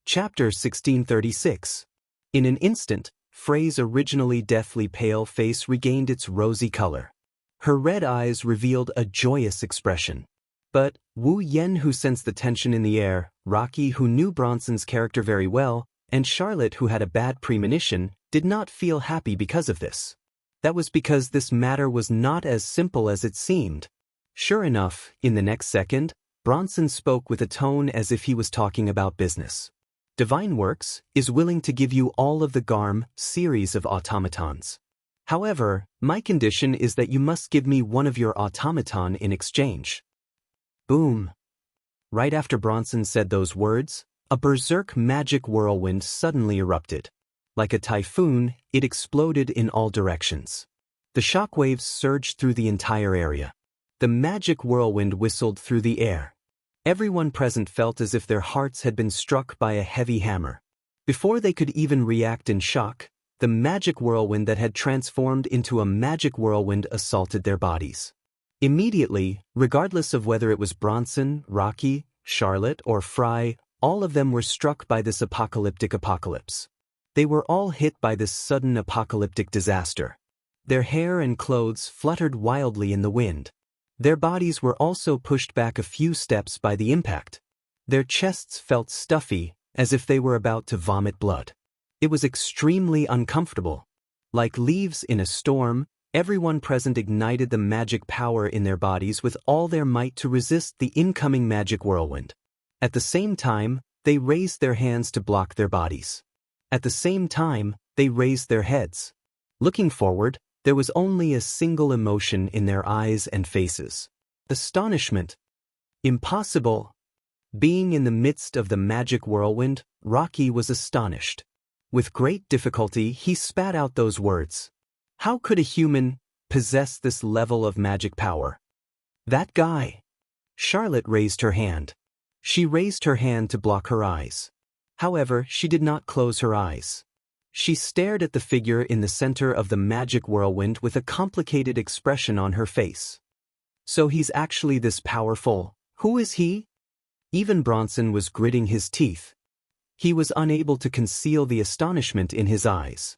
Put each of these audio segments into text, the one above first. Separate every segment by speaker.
Speaker 1: Chapter 1636. In an instant, Frey's originally deathly pale face regained its rosy color. Her red eyes revealed a joyous expression. But Wu Yen, who sensed the tension in the air, Rocky, who knew Bronson's character very well, and Charlotte, who had a bad premonition, did not feel happy because of this. That was because this matter was not as simple as it seemed. Sure enough, in the next second, Bronson spoke with a tone as if he was talking about business. Divine Works is willing to give you all of the Garm series of automatons. However, my condition is that you must give me one of your automaton in exchange. Boom. Right after Bronson said those words, a berserk magic whirlwind suddenly erupted. Like a typhoon, it exploded in all directions. The shockwaves surged through the entire area. The magic whirlwind whistled through the air. Everyone present felt as if their hearts had been struck by a heavy hammer. Before they could even react in shock, the magic whirlwind that had transformed into a magic whirlwind assaulted their bodies. Immediately, regardless of whether it was Bronson, Rocky, Charlotte, or Fry, all of them were struck by this apocalyptic apocalypse. They were all hit by this sudden apocalyptic disaster. Their hair and clothes fluttered wildly in the wind. Their bodies were also pushed back a few steps by the impact. Their chests felt stuffy, as if they were about to vomit blood. It was extremely uncomfortable. Like leaves in a storm, everyone present ignited the magic power in their bodies with all their might to resist the incoming magic whirlwind. At the same time, they raised their hands to block their bodies. At the same time, they raised their heads. Looking forward, there was only a single emotion in their eyes and faces. Astonishment. Impossible. Being in the midst of the magic whirlwind, Rocky was astonished. With great difficulty, he spat out those words. How could a human possess this level of magic power? That guy. Charlotte raised her hand. She raised her hand to block her eyes. However, she did not close her eyes. She stared at the figure in the center of the magic whirlwind with a complicated expression on her face. So he's actually this powerful. Who is he? Even Bronson was gritting his teeth. He was unable to conceal the astonishment in his eyes.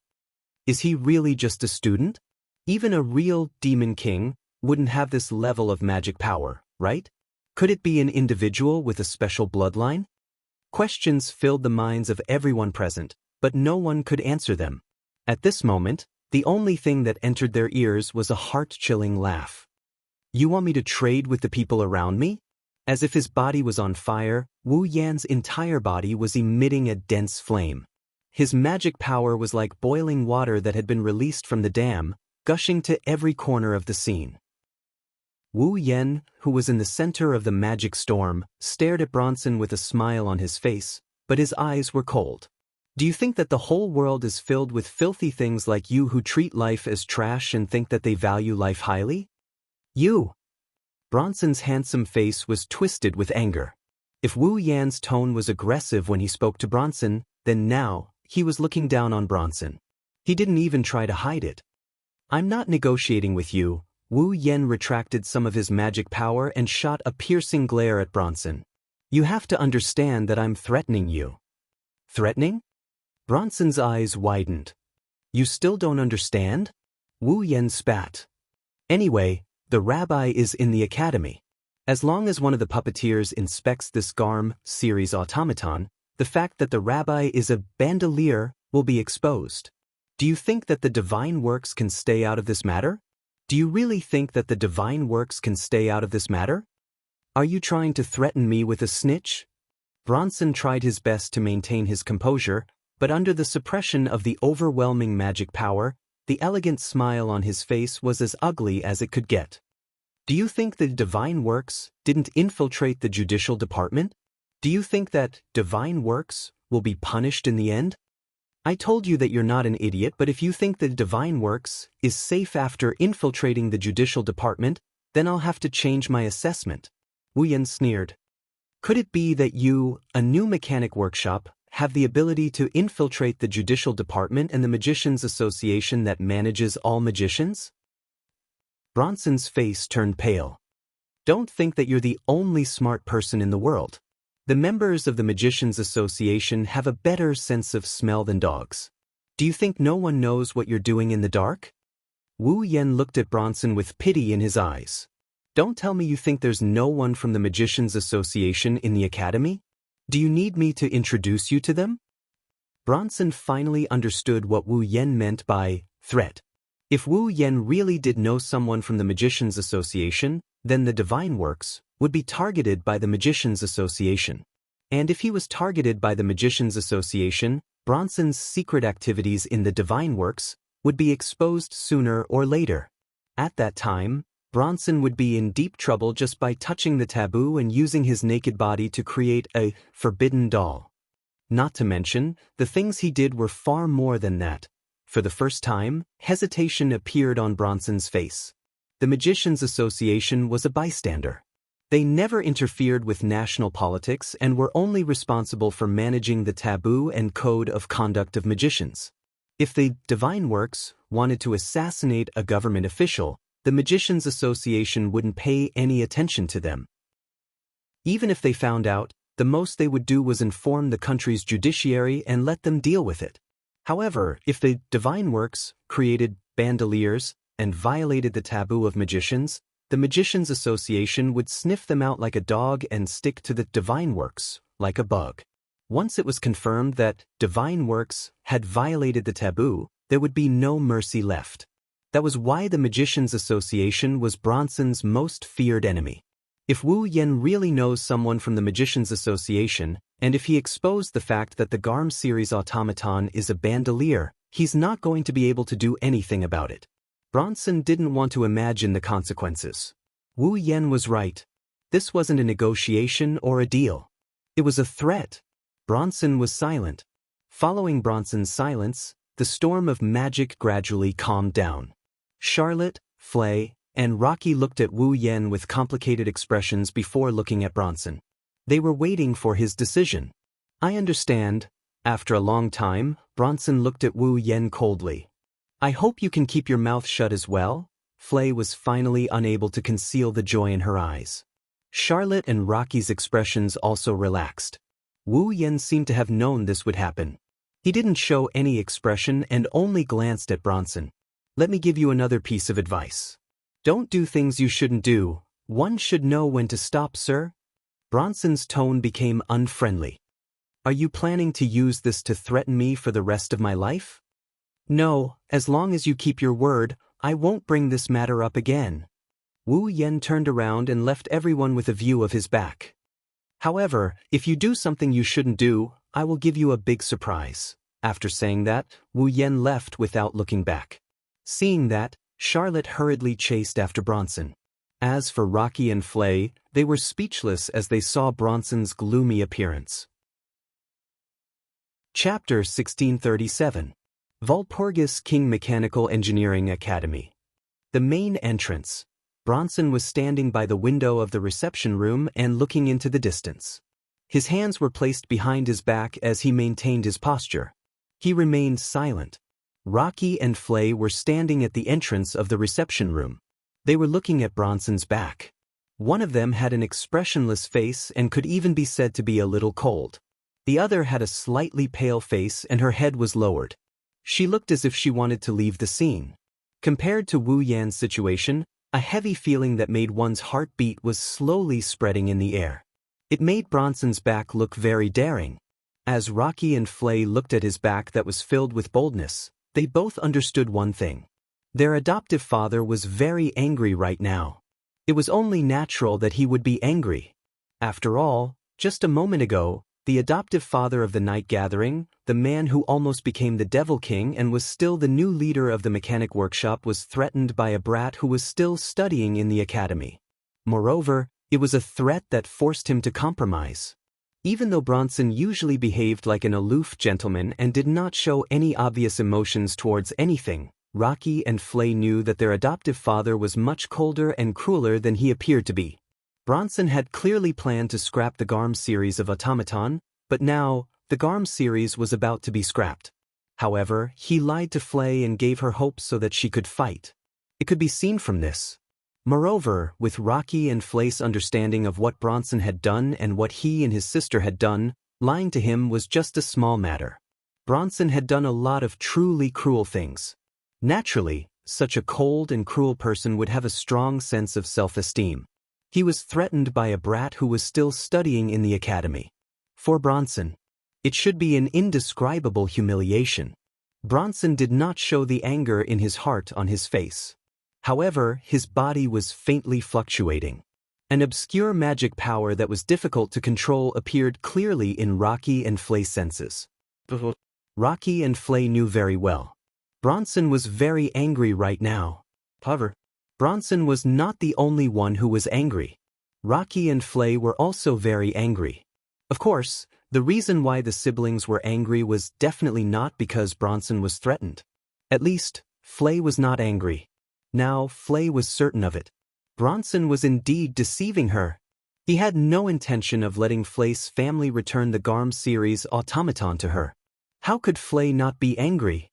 Speaker 1: Is he really just a student? Even a real demon king wouldn't have this level of magic power, right? Could it be an individual with a special bloodline? Questions filled the minds of everyone present, but no one could answer them. At this moment, the only thing that entered their ears was a heart-chilling laugh. You want me to trade with the people around me? As if his body was on fire, Wu Yan's entire body was emitting a dense flame. His magic power was like boiling water that had been released from the dam, gushing to every corner of the scene. Wu Yan, who was in the center of the magic storm, stared at Bronson with a smile on his face, but his eyes were cold. Do you think that the whole world is filled with filthy things like you who treat life as trash and think that they value life highly? You! Bronson's handsome face was twisted with anger. If Wu Yan's tone was aggressive when he spoke to Bronson, then now, he was looking down on Bronson. He didn't even try to hide it. I'm not negotiating with you. Wu Yan retracted some of his magic power and shot a piercing glare at Bronson. You have to understand that I'm threatening you. Threatening? Bronson's eyes widened. You still don't understand? Wu Yan spat. Anyway, the rabbi is in the academy. As long as one of the puppeteers inspects this Garm series automaton, the fact that the rabbi is a bandolier will be exposed. Do you think that the Divine Works can stay out of this matter? Do you really think that the Divine Works can stay out of this matter? Are you trying to threaten me with a snitch? Bronson tried his best to maintain his composure, but under the suppression of the overwhelming magic power, the elegant smile on his face was as ugly as it could get. Do you think the Divine Works didn't infiltrate the judicial department? Do you think that Divine Works will be punished in the end? I told you that you're not an idiot, but if you think that Divine Works is safe after infiltrating the judicial department, then I'll have to change my assessment. Wu Yan sneered. Could it be that you, a new mechanic workshop, have the ability to infiltrate the judicial department and the Magicians Association that manages all magicians? Bronson's face turned pale. Don't think that you're the only smart person in the world. The members of the Magicians Association have a better sense of smell than dogs. Do you think no one knows what you're doing in the dark? Wu Yan looked at Bronson with pity in his eyes. Don't tell me you think there's no one from the Magicians Association in the academy? Do you need me to introduce you to them? Bronson finally understood what Wu Yan meant by threat. If Wu Yan really did know someone from the Magicians Association, then the divine works would be targeted by the Magicians Association. And if he was targeted by the Magicians Association, Bronson's secret activities in the divine works would be exposed sooner or later. At that time, Bronson would be in deep trouble just by touching the taboo and using his naked body to create a forbidden doll. Not to mention, the things he did were far more than that. For the first time, hesitation appeared on Bronson's face. The Magicians Association was a bystander. They never interfered with national politics and were only responsible for managing the taboo and code of conduct of magicians. If the divine works wanted to assassinate a government official, the Magicians Association wouldn't pay any attention to them. Even if they found out, the most they would do was inform the country's judiciary and let them deal with it. However, if the divine works created bandoliers and violated the taboo of magicians, the Magicians Association would sniff them out like a dog and stick to the divine works like a bug. Once it was confirmed that divine works had violated the taboo, there would be no mercy left. That was why the Magicians Association was Bronson's most feared enemy. If Wu Yan really knows someone from the Magicians Association, and if he exposed the fact that the Garm series automaton is a bandolier, he's not going to be able to do anything about it. Bronson didn't want to imagine the consequences. Wu Yan was right. This wasn't a negotiation or a deal. It was a threat. Bronson was silent. Following Bronson's silence, the storm of magic gradually calmed down. Charlotte, Flay, and Rocky looked at Wu Yan with complicated expressions before looking at Bronson. They were waiting for his decision. I understand. After a long time, Bronson looked at Wu Yan coldly. I hope you can keep your mouth shut as well. Flay was finally unable to conceal the joy in her eyes. Charlotte and Rocky's expressions also relaxed. Wu Yan seemed to have known this would happen. He didn't show any expression and only glanced at Bronson. Let me give you another piece of advice. Don't do things you shouldn't do. One should know when to stop, sir. Bronson's tone became unfriendly. Are you planning to use this to threaten me for the rest of my life? No, as long as you keep your word, I won't bring this matter up again. Wu Yan turned around and left everyone with a view of his back. However, if you do something you shouldn't do, I will give you a big surprise. After saying that, Wu Yan left without looking back. Seeing that, Charlotte hurriedly chased after Bronson. As for Rocky and Flay, they were speechless as they saw Bronson's gloomy appearance. Chapter 1637. Walpurgis King Mechanical Engineering Academy. The main entrance. Bronson was standing by the window of the reception room and looking into the distance. His hands were placed behind his back as he maintained his posture. He remained silent. Rocky and Flay were standing at the entrance of the reception room. They were looking at Bronson's back. One of them had an expressionless face and could even be said to be a little cold. The other had a slightly pale face and her head was lowered. She looked as if she wanted to leave the scene. Compared to Wu Yan's situation, a heavy feeling that made one's heart beat was slowly spreading in the air. It made Bronson's back look very daring. As Rocky and Flay looked at his back that was filled with boldness, they both understood one thing. Their adoptive father was very angry right now. It was only natural that he would be angry. After all, just a moment ago, the adoptive father of the night gathering, the man who almost became the Devil King and was still the new leader of the mechanic workshop, was threatened by a brat who was still studying in the academy. Moreover, it was a threat that forced him to compromise. Even though Bronson usually behaved like an aloof gentleman and did not show any obvious emotions towards anything, Rocky and Flay knew that their adoptive father was much colder and crueler than he appeared to be. Bronson had clearly planned to scrap the Garm series of automaton, but now, the Garm series was about to be scrapped. However, he lied to Flay and gave her hope so that she could fight. It could be seen from this. Moreover, with Rocky and Flay's understanding of what Bronson had done and what he and his sister had done, lying to him was just a small matter. Bronson had done a lot of truly cruel things. Naturally, such a cold and cruel person would have a strong sense of self-esteem. He was threatened by a brat who was still studying in the academy. For Bronson, it should be an indescribable humiliation. Bronson did not show the anger in his heart on his face. However, his body was faintly fluctuating. An obscure magic power that was difficult to control appeared clearly in Rocky and Flay's senses. Rocky and Flay knew very well. Bronson was very angry right now. However, Bronson was not the only one who was angry. Rocky and Flay were also very angry. Of course, the reason why the siblings were angry was definitely not because Bronson was threatened. At least, Flay was not angry. Now, Flay was certain of it. Bronson was indeed deceiving her. He had no intention of letting Flay's family return the Garm series automaton to her. How could Flay not be angry?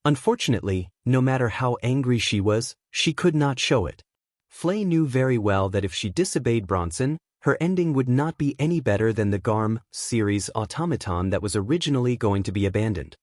Speaker 1: Unfortunately, no matter how angry she was, she could not show it. Flay knew very well that if she disobeyed Bronson, her ending would not be any better than the Garm series automaton that was originally going to be abandoned.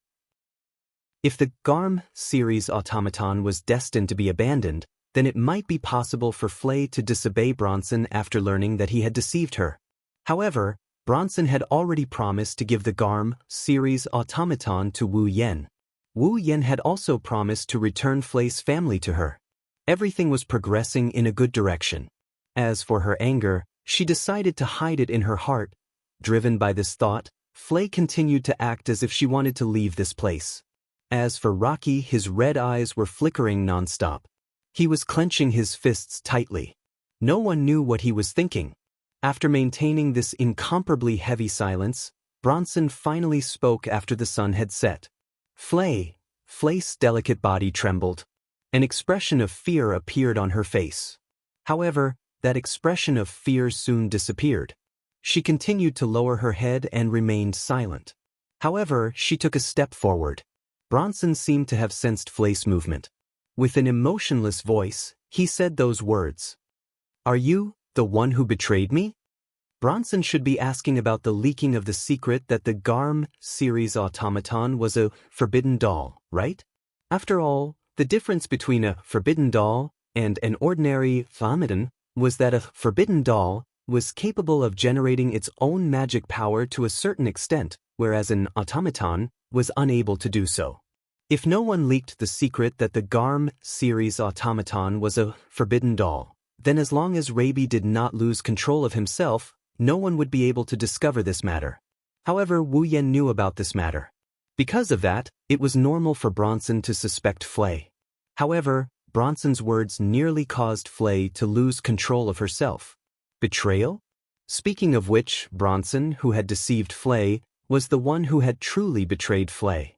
Speaker 1: If the Garm series automaton was destined to be abandoned, then it might be possible for Flay to disobey Bronson after learning that he had deceived her. However, Bronson had already promised to give the Garm series automaton to Wu Yen. Wu Yen had also promised to return Flay's family to her. Everything was progressing in a good direction. As for her anger, she decided to hide it in her heart. Driven by this thought, Flay continued to act as if she wanted to leave this place. As for Rocky, his red eyes were flickering non-stop. He was clenching his fists tightly. No one knew what he was thinking. After maintaining this incomparably heavy silence, Bronson finally spoke after the sun had set. Flay's delicate body trembled. An expression of fear appeared on her face. However, that expression of fear soon disappeared. She continued to lower her head and remained silent. However, she took a step forward. Bronson seemed to have sensed Flay's movement. With an emotionless voice, he said those words. "Are you the one who betrayed me?" Bronson should be asking about the leaking of the secret that the Garm series automaton was a forbidden doll, right? After all, the difference between a forbidden doll and an ordinary automaton was that a forbidden doll was capable of generating its own magic power to a certain extent, whereas an automaton was unable to do so. If no one leaked the secret that the Garm series automaton was a forbidden doll, then as long as Raby did not lose control of himself, no one would be able to discover this matter. However, Wu Yen knew about this matter. Because of that, it was normal for Bronson to suspect Flay. However, Bronson's words nearly caused Flay to lose control of herself. Betrayal? Speaking of which, Bronson, who had deceived Flay, was the one who had truly betrayed Flay.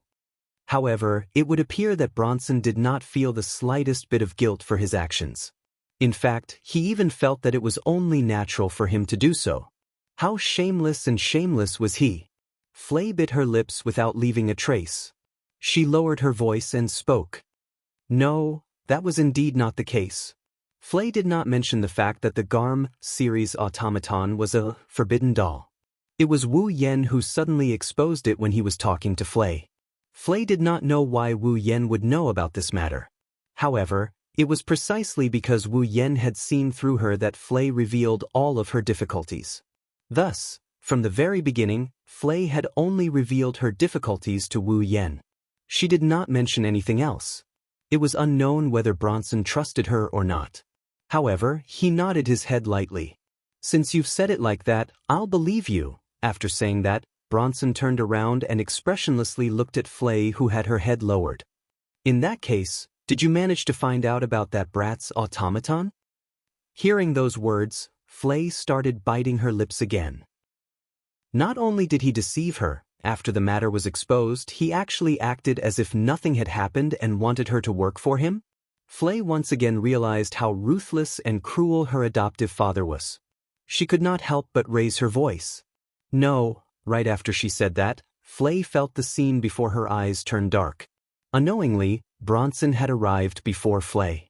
Speaker 1: However, it would appear that Bronson did not feel the slightest bit of guilt for his actions. In fact, he even felt that it was only natural for him to do so. How shameless and shameless was he? Flay bit her lips without leaving a trace. She lowered her voice and spoke. No, that was indeed not the case. Flay did not mention the fact that the Garm series automaton was a forbidden doll. It was Wu Yen who suddenly exposed it when he was talking to Flay. Flay did not know why Wu Yen would know about this matter. However, it was precisely because Wu Yen had seen through her that Flay revealed all of her difficulties. Thus, from the very beginning, Flay had only revealed her difficulties to Wu Yen. She did not mention anything else. It was unknown whether Bronson trusted her or not. However, he nodded his head lightly. Since you've said it like that, I'll believe you. After saying that, Bronson turned around and expressionlessly looked at Flay, who had her head lowered. In that case, did you manage to find out about that brat's automaton? Hearing those words, Flay started biting her lips again. Not only did he deceive her, after the matter was exposed, he actually acted as if nothing had happened and wanted her to work for him? Flay once again realized how ruthless and cruel her adoptive father was. She could not help but raise her voice. No, right after she said that, Flay felt the scene before her eyes turn dark. Unknowingly, Bronson had arrived before Flay.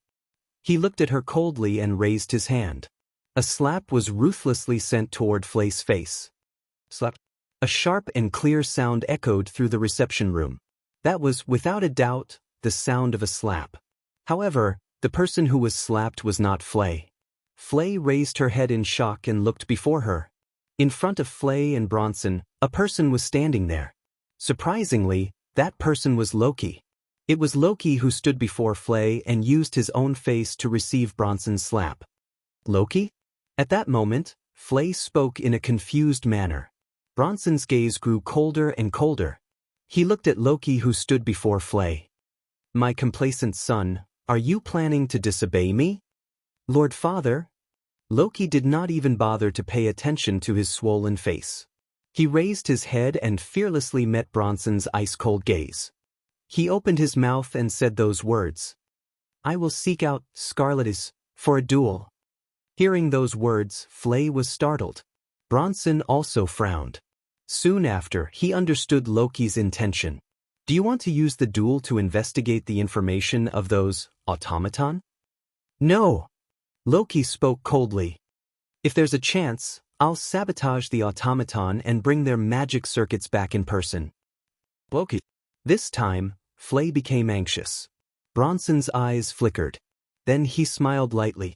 Speaker 1: He looked at her coldly and raised his hand. A slap was ruthlessly sent toward Flay's face. Slap. A sharp and clear sound echoed through the reception room. That was, without a doubt, the sound of a slap. However, the person who was slapped was not Flay. Flay raised her head in shock and looked before her. In front of Flay and Bronson, a person was standing there. Surprisingly, that person was Loki. It was Loki who stood before Flay and used his own face to receive Bronson's slap. Loki? At that moment, Flay spoke in a confused manner. Bronson's gaze grew colder and colder. He looked at Loki who stood before Flay. My complacent son, are you planning to disobey me? Lord Father? Loki did not even bother to pay attention to his swollen face. He raised his head and fearlessly met Bronson's ice-cold gaze. He opened his mouth and said those words. I will seek out Scarletus for a duel. Hearing those words, Flay was startled. Bronson also frowned. Soon after, he understood Loki's intention. Do you want to use the duel to investigate the information of those automaton? No. Loki spoke coldly. If there's a chance, I'll sabotage the automaton and bring their magic circuits back in person. Loki. This time, Flay became anxious. Bronson's eyes flickered. Then he smiled lightly.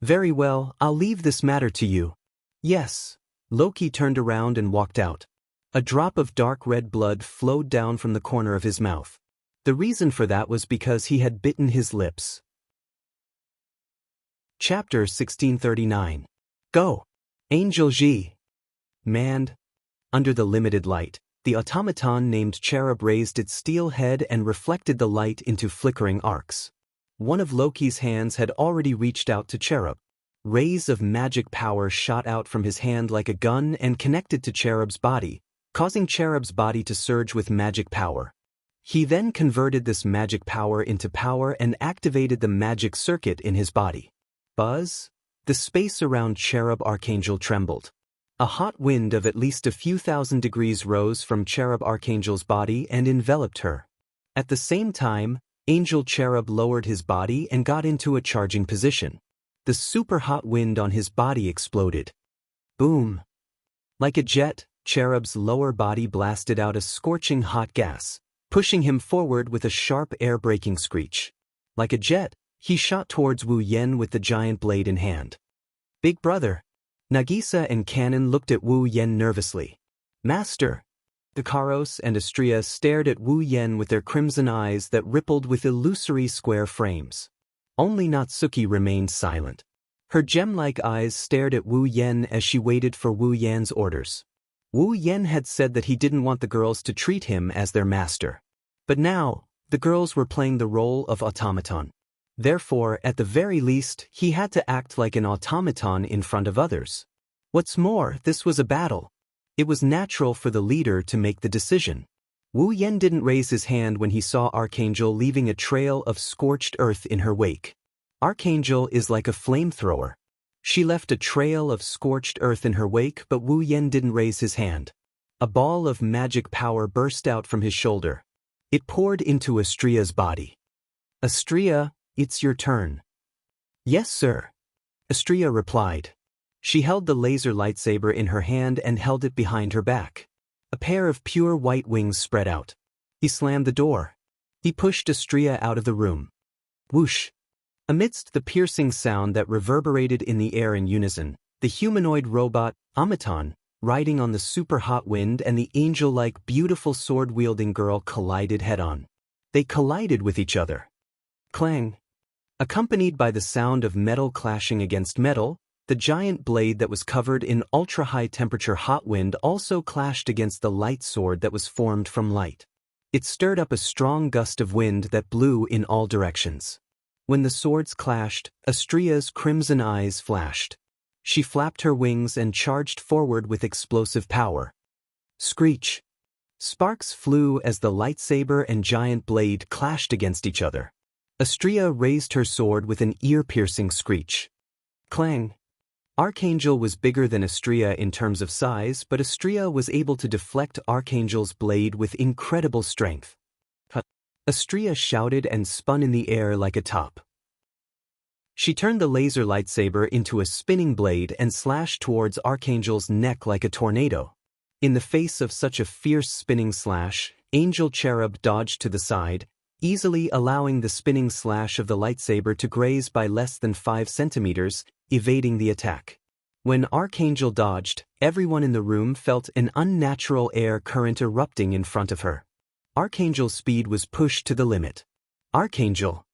Speaker 1: Very well, I'll leave this matter to you. Yes. Loki turned around and walked out. A drop of dark red blood flowed down from the corner of his mouth. The reason for that was because he had bitten his lips. Chapter 1639. Go! Angel Ji. Manned. Under the limited light, the automaton named Cherub raised its steel head and reflected the light into flickering arcs. One of Loki's hands had already reached out to Cherub. Rays of magic power shot out from his hand like a gun and connected to Cherub's body, causing Cherub's body to surge with magic power. He then converted this magic power into power and activated the magic circuit in his body. Buzz? The space around Cherub Archangel trembled. A hot wind of at least a few thousand degrees rose from Cherub Archangel's body and enveloped her. At the same time, Angel Cherub lowered his body and got into a charging position. The super hot wind on his body exploded. Boom! Like a jet, Cherub's lower body blasted out a scorching hot gas, pushing him forward with a sharp air-breaking screech. Like a jet, he shot towards Wu Yen with the giant blade in hand. Big brother! Nagisa and Kanon looked at Wu Yen nervously. Master! Ikaros and Astria stared at Wu Yen with their crimson eyes that rippled with illusory square frames. Only Natsuki remained silent. Her gem-like eyes stared at Wu Yen as she waited for Wu Yan's orders. Wu Yen had said that he didn't want the girls to treat him as their master. But now, the girls were playing the role of automaton. Therefore, at the very least, he had to act like an automaton in front of others. What's more, this was a battle. It was natural for the leader to make the decision. Wu Yen didn't raise his hand when he saw Archangel leaving a trail of scorched earth in her wake. Archangel is like a flamethrower. She left a trail of scorched earth in her wake, but Wu Yen didn't raise his hand. A ball of magic power burst out from his shoulder. It poured into Astria's body. Astria, it's your turn. Yes, sir. Astria replied. She held the laser lightsaber in her hand and held it behind her back. A pair of pure white wings spread out. He slammed the door. He pushed Astria out of the room. Whoosh! Amidst the piercing sound that reverberated in the air in unison, the humanoid robot, Automaton, riding on the super hot wind, and the angel-like beautiful sword-wielding girl collided head-on. They collided with each other. Clang! Accompanied by the sound of metal clashing against metal, the giant blade that was covered in ultra-high temperature hot wind also clashed against the light sword that was formed from light. It stirred up a strong gust of wind that blew in all directions. When the swords clashed, Astria's crimson eyes flashed. She flapped her wings and charged forward with explosive power. Screech! Sparks flew as the lightsaber and giant blade clashed against each other. Astria raised her sword with an ear-piercing screech. Clang! Archangel was bigger than Astria in terms of size, but Astria was able to deflect Archangel's blade with incredible strength. Astria shouted and spun in the air like a top. She turned the laser lightsaber into a spinning blade and slashed towards Archangel's neck like a tornado. In the face of such a fierce spinning slash, Angel Cherub dodged to the side, easily allowing the spinning slash of the lightsaber to graze by less than 5 centimeters, evading the attack. When Archangel dodged, everyone in the room felt an unnatural air current erupting in front of her. Archangel's speed was pushed to the limit. Archangel!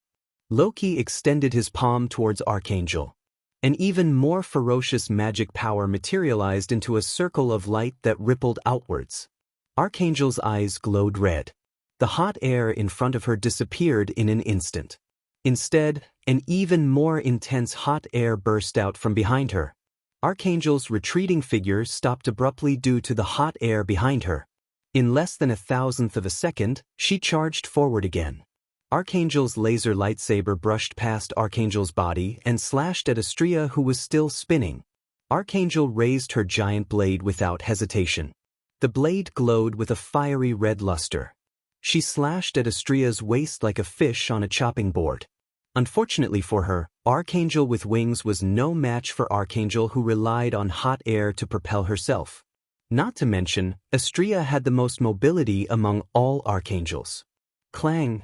Speaker 1: Loki extended his palm towards Archangel. An even more ferocious magic power materialized into a circle of light that rippled outwards. Archangel's eyes glowed red. The hot air in front of her disappeared in an instant. Instead, an even more intense hot air burst out from behind her. Archangel's retreating figure stopped abruptly due to the hot air behind her. In less than 1,000th of a second, she charged forward again. Archangel's laser lightsaber brushed past Archangel's body and slashed at Astrea, who was still spinning. Archangel raised her giant blade without hesitation. The blade glowed with a fiery red luster. She slashed at Astrea's waist like a fish on a chopping board. Unfortunately for her, Archangel with wings was no match for Archangel, who relied on hot air to propel herself. Not to mention, Astrea had the most mobility among all Archangels. Clang!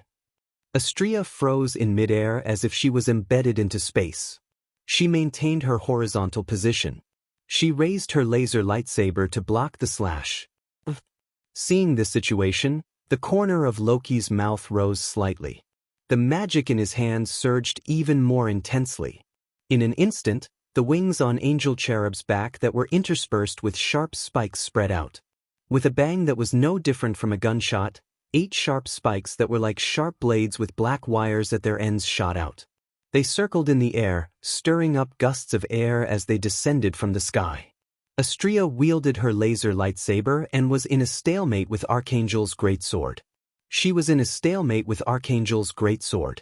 Speaker 1: Astrea froze in midair as if she was embedded into space. She maintained her horizontal position. She raised her laser lightsaber to block the slash. Seeing this situation, the corner of Loki's mouth rose slightly. The magic in his hands surged even more intensely. In an instant, the wings on Angel Cherub's back that were interspersed with sharp spikes spread out. With a bang that was no different from a gunshot, 8 sharp spikes that were like sharp blades with black wires at their ends shot out. They circled in the air, stirring up gusts of air as they descended from the sky. Astrea wielded her laser lightsaber and was in a stalemate with Archangel's greatsword. She was in a stalemate with Archangel's greatsword.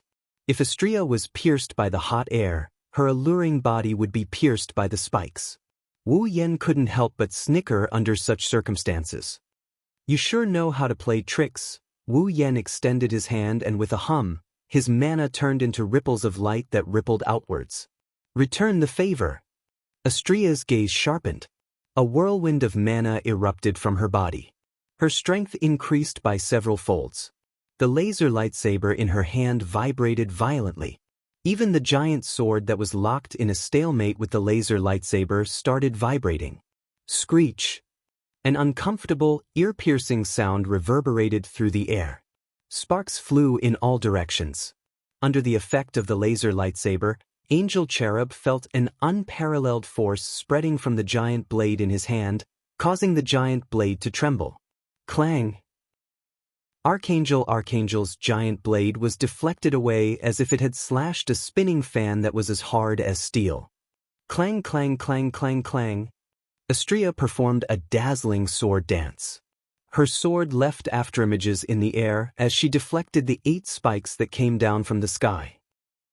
Speaker 1: If Astrea was pierced by the hot air, her alluring body would be pierced by the spikes. Wu Yen couldn't help but snicker under such circumstances. "You sure know how to play tricks." Wu Yen extended his hand, and with a hum, his mana turned into ripples of light that rippled outwards. "Return the favor." Astrea's gaze sharpened. A whirlwind of mana erupted from her body. Her strength increased by several folds. The laser lightsaber in her hand vibrated violently. Even the giant sword that was locked in a stalemate with the laser lightsaber started vibrating. Screech! An uncomfortable, ear-piercing sound reverberated through the air. Sparks flew in all directions. Under the effect of the laser lightsaber, Angel Cherub felt an unparalleled force spreading from the giant blade in his hand, causing the giant blade to tremble. Clang! Archangel's giant blade was deflected away as if it had slashed a spinning fan that was as hard as steel. Clang, clang, clang, clang, clang. Astrea performed a dazzling sword dance. Her sword left afterimages in the air as she deflected the 8 spikes that came down from the sky.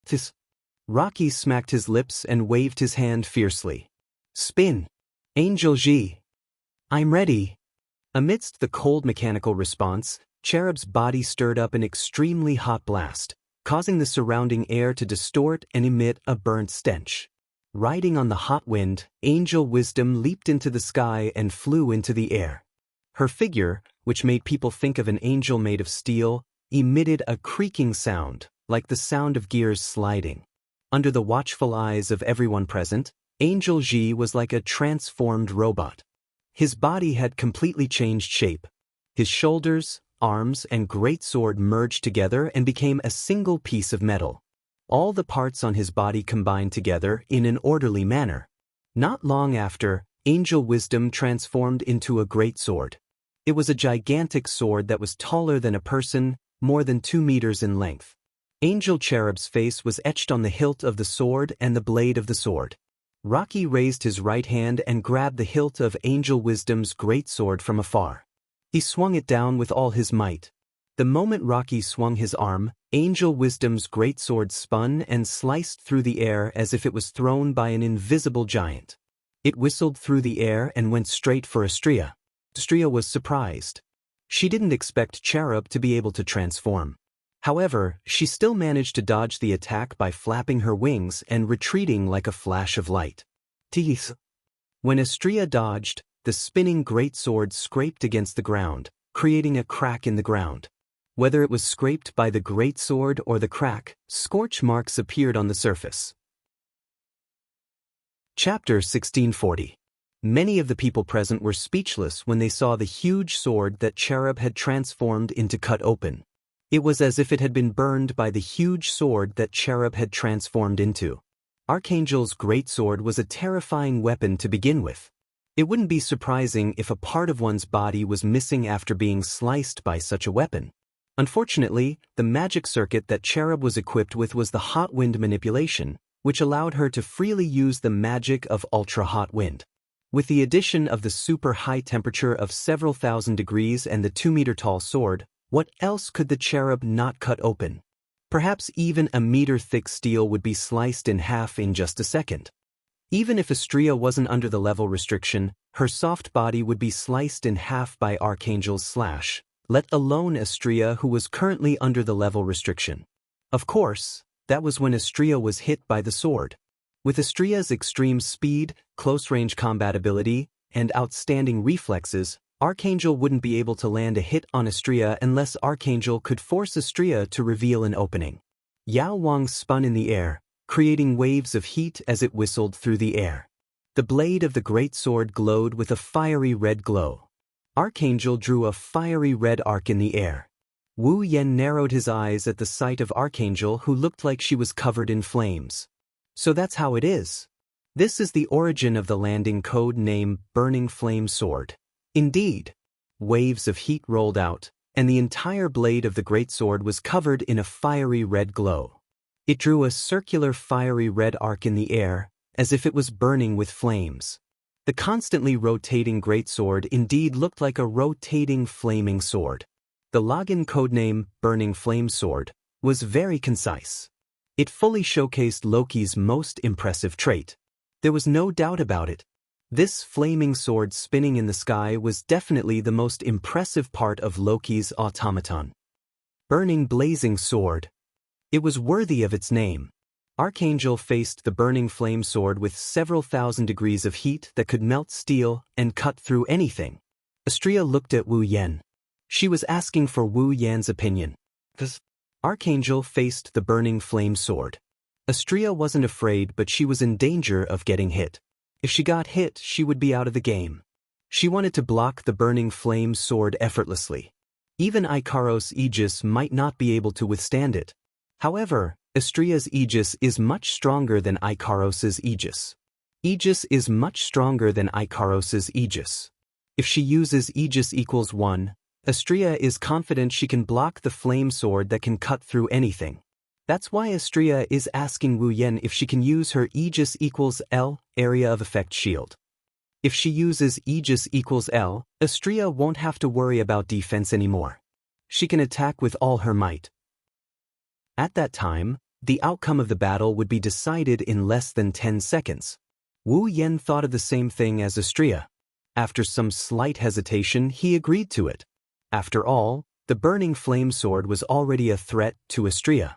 Speaker 1: "This." Rocky smacked his lips and waved his hand fiercely. "Spin! Angel G! I'm ready!" Amidst the cold mechanical response, Cherub's body stirred up an extremely hot blast, causing the surrounding air to distort and emit a burnt stench. Riding on the hot wind, Angel Wisdom leaped into the sky and flew into the air. Her figure, which made people think of an angel made of steel, emitted a creaking sound, like the sound of gears sliding. Under the watchful eyes of everyone present, Angel G was like a transformed robot. His body had completely changed shape. His shoulders, arms, and greatsword merged together and became a single piece of metal. All the parts on his body combined together in an orderly manner. Not long after, Angel Wisdom transformed into a greatsword. It was a gigantic sword that was taller than a person, more than 2 meters in length. Angel Cherub's face was etched on the hilt of the sword and the blade of the sword. Rocky raised his right hand and grabbed the hilt of Angel Wisdom's greatsword from afar. He swung it down with all his might. The moment Rocky swung his arm, Angel Wisdom's greatsword spun and sliced through the air as if it was thrown by an invisible giant. It whistled through the air and went straight for Astrea. Astrea was surprised. She didn't expect Cherub to be able to transform. However, she still managed to dodge the attack by flapping her wings and retreating like a flash of light. Teeth. When Astrea dodged, the spinning greatsword scraped against the ground, creating a crack in the ground. Whether it was scraped by the greatsword or the crack, scorch marks appeared on the surface. Chapter 1640. Many of the people present were speechless when they saw the huge sword that Cherub had transformed into cut open. It was as if it had been burned by the huge sword that Cherub had transformed into. Archangel's greatsword was a terrifying weapon to begin with. It wouldn't be surprising if a part of one's body was missing after being sliced by such a weapon. Unfortunately, the magic circuit that Cherub was equipped with was the hot wind manipulation, which allowed her to freely use the magic of ultra-hot wind. With the addition of the super high temperature of several thousand degrees and the 2-meter-tall sword, what else could the Cherub not cut open? Perhaps even a meter-thick steel would be sliced in half in just a second. Even if Astrea wasn't under the level restriction, her soft body would be sliced in half by Archangel's slash, let alone Astrea, who was currently under the level restriction. Of course, that was when Astrea was hit by the sword. With Astrea's extreme speed, close-range combat ability, and outstanding reflexes, Archangel wouldn't be able to land a hit on Astrea unless Archangel could force Astrea to reveal an opening. Yao Wang spun in the air, creating waves of heat as it whistled through the air. The blade of the great sword glowed with a fiery red glow. Archangel drew a fiery red arc in the air. Wu Yan narrowed his eyes at the sight of Archangel, who looked like she was covered in flames. So that's how it is. This is the origin of the landing code name Burning Flame Sword. Indeed. Waves of heat rolled out, and the entire blade of the great sword was covered in a fiery red glow. It drew a circular fiery red arc in the air, as if it was burning with flames. The constantly rotating greatsword indeed looked like a rotating flaming sword. The login codename, Burning Flame Sword, was very concise. It fully showcased Loki's most impressive trait. There was no doubt about it. This flaming sword spinning in the sky was definitely the most impressive part of Loki's automaton. Burning Blazing Sword. It was worthy of its name. Archangel faced the burning flame sword with several thousand degrees of heat that could melt steel and cut through anything. Astrea looked at Wu Yan. She was asking for Wu Yan's opinion. Archangel faced the burning flame sword. Astrea wasn't afraid, but she was in danger of getting hit. If she got hit, she would be out of the game. She wanted to block the burning flame sword effortlessly. Even Ikaros' Aegis might not be able to withstand it. However, Astrea's Aegis is much stronger than Ikaros' Aegis. Aegis is much stronger than Ikaros' Aegis. If she uses Aegis equals 1, Astrea is confident she can block the flame sword that can cut through anything. That's why Astrea is asking Wu Yan if she can use her Aegis equals L, area of effect shield. If she uses Aegis equals L, Astrea won't have to worry about defense anymore. She can attack with all her might. At that time, the outcome of the battle would be decided in less than 10 seconds. Wu Yan thought of the same thing as Astrea. After some slight hesitation, he agreed to it. After all, the burning flame sword was already a threat to Astrea.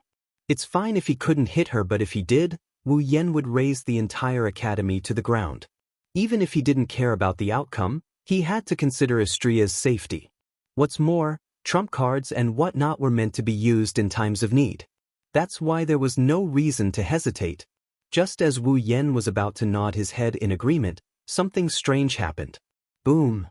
Speaker 1: It's fine if he couldn't hit her, but if he did, Wu Yan would raise the entire academy to the ground. Even if he didn't care about the outcome, he had to consider Astrea's safety. What's more, trump cards and whatnot were meant to be used in times of need. That's why there was no reason to hesitate. Just as Wu Yan was about to nod his head in agreement, something strange happened. Boom!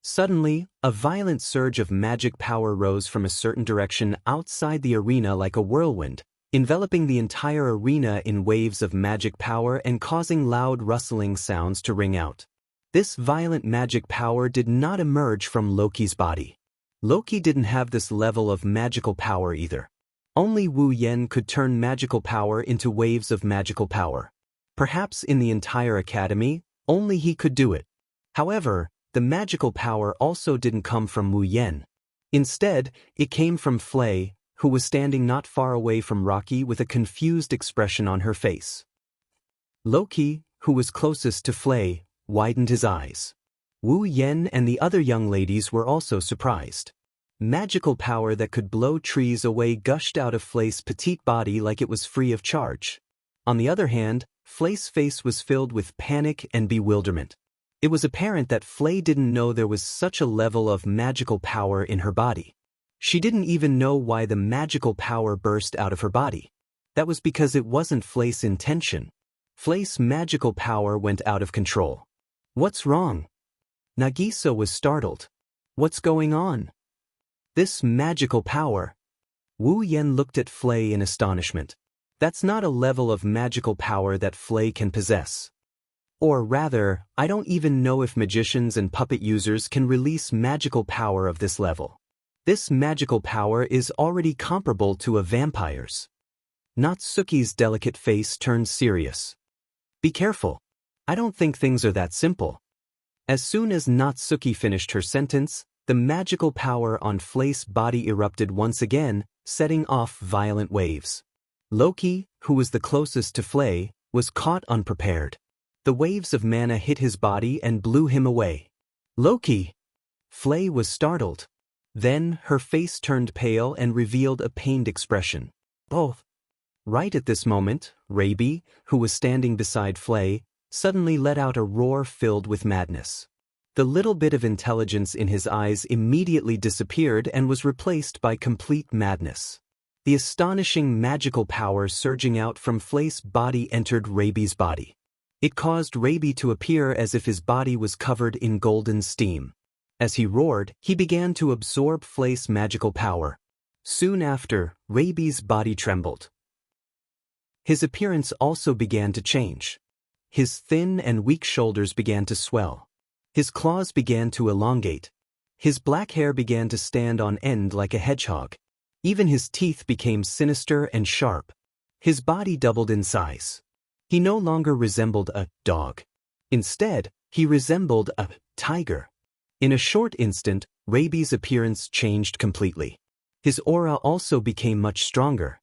Speaker 1: Suddenly, a violent surge of magic power rose from a certain direction outside the arena like a whirlwind, enveloping the entire arena in waves of magic power and causing loud rustling sounds to ring out. This violent magic power did not emerge from Loki's body. Loki didn't have this level of magical power either. Only Wu Yan could turn magical power into waves of magical power. Perhaps in the entire academy, only he could do it. However, the magical power also didn't come from Wu Yan. Instead, it came from Flay, who was standing not far away from Rocky with a confused expression on her face. Loki, who was closest to Flay, widened his eyes. Wu Yan and the other young ladies were also surprised. Magical power that could blow trees away gushed out of Flay's petite body like it was free of charge. On the other hand, Flay's face was filled with panic and bewilderment. It was apparent that Flay didn't know there was such a level of magical power in her body. She didn't even know why the magical power burst out of her body. That was because it wasn't Flay's intention. Flay's magical power went out of control. What's wrong? Nagisa was startled. What's going on? This magical power. Wu Yan looked at Flay in astonishment. That's not a level of magical power that Flay can possess. Or rather, I don't even know if magicians and puppet users can release magical power of this level. This magical power is already comparable to a vampire's. Natsuki's delicate face turned serious. Be careful. I don't think things are that simple. As soon as Natsuki finished her sentence, the magical power on Flay's body erupted once again, setting off violent waves. Loki, who was the closest to Flay, was caught unprepared. The waves of mana hit his body and blew him away. Loki! Flay was startled. Then, her face turned pale and revealed a pained expression. Oh! Right at this moment, Raby, who was standing beside Flay, suddenly let out a roar filled with madness. The little bit of intelligence in his eyes immediately disappeared and was replaced by complete madness. The astonishing magical power surging out from Flay's body entered Raby's body. It caused Raby to appear as if his body was covered in golden steam. As he roared, he began to absorb Flay's magical power. Soon after, Raby's body trembled. His appearance also began to change. His thin and weak shoulders began to swell. His claws began to elongate. His black hair began to stand on end like a hedgehog. Even his teeth became sinister and sharp. His body doubled in size. He no longer resembled a dog. Instead, he resembled a tiger. In a short instant, Raby's appearance changed completely. His aura also became much stronger.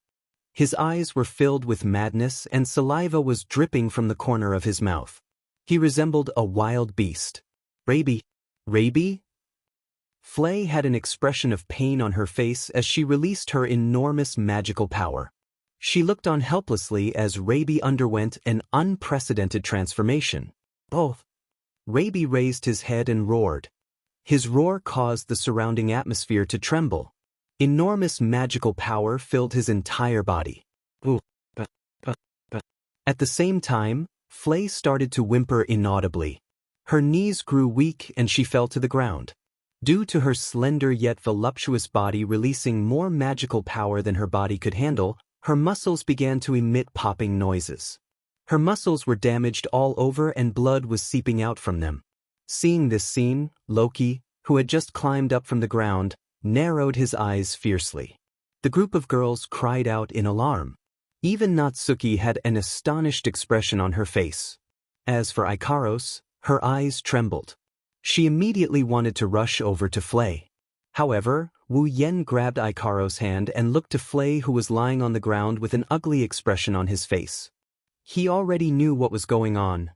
Speaker 1: His eyes were filled with madness and saliva was dripping from the corner of his mouth. He resembled a wild beast. Raby? Raby? Flay had an expression of pain on her face as she released her enormous magical power. She looked on helplessly as Raby underwent an unprecedented transformation. Both. Raby raised his head and roared. His roar caused the surrounding atmosphere to tremble. Enormous magical power filled his entire body. At the same time, Flay started to whimper inaudibly. Her knees grew weak and she fell to the ground. Due to her slender yet voluptuous body releasing more magical power than her body could handle, her muscles began to emit popping noises. Her muscles were damaged all over and blood was seeping out from them. Seeing this scene, Loki, who had just climbed up from the ground, narrowed his eyes fiercely. The group of girls cried out in alarm. Even Natsuki had an astonished expression on her face. As for Ikaros, her eyes trembled. She immediately wanted to rush over to Flay. However, Wu Yan grabbed Ikaros' hand and looked to Flay, who was lying on the ground with an ugly expression on his face. He already knew what was going on.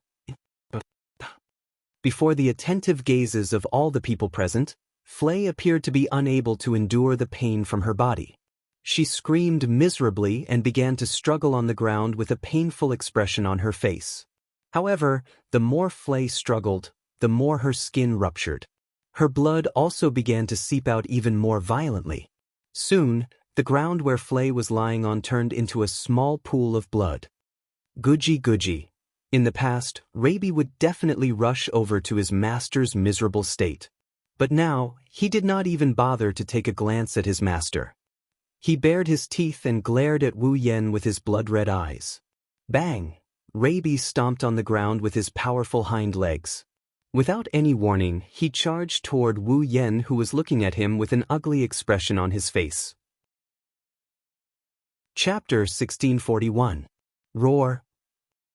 Speaker 1: Before the attentive gazes of all the people present, Flay appeared to be unable to endure the pain from her body. She screamed miserably and began to struggle on the ground with a painful expression on her face. However, the more Flay struggled, the more her skin ruptured. Her blood also began to seep out even more violently. Soon, the ground where Flay was lying on turned into a small pool of blood. Guji. In the past, Raby would definitely rush over to his master's miserable state. But now, he did not even bother to take a glance at his master. He bared his teeth and glared at Wu Yan with his blood-red eyes. Bang! Raby stomped on the ground with his powerful hind legs. Without any warning, he charged toward Wu Yan, who was looking at him with an ugly expression on his face. Chapter 1641. Roar.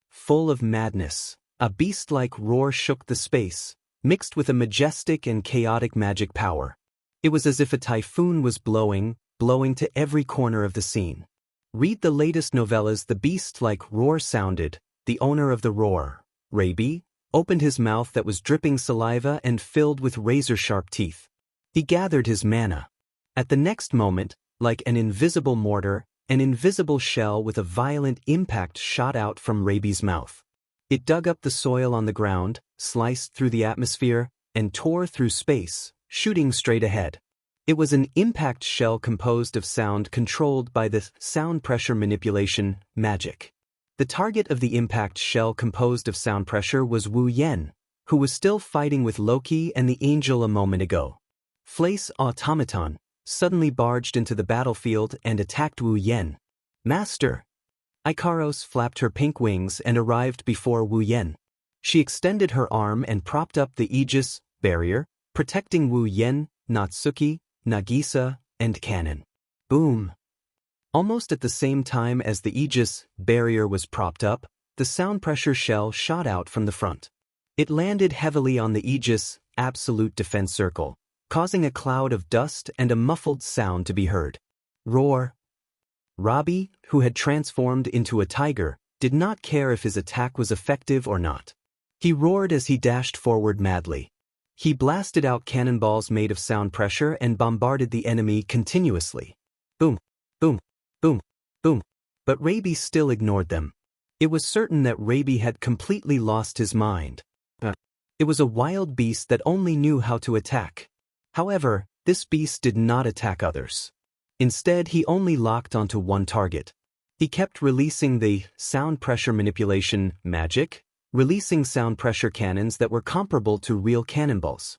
Speaker 1: Full of madness, a beast-like roar shook the space, mixed with a majestic and chaotic magic power. It was as if a typhoon was blowing to every corner of the scene. Read the latest novellas. The beast-like roar sounded. The owner of the roar, Raby, opened his mouth that was dripping saliva and filled with razor-sharp teeth. He gathered his mana. At the next moment, like an invisible mortar, an invisible shell with a violent impact shot out from Rabi's mouth. It dug up the soil on the ground, sliced through the atmosphere, and tore through space, shooting straight ahead. It was an impact shell composed of sound controlled by the sound pressure manipulation magic. The target of the impact shell composed of sound pressure was Wu Yen, who was still fighting with Loki and the angel a moment ago. Flace Automaton suddenly barged into the battlefield and attacked Wu Yen. Master! Ikaros flapped her pink wings and arrived before Wu Yen. She extended her arm and propped up the Aegis barrier, protecting Wu Yen, Natsuki, Nagisa, and Cannon. Boom! Almost at the same time as the Aegis barrier was propped up, the sound pressure shell shot out from the front. It landed heavily on the Aegis absolute defense circle, causing a cloud of dust and a muffled sound to be heard. Roar! Robbie, who had transformed into a tiger, did not care if his attack was effective or not. He roared as he dashed forward madly. He blasted out cannonballs made of sound pressure and bombarded the enemy continuously. Boom, boom, boom, boom. But Rabi still ignored them. It was certain that Rabi had completely lost his mind. It was a wild beast that only knew how to attack. However, this beast did not attack others. Instead, he only locked onto one target. He kept releasing the sound pressure manipulation magic, releasing sound pressure cannons that were comparable to real cannonballs.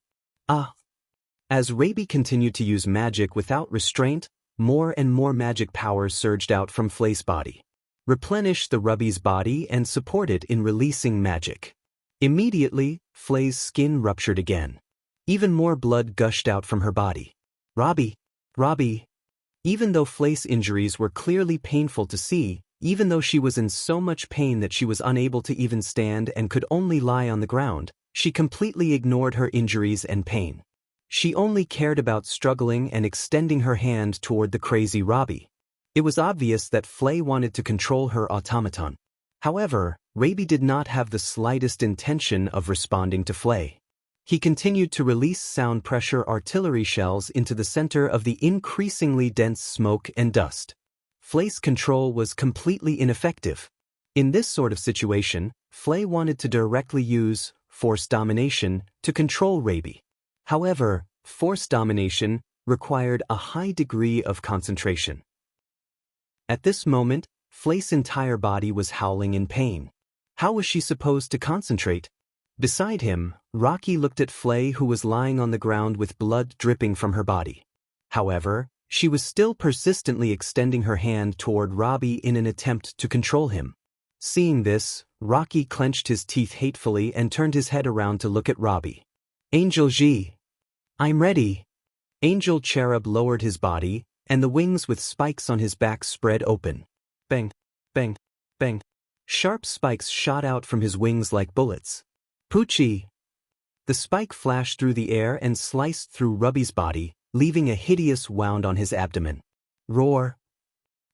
Speaker 1: As Rabi continued to use magic without restraint, more and more magic power surged out from Flay's body. Replenish the Ruby's body and support it in releasing magic. Immediately, Flay's skin ruptured again. Even more blood gushed out from her body. Robbie! Even though Flay's injuries were clearly painful to see, even though she was in so much pain that she was unable to even stand and could only lie on the ground, she completely ignored her injuries and pain. She only cared about struggling and extending her hand toward the crazy Robbie. It was obvious that Flay wanted to control her automaton. However, Rabi did not have the slightest intention of responding to Flay. He continued to release sound pressure artillery shells into the center of the increasingly dense smoke and dust. Flay's control was completely ineffective. In this sort of situation, Flay wanted to directly use force domination to control Rabi. However, force domination required a high degree of concentration. At this moment, Flay's entire body was howling in pain. How was she supposed to concentrate? Beside him, Rocky looked at Flay, who was lying on the ground with blood dripping from her body. However, she was still persistently extending her hand toward Robbie in an attempt to control him. Seeing this, Rocky clenched his teeth hatefully and turned his head around to look at Robbie. Angel G. I'm ready. Angel Cherub lowered his body, and the wings with spikes on his back spread open. Bang, bang, bang. Sharp spikes shot out from his wings like bullets. Poochie! The spike flashed through the air and sliced through Robbie's body, leaving a hideous wound on his abdomen. Roar!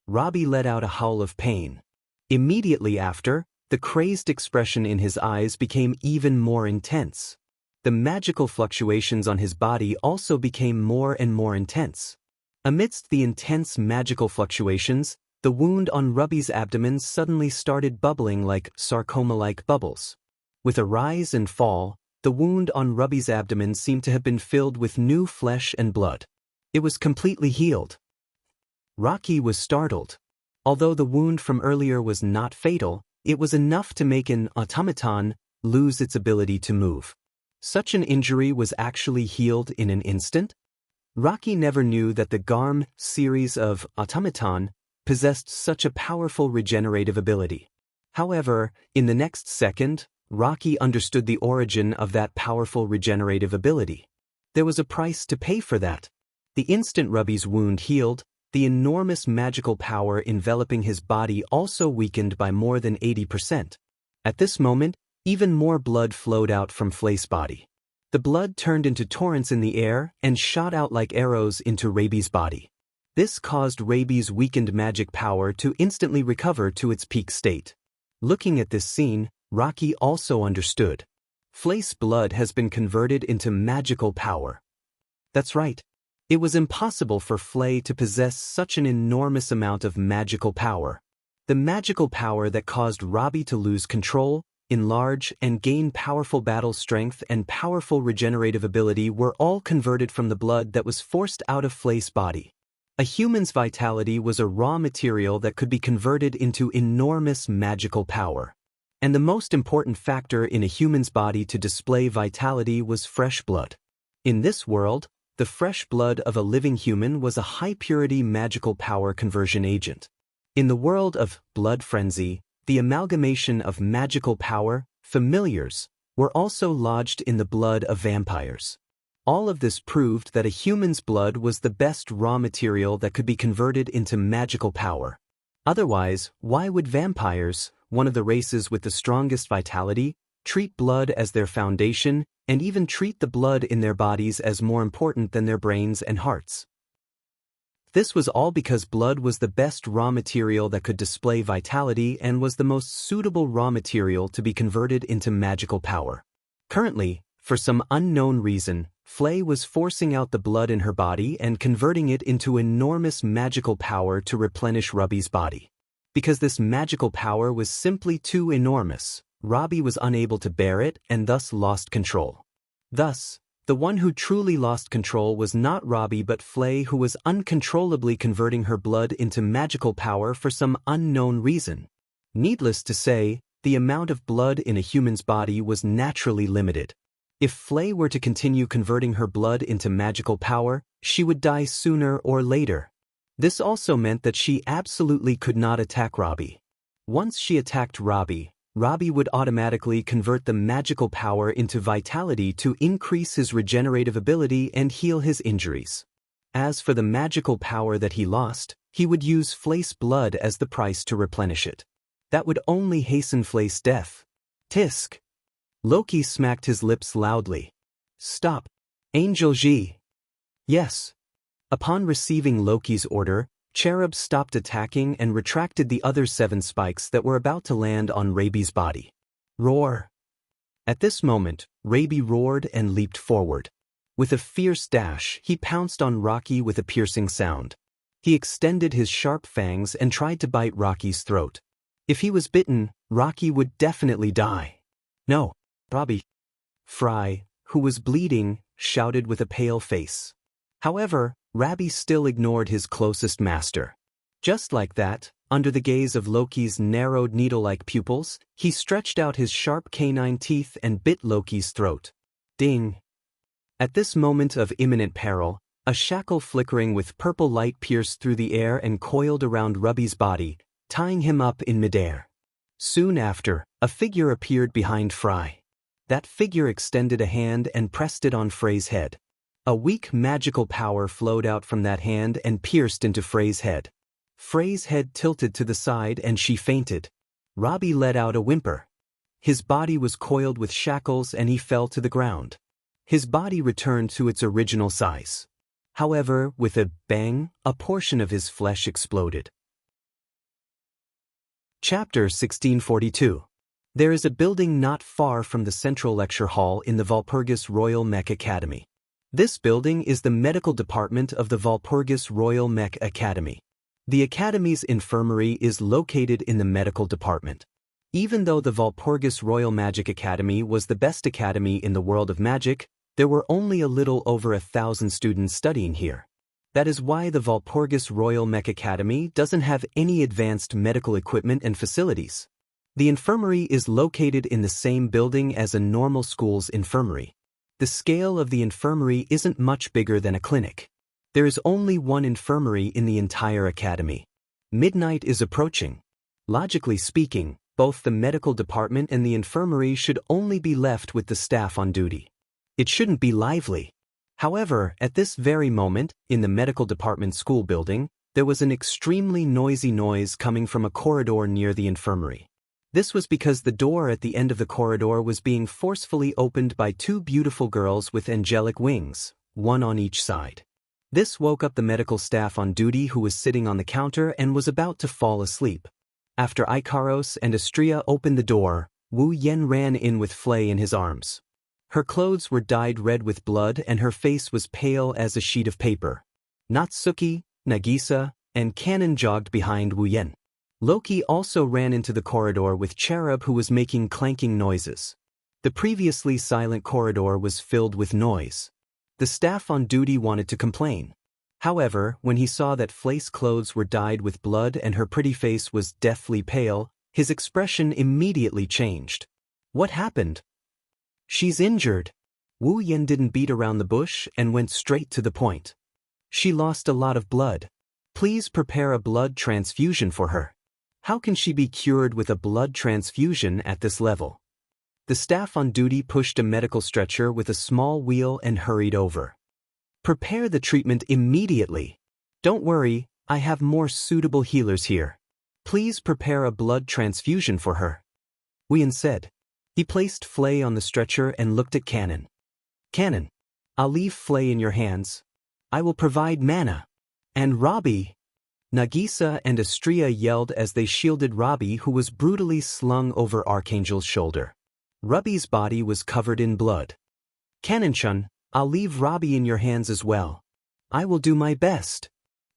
Speaker 1: Robbie let out a howl of pain. Immediately after, the crazed expression in his eyes became even more intense. The magical fluctuations on his body also became more and more intense. Amidst the intense magical fluctuations, the wound on Robbie's abdomen suddenly started bubbling like sarcoma-like bubbles. With a rise and fall, the wound on Robbie's abdomen seemed to have been filled with new flesh and blood. It was completely healed. Rocky was startled. Although the wound from earlier was not fatal, it was enough to make an automaton lose its ability to move. Such an injury was actually healed in an instant? Rocky never knew that the Garm series of automaton possessed such a powerful regenerative ability. However, in the next second, Rocky understood the origin of that powerful regenerative ability. There was a price to pay for that. The instant Robbie's wound healed, the enormous magical power enveloping his body also weakened by more than 80%. At this moment, even more blood flowed out from Flay's body. The blood turned into torrents in the air and shot out like arrows into Rabi's body. This caused Rabi's weakened magic power to instantly recover to its peak state. Looking at this scene, Rocky also understood. Flay's blood has been converted into magical power. That's right. It was impossible for Flay to possess such an enormous amount of magical power. The magical power that caused Robbie to lose control, enlarge, and gain powerful battle strength and powerful regenerative ability were all converted from the blood that was forced out of Flay's body. A human's vitality was a raw material that could be converted into enormous magical power. And the most important factor in a human's body to display vitality was fresh blood. In this world, the fresh blood of a living human was a high-purity magical power conversion agent. In the world of blood frenzy, the amalgamation of magical power, familiars, were also lodged in the blood of vampires. All of this proved that a human's blood was the best raw material that could be converted into magical power. Otherwise, why would vampires, one of the races with the strongest vitality, treat blood as their foundation, and even treat the blood in their bodies as more important than their brains and hearts? This was all because blood was the best raw material that could display vitality and was the most suitable raw material to be converted into magical power. Currently, for some unknown reason, Flay was forcing out the blood in her body and converting it into enormous magical power to replenish Robbie's body. Because this magical power was simply too enormous, Robbie was unable to bear it and thus lost control. Thus, the one who truly lost control was not Robbie but Flay, who was uncontrollably converting her blood into magical power for some unknown reason. Needless to say, the amount of blood in a human's body was naturally limited. If Flay were to continue converting her blood into magical power, she would die sooner or later. This also meant that she absolutely could not attack Robbie. Once she attacked Robbie, Robbie would automatically convert the magical power into vitality to increase his regenerative ability and heal his injuries. As for the magical power that he lost, he would use Flay's blood as the price to replenish it. That would only hasten Flay's death. Tisk! Loki smacked his lips loudly. Stop! Angel Ji! Yes. Upon receiving Loki's order, Cherub stopped attacking and retracted the other 7 spikes that were about to land on Rabi's body. Roar! At this moment, Rabi roared and leaped forward. With a fierce dash, he pounced on Rocky with a piercing sound. He extended his sharp fangs and tried to bite Rocky's throat. If he was bitten, Rocky would definitely die. No, Robbie. Fry, who was bleeding, shouted with a pale face. However, Rabi still ignored his closest master. Just like that, under the gaze of Loki's narrowed needle-like pupils, he stretched out his sharp canine teeth and bit Loki's throat. Ding! At this moment of imminent peril, a shackle flickering with purple light pierced through the air and coiled around Robbie's body, tying him up in midair. Soon after, a figure appeared behind Fry. That figure extended a hand and pressed it on Frey's head. A weak magical power flowed out from that hand and pierced into Frey's head. Frey's head tilted to the side and she fainted. Robbie let out a whimper. His body was coiled with shackles and he fell to the ground. His body returned to its original size. However, with a bang, a portion of his flesh exploded. Chapter 1642. There is a building not far from the central lecture hall in the Walpurgis Royal Mech Academy. This building is the medical department of the Walpurgis Royal Mech Academy. The academy's infirmary is located in the medical department. Even though the Walpurgis Royal Magic Academy was the best academy in the world of magic, there were only a little over 1,000 students studying here. That is why the Walpurgis Royal Mech Academy doesn't have any advanced medical equipment and facilities. The infirmary is located in the same building as a normal school's infirmary. The scale of the infirmary isn't much bigger than a clinic. There is only one infirmary in the entire academy. Midnight is approaching. Logically speaking, both the medical department and the infirmary should only be left with the staff on duty. It shouldn't be lively. However, at this very moment, in the medical department school building, there was an extremely noisy noise coming from a corridor near the infirmary. This was because the door at the end of the corridor was being forcefully opened by 2 beautiful girls with angelic wings, one on each side. This woke up the medical staff on duty, who was sitting on the counter and was about to fall asleep. After Ikaros and Astria opened the door, Wu Yen ran in with Flay in his arms. Her clothes were dyed red with blood and her face was pale as a sheet of paper. Natsuki, Nagisa, and Kanon jogged behind Wu Yan. Loki also ran into the corridor with Cherub, who was making clanking noises. The previously silent corridor was filled with noise. The staff on duty wanted to complain. However, when he saw that Flay's clothes were dyed with blood and her pretty face was deathly pale, his expression immediately changed. What happened? She's injured. Wu Yan didn't beat around the bush and went straight to the point. She lost a lot of blood. Please prepare a blood transfusion for her. How can she be cured with a blood transfusion at this level? The staff on duty pushed a medical stretcher with a small wheel and hurried over. Prepare the treatment immediately. Don't worry, I have more suitable healers here. Please prepare a blood transfusion for her. Wu Yan said. He placed Flay on the stretcher and looked at Kanon. Kanon, I'll leave Flay in your hands. I will provide mana. And Robbie. Nagisa and Astria yelled as they shielded Robbie, who was brutally slung over Archangel's shoulder. Robbie's body was covered in blood. Kanon-chun, I'll leave Robbie in your hands as well. I will do my best.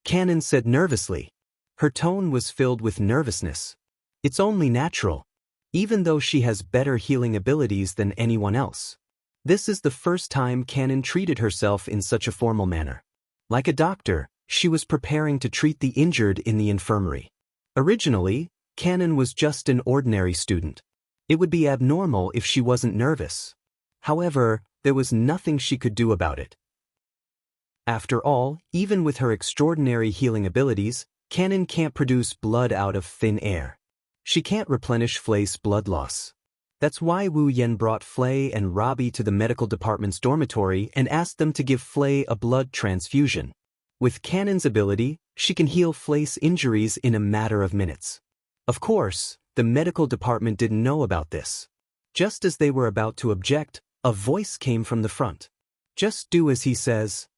Speaker 1: Kanon said nervously. Her tone was filled with nervousness. It's only natural. Even though she has better healing abilities than anyone else. This is the first time Kanon treated herself in such a formal manner. Like a doctor, she was preparing to treat the injured in the infirmary. Originally, Kanon was just an ordinary student. It would be abnormal if she wasn't nervous. However, there was nothing she could do about it. After all, even with her extraordinary healing abilities, Kanon can't produce blood out of thin air. She can't replenish Flay's blood loss. That's why Wu Yan brought Flay and Robbie to the medical department's dormitory and asked them to give Flay a blood transfusion. With Kanon's ability, she can heal Flay's injuries in a matter of minutes. Of course, the medical department didn't know about this. Just as they were about to object, a voice came from the front. Just do as he says.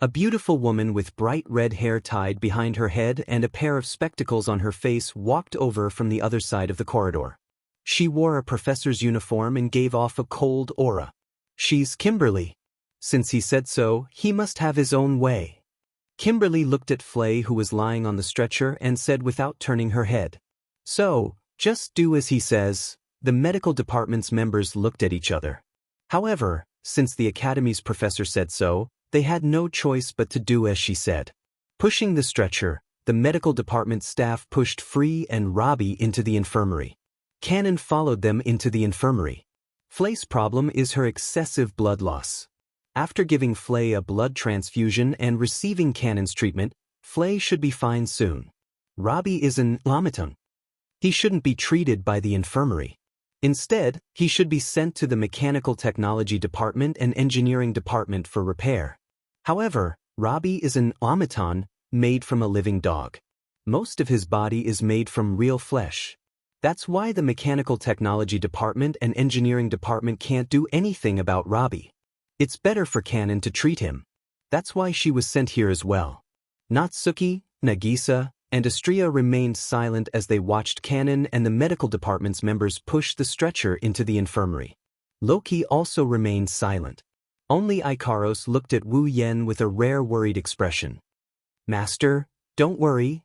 Speaker 1: A beautiful woman with bright red hair tied behind her head and a pair of spectacles on her face walked over from the other side of the corridor. She wore a professor's uniform and gave off a cold aura. She's Kimberly. Since he said so, he must have his own way. Kimberly looked at Flay, who was lying on the stretcher, and said without turning her head. So, just do as he says. The medical department's members looked at each other. However, since the academy's professor said so, they had no choice but to do as she said. Pushing the stretcher, the medical department staff pushed Free and Robbie into the infirmary. Kanon followed them into the infirmary. Flay's problem is her excessive blood loss. After giving Flay a blood transfusion and receiving Kanon's treatment, Flay should be fine soon. Robbie is an automaton. He shouldn't be treated by the infirmary. Instead, he should be sent to the Mechanical Technology Department and Engineering Department for repair. However, Robbie is an automaton made from a living dog. Most of his body is made from real flesh. That's why the Mechanical Technology Department and Engineering Department can't do anything about Robbie. It's better for Kanon to treat him. That's why she was sent here as well. Natsuki, Nagisa, and Astria remained silent as they watched Kanon and the medical department's members push the stretcher into the infirmary. Loki also remained silent. Only Ikaros looked at Wu Yan with a rare worried expression. Master, don't worry.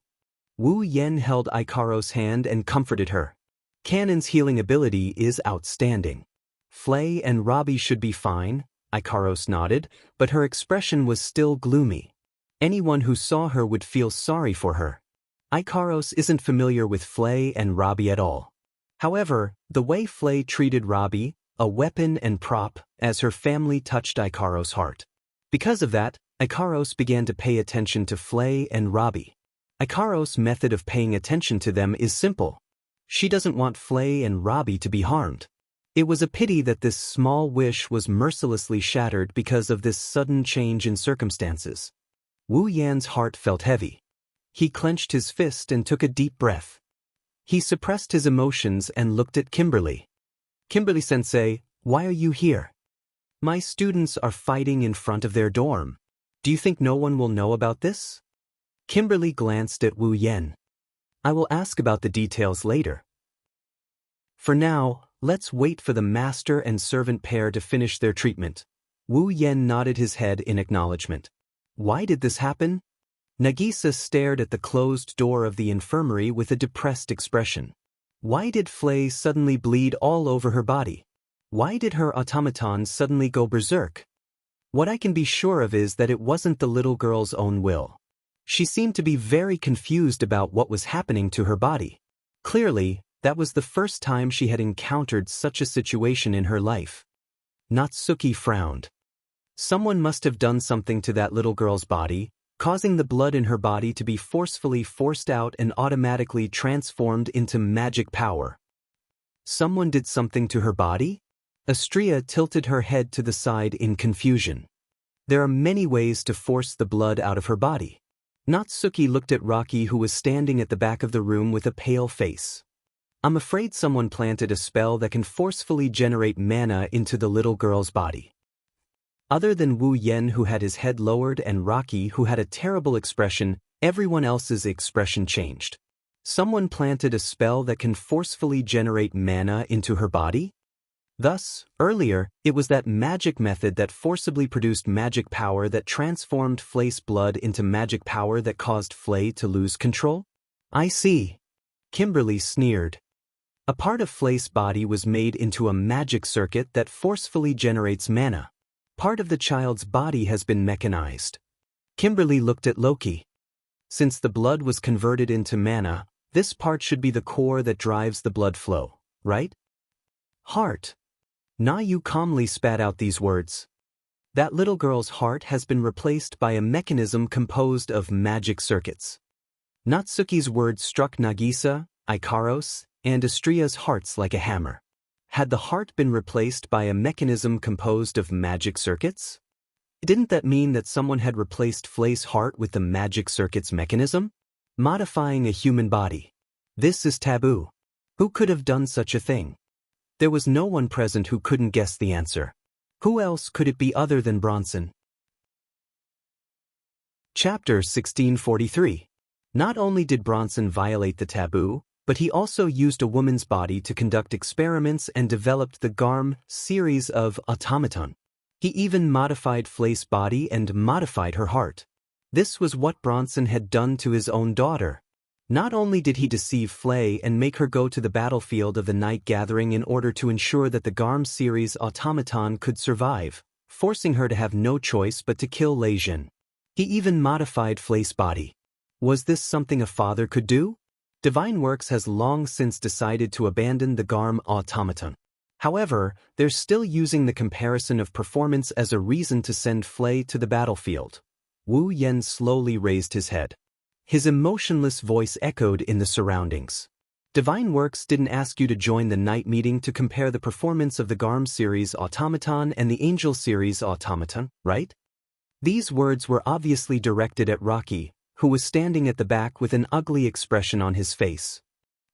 Speaker 1: Wu Yan held Ikaros' hand and comforted her. Kanon's healing ability is outstanding. Flay and Robbie should be fine, Ikaros nodded, but her expression was still gloomy. Anyone who saw her would feel sorry for her. Ikaros isn't familiar with Flay and Robbie at all. However, the way Flay treated Robbie, a weapon and prop, as her family touched Ikaros' heart. Because of that, Ikaros began to pay attention to Flay and Robbie. Ikaros' method of paying attention to them is simple. She doesn't want Flay and Robbie to be harmed. It was a pity that this small wish was mercilessly shattered because of this sudden change in circumstances. Wu Yan's heart felt heavy. He clenched his fist and took a deep breath. He suppressed his emotions and looked at Kimberly. Kimberly-sensei, why are you here? My students are fighting in front of their dorm. Do you think no one will know about this? Kimberly glanced at Wu Yan. I will ask about the details later. For now, Let's wait for the master and servant pair to finish their treatment. Wu Yen nodded his head in acknowledgement. Why did this happen? Nagisa stared at the closed door of the infirmary with a depressed expression. Why did Flay suddenly bleed all over her body? Why did her automaton suddenly go berserk? What I can be sure of is that it wasn't the little girl's own will. She seemed to be very confused about what was happening to her body. Clearly, that was the first time she had encountered such a situation in her life. Natsuki frowned. Someone must have done something to that little girl's body, causing the blood in her body to be forcefully forced out and automatically transformed into magic power. Someone did something to her body? Astria tilted her head to the side in confusion. There are many ways to force the blood out of her body. Natsuki looked at Rocky, who was standing at the back of the room with a pale face. I'm afraid someone planted a spell that can forcefully generate mana into the little girl's body. Other than Wu Yen, who had his head lowered, and Rocky, who had a terrible expression, everyone else's expression changed. Someone planted a spell that can forcefully generate mana into her body? Thus, earlier, it was that magic method that forcibly produced magic power that transformed Flay's blood into magic power that caused Flay to lose control? I see. Kimberly sneered. A part of Flay's body was made into a magic circuit that forcefully generates mana. Part of the child's body has been mechanized. Kimberly looked at Loki. Since the blood was converted into mana, this part should be the core that drives the blood flow, right? Heart. Na Yu calmly spat out these words. That little girl's heart has been replaced by a mechanism composed of magic circuits. Natsuki's words struck Nagisa, Ikaros, and Astria's hearts like a hammer. Had the heart been replaced by a mechanism composed of magic circuits? Didn't that mean that someone had replaced Flay's heart with the magic circuits mechanism? Modifying a human body. This is taboo. Who could have done such a thing? There was no one present who couldn't guess the answer. Who else could it be other than Bronson? Chapter 1643. Not only did Bronson violate the taboo, but he also used a woman's body to conduct experiments and developed the Garm series of automaton. He even modified Flay's body and modified her heart. This was what Bronson had done to his own daughter. Not only did he deceive Flay and make her go to the battlefield of the night gathering in order to ensure that the Garm series automaton could survive, forcing her to have no choice but to kill Lei Jin. He even modified Flay's body. Was this something a father could do? Divine Works has long since decided to abandon the Garm automaton. However, they're still using the comparison of performance as a reason to send Flay to the battlefield. Wu Yen slowly raised his head. His emotionless voice echoed in the surroundings. Divine Works didn't ask you to join the night meeting to compare the performance of the Garm series automaton and the Angel series automaton, right? These words were obviously directed at Rocky, who was standing at the back with an ugly expression on his face.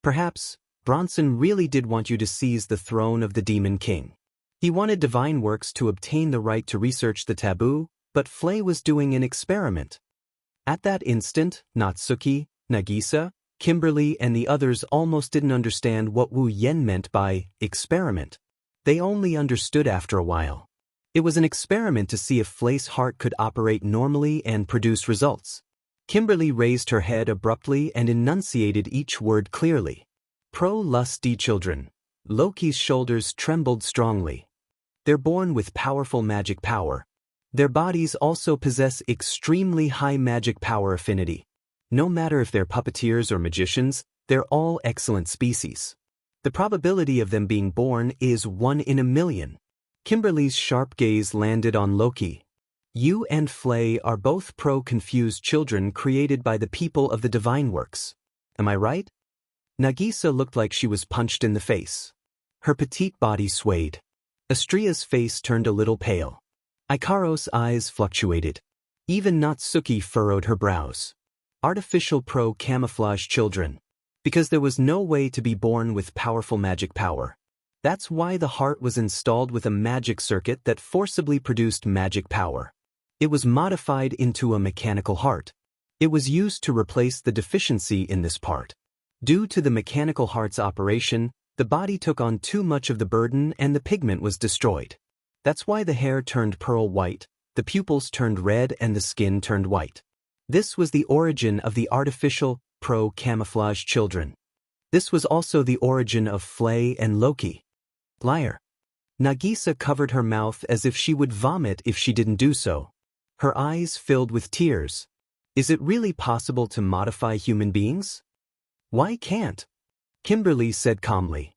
Speaker 1: Perhaps, Bronson really did want you to seize the throne of the Demon King. He wanted Divine Works to obtain the right to research the taboo, but Flay was doing an experiment. At that instant, Natsuki, Nagisa, Kimberly and the others almost didn't understand what Wu Yen meant by experiment. They only understood after a while. It was an experiment to see if Flay's heart could operate normally and produce results. Kimberly raised her head abruptly and enunciated each word clearly. Pro-lusty children. Loki's shoulders trembled strongly. They're born with powerful magic power. Their bodies also possess extremely high magic power affinity. No matter if they're puppeteers or magicians, they're all excellent species. The probability of them being born is 1 in a million. Kimberly's sharp gaze landed on Loki. You and Flay are both pro-confused children created by the people of the Divine Works. Am I right? Nagisa looked like she was punched in the face. Her petite body swayed. Astria's face turned a little pale. Ikaros' eyes fluctuated. Even Natsuki furrowed her brows. Artificial pro-camouflage children. Because there was no way to be born with powerful magic power. That's why the heart was installed with a magic circuit that forcibly produced magic power. It was modified into a mechanical heart. It was used to replace the deficiency in this part. Due to the mechanical heart's operation, The body took on too much of the burden and the pigment was destroyed. That's why the hair turned pearl white, the pupils turned red and the skin turned white. This was the origin of the artificial, pro-camouflage children. This was also the origin of Flay and Loki. Liar. Nagisa covered her mouth as if she would vomit if she didn't do so. Her eyes filled with tears. Is it really possible to modify human beings? Why can't? Kimberly said calmly.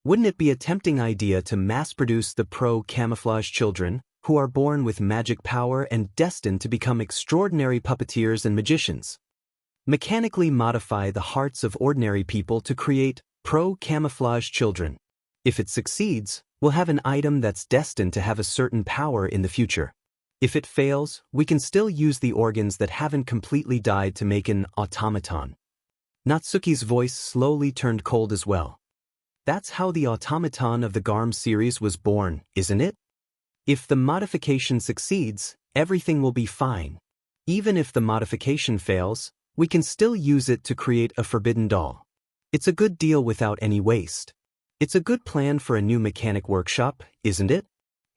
Speaker 1: Wouldn't it be a tempting idea to mass-produce the pro-camouflage children, who are born with magic power and destined to become extraordinary puppeteers and magicians? Mechanically modify the hearts of ordinary people to create pro-camouflage children. If it succeeds, we'll have an item that's destined to have a certain power in the future. If it fails, we can still use the organs that haven't completely died to make an automaton. Natsuki's voice slowly turned cold as well. That's how the automaton of the Garm series was born, isn't it? If the modification succeeds, everything will be fine. Even if the modification fails, we can still use it to create a forbidden doll. It's a good deal without any waste. It's a good plan for a new mechanic workshop, isn't it?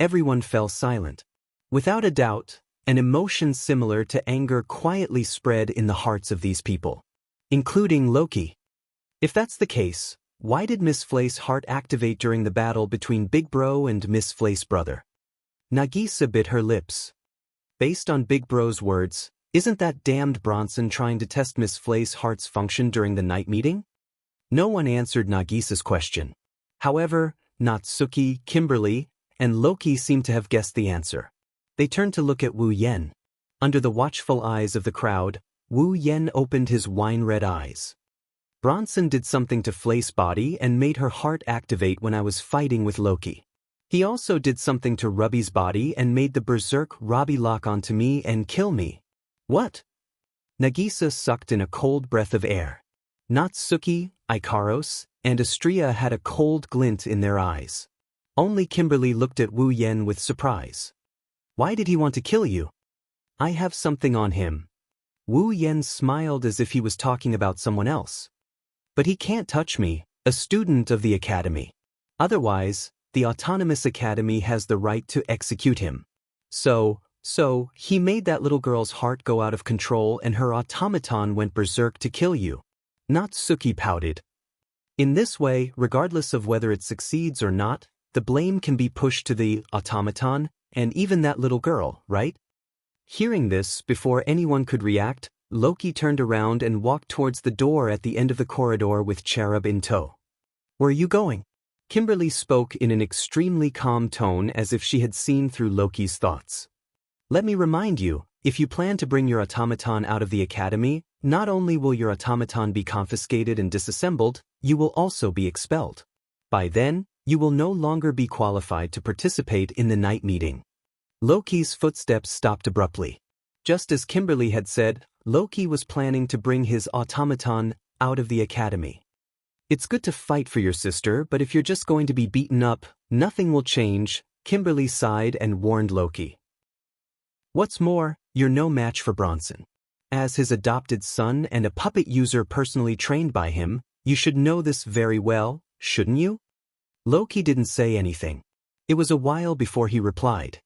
Speaker 1: Everyone fell silent. Without a doubt, an emotion similar to anger quietly spread in the hearts of these people, including Loki. If that's the case, why did Miss Flay's heart activate during the battle between Big Bro and Miss Flay's brother? Nagisa bit her lips. Based on Big Bro's words, isn't that damned Bronson trying to test Miss Flay's heart's function during the night meeting? No one answered Nagisa's question. However, Natsuki, Kimberly, and Loki seemed to have guessed the answer. They turned to look at Wu Yen. Under the watchful eyes of the crowd, Wu Yen opened his wine-red eyes. Bronson did something to Flay's body and made her heart activate when I was fighting with Loki. He also did something to Ruby's body and made the berserk Robbie lock onto me and kill me. What? Nagisa sucked in a cold breath of air. Natsuki, Ikaros, and Astria had a cold glint in their eyes. Only Kimberly looked at Wu Yen with surprise. Why did he want to kill you? I have something on him. Wu Yen smiled as if he was talking about someone else. But he can't touch me, a student of the academy. Otherwise, the Autonomous Academy has the right to execute him. So he made that little girl's heart go out of control and her automaton went berserk to kill you. Natsuki pouted. In this way, regardless of whether it succeeds or not, the blame can be pushed to the automaton, and even that little girl, right? Hearing this, before anyone could react, Loki turned around and walked towards the door at the end of the corridor with Cherub in tow. Where are you going? Kimberly spoke in an extremely calm tone as if she had seen through Loki's thoughts. Let me remind you, if you plan to bring your automaton out of the academy, not only will your automaton be confiscated and disassembled, you will also be expelled. By then, you will no longer be qualified to participate in the night meeting. Loki's footsteps stopped abruptly. Just as Kimberly had said, Loki was planning to bring his automaton out of the academy. It's good to fight for your sister, but if you're just going to be beaten up, nothing will change, Kimberly sighed and warned Loki. What's more, you're no match for Bronson. As his adopted son and a puppet user personally trained by him, you should know this very well, shouldn't you? Loki didn't say anything. It was a while before he replied.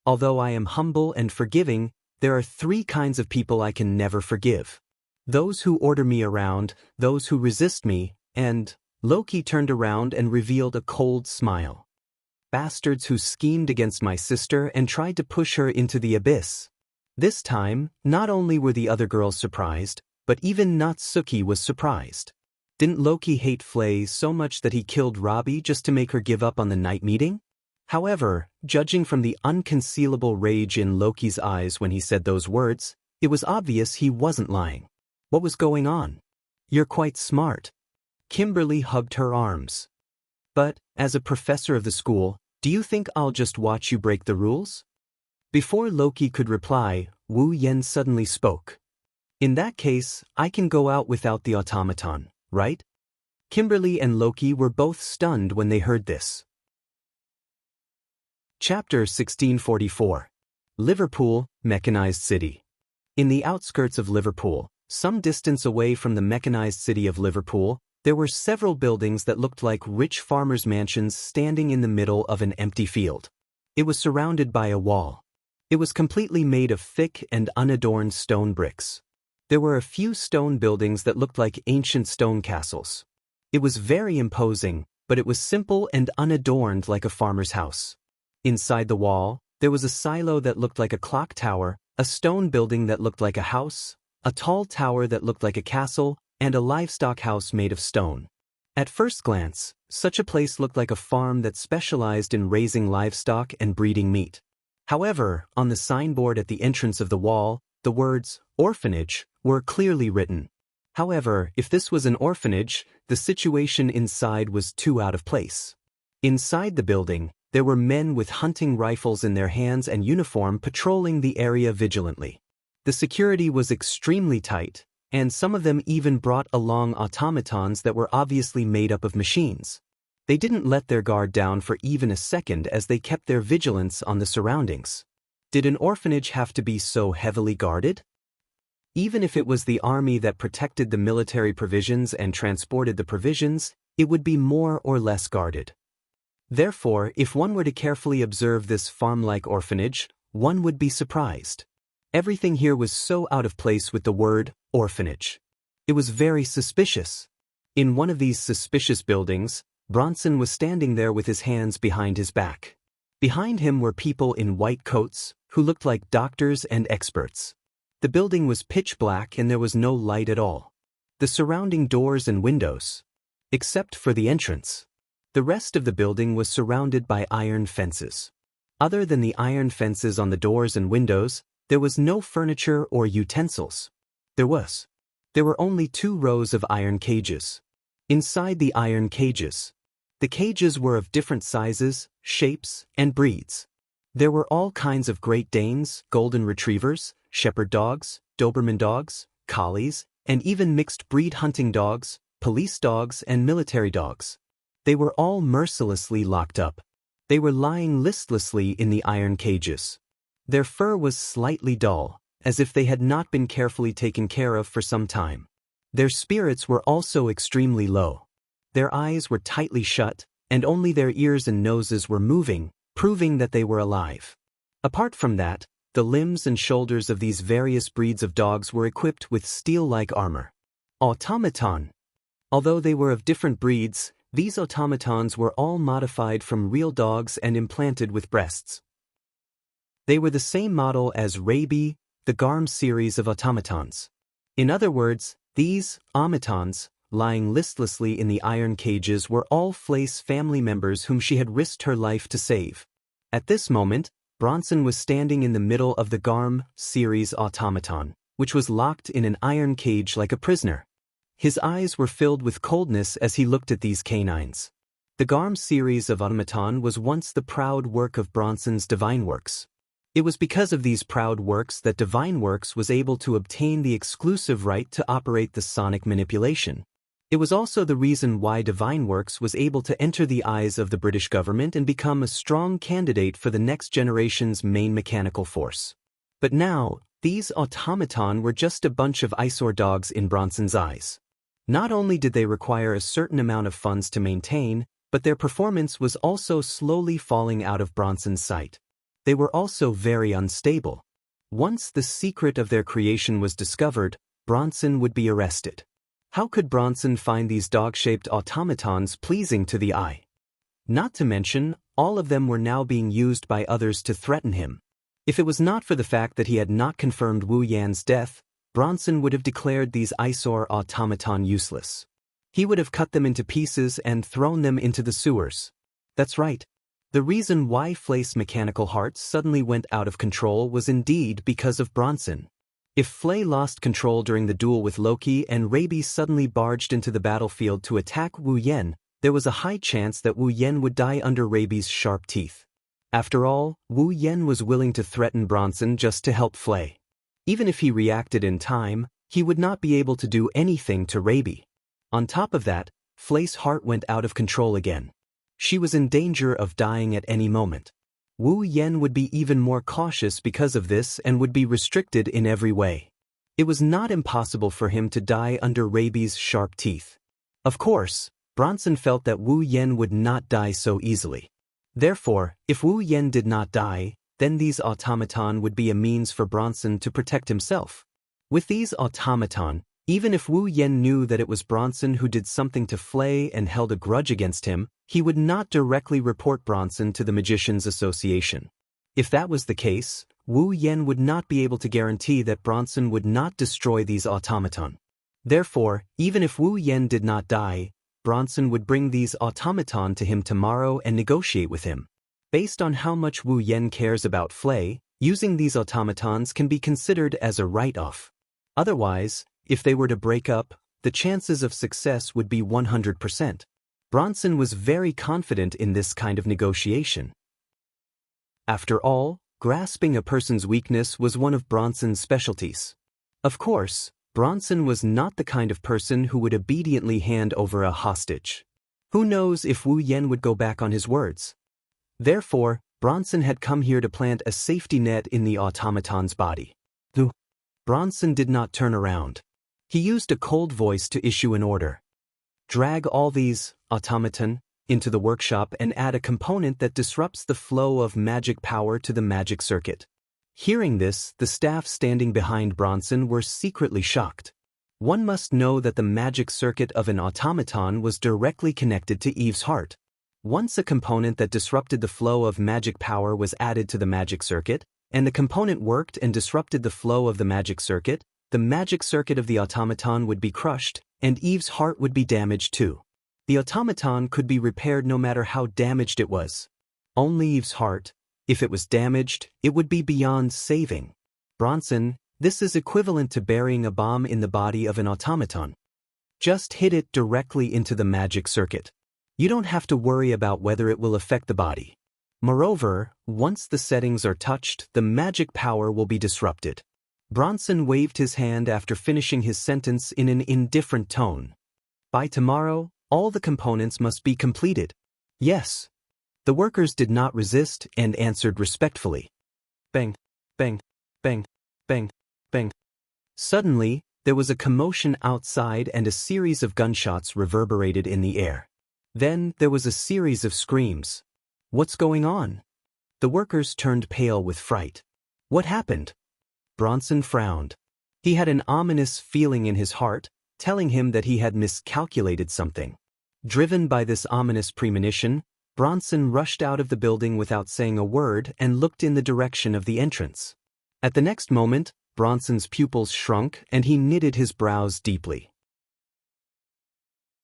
Speaker 1: Although I am humble and forgiving, there are 3 kinds of people I can never forgive. Those who order me around, those who resist me, and Loki turned around and revealed a cold smile. Bastards who schemed against my sister and tried to push her into the abyss. This time, not only were the other girls surprised, but even Natsuki was surprised. Didn't Loki hate Flay so much that he killed Robbie just to make her give up on the night meeting? However, judging from the unconcealable rage in Loki's eyes when he said those words, it was obvious he wasn't lying. What was going on? You're quite smart. Kimberly hugged her arms. But, as a professor of the school, do you think I'll just watch you break the rules? Before Loki could reply, Wu Yen suddenly spoke. In that case, I can go out without the automaton, right? Kimberly and Loki were both stunned when they heard this. Chapter 1644. Liverpool, Mechanized City. In the outskirts of Liverpool, some distance away from the mechanized city of Liverpool, There were several buildings that looked like rich farmers' mansions standing in the middle of an empty field. It was surrounded by a wall. It was completely made of thick and unadorned stone bricks. There were a few stone buildings that looked like ancient stone castles. It was very imposing, but it was simple and unadorned like a farmer's house. Inside the wall, there was a silo that looked like a clock tower, a stone building that looked like a house, a tall tower that looked like a castle, and a livestock house made of stone. At first glance, such a place looked like a farm that specialized in raising livestock and breeding meat. However, on the signboard at the entrance of the wall, the words, "orphanage," were clearly written. However, if this was an orphanage, the situation inside was too out of place. Inside the building, there were men with hunting rifles in their hands and uniform patrolling the area vigilantly. The security was extremely tight, and some of them even brought along automatons that were obviously made up of machines. They didn't let their guard down for even a second as they kept their vigilance on the surroundings. Did an orphanage have to be so heavily guarded? Even if it was the army that protected the military provisions and transported the provisions, it would be more or less guarded. Therefore, if one were to carefully observe this farm-like orphanage, one would be surprised. Everything here was so out of place with the word orphanage. It was very suspicious. In one of these suspicious buildings, Bronson was standing there with his hands behind his back. Behind him were people in white coats, who looked like doctors and experts. The building was pitch black and there was no light at all. The surrounding doors and windows, except for the entrance. The rest of the building was surrounded by iron fences. Other than the iron fences on the doors and windows, there was no furniture or utensils. There were only 2 rows of iron cages. Inside the iron cages, the cages were of different sizes, shapes, and breeds. There were all kinds of Great Danes, Golden Retrievers, Shepherd dogs, Doberman dogs, collies, and even mixed breed hunting dogs, police dogs, and military dogs. They were all mercilessly locked up. They were lying listlessly in the iron cages. Their fur was slightly dull, as if they had not been carefully taken care of for some time. Their spirits were also extremely low. Their eyes were tightly shut, and only their ears and noses were moving, proving that they were alive. Apart from that, the limbs and shoulders of these various breeds of dogs were equipped with steel-like armor. Automaton. Although they were of different breeds, these automatons were all modified from real dogs and implanted with breasts. They were the same model as Rabi, the Garm series of automatons. In other words, these automatons, lying listlessly in the iron cages, were all Flace family members whom she had risked her life to save. At this moment, Bronson was standing in the middle of the Garm series automaton, which was locked in an iron cage like a prisoner. His eyes were filled with coldness as he looked at these canines. The Garm series of automaton was once the proud work of Bronson's Divine Works. It was because of these proud works that Divine Works was able to obtain the exclusive right to operate the sonic manipulation. It was also the reason why Divine Works was able to enter the eyes of the British government and become a strong candidate for the next generation's main mechanical force. But now, these automaton were just a bunch of eyesore dogs in Bronson's eyes. Not only did they require a certain amount of funds to maintain, but their performance was also slowly falling out of Bronson's sight. They were also very unstable. Once the secret of their creation was discovered, Bronson would be arrested. How could Bronson find these dog-shaped automatons pleasing to the eye? Not to mention, all of them were now being used by others to threaten him. If it was not for the fact that he had not confirmed Wu Yan's death, Bronson would have declared these eyesore automaton useless. He would have cut them into pieces and thrown them into the sewers. That's right. The reason why Flay's mechanical hearts suddenly went out of control was indeed because of Bronson. If Flay lost control during the duel with Loki and Rabi suddenly barged into the battlefield to attack Wu Yan, there was a high chance that Wu Yan would die under Rabi's sharp teeth. After all, Wu Yan was willing to threaten Bronson just to help Flay. Even if he reacted in time, he would not be able to do anything to Rabi. On top of that, Flay's heart went out of control again. She was in danger of dying at any moment. Wu Yan would be even more cautious because of this and would be restricted in every way. It was not impossible for him to die under Rabi's sharp teeth. Of course, Bronson felt that Wu Yen would not die so easily. Therefore, if Wu Yen did not die, then these automaton would be a means for Bronson to protect himself. With these automaton, even if Wu Yen knew that it was Bronson who did something to flay and held a grudge against him, he would not directly report Bronson to the Magicians' Association. If that was the case, Wu Yen would not be able to guarantee that Bronson would not destroy these automaton. Therefore, even if Wu Yen did not die, Bronson would bring these automaton to him tomorrow and negotiate with him. Based on how much Wu Yen cares about flay, using these automatons can be considered as a write-off. Otherwise, if they were to break up, the chances of success would be 100%. Bronson was very confident in this kind of negotiation. After all, grasping a person's weakness was one of Bronson's specialties. Of course, Bronson was not the kind of person who would obediently hand over a hostage. Who knows if Wu Yen would go back on his words? Therefore, Bronson had come here to plant a safety net in the automaton's body. Bronson did not turn around. He used a cold voice to issue an order. Drag all these automaton into the workshop and add a component that disrupts the flow of magic power to the magic circuit. Hearing this, the staff standing behind Bronson were secretly shocked. One must know that the magic circuit of an automaton was directly connected to Eve's heart. Once a component that disrupted the flow of magic power was added to the magic circuit, and the component worked and disrupted the flow of the magic circuit of the automaton would be crushed, and Eve's heart would be damaged too. The automaton could be repaired no matter how damaged it was. Only Eve's heart, if it was damaged, it would be beyond saving. Bronson, this is equivalent to burying a bomb in the body of an automaton. Just hit it directly into the magic circuit. You don't have to worry about whether it will affect the body. Moreover, once the settings are touched, the magic power will be disrupted. Bronson waved his hand after finishing his sentence in an indifferent tone. By tomorrow, all the components must be completed. Yes. The workers did not resist and answered respectfully. Bang, bang, bang, bang, bang. Suddenly, there was a commotion outside and a series of gunshots reverberated in the air. Then there was a series of screams. What's going on? The workers turned pale with fright. What happened? Bronson frowned. He had an ominous feeling in his heart, telling him that he had miscalculated something. Driven by this ominous premonition, Bronson rushed out of the building without saying a word and looked in the direction of the entrance. At the next moment, Bronson's pupils shrunk and he knitted his brows deeply.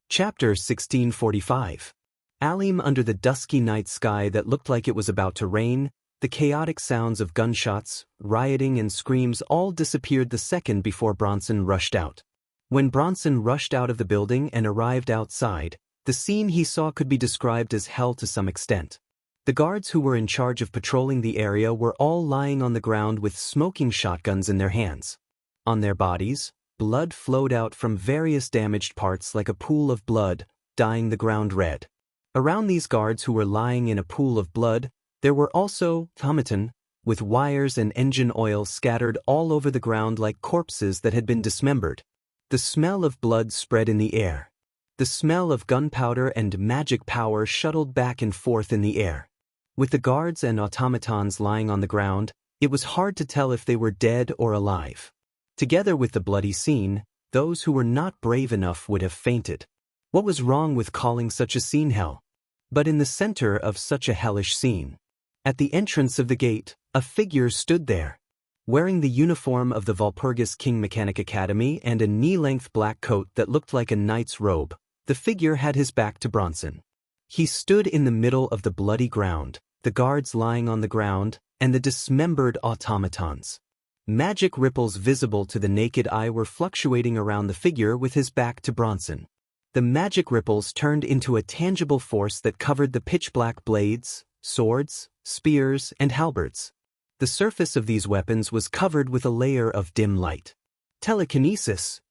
Speaker 1: Chapter 1645. Alim under the dusky night sky that looked like it was about to rain, the chaotic sounds of gunshots, rioting and screams all disappeared the second before Bronson rushed out. When Bronson rushed out of the building and arrived outside, the scene he saw could be described as hell to some extent. The guards who were in charge of patrolling the area were all lying on the ground with smoking shotguns in their hands. On their bodies, blood flowed out from various damaged parts like a pool of blood, dyeing the ground red. Around these guards who were lying in a pool of blood, there were also automaton, with wires and engine oil scattered all over the ground like corpses that had been dismembered. The smell of blood spread in the air. The smell of gunpowder and magic power shuttled back and forth in the air. With the guards and automatons lying on the ground, it was hard to tell if they were dead or alive. Together with the bloody scene, those who were not brave enough would have fainted. What was wrong with calling such a scene hell? But in the center of such a hellish scene, at the entrance of the gate, a figure stood there. Wearing the uniform of the Walpurgis King Mechanic Academy and a knee-length black coat that looked like a knight's robe, the figure had his back to Bronson. He stood in the middle of the bloody ground, the guards lying on the ground, and the dismembered automatons. Magic ripples visible to the naked eye were fluctuating around the figure with his back to Bronson. The magic ripples turned into a tangible force that covered the pitch-black blades, swords, spears, and halberds. The surface of these weapons was covered with a layer of dim light. Telekinesis.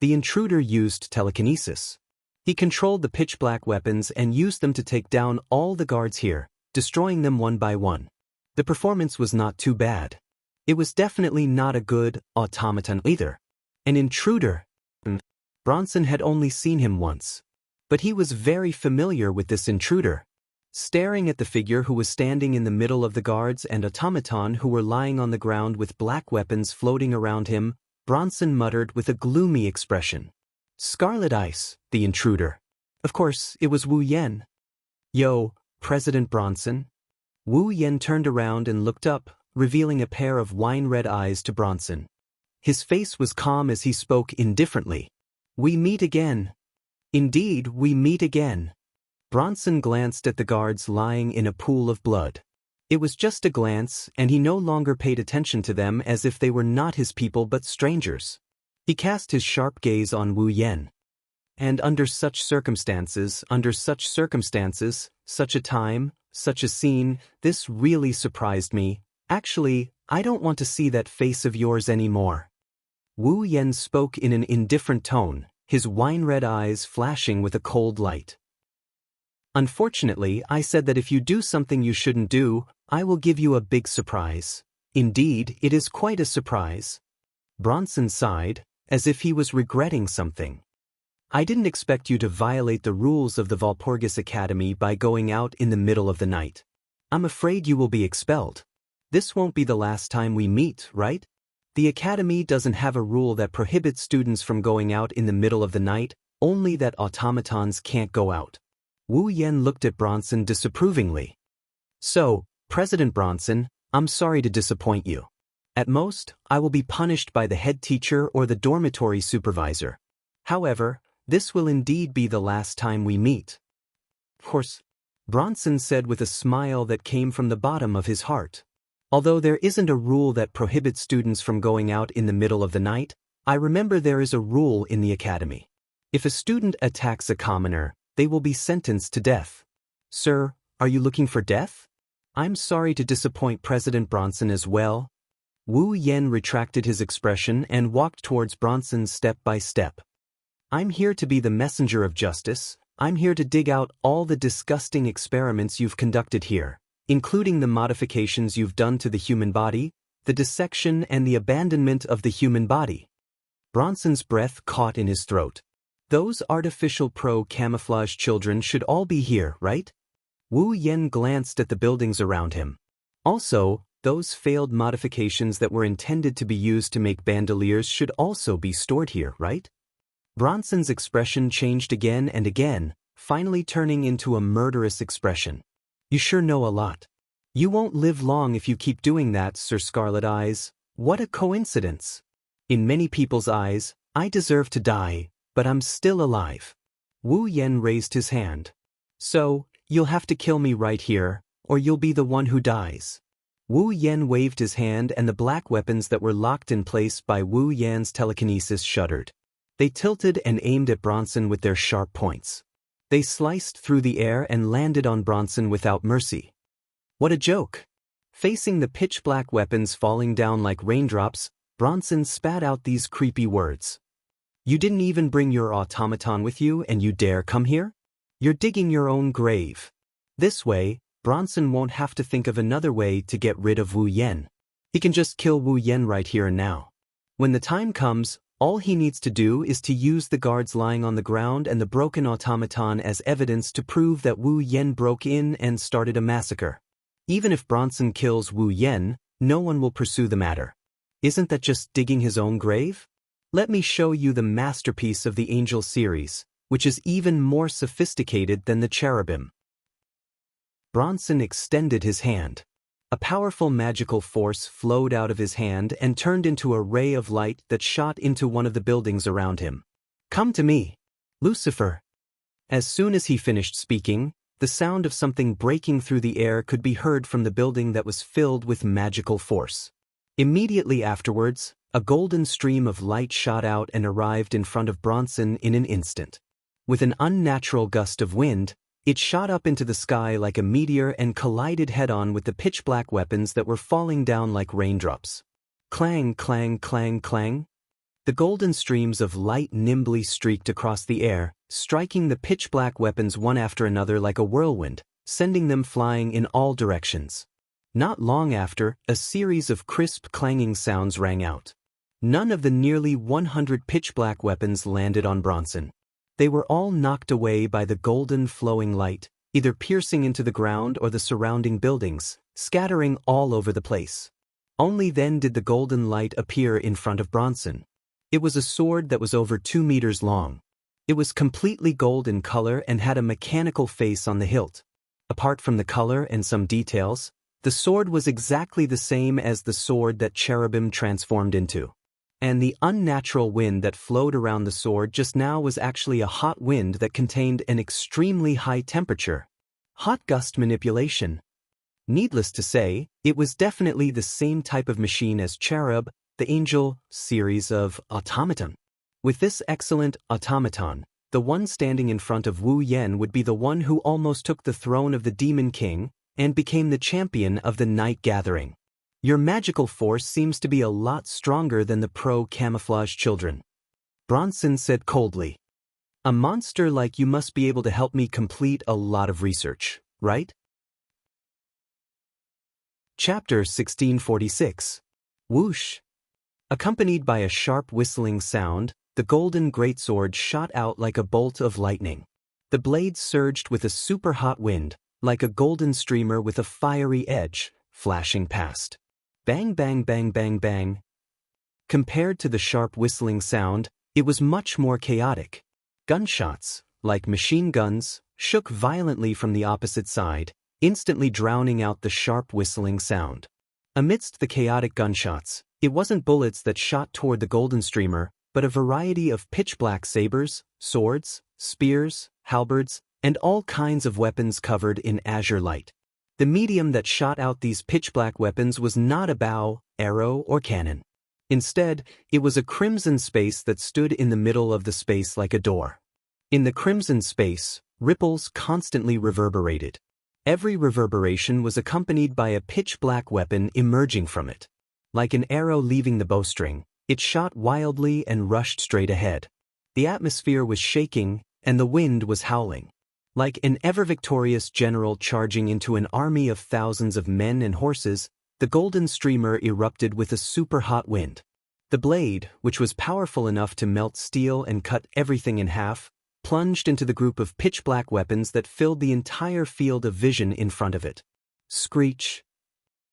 Speaker 1: The intruder used telekinesis. He controlled the pitch-black weapons and used them to take down all the guards here, destroying them one by one. The performance was not too bad. It was definitely not a good automaton either. An intruder. Bronson had only seen him once. But he was very familiar with this intruder. Staring at the figure who was standing in the middle of the guards and automaton who were lying on the ground with black weapons floating around him, Bronson muttered with a gloomy expression. Scarlet Ice, the intruder. Of course, it was Wu Yen. Yo, President Bronson? Wu Yen turned around and looked up, revealing a pair of wine-red eyes to Bronson. His face was calm as he spoke indifferently. We meet again. Indeed, we meet again. Bronson glanced at the guards lying in a pool of blood. It was just a glance, and he no longer paid attention to them as if they were not his people but strangers. He cast his sharp gaze on Wu Yen. And under such circumstances, such a time, such a scene, this really surprised me. Actually, I don't want to see that face of yours anymore. Wu Yen spoke in an indifferent tone, his wine-red eyes flashing with a cold light. Unfortunately, I said that if you do something you shouldn't do, I will give you a big surprise. Indeed, it is quite a surprise. Bronson sighed, as if he was regretting something. I didn't expect you to violate the rules of the Walpurgis Academy by going out in the middle of the night. I'm afraid you will be expelled. This won't be the last time we meet, right? The Academy doesn't have a rule that prohibits students from going out in the middle of the night, only that automatons can't go out. Wu Yen looked at Bronson disapprovingly. So, President Bronson, I'm sorry to disappoint you. At most, I will be punished by the head teacher or the dormitory supervisor. However, this will indeed be the last time we meet. Of course, Bronson said with a smile that came from the bottom of his heart. Although there isn't a rule that prohibits students from going out in the middle of the night, I remember there is a rule in the academy. If a student attacks a commoner, they will be sentenced to death. Sir, are you looking for death? I'm sorry to disappoint President Bronson as well. Wu Yen retracted his expression and walked towards Bronson step by step. I'm here to be the messenger of justice. I'm here to dig out all the disgusting experiments you've conducted here, including the modifications you've done to the human body, the dissection and the abandonment of the human body. Bronson's breath caught in his throat. Those artificial pro-camouflage children should all be here, right? Wu Yen glanced at the buildings around him. Also, those failed modifications that were intended to be used to make bandoliers should also be stored here, right? Bronson's expression changed again and again, finally turning into a murderous expression. You sure know a lot. You won't live long if you keep doing that, Sir Scarlet Eyes. What a coincidence. In many people's eyes, I deserve to die, but I'm still alive. Wu Yen raised his hand. So, you'll have to kill me right here, or you'll be the one who dies. Wu Yen waved his hand and the black weapons that were locked in place by Wu Yen's telekinesis shuddered. They tilted and aimed at Bronson with their sharp points. They sliced through the air and landed on Bronson without mercy. What a joke! Facing the pitch-black weapons falling down like raindrops, Bronson spat out these creepy words. You didn't even bring your automaton with you and you dare come here? You're digging your own grave. This way, Bronson won't have to think of another way to get rid of Wu Yen. He can just kill Wu Yen right here and now. When the time comes, all he needs to do is to use the guards lying on the ground and the broken automaton as evidence to prove that Wu Yen broke in and started a massacre. Even if Bronson kills Wu Yen, no one will pursue the matter. Isn't that just digging his own grave? Let me show you the masterpiece of the Angel series, which is even more sophisticated than the cherubim. Bronson extended his hand. A powerful magical force flowed out of his hand and turned into a ray of light that shot into one of the buildings around him. Come to me, Lucifer. As soon as he finished speaking, the sound of something breaking through the air could be heard from the building that was filled with magical force. Immediately afterwards, a golden stream of light shot out and arrived in front of Bronson in an instant. With an unnatural gust of wind, it shot up into the sky like a meteor and collided head-on with the pitch-black weapons that were falling down like raindrops. Clang, clang, clang, clang. The golden streams of light nimbly streaked across the air, striking the pitch-black weapons one after another like a whirlwind, sending them flying in all directions. Not long after, a series of crisp clanging sounds rang out. None of the nearly 100 pitch-black weapons landed on Bronson. They were all knocked away by the golden flowing light, either piercing into the ground or the surrounding buildings, scattering all over the place. Only then did the golden light appear in front of Bronson. It was a sword that was over 2 meters long. It was completely gold in color and had a mechanical face on the hilt. Apart from the color and some details, the sword was exactly the same as the sword that Cherubim transformed into. And the unnatural wind that flowed around the sword just now was actually a hot wind that contained an extremely high temperature. Hot gust manipulation. Needless to say, it was definitely the same type of machine as Cherub, the angel series of automaton. With this excellent automaton, the one standing in front of Wu Yan would be the one who almost took the throne of the Demon King and became the champion of the Night Gathering. Your magical force seems to be a lot stronger than the pro-camouflage children, Bronson said coldly. A monster like you must be able to help me complete a lot of research, right? Chapter 1646. Whoosh. Accompanied by a sharp whistling sound, the golden greatsword shot out like a bolt of lightning. The blade surged with a super hot wind, like a golden streamer with a fiery edge, flashing past. Bang bang bang bang bang. Compared to the sharp whistling sound, it was much more chaotic. Gunshots, like machine guns, shook violently from the opposite side, instantly drowning out the sharp whistling sound. Amidst the chaotic gunshots, it wasn't bullets that shot toward the golden streamer, but a variety of pitch-black sabers, swords, spears, halberds, and all kinds of weapons covered in azure light. The medium that shot out these pitch-black weapons was not a bow, arrow, or cannon. Instead, it was a crimson space that stood in the middle of the space like a door. In the crimson space, ripples constantly reverberated. Every reverberation was accompanied by a pitch-black weapon emerging from it. Like an arrow leaving the bowstring, it shot wildly and rushed straight ahead. The atmosphere was shaking, and the wind was howling. Like an ever-victorious general charging into an army of thousands of men and horses, the golden streamer erupted with a super-hot wind. The blade, which was powerful enough to melt steel and cut everything in half, plunged into the group of pitch-black weapons that filled the entire field of vision in front of it. Screech.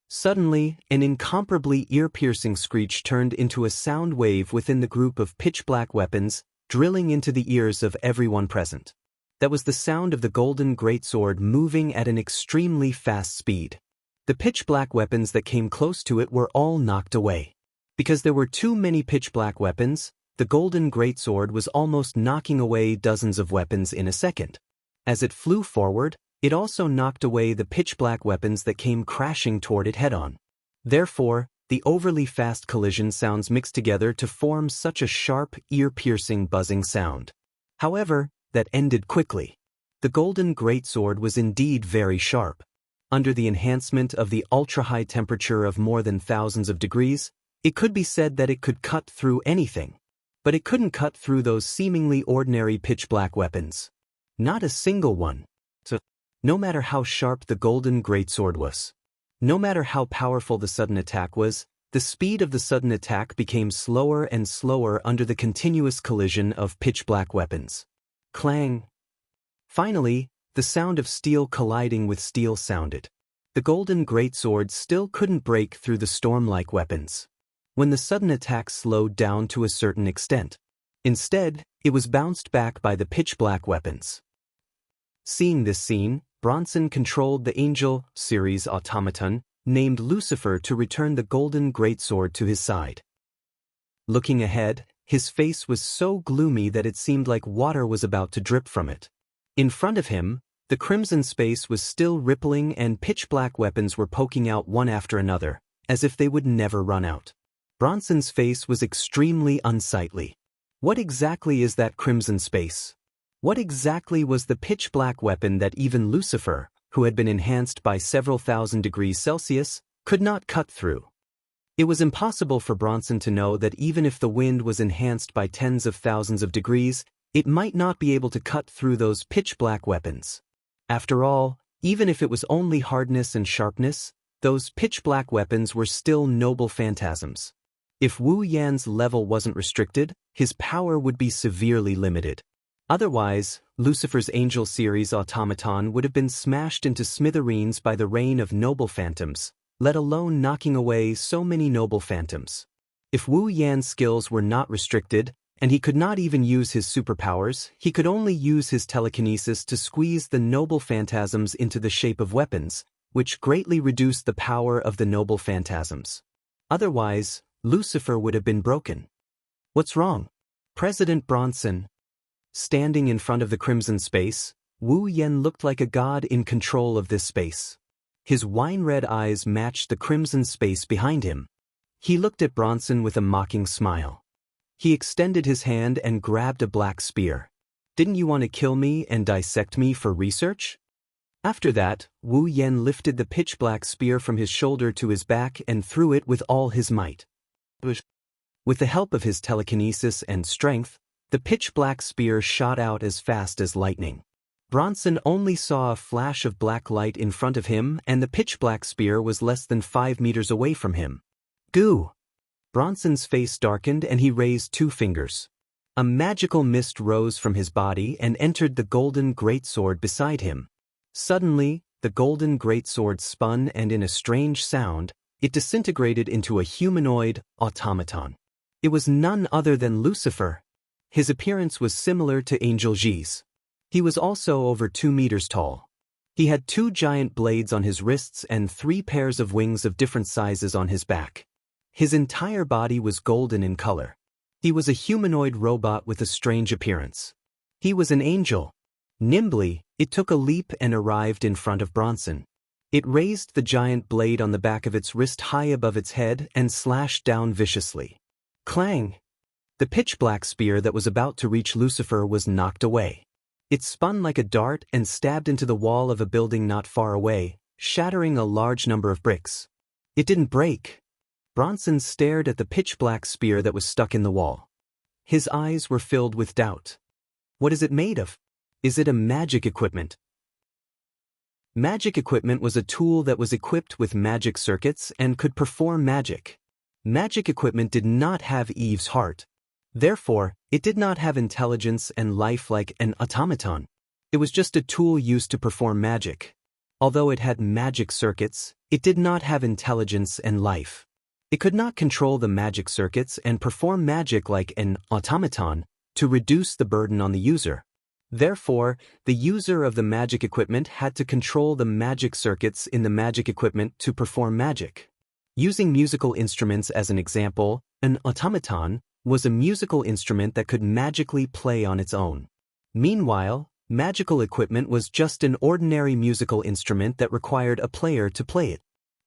Speaker 1: Suddenly, an incomparably ear-piercing screech turned into a sound wave within the group of pitch-black weapons, drilling into the ears of everyone present. That was the sound of the golden greatsword moving at an extremely fast speed. The pitch-black weapons that came close to it were all knocked away. Because there were too many pitch-black weapons, the golden greatsword was almost knocking away dozens of weapons in a second. As it flew forward, it also knocked away the pitch-black weapons that came crashing toward it head-on. Therefore, the overly fast collision sounds mixed together to form such a sharp, ear-piercing buzzing sound. However, that ended quickly. The golden greatsword was indeed very sharp. Under the enhancement of the ultra-high temperature of more than thousands of degrees, it could be said that it could cut through anything. But it couldn't cut through those seemingly ordinary pitch-black weapons. Not a single one. So, no matter how sharp the golden greatsword was, no matter how powerful the sudden attack was, the speed of the sudden attack became slower and slower under the continuous collision of pitch-black weapons. Clang. Finally, the sound of steel colliding with steel sounded. The golden greatsword still couldn't break through the storm-like weapons. When the sudden attack slowed down to a certain extent. Instead, it was bounced back by the pitch-black weapons. Seeing this scene, Bronson controlled the Angel series automaton, named Lucifer, to return the golden greatsword to his side. Looking ahead, his face was so gloomy that it seemed like water was about to drip from it. In front of him, the crimson space was still rippling and pitch-black weapons were poking out one after another, as if they would never run out. Bronson's face was extremely unsightly. What exactly is that crimson space? What exactly was the pitch-black weapon that even Lucifer, who had been enhanced by several thousand degrees Celsius, could not cut through? It was impossible for Bronson to know that even if the wind was enhanced by tens of thousands of degrees, it might not be able to cut through those pitch-black weapons. After all, even if it was only hardness and sharpness, those pitch-black weapons were still noble phantasms. If Wu Yan's level wasn't restricted, his power would be severely limited. Otherwise, Lucifer's Angel series automaton would have been smashed into smithereens by the rain of noble phantoms, let alone knocking away so many noble phantoms. If Wu Yan's skills were not restricted, and he could not even use his superpowers, he could only use his telekinesis to squeeze the noble phantasms into the shape of weapons, which greatly reduced the power of the noble phantasms. Otherwise, Lucifer would have been broken. What's wrong? President Bronson. Standing in front of the crimson space, Wu Yan looked like a god in control of this space. His wine-red eyes matched the crimson space behind him. He looked at Bronson with a mocking smile. He extended his hand and grabbed a black spear. Didn't you want to kill me and dissect me for research? After that, Wu Yan lifted the pitch-black spear from his shoulder to his back and threw it with all his might. With the help of his telekinesis and strength, the pitch-black spear shot out as fast as lightning. Bronson only saw a flash of black light in front of him, and the pitch-black spear was less than 5 meters away from him. Goo! Bronson's face darkened and he raised 2 fingers. A magical mist rose from his body and entered the golden greatsword beside him. Suddenly, the golden greatsword spun and in a strange sound, it disintegrated into a humanoid automaton. It was none other than Lucifer. His appearance was similar to Angel Ji's. He was also over 2 meters tall. He had 2 giant blades on his wrists and 3 pairs of wings of different sizes on his back. His entire body was golden in color. He was a humanoid robot with a strange appearance. He was an angel. Nimbly, it took a leap and arrived in front of Bronson. It raised the giant blade on the back of its wrist high above its head and slashed down viciously. Clang! The pitch-black spear that was about to reach Lucifer was knocked away. It spun like a dart and stabbed into the wall of a building not far away, shattering a large number of bricks. It didn't break. Bronson stared at the pitch-black spear that was stuck in the wall. His eyes were filled with doubt. What is it made of? Is it a magic equipment? Magic equipment was a tool that was equipped with magic circuits and could perform magic. Magic equipment did not have Eve's heart. Therefore, it did not have intelligence and life like an automaton. It was just a tool used to perform magic. Although it had magic circuits, it did not have intelligence and life. It could not control the magic circuits and perform magic like an automaton to reduce the burden on the user. Therefore, the user of the magic equipment had to control the magic circuits in the magic equipment to perform magic. Using musical instruments as an example, an automaton was a musical instrument that could magically play on its own. Meanwhile, magical equipment was just an ordinary musical instrument that required a player to play it.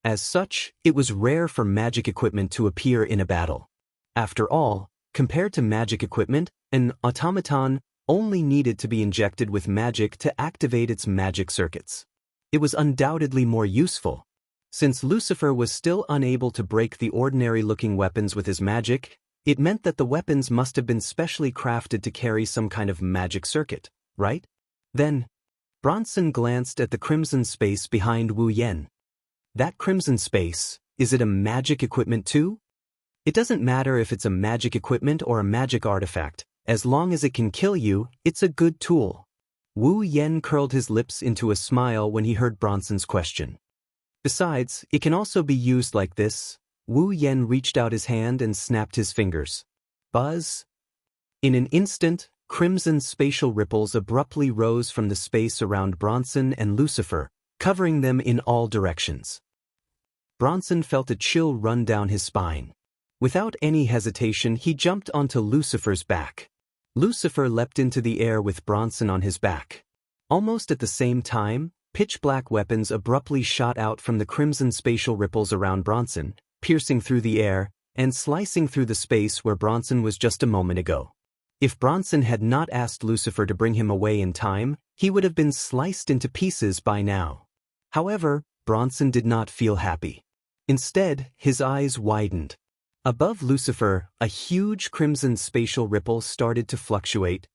Speaker 1: As such, it was rare for magic equipment to appear in a battle. After all, compared to magic equipment, an automaton only needed to be injected with magic to activate its magic circuits. It was undoubtedly more useful. Since Lucifer was still unable to break the ordinary-looking weapons with his magic, it meant that the weapons must have been specially crafted to carry some kind of magic circuit, right? Then, Bronson glanced at the crimson space behind Wu Yan. That crimson space, is it a magic equipment too? It doesn't matter if it's a magic equipment or a magic artifact. As long as it can kill you, it's a good tool. Wu Yan curled his lips into a smile when he heard Bronson's question. Besides, it can also be used like this. Wu Yan reached out his hand and snapped his fingers. Buzz! In an instant, crimson spatial ripples abruptly rose from the space around Bronson and Lucifer, covering them in all directions. Bronson felt a chill run down his spine. Without any hesitation, he jumped onto Lucifer's back. Lucifer leapt into the air with Bronson on his back. Almost at the same time, pitch-black weapons abruptly shot out from the crimson spatial ripples around Bronson, piercing through the air and slicing through the space where Bronson was just a moment ago. If Bronson had not asked Lucifer to bring him away in time, he would have been sliced into pieces by now. However, Bronson did not feel happy. Instead, his eyes widened. Above Lucifer, a huge crimson spatial ripple started to fluctuate.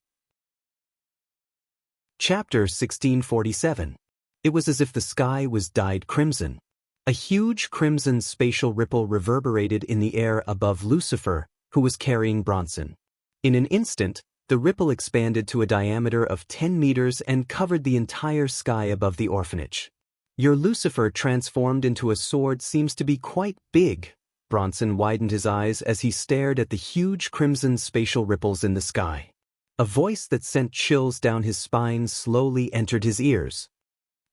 Speaker 1: Chapter 1647. It was as if the sky was dyed crimson. A huge crimson spatial ripple reverberated in the air above Lucifer, who was carrying Bronson. In an instant, The ripple expanded to a diameter of 10 meters and covered the entire sky above the orphanage. Your Lucifer transformed into a sword seems to be quite big. Bronson widened his eyes as he stared at the huge crimson spatial ripples in the sky. A voice that sent chills down his spine slowly entered his ears.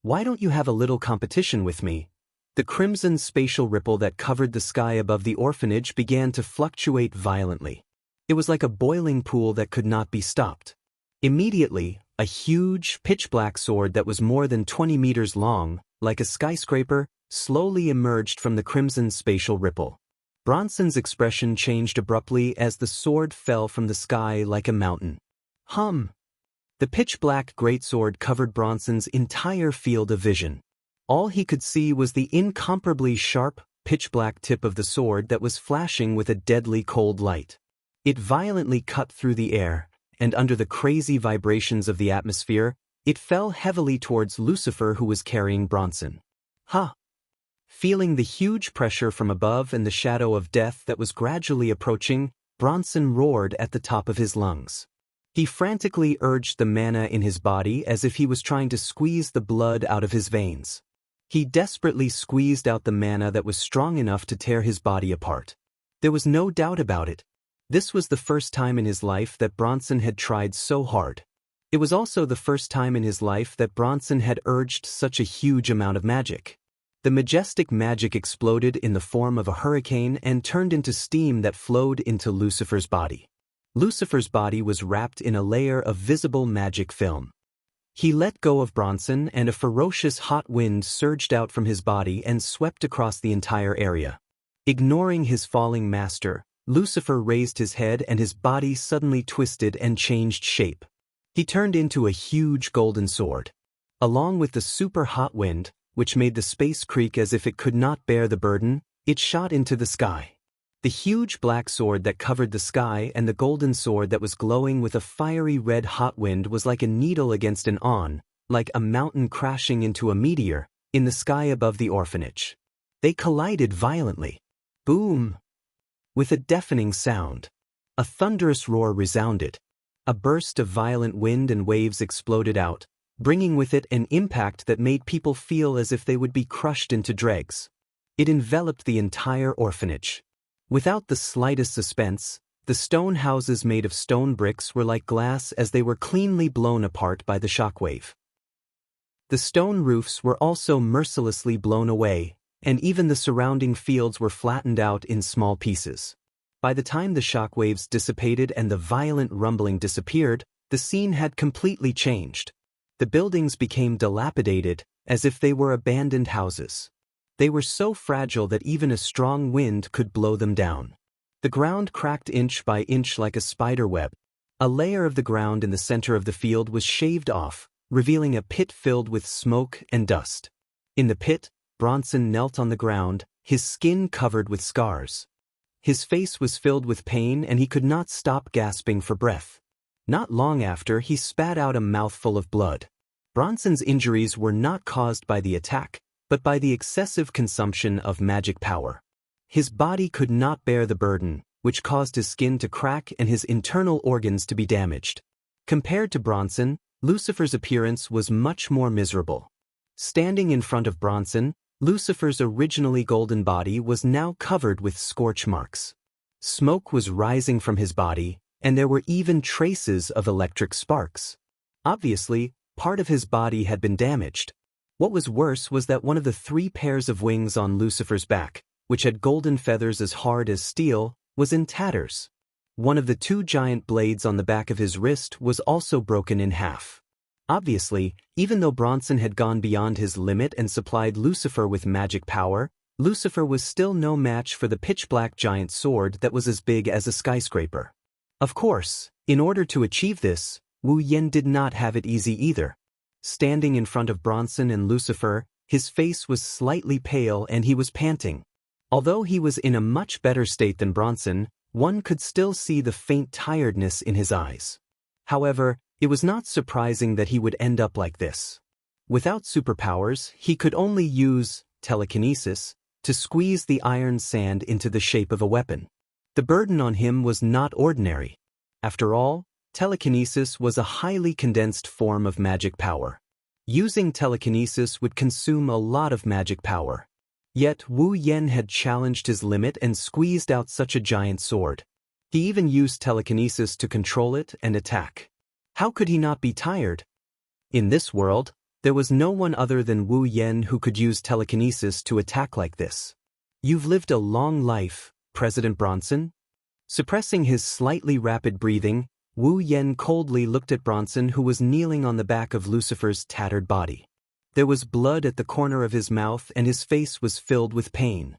Speaker 1: Why don't you have a little competition with me? The crimson spatial ripple that covered the sky above the orphanage began to fluctuate violently. It was like a boiling pool that could not be stopped. Immediately, a huge, pitch-black sword that was more than 20 meters long, like a skyscraper, slowly emerged from the crimson spatial ripple. Bronson's expression changed abruptly as the sword fell from the sky like a mountain. Hum! The pitch-black greatsword covered Bronson's entire field of vision. All he could see was the incomparably sharp, pitch-black tip of the sword that was flashing with a deadly cold light. It violently cut through the air, and under the crazy vibrations of the atmosphere, it fell heavily towards Lucifer, who was carrying Bronson. Ha! Feeling the huge pressure from above and the shadow of death that was gradually approaching, Bronson roared at the top of his lungs. He frantically urged the mana in his body as if he was trying to squeeze the blood out of his veins. He desperately squeezed out the mana that was strong enough to tear his body apart. There was no doubt about it. This was the first time in his life that Bronson had tried so hard. It was also the first time in his life that Bronson had urged such a huge amount of magic. The majestic magic exploded in the form of a hurricane and turned into steam that flowed into Lucifer's body. Lucifer's body was wrapped in a layer of visible magic film. He let go of Bronson and a ferocious hot wind surged out from his body and swept across the entire area. Ignoring his falling master, Lucifer raised his head and his body suddenly twisted and changed shape. He turned into a huge golden sword. Along with the super hot wind, which made the space creak as if it could not bear the burden, it shot into the sky. The huge black sword that covered the sky and the golden sword that was glowing with a fiery red hot wind was like a needle against an awn, like a mountain crashing into a meteor, in the sky above the orphanage. They collided violently. Boom! With a deafening sound. A thunderous roar resounded. A burst of violent wind and waves exploded out, bringing with it an impact that made people feel as if they would be crushed into dregs. It enveloped the entire orphanage. Without the slightest suspense, the stone houses made of stone bricks were like glass as they were cleanly blown apart by the shockwave. The stone roofs were also mercilessly blown away, and even the surrounding fields were flattened out in small pieces. By the time the shockwaves dissipated and the violent rumbling disappeared, the scene had completely changed. The buildings became dilapidated, as if they were abandoned houses. They were so fragile that even a strong wind could blow them down. The ground cracked inch by inch like a spider web. A layer of the ground in the center of the field was shaved off, revealing a pit filled with smoke and dust. In the pit, Bronson knelt on the ground, his skin covered with scars. His face was filled with pain and he could not stop gasping for breath. Not long after, he spat out a mouthful of blood. Bronson's injuries were not caused by the attack, but by the excessive consumption of magic power. His body could not bear the burden, which caused his skin to crack and his internal organs to be damaged. Compared to Bronson, Lucifer's appearance was much more miserable. Standing in front of Bronson, Lucifer's originally golden body was now covered with scorch marks. Smoke was rising from his body, and there were even traces of electric sparks. Obviously, part of his body had been damaged. What was worse was that one of the 3 pairs of wings on Lucifer's back, which had golden feathers as hard as steel, was in tatters. One of the 2 giant blades on the back of his wrist was also broken in half. Obviously, even though Bronson had gone beyond his limit and supplied Lucifer with magic power, Lucifer was still no match for the pitch-black giant sword that was as big as a skyscraper. Of course, in order to achieve this, Wu Yan did not have it easy either. Standing in front of Bronson and Lucifer, his face was slightly pale and he was panting. Although he was in a much better state than Bronson, one could still see the faint tiredness in his eyes. However, it was not surprising that he would end up like this. Without superpowers, he could only use telekinesis to squeeze the iron sand into the shape of a weapon. The burden on him was not ordinary. After all, Telekinesis was a highly condensed form of magic power. Using telekinesis would consume a lot of magic power. Yet Wu Yen had challenged his limit and squeezed out such a giant sword. He even used telekinesis to control it and attack. How could he not be tired? In this world, there was no one other than Wu Yen who could use telekinesis to attack like this. You've lived a long life, President Bronson. Suppressing his slightly rapid breathing, Wu Yen coldly looked at Bronson, who was kneeling on the back of Lucifer's tattered body. There was blood at the corner of his mouth and his face was filled with pain.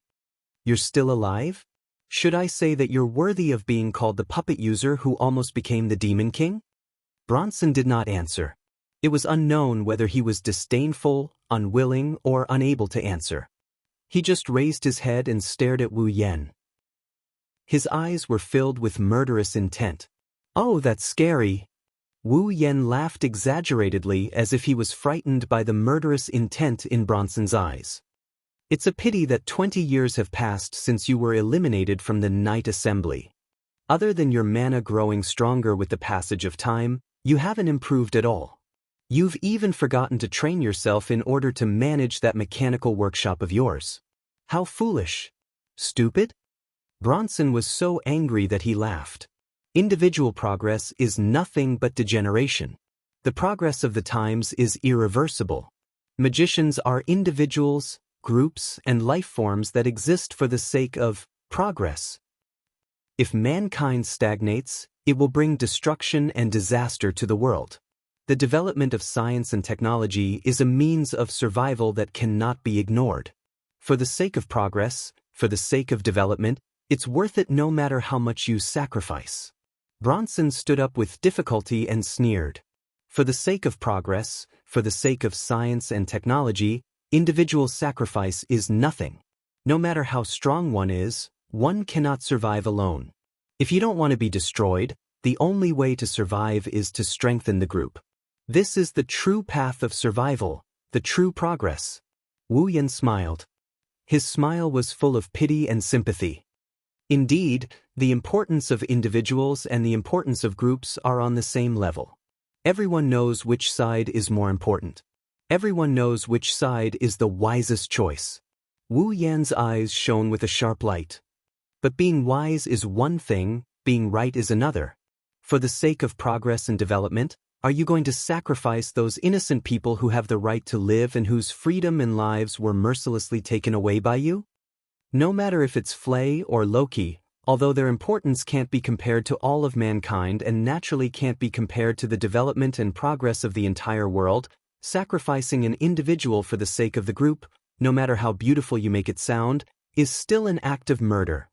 Speaker 1: You're still alive? Should I say that you're worthy of being called the puppet user who almost became the Demon King? Bronson did not answer. It was unknown whether he was disdainful, unwilling, or unable to answer. He just raised his head and stared at Wu Yen. His eyes were filled with murderous intent. Oh, that's scary. Wu Yen laughed exaggeratedly as if he was frightened by the murderous intent in Bronson's eyes. It's a pity that 20 years have passed since you were eliminated from the Night Assembly. Other than your mana growing stronger with the passage of time, you haven't improved at all. You've even forgotten to train yourself in order to manage that mechanical workshop of yours. How foolish. Stupid? Bronson was so angry that he laughed. Individual progress is nothing but degeneration. The progress of the times is irreversible. Magicians are individuals, groups, and life forms that exist for the sake of progress. If mankind stagnates, it will bring destruction and disaster to the world. The development of science and technology is a means of survival that cannot be ignored. For the sake of progress, for the sake of development, it's worth it no matter how much you sacrifice. Bronson stood up with difficulty and sneered. For the sake of progress, for the sake of science and technology, individual sacrifice is nothing. No matter how strong one is, one cannot survive alone. If you don't want to be destroyed, the only way to survive is to strengthen the group. This is the true path of survival, the true progress. Wu Yen smiled. His smile was full of pity and sympathy. Indeed, the importance of individuals and the importance of groups are on the same level. Everyone knows which side is more important. Everyone knows which side is the wisest choice. Wu Yan's eyes shone with a sharp light. But being wise is one thing, being right is another. For the sake of progress and development, are you going to sacrifice those innocent people who have the right to live and whose freedom and lives were mercilessly taken away by you? No matter if it's Flay or Loki, although their importance can't be compared to all of mankind and naturally can't be compared to the development and progress of the entire world, sacrificing an individual for the sake of the group, no matter how beautiful you make it sound, is still an act of murder.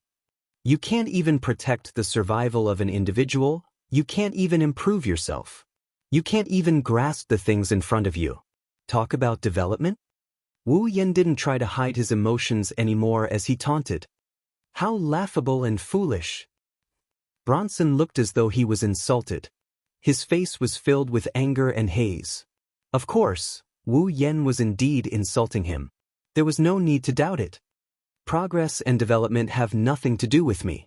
Speaker 1: You can't even protect the survival of an individual, you can't even improve yourself. You can't even grasp the things in front of you. Talk about development? Wu Yen didn't try to hide his emotions anymore as he taunted. How laughable and foolish. Bronson looked as though he was insulted. His face was filled with anger and haze. Of course, Wu Yen was indeed insulting him. There was no need to doubt it. Progress and development have nothing to do with me.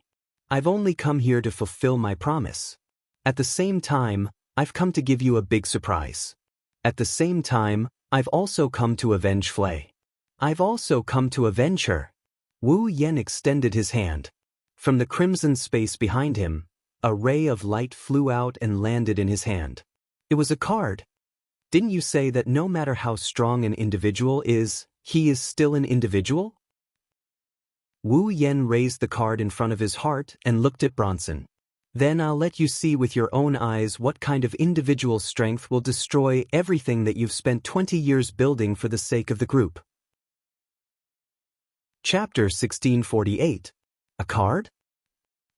Speaker 1: I've only come here to fulfill my promise. At the same time, I've come to give you a big surprise. At the same time, I've also come to avenge Flay. I've also come to avenge her. Wu Yen extended his hand. From the crimson space behind him, a ray of light flew out and landed in his hand. It was a card. Didn't you say that no matter how strong an individual is, he is still an individual? Wu Yen raised the card in front of his heart and looked at Bronson. Then I'll let you see with your own eyes what kind of individual strength will destroy everything that you've spent 20 years building for the sake of the group. Chapter 1648. A card?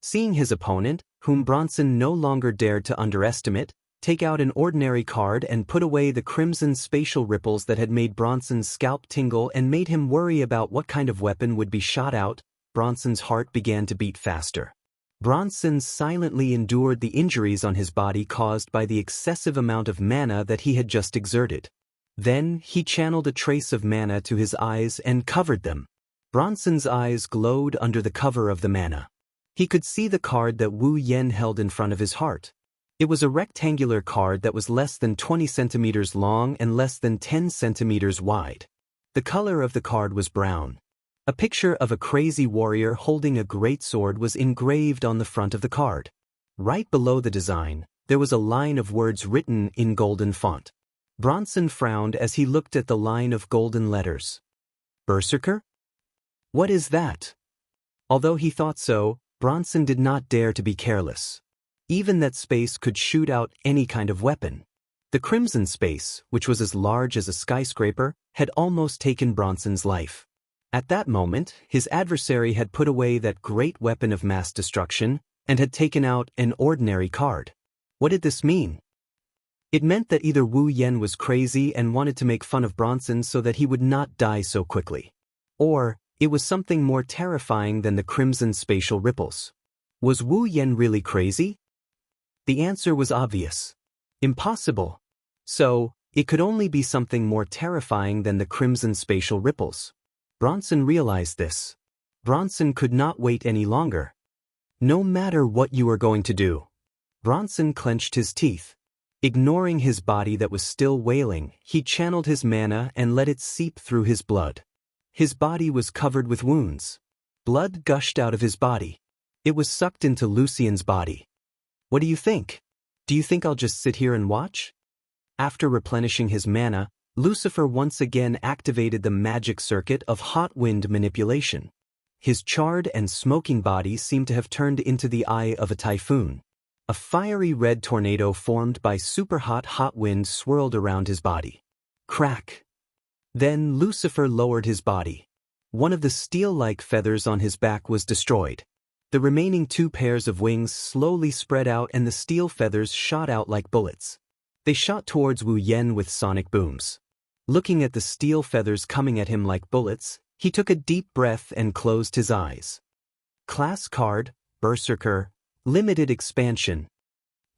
Speaker 1: Seeing his opponent, whom Bronson no longer dared to underestimate, take out an ordinary card and put away the crimson spatial ripples that had made Bronson's scalp tingle and made him worry about what kind of weapon would be shot out, Bronson's heart began to beat faster. Bronson silently endured the injuries on his body caused by the excessive amount of mana that he had just exerted. Then he channeled a trace of mana to his eyes and covered them. Bronson's eyes glowed under the cover of the mana. He could see the card that Wu Yen held in front of his heart. It was a rectangular card that was less than 20 centimeters long and less than 10 centimeters wide. The color of the card was brown. A picture of a crazy warrior holding a great sword was engraved on the front of the card. Right below the design, there was a line of words written in golden font. Bronson frowned as he looked at the line of golden letters. Berserker? What is that? Although he thought so, Bronson did not dare to be careless. Even that space could shoot out any kind of weapon. The crimson space, which was as large as a skyscraper, had almost taken Bronson's life. At that moment, his adversary had put away that great weapon of mass destruction and had taken out an ordinary card. What did this mean? It meant that either Wu Yan was crazy and wanted to make fun of Bronson so that he would not die so quickly. Or, it was something more terrifying than the crimson spatial ripples. Was Wu Yan really crazy? The answer was obvious. Impossible. So, it could only be something more terrifying than the crimson spatial ripples. Bronson realized this. Bronson could not wait any longer. No matter what you are going to do. Bronson clenched his teeth. Ignoring his body that was still wailing, he channeled his mana and let it seep through his blood. His body was covered with wounds. Blood gushed out of his body. It was sucked into Lucian's body. What do you think? Do you think I'll just sit here and watch? After replenishing his mana, Lucifer once again activated the magic circuit of hot wind manipulation. His charred and smoking body seemed to have turned into the eye of a typhoon. A fiery red tornado formed by super-hot wind swirled around his body. Crack! Then Lucifer lowered his body. One of the steel-like feathers on his back was destroyed. The remaining 2 pairs of wings slowly spread out and the steel feathers shot out like bullets. They shot towards Wu Yan with sonic booms. Looking at the steel feathers coming at him like bullets, he took a deep breath and closed his eyes. Class card, Berserker, limited expansion.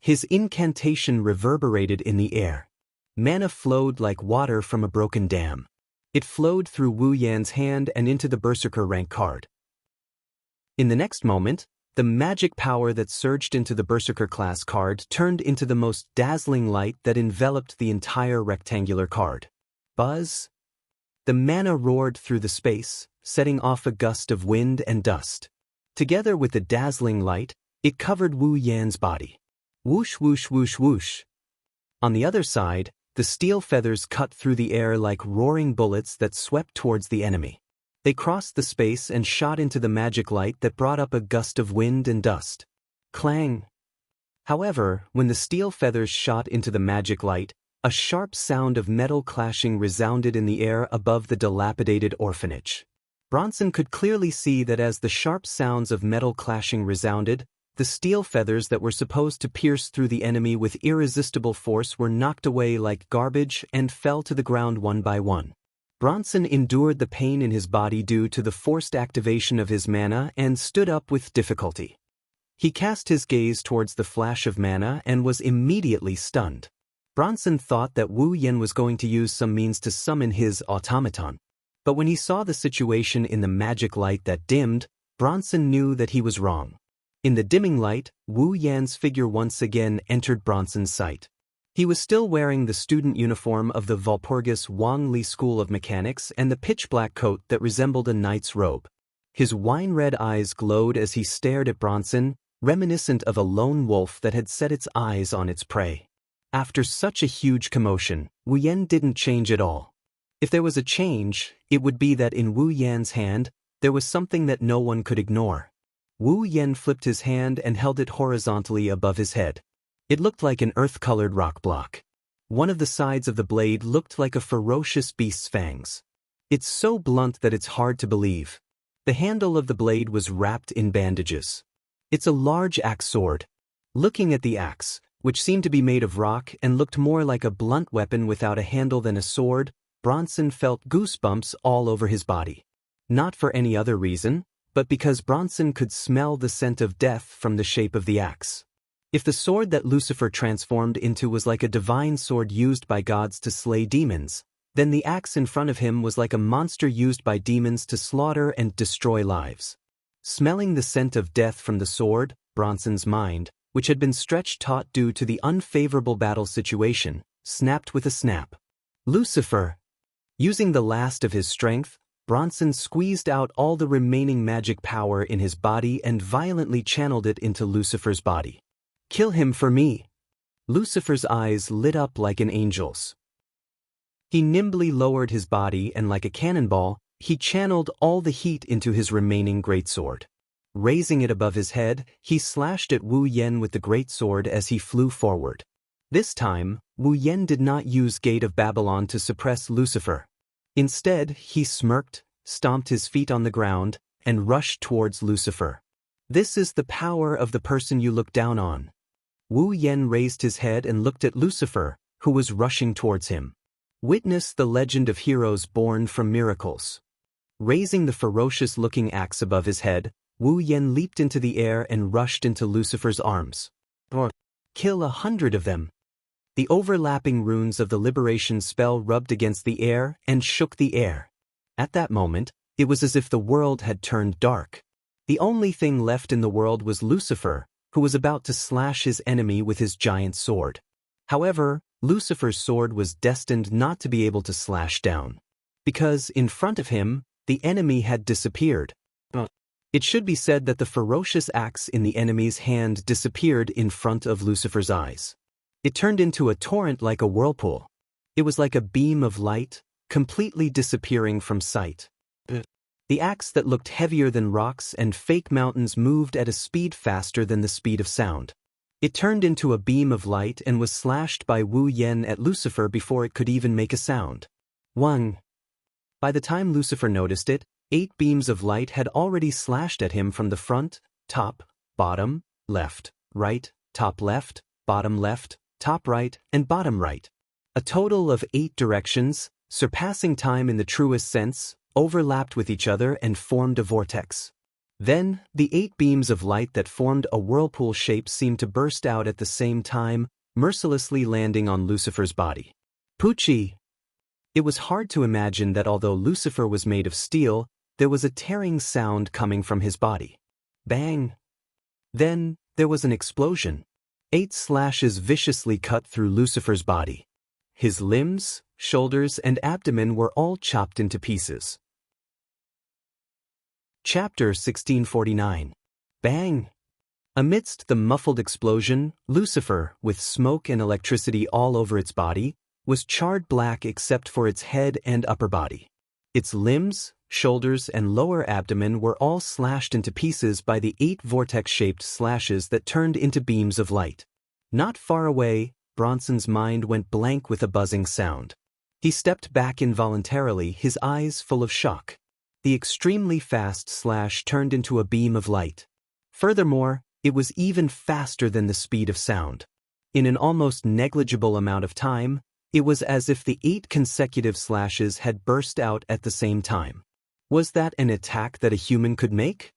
Speaker 1: His incantation reverberated in the air. Mana flowed like water from a broken dam. It flowed through Wu Yan's hand and into the Berserker rank card. In the next moment, the magic power that surged into the Berserker class card turned into the most dazzling light that enveloped the entire rectangular card. Buzz! The mana roared through the space, setting off a gust of wind and dust. Together with the dazzling light, it covered Wu Yan's body. Whoosh whoosh whoosh whoosh. On the other side, the steel feathers cut through the air like roaring bullets that swept towards the enemy. They crossed the space and shot into the magic light that brought up a gust of wind and dust. Clang! However, when the steel feathers shot into the magic light, a sharp sound of metal clashing resounded in the air above the dilapidated orphanage. Bronson could clearly see that as the sharp sounds of metal clashing resounded, the steel feathers that were supposed to pierce through the enemy with irresistible force were knocked away like garbage and fell to the ground one by one. Bronson endured the pain in his body due to the forced activation of his mana and stood up with difficulty. He cast his gaze towards the flash of mana and was immediately stunned. Bronson thought that Wu Yan was going to use some means to summon his automaton. But when he saw the situation in the magic light that dimmed, Bronson knew that he was wrong. In the dimming light, Wu Yan's figure once again entered Bronson's sight. He was still wearing the student uniform of the Walpurgis Wang Li School of Mechanics and the pitch-black coat that resembled a knight's robe. His wine-red eyes glowed as he stared at Bronson, reminiscent of a lone wolf that had set its eyes on its prey. After such a huge commotion, Wu Yan didn't change at all. If there was a change, it would be that in Wu Yan's hand, there was something that no one could ignore. Wu Yan flipped his hand and held it horizontally above his head. It looked like an earth-colored rock block. One of the sides of the blade looked like a ferocious beast's fangs. It's so blunt that it's hard to believe. The handle of the blade was wrapped in bandages. It's a large axe sword. Looking at the axe, which seemed to be made of rock and looked more like a blunt weapon without a handle than a sword, Bronson felt goosebumps all over his body. Not for any other reason, but because Bronson could smell the scent of death from the shape of the axe. If the sword that Lucifer transformed into was like a divine sword used by gods to slay demons, then the axe in front of him was like a monster used by demons to slaughter and destroy lives. Smelling the scent of death from the sword, Bronson's mind, which had been stretched taut due to the unfavorable battle situation, snapped with a snap. Lucifer! Using the last of his strength, Bronson squeezed out all the remaining magic power in his body and violently channeled it into Lucifer's body. Kill him for me! Lucifer's eyes lit up like an angel's. He nimbly lowered his body and like a cannonball, he channeled all the heat into his remaining greatsword. Raising it above his head, he slashed at Wu Yen with the greatsword as he flew forward. This time, Wu Yen did not use Gate of Babylon to suppress Lucifer. Instead, he smirked, stomped his feet on the ground, and rushed towards Lucifer. This is the power of the person you look down on. Wu Yen raised his head and looked at Lucifer, who was rushing towards him. Witness the legend of heroes born from miracles. Raising the ferocious-looking axe above his head, Wu Yen leaped into the air and rushed into Lucifer's arms. Kill 100 of them. The overlapping runes of the liberation spell rubbed against the air and shook the air. At that moment, it was as if the world had turned dark. The only thing left in the world was Lucifer, who was about to slash his enemy with his giant sword. However, Lucifer's sword was destined not to be able to slash down, because in front of him, the enemy had disappeared. It should be said that the ferocious axe in the enemy's hand disappeared in front of Lucifer's eyes. It turned into a torrent like a whirlpool. It was like a beam of light, completely disappearing from sight. The axe that looked heavier than rocks and fake mountains moved at a speed faster than the speed of sound. It turned into a beam of light and was slashed by Wu Yen at Lucifer before it could even make a sound. One. By the time Lucifer noticed it, 8 beams of light had already slashed at him from the front, top, bottom, left, right, top left, top right, and bottom right. A total of 8 directions, surpassing time in the truest sense, overlapped with each other and formed a vortex. Then, the 8 beams of light that formed a whirlpool shape seemed to burst out at the same time, mercilessly landing on Lucifer's body. Poochie! It was hard to imagine that although Lucifer was made of steel, there was a tearing sound coming from his body. Bang! Then, there was an explosion. 8 slashes viciously cut through Lucifer's body. His limbs, shoulders, and abdomen were all chopped into pieces. Chapter 1649. Bang! Amidst the muffled explosion, Lucifer, with smoke and electricity all over its body, was charred black except for its head and upper body. Its limbs, shoulders, and lower abdomen were all slashed into pieces by the 8 vortex-shaped slashes that turned into beams of light. Not far away, Bronson's mind went blank with a buzzing sound. He stepped back involuntarily, his eyes full of shock. The extremely fast slash turned into a beam of light. Furthermore, it was even faster than the speed of sound. In an almost negligible amount of time, it was as if the 8 consecutive slashes had burst out at the same time. Was that an attack that a human could make?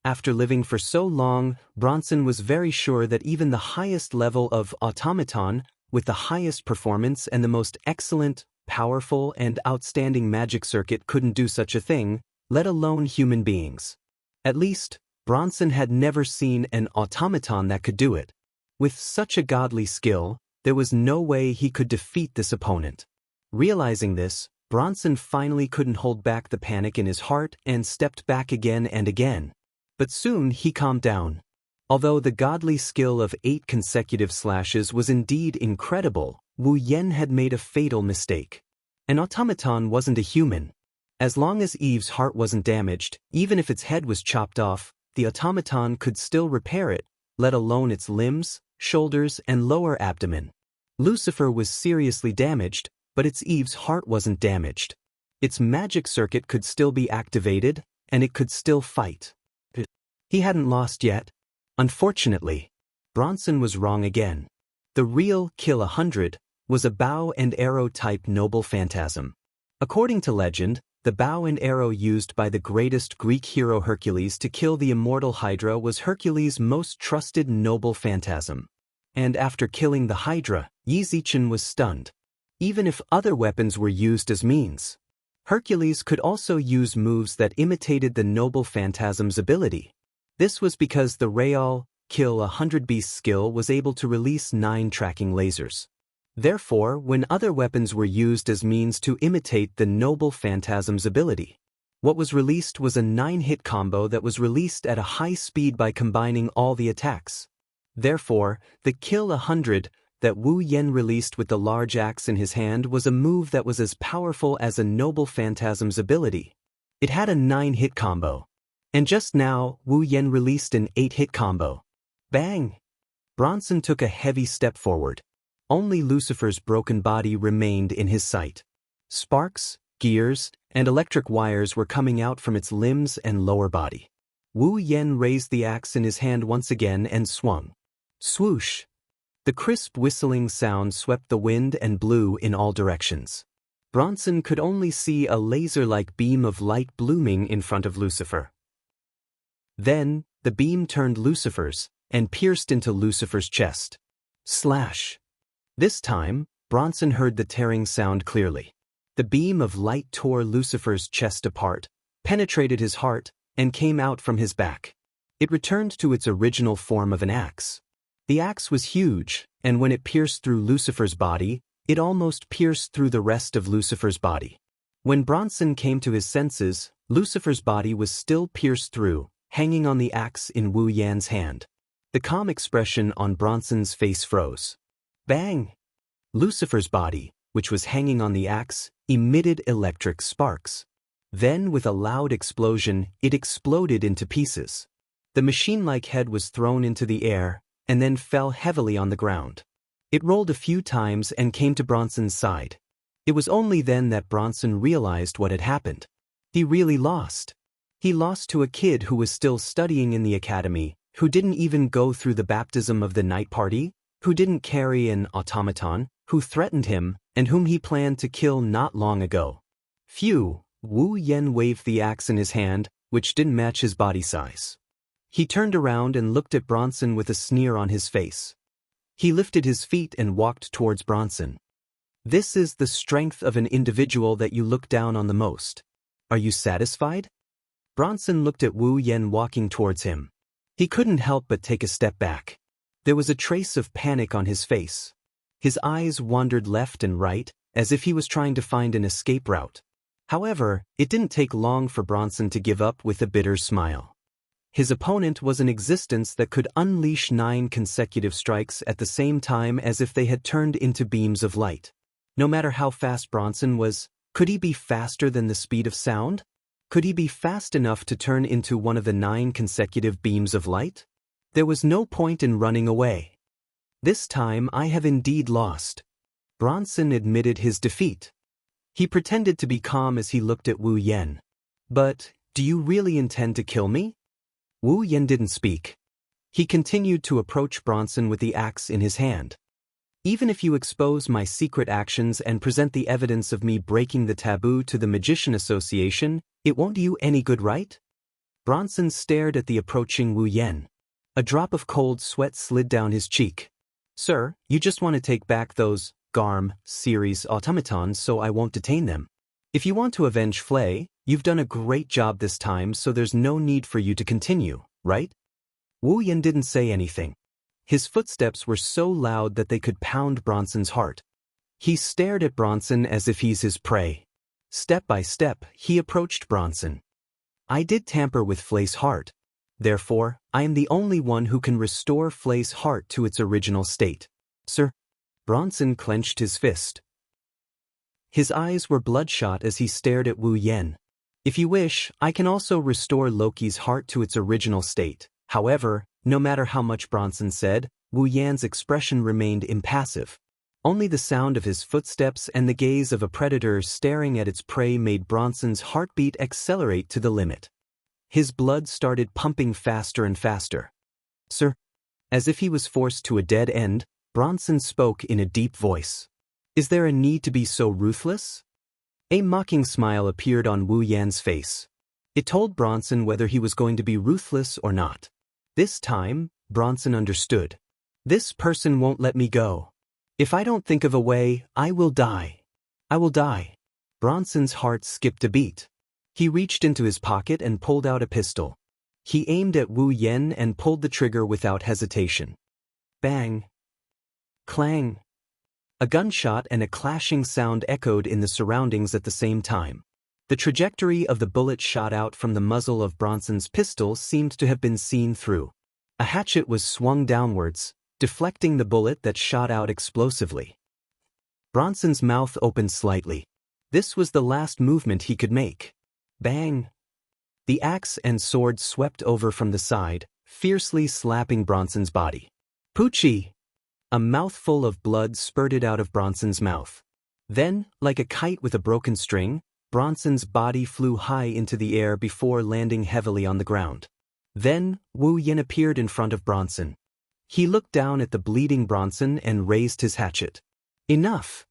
Speaker 1: After living for so long, Bronson was very sure that even the highest level of automaton, with the highest performance and the most excellent, powerful, and outstanding magic circuit couldn't do such a thing, let alone human beings. At least, Bronson had never seen an automaton that could do it. With such a godly skill, there was no way he could defeat this opponent. Realizing this, Bronson finally couldn't hold back the panic in his heart and stepped back again and again. But soon he calmed down. Although the godly skill of 8 consecutive slashes was indeed incredible, Wu Yen had made a fatal mistake. An automaton wasn't a human. As long as Eve's heart wasn't damaged, even if its head was chopped off, the automaton could still repair it, let alone its limbs, shoulders, and lower abdomen. Lucifer was seriously damaged, but its Eve's heart wasn't damaged. Its magic circuit could still be activated, and it could still fight. He hadn't lost yet. Unfortunately, Bronson was wrong again. The real Kill 100 was a bow and arrow type noble phantasm. According to legend, the bow and arrow used by the greatest Greek hero Hercules to kill the immortal Hydra was Hercules' most trusted noble phantasm. And after killing the Hydra, Yizichin was stunned. Even if other weapons were used as means, Hercules could also use moves that imitated the noble phantasm's ability. This was because the real kill 100 beasts skill was able to release 9 tracking lasers. Therefore, when other weapons were used as means to imitate the noble phantasm's ability, what was released was a 9-hit combo that was released at a high speed by combining all the attacks. Therefore, the kill 100 that Wu Yan released with the large axe in his hand was a move that was as powerful as a noble phantasm's ability. It had a 9-hit combo. And just now, Wu Yan released an 8-hit combo. Bang! Bronson took a heavy step forward. Only Lucifer's broken body remained in his sight. Sparks, gears, and electric wires were coming out from its limbs and lower body. Wu Yan raised the axe in his hand once again and swung. Swoosh! The crisp whistling sound swept the wind and blew in all directions. Bronson could only see a laser-like beam of light blooming in front of Lucifer. Then, the beam turned Lucifer's and pierced into Lucifer's chest. Slash! This time, Bronson heard the tearing sound clearly. The beam of light tore Lucifer's chest apart, penetrated his heart, and came out from his back. It returned to its original form of an axe. The axe was huge, and when it pierced through Lucifer's body, it almost pierced through the rest of Lucifer's body. When Bronson came to his senses, Lucifer's body was still pierced through, hanging on the axe in Wu Yan's hand. The calm expression on Bronson's face froze. Bang! Lucifer's body, which was hanging on the axe, emitted electric sparks. Then, with a loud explosion, it exploded into pieces. The machine-like head was thrown into the air, and then fell heavily on the ground. It rolled a few times and came to Bronson's side. It was only then that Bronson realized what had happened. He really lost. He lost to a kid who was still studying in the academy, who didn't even go through the baptism of the night party, who didn't carry an automaton, who threatened him, and whom he planned to kill not long ago. Phew! Wu Yan waved the axe in his hand, which didn't match his body size. He turned around and looked at Bronson with a sneer on his face. He lifted his feet and walked towards Bronson. This is the strength of an individual that you look down on the most. Are you satisfied? Bronson looked at Wu Yan walking towards him. He couldn't help but take a step back. There was a trace of panic on his face. His eyes wandered left and right, as if he was trying to find an escape route. However, it didn't take long for Bronson to give up with a bitter smile. His opponent was an existence that could unleash 9 consecutive strikes at the same time as if they had turned into beams of light. No matter how fast Bronson was, could he be faster than the speed of sound? Could he be fast enough to turn into one of the 9 consecutive beams of light? There was no point in running away. This time I have indeed lost. Bronson admitted his defeat. He pretended to be calm as he looked at Wu Yan. But, do you really intend to kill me? Wu Yan didn't speak. He continued to approach Bronson with the axe in his hand. Even if you expose my secret actions and present the evidence of me breaking the taboo to the Magician Association, it won't do you any good, right? Bronson stared at the approaching Wu Yan. A drop of cold sweat slid down his cheek. Sir, you just want to take back those Garm series automatons, so I won't detain them. If you want to avenge Flay, you've done a great job this time, so there's no need for you to continue, right? Wu Yan didn't say anything. His footsteps were so loud that they could pound Bronson's heart. He stared at Bronson as if he's his prey. Step by step, he approached Bronson. I did tamper with Flay's heart. Therefore, I am the only one who can restore Flay's heart to its original state. Sir? Bronson clenched his fist. His eyes were bloodshot as he stared at Wu Yan. If you wish, I can also restore Loki's heart to its original state. However, no matter how much Bronson said, Wu Yan's expression remained impassive. Only the sound of his footsteps and the gaze of a predator staring at its prey made Bronson's heartbeat accelerate to the limit. His blood started pumping faster and faster. Sir? As if he was forced to a dead end, Bronson spoke in a deep voice. Is there a need to be so ruthless? A mocking smile appeared on Wu Yan's face. It told Bronson whether he was going to be ruthless or not. This time, Bronson understood. This person won't let me go. If I don't think of a way, I will die. I will die. Bronson's heart skipped a beat. He reached into his pocket and pulled out a pistol. He aimed at Wu Yen and pulled the trigger without hesitation. Bang! Clang! A gunshot and a clashing sound echoed in the surroundings at the same time. The trajectory of the bullet shot out from the muzzle of Bronson's pistol seemed to have been seen through. A hatchet was swung downwards, deflecting the bullet that shot out explosively. Bronson's mouth opened slightly. This was the last movement he could make. Bang! The axe and sword swept over from the side, fiercely slapping Bronson's body. Poochie! A mouthful of blood spurted out of Bronson's mouth. Then, like a kite with a broken string, Bronson's body flew high into the air before landing heavily on the ground. Then, Wu Yen appeared in front of Bronson. He looked down at the bleeding Bronson and raised his hatchet. Enough!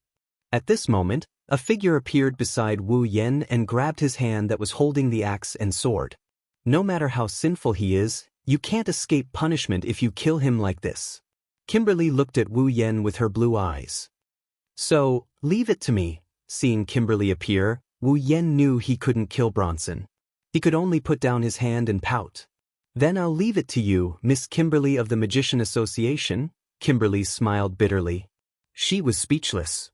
Speaker 1: At this moment, a figure appeared beside Wu Yen and grabbed his hand that was holding the axe and sword. No matter how sinful he is, you can't escape punishment if you kill him like this. Kimberly looked at Wu Yen with her blue eyes. So, leave it to me. Seeing Kimberly appear, Wu Yen knew he couldn't kill Bronson. He could only put down his hand and pout. Then I'll leave it to you, Miss Kimberly of the Magician Association. Kimberly smiled bitterly. She was speechless.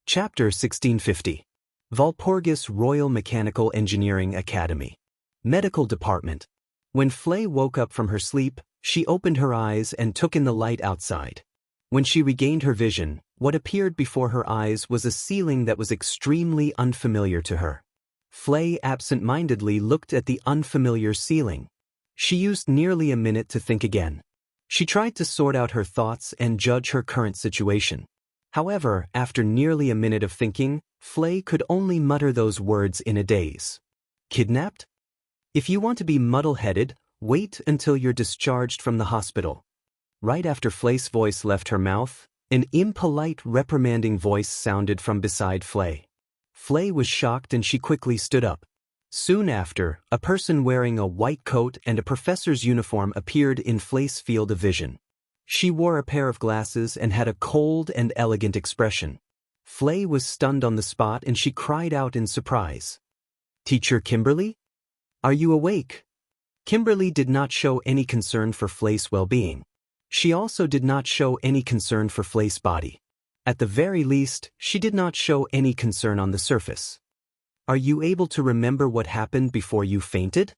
Speaker 1: Chapter 1650. Walpurgis Royal Mechanical Engineering Academy. Medical Department. When Flay woke up from her sleep, she opened her eyes and took in the light outside. When she regained her vision, what appeared before her eyes was a ceiling that was extremely unfamiliar to her. Flay absent-mindedly looked at the unfamiliar ceiling. She used nearly a minute to think again. She tried to sort out her thoughts and judge her current situation. However, after nearly a minute of thinking, Flay could only mutter those words in a daze. Kidnapped? If you want to be muddle-headed, wait until you're discharged from the hospital. Right after Flay's voice left her mouth, an impolite reprimanding voice sounded from beside Flay. Flay was shocked and she quickly stood up. Soon after, a person wearing a white coat and a professor's uniform appeared in Flay's field of vision. She wore a pair of glasses and had a cold and elegant expression. Flay was stunned on the spot and she cried out in surprise. Teacher Kimberly? Are you awake? Kimberly did not show any concern for Flay's well-being. She also did not show any concern for Flay's body. At the very least, she did not show any concern on the surface. Are you able to remember what happened before you fainted?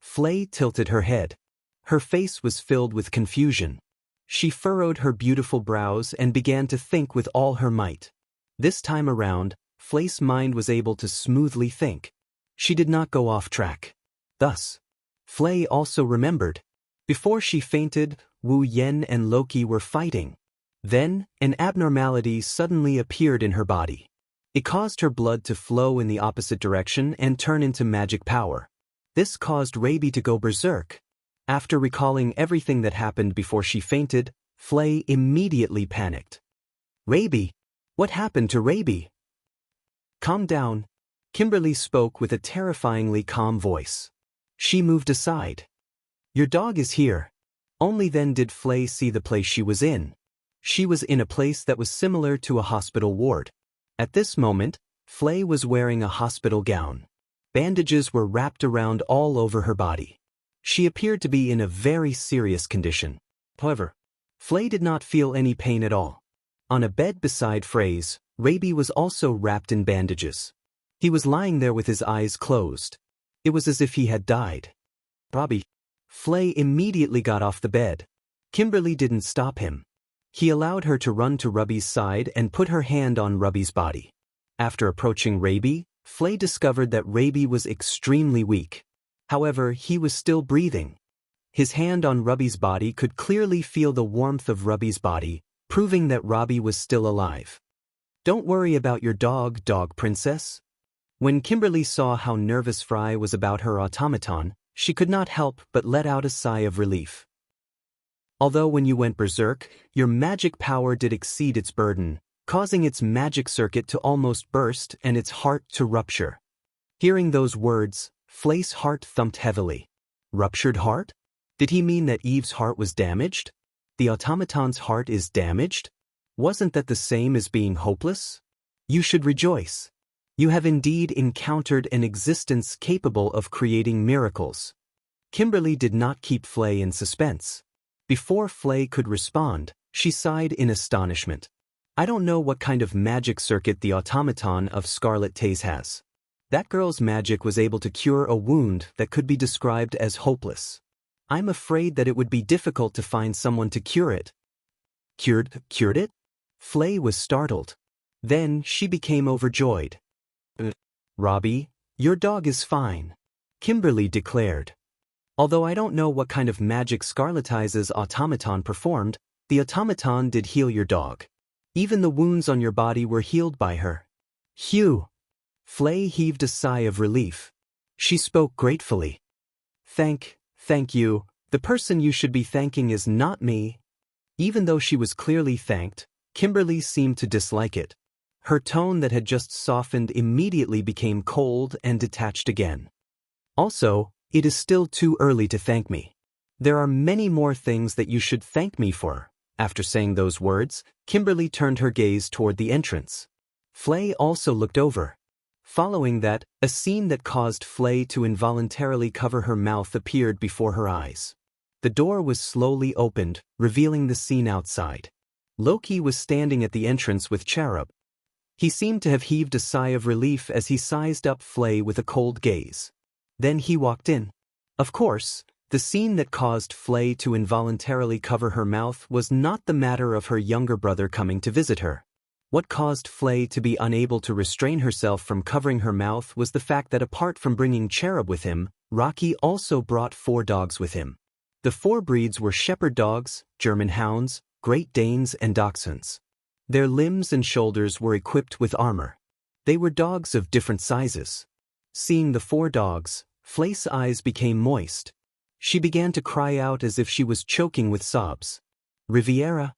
Speaker 1: Flay tilted her head. Her face was filled with confusion. She furrowed her beautiful brows and began to think with all her might. This time around, Flay's mind was able to smoothly think. She did not go off track. Thus, Flay also remembered. Before she fainted, Wu Yen and Loki were fighting. Then, an abnormality suddenly appeared in her body. It caused her blood to flow in the opposite direction and turn into magic power. This caused Raby to go berserk. After recalling everything that happened before she fainted, Flay immediately panicked. Raby? What happened to Raby? Calm down. Kimberly spoke with a terrifyingly calm voice. She moved aside. Your dog is here. Only then did Flay see the place she was in. She was in a place that was similar to a hospital ward. At this moment, Flay was wearing a hospital gown. Bandages were wrapped around all over her body. She appeared to be in a very serious condition. However, Flay did not feel any pain at all. On a bed beside Frey's, Raby was also wrapped in bandages. He was lying there with his eyes closed. It was as if he had died. Robbie. Flay immediately got off the bed. Kimberly didn't stop him. He allowed her to run to Rubby's side and put her hand on Rubby's body. After approaching Raby, Flay discovered that Raby was extremely weak. However, he was still breathing. His hand on Rubby's body could clearly feel the warmth of Rubby's body, proving that Robbie was still alive. Don't worry about your dog, dog princess. When Kimberly saw how nervous Fry was about her automaton, she could not help but let out a sigh of relief. Although when you went berserk, your magic power did exceed its burden, causing its magic circuit to almost burst and its heart to rupture. Hearing those words, Flay's heart thumped heavily. Ruptured heart? Did he mean that Eve's heart was damaged? The automaton's heart is damaged? Wasn't that the same as being hopeless? You should rejoice. You have indeed encountered an existence capable of creating miracles. Kimberly did not keep Flay in suspense. Before Flay could respond, she sighed in astonishment. I don't know what kind of magic circuit the automaton of Scarlet Taze has. That girl's magic was able to cure a wound that could be described as hopeless. I'm afraid that it would be difficult to find someone to cure it. Cured it? Flay was startled. Then she became overjoyed. Robbie, your dog is fine, Kimberly declared. Although I don't know what kind of magic Scarlet Taze's automaton performed, the automaton did heal your dog. Even the wounds on your body were healed by her. Phew! Flay heaved a sigh of relief. She spoke gratefully. Thank you. The person you should be thanking is not me. Even though she was clearly thanked, Kimberly seemed to dislike it. Her tone that had just softened immediately became cold and detached again. Also, it is still too early to thank me. There are many more things that you should thank me for. After saying those words, Kimberly turned her gaze toward the entrance. Flay also looked over. Following that, a scene that caused Flay to involuntarily cover her mouth appeared before her eyes. The door was slowly opened, revealing the scene outside. Loki was standing at the entrance with Cherub. He seemed to have heaved a sigh of relief as he sized up Flay with a cold gaze. Then he walked in. Of course, the scene that caused Flay to involuntarily cover her mouth was not the matter of her younger brother coming to visit her. What caused Flay to be unable to restrain herself from covering her mouth was the fact that apart from bringing Cherub with him, Rocky also brought 4 dogs with him. The 4 breeds were shepherd dogs, German hounds, Great Danes and Dachshunds. Their limbs and shoulders were equipped with armor. They were dogs of different sizes. Seeing the 4 dogs, Flay's eyes became moist. She began to cry out as if she was choking with sobs. Riviera,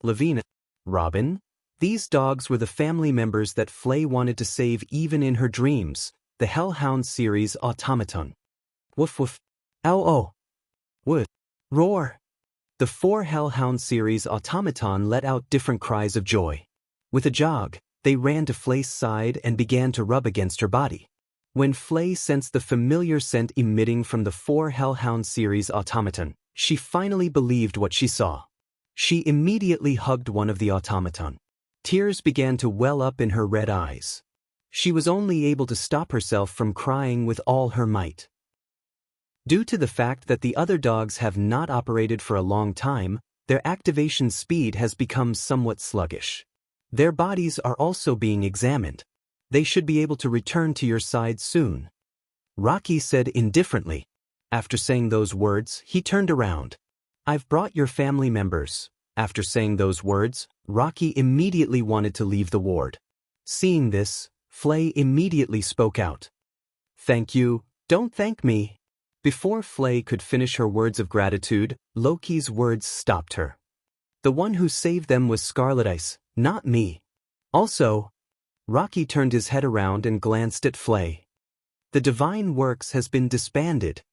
Speaker 1: Lavina, Robin. These dogs were the family members that Flay wanted to save even in her dreams, the Hellhound series automaton. Woof woof. Ow oh. Wood. Roar. The 4 Hellhound series automaton let out different cries of joy. With a jog, they ran to Flay's side and began to rub against her body. When Flay sensed the familiar scent emitting from the 4 Hellhound series automaton, she finally believed what she saw. She immediately hugged one of the automaton. Tears began to well up in her red eyes. She was only able to stop herself from crying with all her might. Due to the fact that the other dogs have not operated for a long time, their activation speed has become somewhat sluggish. Their bodies are also being examined. They should be able to return to your side soon. Rocky said indifferently. After saying those words, he turned around. I've brought your family members. After saying those words, Rocky immediately wanted to leave the ward. Seeing this, Flay immediately spoke out. Thank you, don't thank me. Before Flay could finish her words of gratitude, Loki's words stopped her. The one who saved them was Scarlet Ice, not me. Also, Rocky turned his head around and glanced at Flay. The Divine Works has been disbanded.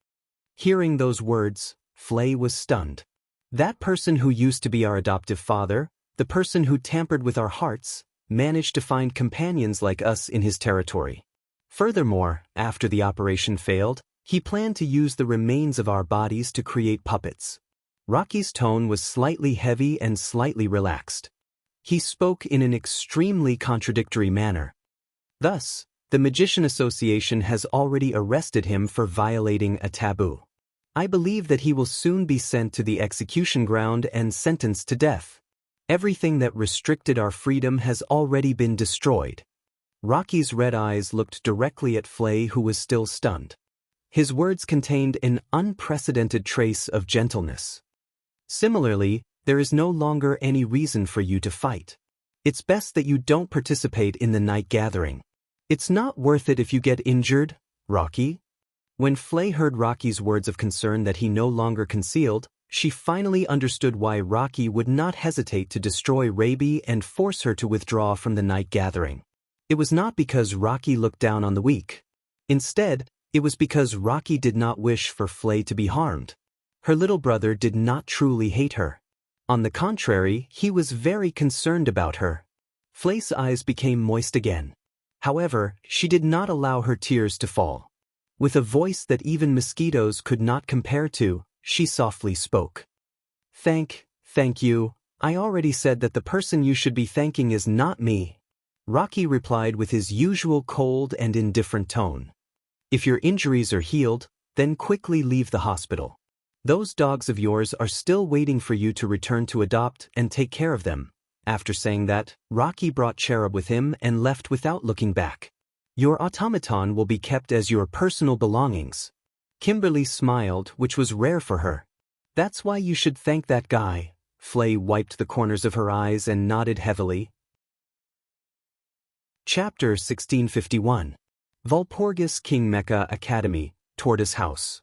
Speaker 1: Hearing those words, Flay was stunned. That person who used to be our adoptive father, the person who tampered with our hearts, managed to find companions like us in his territory. Furthermore, after the operation failed, he planned to use the remains of our bodies to create puppets. Rocky's tone was slightly heavy and slightly relaxed. He spoke in an extremely contradictory manner. Thus, the Magician Association has already arrested him for violating a taboo. I believe that he will soon be sent to the execution ground and sentenced to death. Everything that restricted our freedom has already been destroyed. Rocky's red eyes looked directly at Flay, who was still stunned. His words contained an unprecedented trace of gentleness. Similarly, there is no longer any reason for you to fight. It's best that you don't participate in the night gathering. It's not worth it if you get injured, Rocky. When Flay heard Rocky's words of concern that he no longer concealed, she finally understood why Rocky would not hesitate to destroy Raby and force her to withdraw from the night gathering. It was not because Rocky looked down on the weak. Instead, it was because Rocky did not wish for Flay to be harmed. Her little brother did not truly hate her. On the contrary, he was very concerned about her. Flay's eyes became moist again. However, she did not allow her tears to fall. With a voice that even mosquitoes could not compare to, she softly spoke. Thank you. I already said that the person you should be thanking is not me. Rocky replied with his usual cold and indifferent tone. If your injuries are healed, then quickly leave the hospital. Those dogs of yours are still waiting for you to return to adopt and take care of them. After saying that, Rocky brought Cherub with him and left without looking back. Your automaton will be kept as your personal belongings. Kimberly smiled, which was rare for her. That's why you should thank that guy. Flay wiped the corners of her eyes and nodded heavily. Chapter 1651. Walpurgis King Mecha Academy, Tortoise House.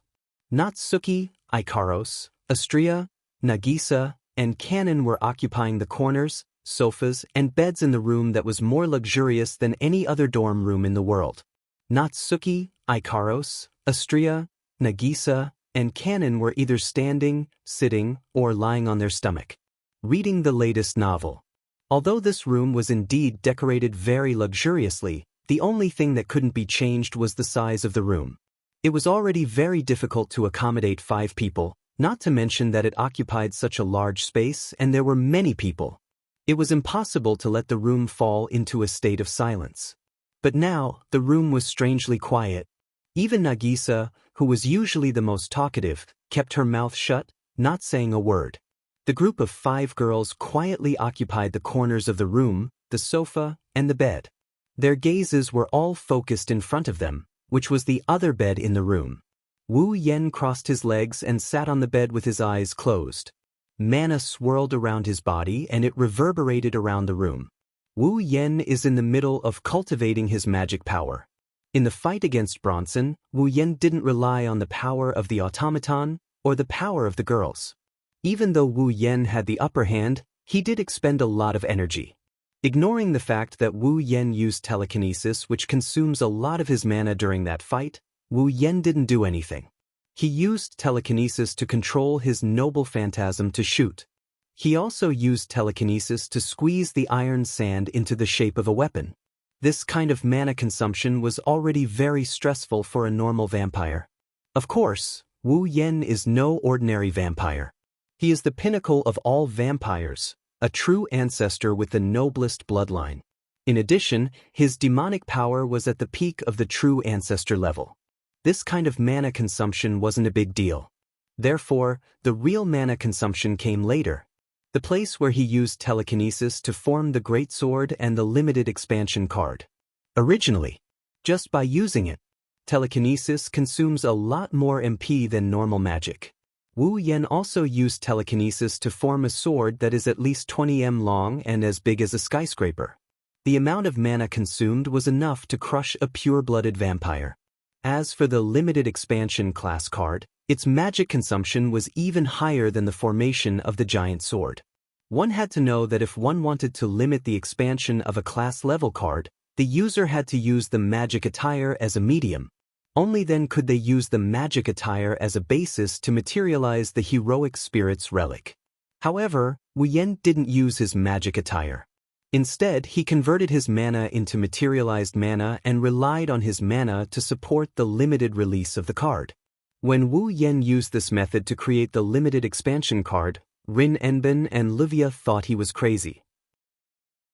Speaker 1: Natsuki, Ikaros, Astria, Nagisa, and Kanon were occupying the corners, sofas, and beds in the room that was more luxurious than any other dorm room in the world. Natsuki, Ikaros, Astria, Nagisa, and Kanon were either standing, sitting, or lying on their stomach, reading the latest novel. Although this room was indeed decorated very luxuriously, the only thing that couldn't be changed was the size of the room. It was already very difficult to accommodate 5 people, not to mention that it occupied such a large space and there were many people. It was impossible to let the room fall into a state of silence. But now, the room was strangely quiet. Even Nagisa, who was usually the most talkative, kept her mouth shut, not saying a word. The group of 5 girls quietly occupied the corners of the room, the sofa, and the bed. Their gazes were all focused in front of them, which was the other bed in the room. Wu Yen crossed his legs and sat on the bed with his eyes closed. Mana swirled around his body and it reverberated around the room. Wu Yen is in the middle of cultivating his magic power. In the fight against Bronson, Wu Yen didn't rely on the power of the automaton or the power of the girls. Even though Wu Yen had the upper hand, he did expend a lot of energy. Ignoring the fact that Wu Yen used telekinesis, which consumes a lot of his mana during that fight, Wu Yen didn't do anything. He used telekinesis to control his noble phantasm to shoot. He also used telekinesis to squeeze the iron sand into the shape of a weapon. This kind of mana consumption was already very stressful for a normal vampire. Of course, Wu Yen is no ordinary vampire. He is the pinnacle of all vampires, a true ancestor with the noblest bloodline. In addition, his demonic power was at the peak of the true ancestor level. This kind of mana consumption wasn't a big deal. Therefore, the real mana consumption came later. The place where he used telekinesis to form the greatsword and the limited expansion card. Originally, just by using it, telekinesis consumes a lot more MP than normal magic. Wu Yen also used telekinesis to form a sword that is at least 20 m long and as big as a skyscraper. The amount of mana consumed was enough to crush a pure-blooded vampire. As for the limited expansion class card, its magic consumption was even higher than the formation of the giant sword. One had to know that if one wanted to limit the expansion of a class level card, the user had to use the magic attire as a medium. Only then could they use the magic attire as a basis to materialize the heroic spirit's relic. However, Wu Yen didn't use his magic attire. Instead, he converted his mana into materialized mana and relied on his mana to support the limited release of the card. When Wu Yen used this method to create the limited expansion card, Rin Enbin and Livia thought he was crazy.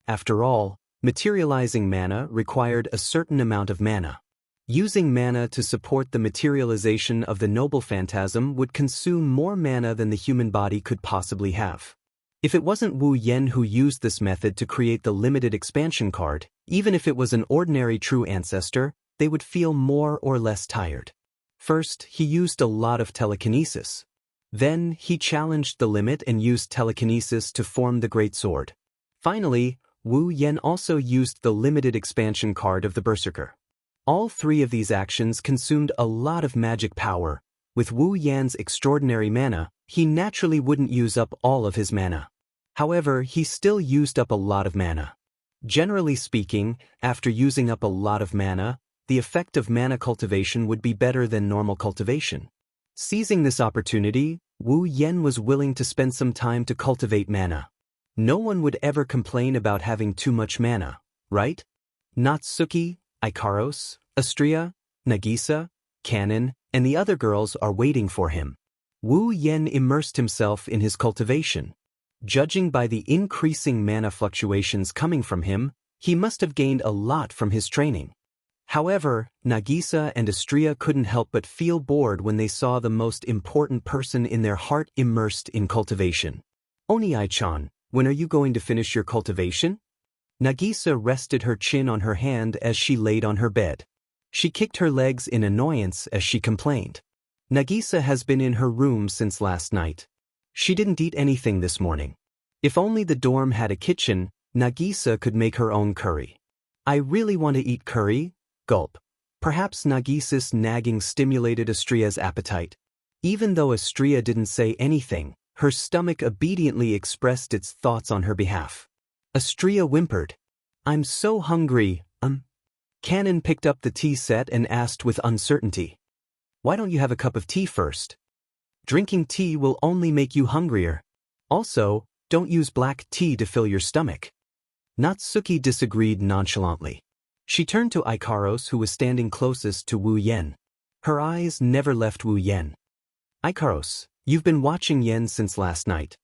Speaker 1: After all, materializing mana required a certain amount of mana. Using mana to support the materialization of the noble phantasm would consume more mana than the human body could possibly have. If it wasn't Wu Yen who used this method to create the limited expansion card, even if it was an ordinary true ancestor, they would feel more or less tired. First, he used a lot of telekinesis. Then, he challenged the limit and used telekinesis to form the great sword. Finally, Wu Yen also used the limited expansion card of the Berserker. All 3 of these actions consumed a lot of magic power. With Wu Yan's extraordinary mana, he naturally wouldn't use up all of his mana. However, he still used up a lot of mana. Generally speaking, after using up a lot of mana, the effect of mana cultivation would be better than normal cultivation. Seizing this opportunity, Wu Yen was willing to spend some time to cultivate mana. No one would ever complain about having too much mana, right? Natsuki, Ikaros, Astria, Nagisa, Kanon, and the other girls are waiting for him. Wu Yen immersed himself in his cultivation. Judging by the increasing mana fluctuations coming from him, he must have gained a lot from his training. However, Nagisa and Astria couldn't help but feel bored when they saw the most important person in their heart immersed in cultivation. Oni-chan, when are you going to finish your cultivation? Nagisa rested her chin on her hand as she laid on her bed. She kicked her legs in annoyance as she complained. Nagisa has been in her room since last night. She didn't eat anything this morning. If only the dorm had a kitchen, Nagisa could make her own curry. I really want to eat curry. Gulp. Perhaps Nagisa's nagging stimulated Astria's appetite. Even though Astria didn't say anything, her stomach obediently expressed its thoughts on her behalf. Astria whimpered. I'm so hungry, Kanon picked up the tea set and asked with uncertainty. Why don't you have a cup of tea first? Drinking tea will only make you hungrier. Also, don't use black tea to fill your stomach. Natsuki disagreed nonchalantly. She turned to Ikaros, who was standing closest to Wu Yen. Her eyes never left Wu Yen. Ikaros, you've been watching Yen since last night.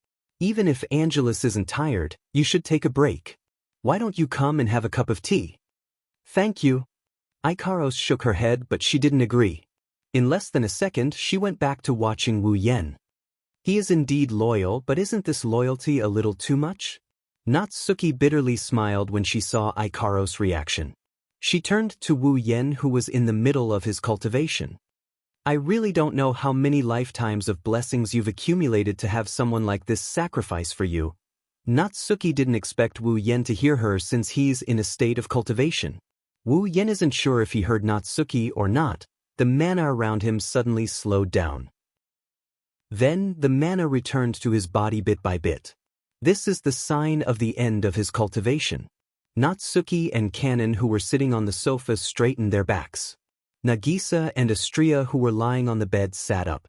Speaker 1: Even if Angelus isn't tired, you should take a break. Why don't you come and have a cup of tea? Thank you. Ikaros shook her head, but she didn't agree. In less than a second, she went back to watching Wu Yen. He is indeed loyal, but isn't this loyalty a little too much? Natsuki bitterly smiled when she saw Ikaros' reaction. She turned to Wu Yen, who was in the middle of his cultivation. I really don't know how many lifetimes of blessings you've accumulated to have someone like this sacrifice for you. Natsuki didn't expect Wu Yen to hear her since he's in a state of cultivation. Wu Yen isn't sure if he heard Natsuki or not. The mana around him suddenly slowed down. Then the mana returned to his body bit by bit. This is the sign of the end of his cultivation. Natsuki and Kanon, who were sitting on the sofa, straightened their backs. Nagisa and Astria, who were lying on the bed, sat up.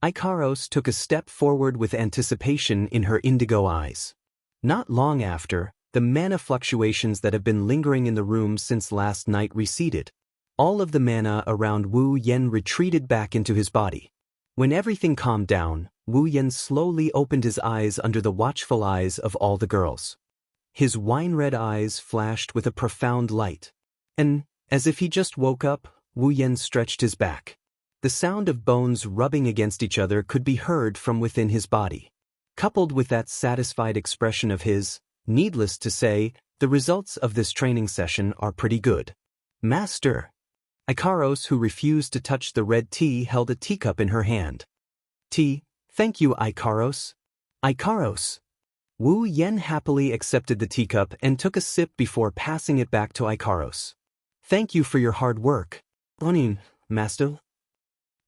Speaker 1: Ikaros took a step forward with anticipation in her indigo eyes. Not long after, the mana fluctuations that have been lingering in the room since last night receded. All of the mana around Wu Yen retreated back into his body. When everything calmed down, Wu Yen slowly opened his eyes under the watchful eyes of all the girls. His wine-red eyes flashed with a profound light. And, as if he just woke up, Wu Yen stretched his back. The sound of bones rubbing against each other could be heard from within his body. Coupled with that satisfied expression of his, needless to say, the results of this training session are pretty good. Master! Ikaros, who refused to touch the red tea, held a teacup in her hand. Tea, thank you, Ikaros. Ikaros! Wu Yen happily accepted the teacup and took a sip before passing it back to Ikaros. Thank you for your hard work. Onin, master.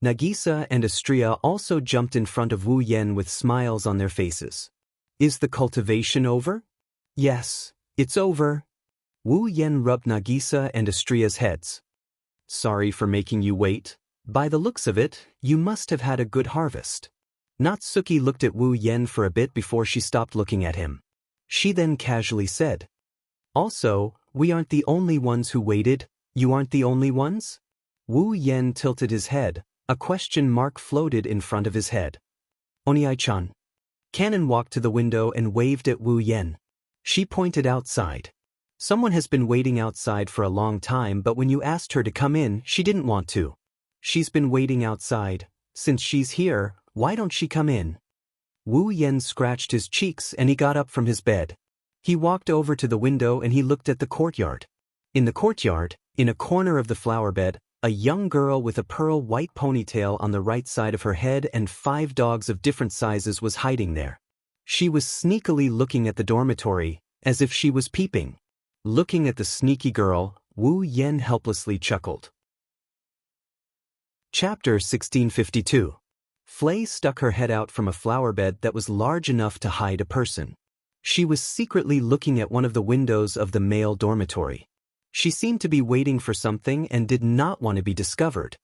Speaker 1: Nagisa and Astria also jumped in front of Wu Yen with smiles on their faces. Is the cultivation over? Yes, it's over. Wu Yen rubbed Nagisa and Astria's heads. Sorry for making you wait. By the looks of it, you must have had a good harvest. Natsuki looked at Wu Yen for a bit before she stopped looking at him. She then casually said, Also, we aren't the only ones who waited. You aren't the only ones? Wu Yen tilted his head. A question mark floated in front of his head. Oni-chan. Kanon walked to the window and waved at Wu Yen. She pointed outside. Someone has been waiting outside for a long time, but when you asked her to come in, she didn't want to. She's been waiting outside. Since she's here, why don't she come in? Wu Yen scratched his cheeks and he got up from his bed. He walked over to the window and he looked at the courtyard. In the courtyard, in a corner of the flower bed, a young girl with a pearl-white ponytail on the right side of her head and 5 dogs of different sizes was hiding there. She was sneakily looking at the dormitory, as if she was peeping. Looking at the sneaky girl, Wu Yen helplessly chuckled. Chapter 1652. Flay stuck her head out from a flower bed that was large enough to hide a person. She was secretly looking at one of the windows of the male dormitory. She seemed to be waiting for something and did not want to be discovered.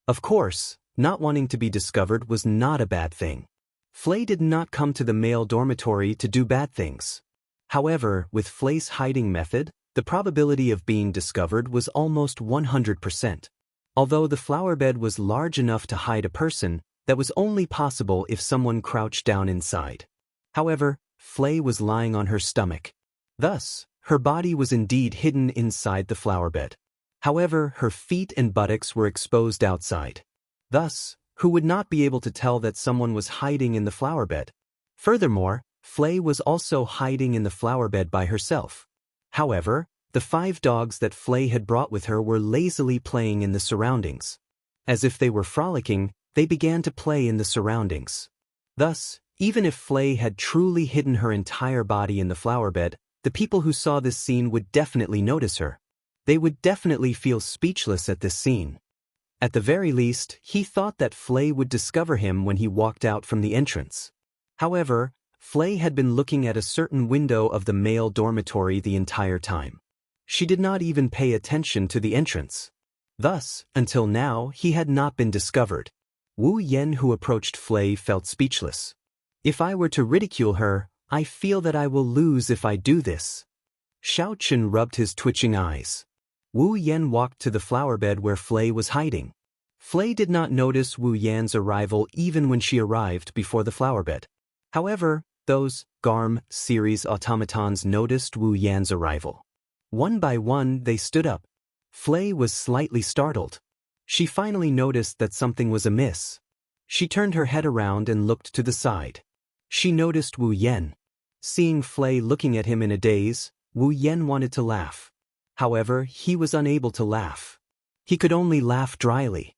Speaker 1: Of course, not wanting to be discovered was not a bad thing. Flay did not come to the male dormitory to do bad things. However, with Flay's hiding method, The probability of being discovered was almost 100%. Although the flower bed was large enough to hide a person, that was only possible if someone crouched down inside. However, Flay was lying on her stomach. Thus, her body was indeed hidden inside the flower bed. However, her feet and buttocks were exposed outside. Thus, who would not be able to tell that someone was hiding in the flower bed? Furthermore, Flay was also hiding in the flower bed by herself. However, the 5 dogs that Flay had brought with her were lazily playing in the surroundings. As if they were frolicking, they began to play in the surroundings. Thus, even if Flay had truly hidden her entire body in the flower bed, the people who saw this scene would definitely notice her. They would definitely feel speechless at this scene. At the very least, he thought that Flay would discover him when he walked out from the entrance. However, Flay had been looking at a certain window of the male dormitory the entire time. She did not even pay attention to the entrance. Thus, until now, he had not been discovered. Wu Yan, who approached Flay, felt speechless. If I were to ridicule her, I feel that I will lose if I do this. Xiao Chen rubbed his twitching eyes. Wu Yan walked to the flower bed where Flay was hiding. Flay did not notice Wu Yan's arrival even when she arrived before the flower bed. However, those Garm series automatons noticed Wu Yan's arrival. One by one, they stood up. Flay was slightly startled. She finally noticed that something was amiss. She turned her head around and looked to the side. She noticed Wu Yan. Seeing Flay looking at him in a daze, Wu Yan wanted to laugh. However, he was unable to laugh. He could only laugh dryly.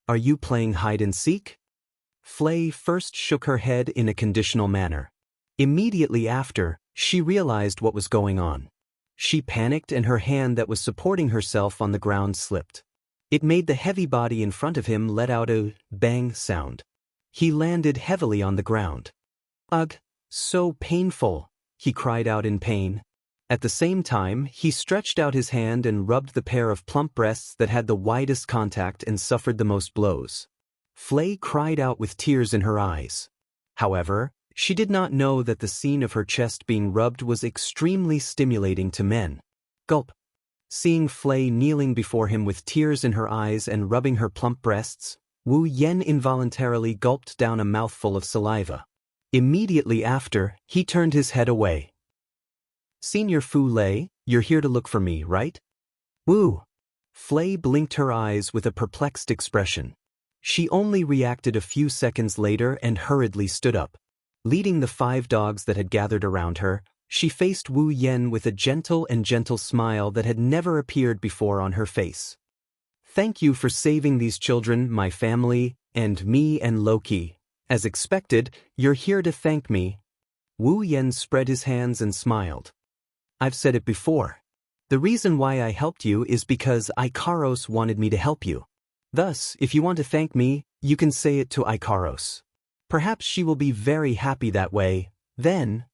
Speaker 1: Are you playing hide and seek? Flay first shook her head in a conditional manner. Immediately after, she realized what was going on. She panicked and her hand that was supporting herself on the ground slipped. It made the heavy body in front of him let out a bang sound. He landed heavily on the ground. Ugh, so painful, he cried out in pain. At the same time, he stretched out his hand and rubbed the pair of plump breasts that had the widest contact and suffered the most blows. Flay cried out with tears in her eyes. However, she did not know that the scene of her chest being rubbed was extremely stimulating to men. Gulp. Seeing Flay kneeling before him with tears in her eyes and rubbing her plump breasts, Wu Yan involuntarily gulped down a mouthful of saliva. Immediately after, he turned his head away. Senior Fu Lei, you're here to look for me, right? Wu. Flay blinked her eyes with a perplexed expression. She only reacted a few seconds later and hurriedly stood up. Leading the 5 dogs that had gathered around her, she faced Wu Yan with a gentle smile that had never appeared before on her face. Thank you for saving these children, my family, and me and Loki. As expected, you're here to thank me. Wu Yan spread his hands and smiled. I've said it before. The reason why I helped you is because Ikaros wanted me to help you. Thus, if you want to thank me, you can say it to Ikaros. Perhaps she will be very happy that way. Then,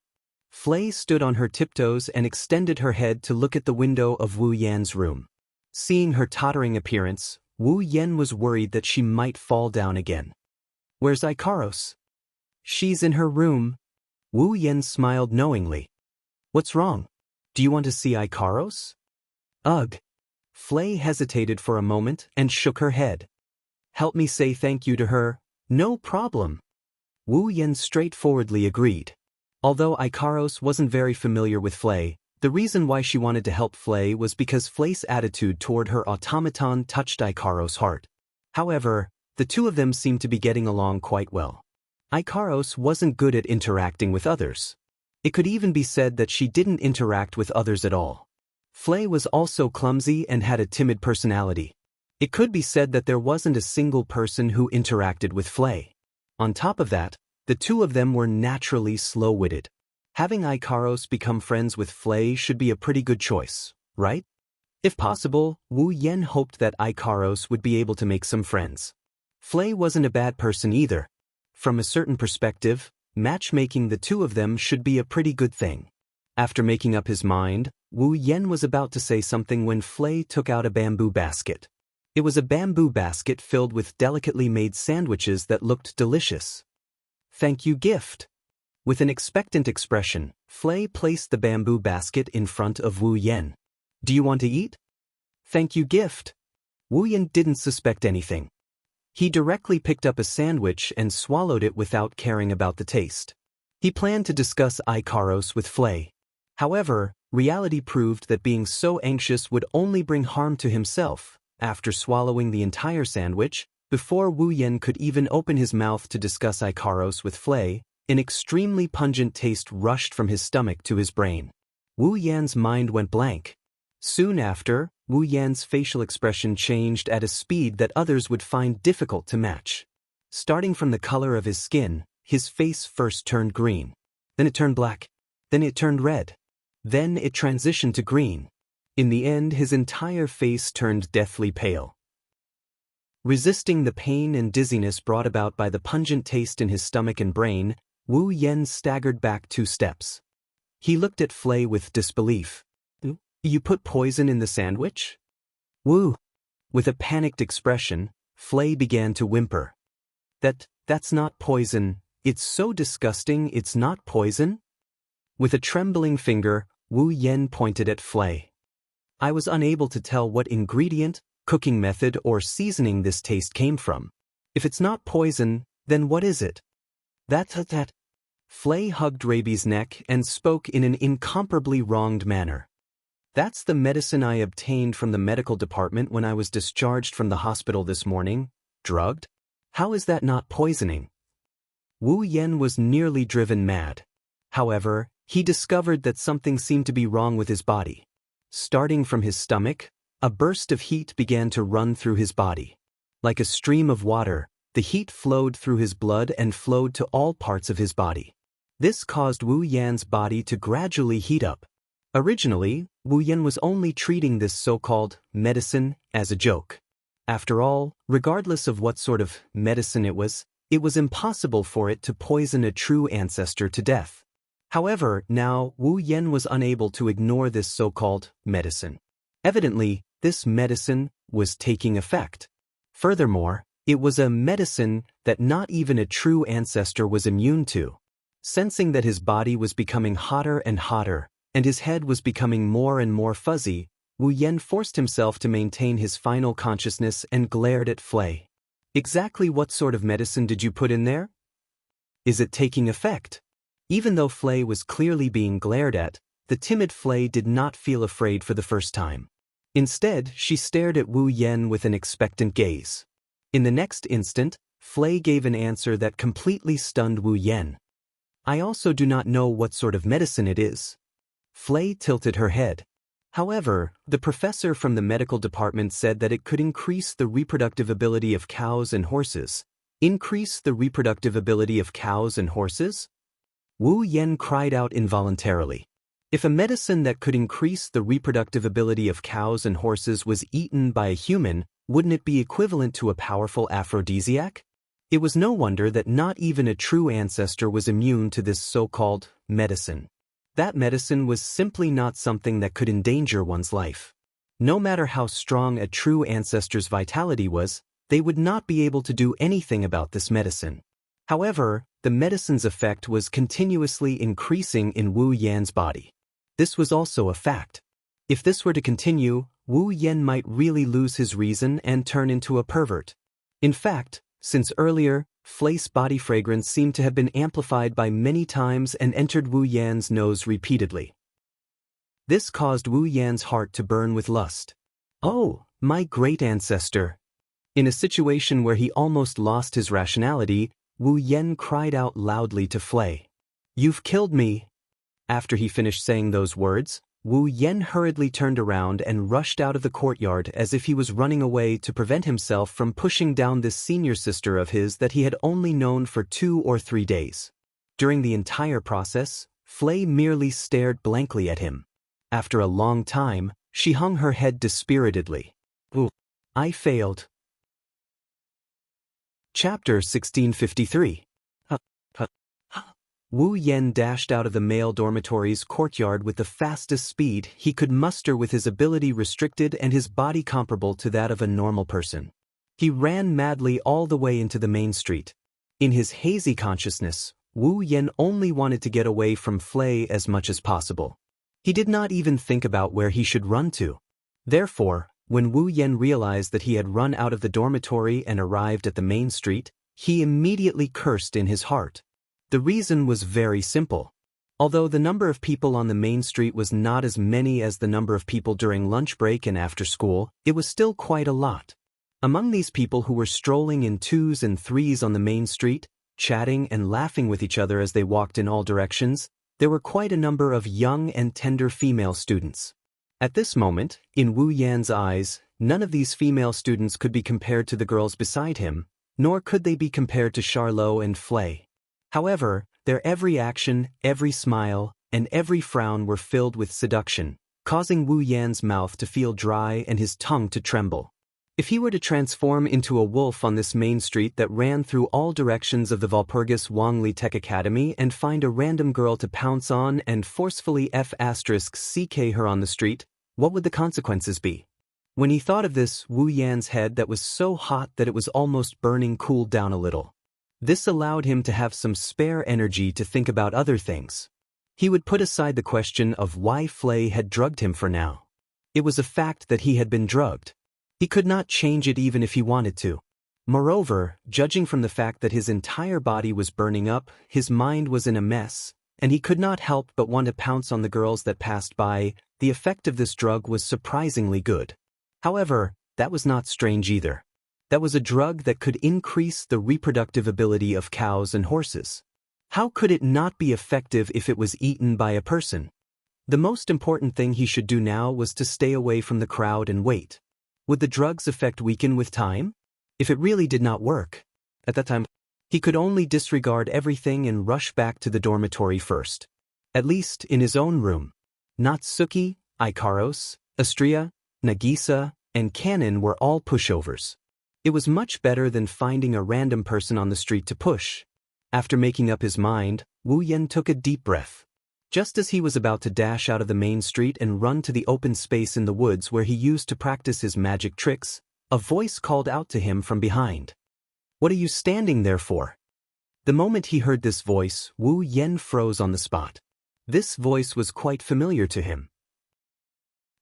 Speaker 1: Flay stood on her tiptoes and extended her head to look at the window of Wu Yan's room. Seeing her tottering appearance, Wu Yan was worried that she might fall down again. Where's Ikaros? She's in her room. Wu Yan smiled knowingly. What's wrong? Do you want to see Ikaros? Ugh. Flay hesitated for a moment and shook her head. Help me say thank you to her. No problem. Wu Yan straightforwardly agreed. Although Ikaros wasn't very familiar with Flay, the reason why she wanted to help Flay was because Flay's attitude toward her automaton touched Ikaros' heart. However, the two of them seemed to be getting along quite well. Ikaros wasn't good at interacting with others. It could even be said that she didn't interact with others at all. Flay was also clumsy and had a timid personality. It could be said that there wasn't a single person who interacted with Flay. On top of that, the two of them were naturally slow-witted. Having Ikaros become friends with Flay should be a pretty good choice, right? If possible, Wu Yan hoped that Ikaros would be able to make some friends. Flay wasn't a bad person either. From a certain perspective, matchmaking the two of them should be a pretty good thing. After making up his mind, Wu Yan was about to say something when Flay took out a bamboo basket. It was a bamboo basket filled with delicately made sandwiches that looked delicious. Thank you, gift. With an expectant expression, Flay placed the bamboo basket in front of Wu Yan. Do you want to eat? Thank you gift. Wu Yan didn't suspect anything. He directly picked up a sandwich and swallowed it without caring about the taste. He planned to discuss Icaros with Flay. However, reality proved that being so anxious would only bring harm to himself. After swallowing the entire sandwich, before Wu Yan could even open his mouth to discuss Icaros with Flay, an extremely pungent taste rushed from his stomach to his brain. Wu Yan's mind went blank. Soon after, Wu Yan's facial expression changed at a speed that others would find difficult to match. Starting from the color of his skin, his face first turned green. Then it turned black. Then it turned red. Then it transitioned to green. In the end, his entire face turned deathly pale. Resisting the pain and dizziness brought about by the pungent taste in his stomach and brain, Wu Yan staggered back 2 steps. He looked at Flay with disbelief. You put poison in the sandwich? Wu. With a panicked expression, Flay began to whimper. That's not poison. It's so disgusting it's not poison? With a trembling finger, Wu Yan pointed at Flay. I was unable to tell what ingredient, cooking method, or seasoning this taste came from. If it's not poison, then what is it? That. Flay hugged Raby's neck and spoke in an incomparably wronged manner. That's the medicine I obtained from the medical department when I was discharged from the hospital this morning. Drugged? How is that not poisoning? Wu Yan was nearly driven mad. However, he discovered that something seemed to be wrong with his body. Starting from his stomach, a burst of heat began to run through his body. Like a stream of water, the heat flowed through his blood and flowed to all parts of his body. This caused Wu Yan's body to gradually heat up. Originally, Wu Yan was only treating this so-called medicine as a joke. After all, regardless of what sort of medicine it was impossible for it to poison a true ancestor to death. However, now Wu Yan was unable to ignore this so-called medicine. Evidently, this medicine was taking effect. Furthermore, it was a medicine that not even a true ancestor was immune to. Sensing that his body was becoming hotter and hotter, and his head was becoming more and more fuzzy, Wu Yan forced himself to maintain his final consciousness and glared at Flay. Exactly what sort of medicine did you put in there? Is it taking effect? Even though Flay was clearly being glared at, the timid Flay did not feel afraid for the first time. Instead, she stared at Wu Yan with an expectant gaze. In the next instant, Flay gave an answer that completely stunned Wu Yan. I also do not know what sort of medicine it is. Flay tilted her head. However, the professor from the medical department said that it could increase the reproductive ability of cows and horses. Increase the reproductive ability of cows and horses? Wu Yan cried out involuntarily. If a medicine that could increase the reproductive ability of cows and horses was eaten by a human, wouldn't it be equivalent to a powerful aphrodisiac? It was no wonder that not even a true ancestor was immune to this so-called medicine. That medicine was simply not something that could endanger one's life. No matter how strong a true ancestor's vitality was, they would not be able to do anything about this medicine. However, the medicine's effect was continuously increasing in Wu Yan's body. This was also a fact. If this were to continue, Wu Yan might really lose his reason and turn into a pervert. In fact, since earlier, Flay's body fragrance seemed to have been amplified by many times and entered Wu Yan's nose repeatedly. This caused Wu Yan's heart to burn with lust. Oh, my great ancestor! In a situation where he almost lost his rationality, Wu Yan cried out loudly to Flay. You've killed me! After he finished saying those words, Wu Yan hurriedly turned around and rushed out of the courtyard as if he was running away to prevent himself from pushing down this senior sister of his that he had only known for 2 or 3 days. During the entire process, Flay merely stared blankly at him. After a long time, she hung her head dispiritedly. Ooh, I failed. Chapter 1653. Wu Yan dashed out of the male dormitory's courtyard with the fastest speed he could muster with his ability restricted and his body comparable to that of a normal person. He ran madly all the way into the main street. In his hazy consciousness, Wu Yan only wanted to get away from Flay as much as possible. He did not even think about where he should run to. Therefore, when Wu Yan realized that he had run out of the dormitory and arrived at the main street, he immediately cursed in his heart. The reason was very simple. Although the number of people on the main street was not as many as the number of people during lunch break and after school, it was still quite a lot. Among these people who were strolling in twos and threes on the main street, chatting and laughing with each other as they walked in all directions, there were quite a number of young and tender female students. At this moment, in Wu Yan's eyes, none of these female students could be compared to the girls beside him, nor could they be compared to Charlot and Flay. However, their every action, every smile, and every frown were filled with seduction, causing Wu Yan's mouth to feel dry and his tongue to tremble. If he were to transform into a wolf on this main street that ran through all directions of the Walpurgis Wangli Tech Academy and find a random girl to pounce on and forcefully F***ck her on the street, what would the consequences be? When he thought of this, Wu Yan's head that was so hot that it was almost burning cooled down a little. This allowed him to have some spare energy to think about other things. He would put aside the question of why Flay had drugged him for now. It was a fact that he had been drugged. He could not change it even if he wanted to. Moreover, judging from the fact that his entire body was burning up, his mind was in a mess, and he could not help but want to pounce on the girls that passed by. The effect of this drug was surprisingly good. However, that was not strange either. That was a drug that could increase the reproductive ability of cows and horses. How could it not be effective if it was eaten by a person? The most important thing he should do now was to stay away from the crowd and wait. Would the drug's effect weaken with time? If it really did not work, at that time, he could only disregard everything and rush back to the dormitory first. At least in his own room. Natsuki, Ikaros, Astria, Nagisa, and Kanon were all pushovers. It was much better than finding a random person on the street to push. After making up his mind, Wu Yan took a deep breath. Just as he was about to dash out of the main street and run to the open space in the woods where he used to practice his magic tricks, a voice called out to him from behind. "What are you standing there for?" The moment he heard this voice, Wu Yan froze on the spot. This voice was quite familiar to him.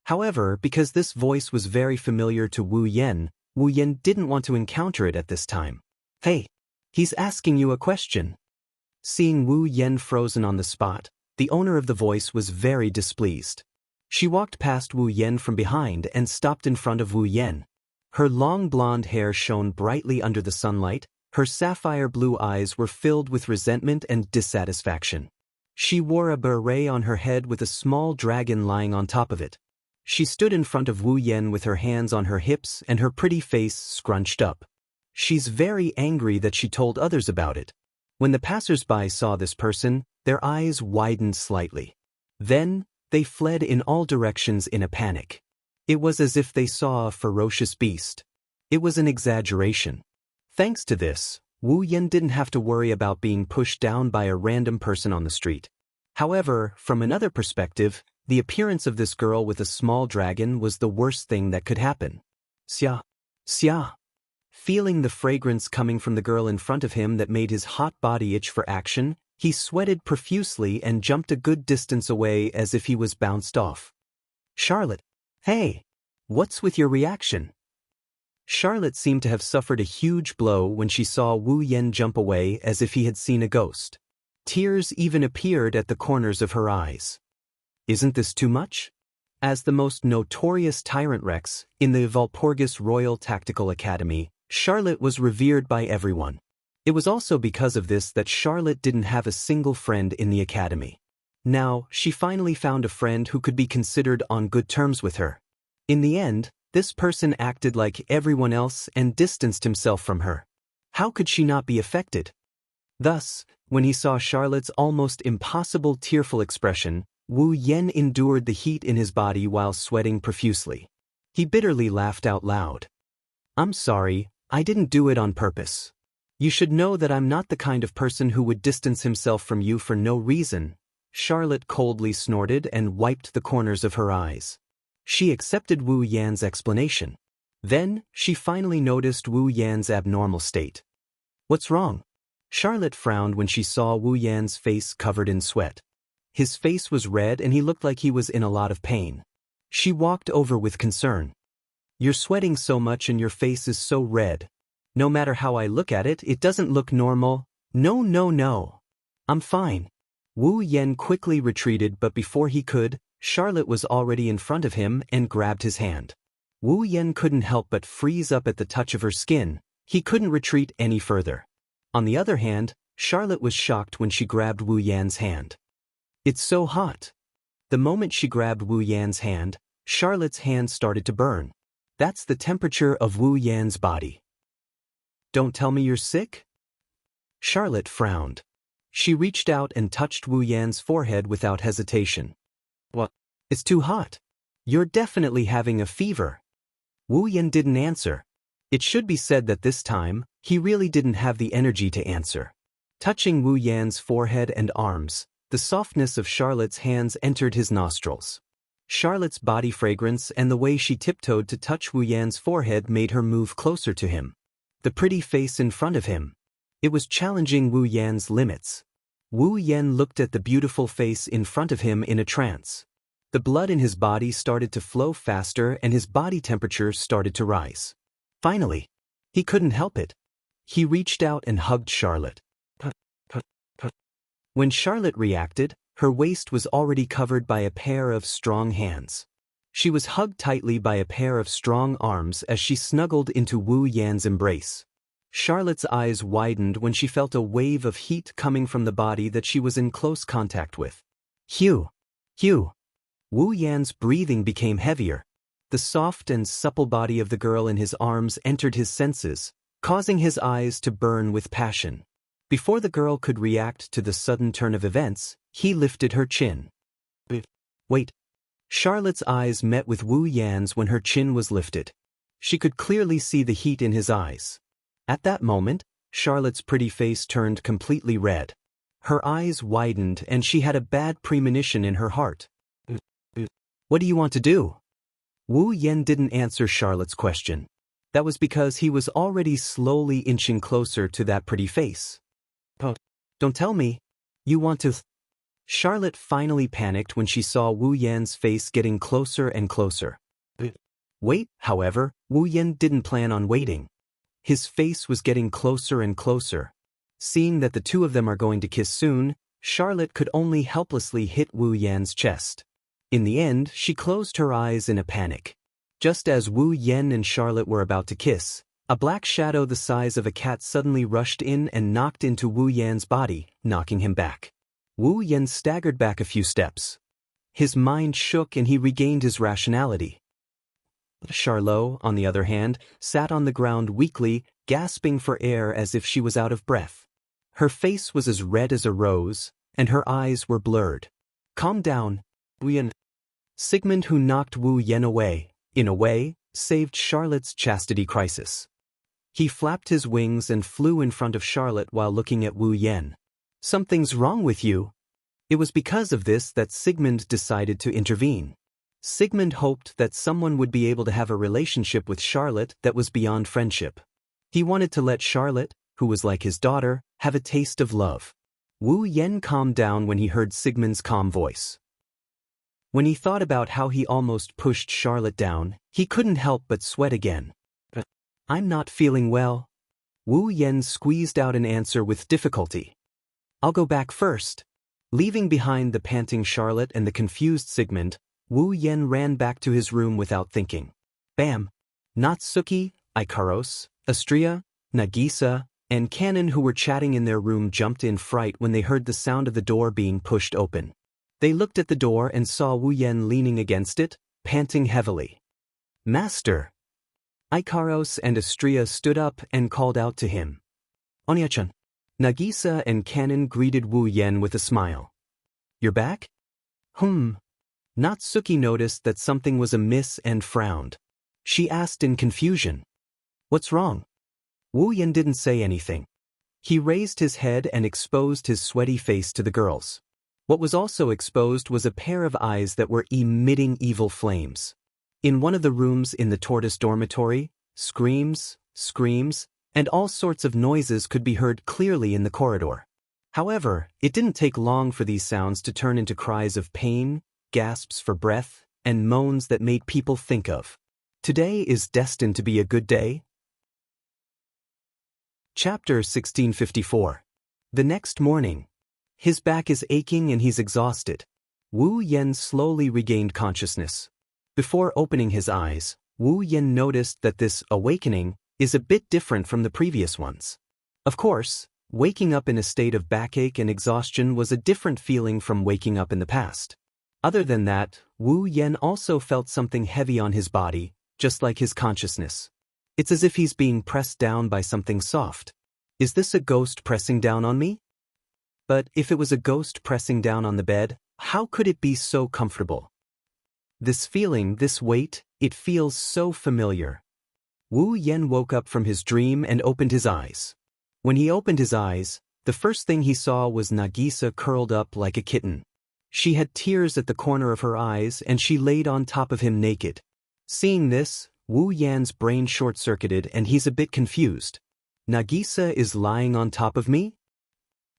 Speaker 1: However, because this voice was very familiar to Wu Yan didn't want to encounter it at this time. "Hey, he's asking you a question." Seeing Wu Yan frozen on the spot, the owner of the voice was very displeased. She walked past Wu Yan from behind and stopped in front of Wu Yan. Her long blonde hair shone brightly under the sunlight, her sapphire blue eyes were filled with resentment and dissatisfaction. She wore a beret on her head with a small dragon lying on top of it. She stood in front of Wu Yan with her hands on her hips and her pretty face scrunched up. She's very angry that she told others about it. When the passers-by saw this person, their eyes widened slightly. Then, they fled in all directions in a panic. It was as if they saw a ferocious beast. It was an exaggeration. Thanks to this, Wu Yan didn't have to worry about being pushed down by a random person on the street. However, from another perspective, the appearance of this girl with a small dragon was the worst thing that could happen. Xia. Xia. Feeling the fragrance coming from the girl in front of him that made his hot body itch for action, he sweated profusely and jumped a good distance away as if he was bounced off. "Charlotte. Hey. What's with your reaction?" Charlotte seemed to have suffered a huge blow when she saw Wu Yan jump away as if he had seen a ghost. Tears even appeared at the corners of her eyes. Isn't this too much? As the most notorious tyrant Rex in the Walpurgis Royal Tactical Academy, Charlotte was revered by everyone. It was also because of this that Charlotte didn't have a single friend in the academy. Now, she finally found a friend who could be considered on good terms with her. In the end, this person acted like everyone else and distanced himself from her. How could she not be affected? Thus, when he saw Charlotte's almost impossible tearful expression, Wu Yan endured the heat in his body while sweating profusely. He bitterly laughed out loud. "I'm sorry, I didn't do it on purpose. You should know that I'm not the kind of person who would distance himself from you for no reason." Charlotte coldly snorted and wiped the corners of her eyes. She accepted Wu Yan's explanation. Then, she finally noticed Wu Yan's abnormal state. "What's wrong?" Charlotte frowned when she saw Wu Yan's face covered in sweat. His face was red and he looked like he was in a lot of pain. She walked over with concern. "You're sweating so much and your face is so red. No matter how I look at it, it doesn't look normal." "No, no, no. I'm fine." Wu Yan quickly retreated, but before he could, Charlotte was already in front of him and grabbed his hand. Wu Yan couldn't help but freeze up at the touch of her skin. He couldn't retreat any further. On the other hand, Charlotte was shocked when she grabbed Wu Yan's hand. "It's so hot." The moment she grabbed Wu Yan's hand, Charlotte's hand started to burn. That's the temperature of Wu Yan's body. "Don't tell me you're sick?" Charlotte frowned. She reached out and touched Wu Yan's forehead without hesitation. "What? It's too hot. You're definitely having a fever." Wu Yan didn't answer. It should be said that this time, he really didn't have the energy to answer. Touching Wu Yan's forehead and arms, the softness of Charlotte's hands entered his nostrils. Charlotte's body fragrance and the way she tiptoed to touch Wu Yan's forehead made her move closer to him. The pretty face in front of him. It was challenging Wu Yan's limits. Wu Yan looked at the beautiful face in front of him in a trance. The blood in his body started to flow faster and his body temperature started to rise. Finally, he couldn't help it. He reached out and hugged Charlotte. When Charlotte reacted, her waist was already covered by a pair of strong hands. She was hugged tightly by a pair of strong arms as she snuggled into Wu Yan's embrace. Charlotte's eyes widened when she felt a wave of heat coming from the body that she was in close contact with. "Hugh! Hugh!" Wu Yan's breathing became heavier. The soft and supple body of the girl in his arms entered his senses, causing his eyes to burn with passion. Before the girl could react to the sudden turn of events, he lifted her chin. "Wait." Charlotte's eyes met with Wu Yan's when her chin was lifted. She could clearly see the heat in his eyes. At that moment, Charlotte's pretty face turned completely red. Her eyes widened and she had a bad premonition in her heart. "What do you want to do?" Wu Yan didn't answer Charlotte's question. That was because he was already slowly inching closer to that pretty face. "Don't tell me. You want to..." Charlotte finally panicked when she saw Wu Yan's face getting closer and closer. Wait, however, Wu Yan didn't plan on waiting. His face was getting closer and closer. Seeing that the two of them are going to kiss soon, Charlotte could only helplessly hit Wu Yan's chest. In the end, she closed her eyes in a panic. Just as Wu Yan and Charlotte were about to kiss, a black shadow the size of a cat suddenly rushed in and knocked into Wu Yan's body, knocking him back. Wu Yan staggered back a few steps. His mind shook and he regained his rationality. Charlotte, on the other hand, sat on the ground weakly, gasping for air as if she was out of breath. Her face was as red as a rose, and her eyes were blurred. "Calm down, Wu Yan." Sigmund, who knocked Wu Yan away, in a way, saved Charlotte's chastity crisis. He flapped his wings and flew in front of Charlotte while looking at Wu Yan. "Something's wrong with you." It was because of this that Sigmund decided to intervene. Sigmund hoped that someone would be able to have a relationship with Charlotte that was beyond friendship. He wanted to let Charlotte, who was like his daughter, have a taste of love. Wu Yan calmed down when he heard Sigmund's calm voice. When he thought about how he almost pushed Charlotte down, he couldn't help but sweat again. "I'm not feeling well." Wu Yan squeezed out an answer with difficulty. "I'll go back first." Leaving behind the panting Charlotte and the confused Sigmund, Wu Yan ran back to his room without thinking. Bam! Natsuki, Ikaros, Astria, Nagisa, and Kanon, who were chatting in their room, jumped in fright when they heard the sound of the door being pushed open. They looked at the door and saw Wu Yan leaning against it, panting heavily. "Master!" Ikaros and Astria stood up and called out to him. "Onya-chan." Nagisa and Kanon greeted Wu Yan with a smile. "You're back?" Natsuki noticed that something was amiss and frowned. She asked in confusion. "What's wrong?" Wu Yan didn't say anything. He raised his head and exposed his sweaty face to the girls. What was also exposed was a pair of eyes that were emitting evil flames. In one of the rooms in the tortoise dormitory, screams, and all sorts of noises could be heard clearly in the corridor. However, it didn't take long for these sounds to turn into cries of pain, gasps for breath, and moans that made people think of. Today is destined to be a good day. Chapter 1654. The next morning. His back is aching and he's exhausted. Wu Yan slowly regained consciousness. Before opening his eyes, Wu Yan noticed that this awakening is a bit different from the previous ones. Of course, waking up in a state of backache and exhaustion was a different feeling from waking up in the past. Other than that, Wu Yan also felt something heavy on his body, just like his consciousness. It's as if he's being pressed down by something soft. Is this a ghost pressing down on me? But if it was a ghost pressing down on the bed, how could it be so comfortable? This feeling, this weight, it feels so familiar. Wu Yan woke up from his dream and opened his eyes. When he opened his eyes, the first thing he saw was Nagisa curled up like a kitten. She had tears at the corner of her eyes and she laid on top of him naked. Seeing this, Wu Yan's brain short-circuited and he's a bit confused. Nagisa is lying on top of me?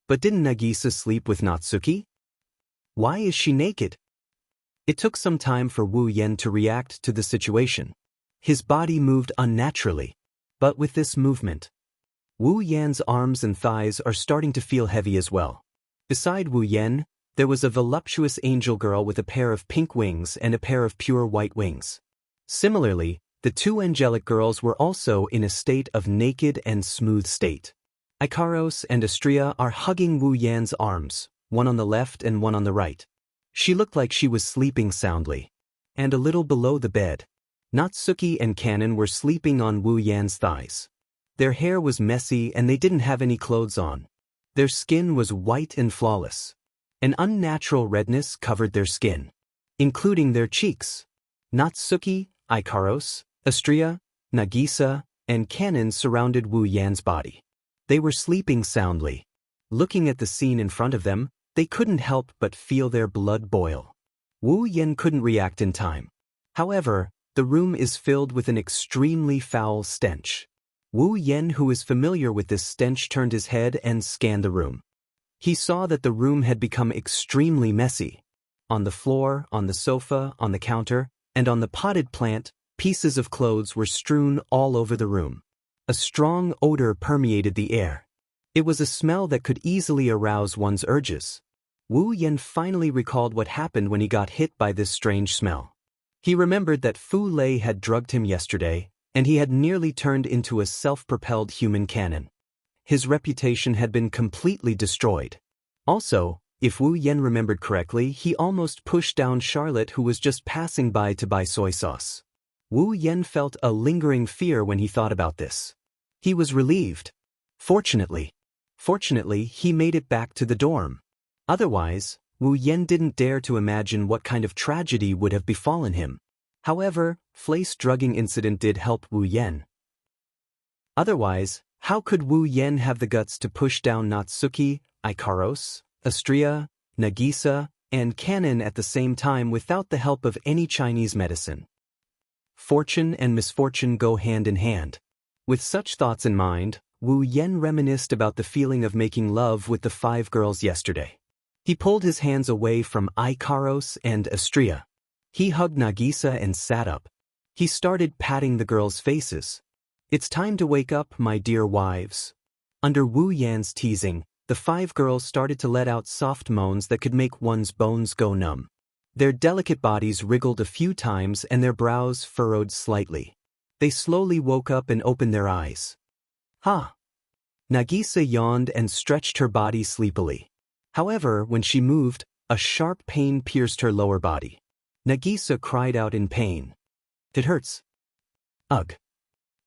Speaker 1: But didn't Nagisa sleep with Natsuki? Why is she naked? It took some time for Wu Yan to react to the situation. His body moved unnaturally. But with this movement, Wu Yan's arms and thighs are starting to feel heavy as well. Beside Wu Yan, there was a voluptuous angel girl with a pair of pink wings and a pair of pure white wings. Similarly, the two angelic girls were also in a state of naked and smooth state. Ikaros and Astria are hugging Wu Yan's arms, one on the left and one on the right. She looked like she was sleeping soundly. And a little below the bed, Natsuki and Kanon were sleeping on Wu Yan's thighs. Their hair was messy and they didn't have any clothes on. Their skin was white and flawless. An unnatural redness covered their skin, including their cheeks. Natsuki, Ikaros, Astria, Nagisa, and Kanon surrounded Wu Yan's body. They were sleeping soundly. Looking at the scene in front of them, they couldn't help but feel their blood boil. Wu Yan couldn't react in time. However, the room is filled with an extremely foul stench. Wu Yan, who is familiar with this stench, turned his head and scanned the room. He saw that the room had become extremely messy. On the floor, on the sofa, on the counter, and on the potted plant, pieces of clothes were strewn all over the room. A strong odor permeated the air. It was a smell that could easily arouse one's urges. Wu Yan finally recalled what happened when he got hit by this strange smell. He remembered that Fu Lei had drugged him yesterday, and he had nearly turned into a self-propelled human cannon. His reputation had been completely destroyed. Also, if Wu Yan remembered correctly, he almost pushed down Charlotte, who was just passing by to buy soy sauce. Wu Yan felt a lingering fear when he thought about this. He was relieved. Fortunately, he made it back to the dorm. Otherwise, Wu Yan didn't dare to imagine what kind of tragedy would have befallen him. However, Flei's drugging incident did help Wu Yan. Otherwise, how could Wu Yan have the guts to push down Natsuki, Ikaros, Astria, Nagisa, and Kanon at the same time without the help of any Chinese medicine? Fortune and misfortune go hand in hand. With such thoughts in mind, Wu Yan reminisced about the feeling of making love with the 5 girls yesterday. He pulled his hands away from Ikaros and Astria. He hugged Nagisa and sat up. He started patting the girls' faces. "It's time to wake up, my dear wives." Under Wu Yan's teasing, the 5 girls started to let out soft moans that could make one's bones go numb. Their delicate bodies wriggled a few times and their brows furrowed slightly. They slowly woke up and opened their eyes. "Ha!" Nagisa yawned and stretched her body sleepily. However, when she moved, a sharp pain pierced her lower body. Nagisa cried out in pain. "It hurts." "Ugh."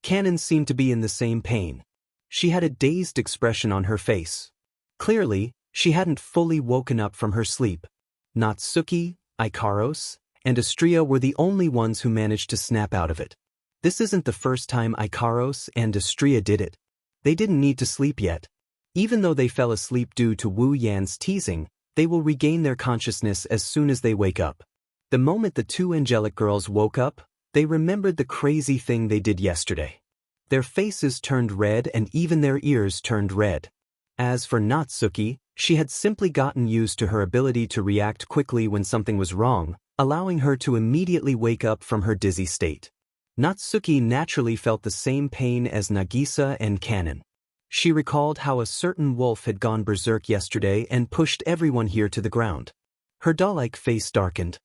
Speaker 1: Kanon seemed to be in the same pain. She had a dazed expression on her face. Clearly, she hadn't fully woken up from her sleep. Natsuki, Ikaros, and Astria were the only ones who managed to snap out of it. This isn't the first time Ikaros and Astria did it. They didn't need to sleep yet. Even though they fell asleep due to Wu Yan's teasing, they will regain their consciousness as soon as they wake up. The moment the 2 angelic girls woke up, they remembered the crazy thing they did yesterday. Their faces turned red and even their ears turned red. As for Natsuki, She had simply gotten used to her ability to react quickly when something was wrong, allowing her to immediately wake up from her dizzy state. Natsuki naturally felt the same pain as Nagisa and Kanon. She recalled how a certain wolf had gone berserk yesterday and pushed everyone here to the ground. Her doll-like face darkened.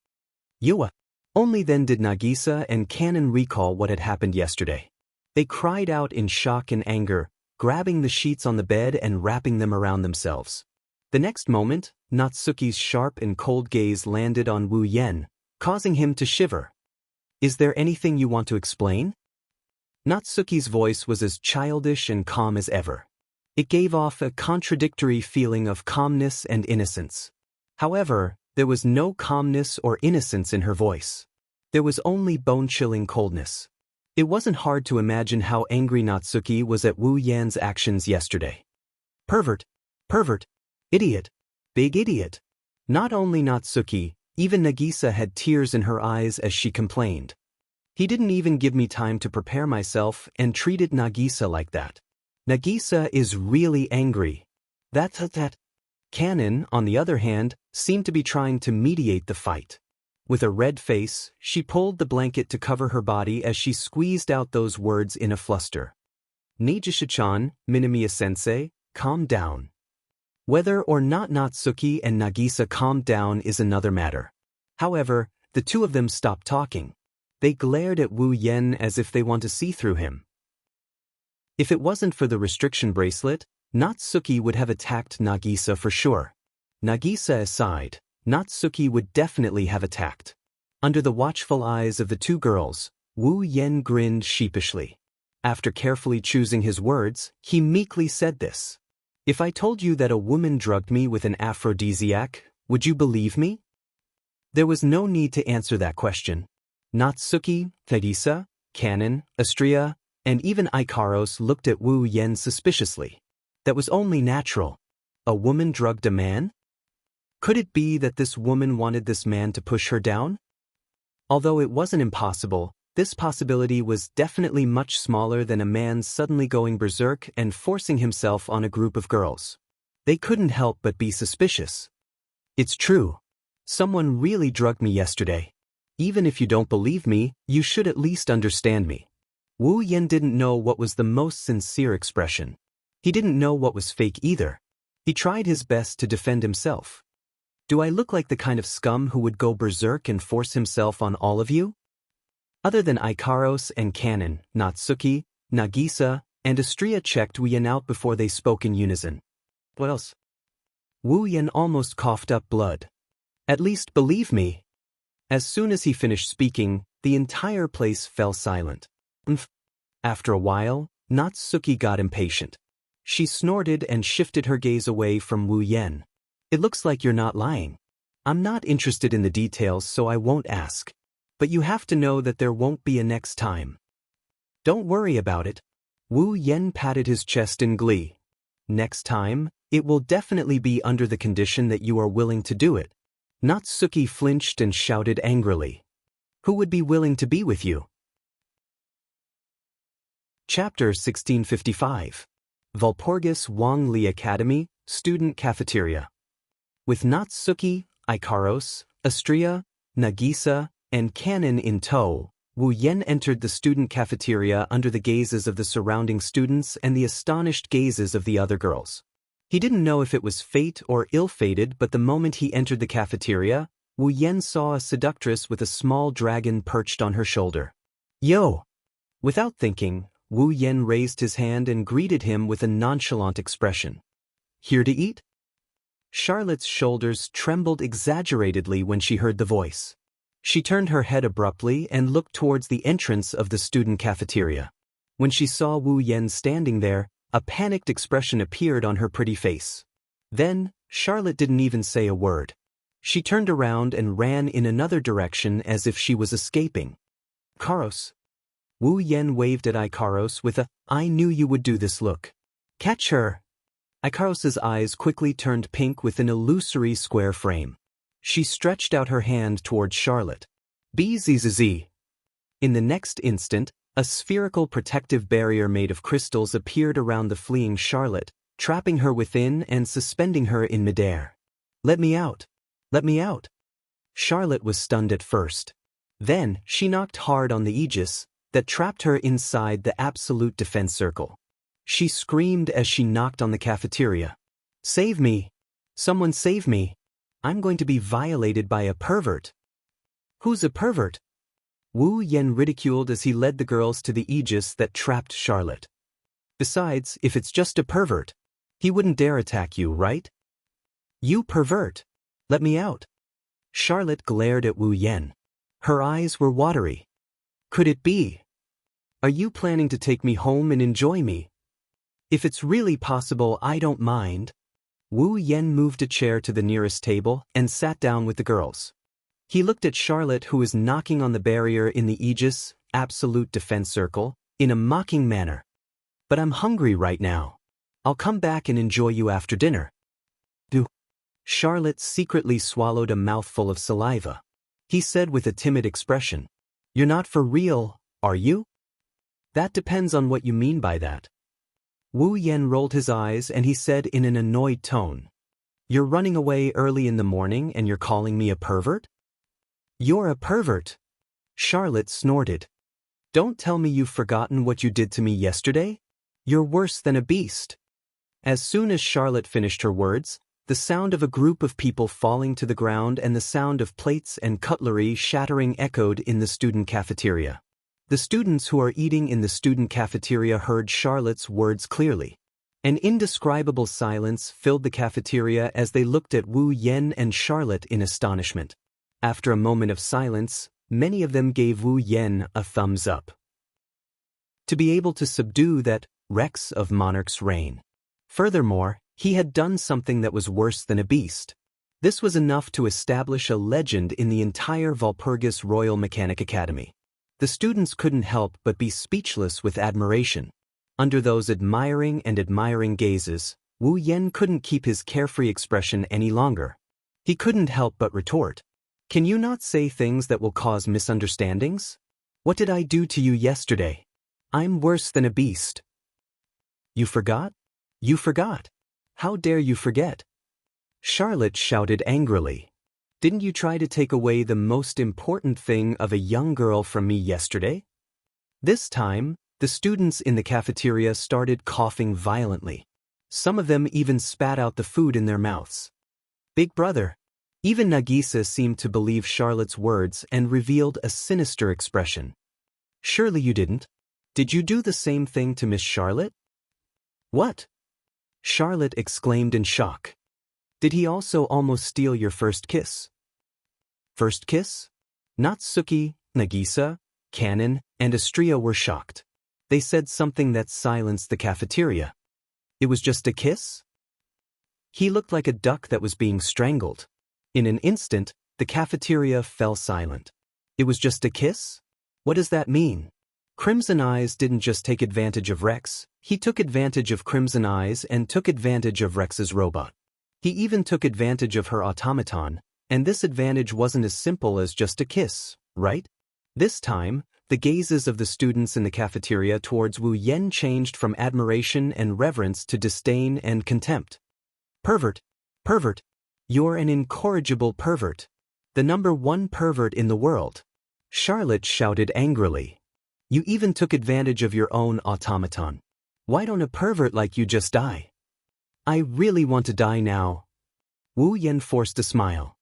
Speaker 1: Yua. Only then did Nagisa and Kanon recall what had happened yesterday. They cried out in shock and anger, grabbing the sheets on the bed and wrapping them around themselves. The next moment, Natsuki's sharp and cold gaze landed on Wu Yen, causing him to shiver. "Is there anything you want to explain?" Natsuki's voice was as childish and calm as ever. It gave off a contradictory feeling of calmness and innocence. However, there was no calmness or innocence in her voice. There was only bone-chilling coldness. It wasn't hard to imagine how angry Natsuki was at Wu Yan's actions yesterday. Pervert. Pervert. Idiot. Big idiot. Not only Natsuki, even Nagisa had tears in her eyes as she complained. "He didn't even give me time to prepare myself and treated Nagisa like that. Nagisa is really angry. That. Kanon, on the other hand, seemed to be trying to mediate the fight. With a red face, she pulled the blanket to cover her body as she squeezed out those words in a fluster. "Nijisha-chan, Minamiya-sensei, calm down." Whether or not Natsuki and Nagisa calmed down is another matter. However, the two of them stopped talking. They glared at Wu Yen as if they want to see through him. If it wasn't for the restriction bracelet, Natsuki would have attacked Nagisa for sure. Nagisa aside, Natsuki would definitely have attacked. Under the watchful eyes of the two girls, Wu Yen grinned sheepishly. After carefully choosing his words, he meekly said this. "If I told you that a woman drugged me with an aphrodisiac, would you believe me?" There was no need to answer that question. Natsuki, Nagisa, Kanon, Astria, and even Ikaros looked at Wu Yen suspiciously. That was only natural. A woman drugged a man? Could it be that this woman wanted this man to push her down? Although it wasn't impossible, this possibility was definitely much smaller than a man suddenly going berserk and forcing himself on a group of girls. They couldn't help but be suspicious. "It's true. Someone really drugged me yesterday. Even if you don't believe me, you should at least understand me." Wu Yen didn't know what was the most sincere expression. He didn't know what was fake either. He tried his best to defend himself. "Do I look like the kind of scum who would go berserk and force himself on all of you?" Other than Ikaros and Kanon, Natsuki, Nagisa, and Astria checked Wu Yen out before they spoke in unison. "What else?" Wu Yen almost coughed up blood. "At least believe me." As soon as he finished speaking, the entire place fell silent. After a while, Natsuki got impatient. She snorted and shifted her gaze away from Wu Yen. "It looks like you're not lying. I'm not interested in the details, so I won't ask. But you have to know that there won't be a next time." "Don't worry about it." Wu Yen patted his chest in glee. "Next time, it will definitely be under the condition that you are willing to do it." Natsuki flinched and shouted angrily. "Who would be willing to be with you?" Chapter 1655. Valpurgis Wang Li Academy, Student Cafeteria. With Natsuki, Ikaros, Astria, Nagisa, and Kanon in tow, Wu Yen entered the student cafeteria under the gazes of the surrounding students and the astonished gazes of the other girls. He didn't know if it was fate or ill-fated, but the moment he entered the cafeteria, Wu Yen saw a seductress with a small dragon perched on her shoulder. "Yo!" Without thinking, Wu Yen raised his hand and greeted him with a nonchalant expression. "Here to eat?" Charlotte's shoulders trembled exaggeratedly when she heard the voice. She turned her head abruptly and looked towards the entrance of the student cafeteria. When she saw Wu Yen standing there, a panicked expression appeared on her pretty face. Then, Charlotte didn't even say a word. She turned around and ran in another direction as if she was escaping. "Ikaros." Wu Yen waved at Ikaros with a, "I knew you would do this" look. "Catch her." Ikaros's eyes quickly turned pink with an illusory square frame. She stretched out her hand toward Charlotte. "Bzzz." In the next instant, a spherical protective barrier made of crystals appeared around the fleeing Charlotte, trapping her within and suspending her in midair. "Let me out! Let me out!" Charlotte was stunned at first. Then, she knocked hard on the aegis that trapped her inside the absolute defense circle. She screamed as she knocked on the cafeteria. "Save me! Someone save me! I'm going to be violated by a pervert." "Who's a pervert?" Wu Yen ridiculed as he led the girls to the aegis that trapped Charlotte. "Besides, if it's just a pervert, he wouldn't dare attack you, right?" "You pervert! Let me out!" Charlotte glared at Wu Yen. Her eyes were watery. "Could it be? Are you planning to take me home and enjoy me?" "If it's really possible, I don't mind." Wu Yen moved a chair to the nearest table and sat down with the girls. He looked at Charlotte, who was knocking on the barrier in the aegis, absolute defense circle, in a mocking manner. "But I'm hungry right now. I'll come back and enjoy you after dinner." "Do?" Charlotte secretly swallowed a mouthful of saliva. He said with a timid expression, "You're not for real, are you?" "That depends on what you mean by that." Wu Yen rolled his eyes and he said in an annoyed tone, "You're running away early in the morning and you're calling me a pervert?" "You're a pervert!" Charlotte snorted. "Don't tell me you've forgotten what you did to me yesterday? You're worse than a beast." As soon as Charlotte finished her words, the sound of a group of people falling to the ground and the sound of plates and cutlery shattering echoed in the student cafeteria. The students who are eating in the student cafeteria heard Charlotte's words clearly. An indescribable silence filled the cafeteria as they looked at Wu Yen and Charlotte in astonishment. After a moment of silence, many of them gave Wu Yen a thumbs up. To be able to subdue that Rex of Monarch's reign. Furthermore, he had done something that was worse than a beast. This was enough to establish a legend in the entire Walpurgis Royal Mechanic Academy. The students couldn't help but be speechless with admiration. Under those admiring gazes, Wu Yen couldn't keep his carefree expression any longer. He couldn't help but retort. "Can you not say things that will cause misunderstandings? What did I do to you yesterday? I'm worse than a beast." "You forgot? You forgot? How dare you forget?" Charlotte shouted angrily. "Didn't you try to take away the most important thing of a young girl from me yesterday?" This time, the students in the cafeteria started coughing violently. Some of them even spat out the food in their mouths. "Big brother." Even Nagisa seemed to believe Charlotte's words and revealed a sinister expression. "Surely you didn't. Did you do the same thing to Miss Charlotte?" "What?" Charlotte exclaimed in shock. "Did he also almost steal your first kiss?" "First kiss?" Natsuki, Nagisa, Kanon, and Astria were shocked. They said something that silenced the cafeteria. "It was just a kiss?" He looked like a duck that was being strangled. In an instant, the cafeteria fell silent. "It was just a kiss? What does that mean?" Crimson Eyes didn't just take advantage of Rex, he took advantage of Crimson Eyes and took advantage of Rex's robot. He even took advantage of her automaton, and this advantage wasn't as simple as just a kiss, right? This time, the gazes of the students in the cafeteria towards Wu Yen changed from admiration and reverence to disdain and contempt. "Pervert! Pervert! You're an incorrigible pervert. The #1 pervert in the world." Charlotte shouted angrily. "You even took advantage of your own automaton. Why don't a pervert like you just die?" "I really want to die now." Wu Yen forced a smile.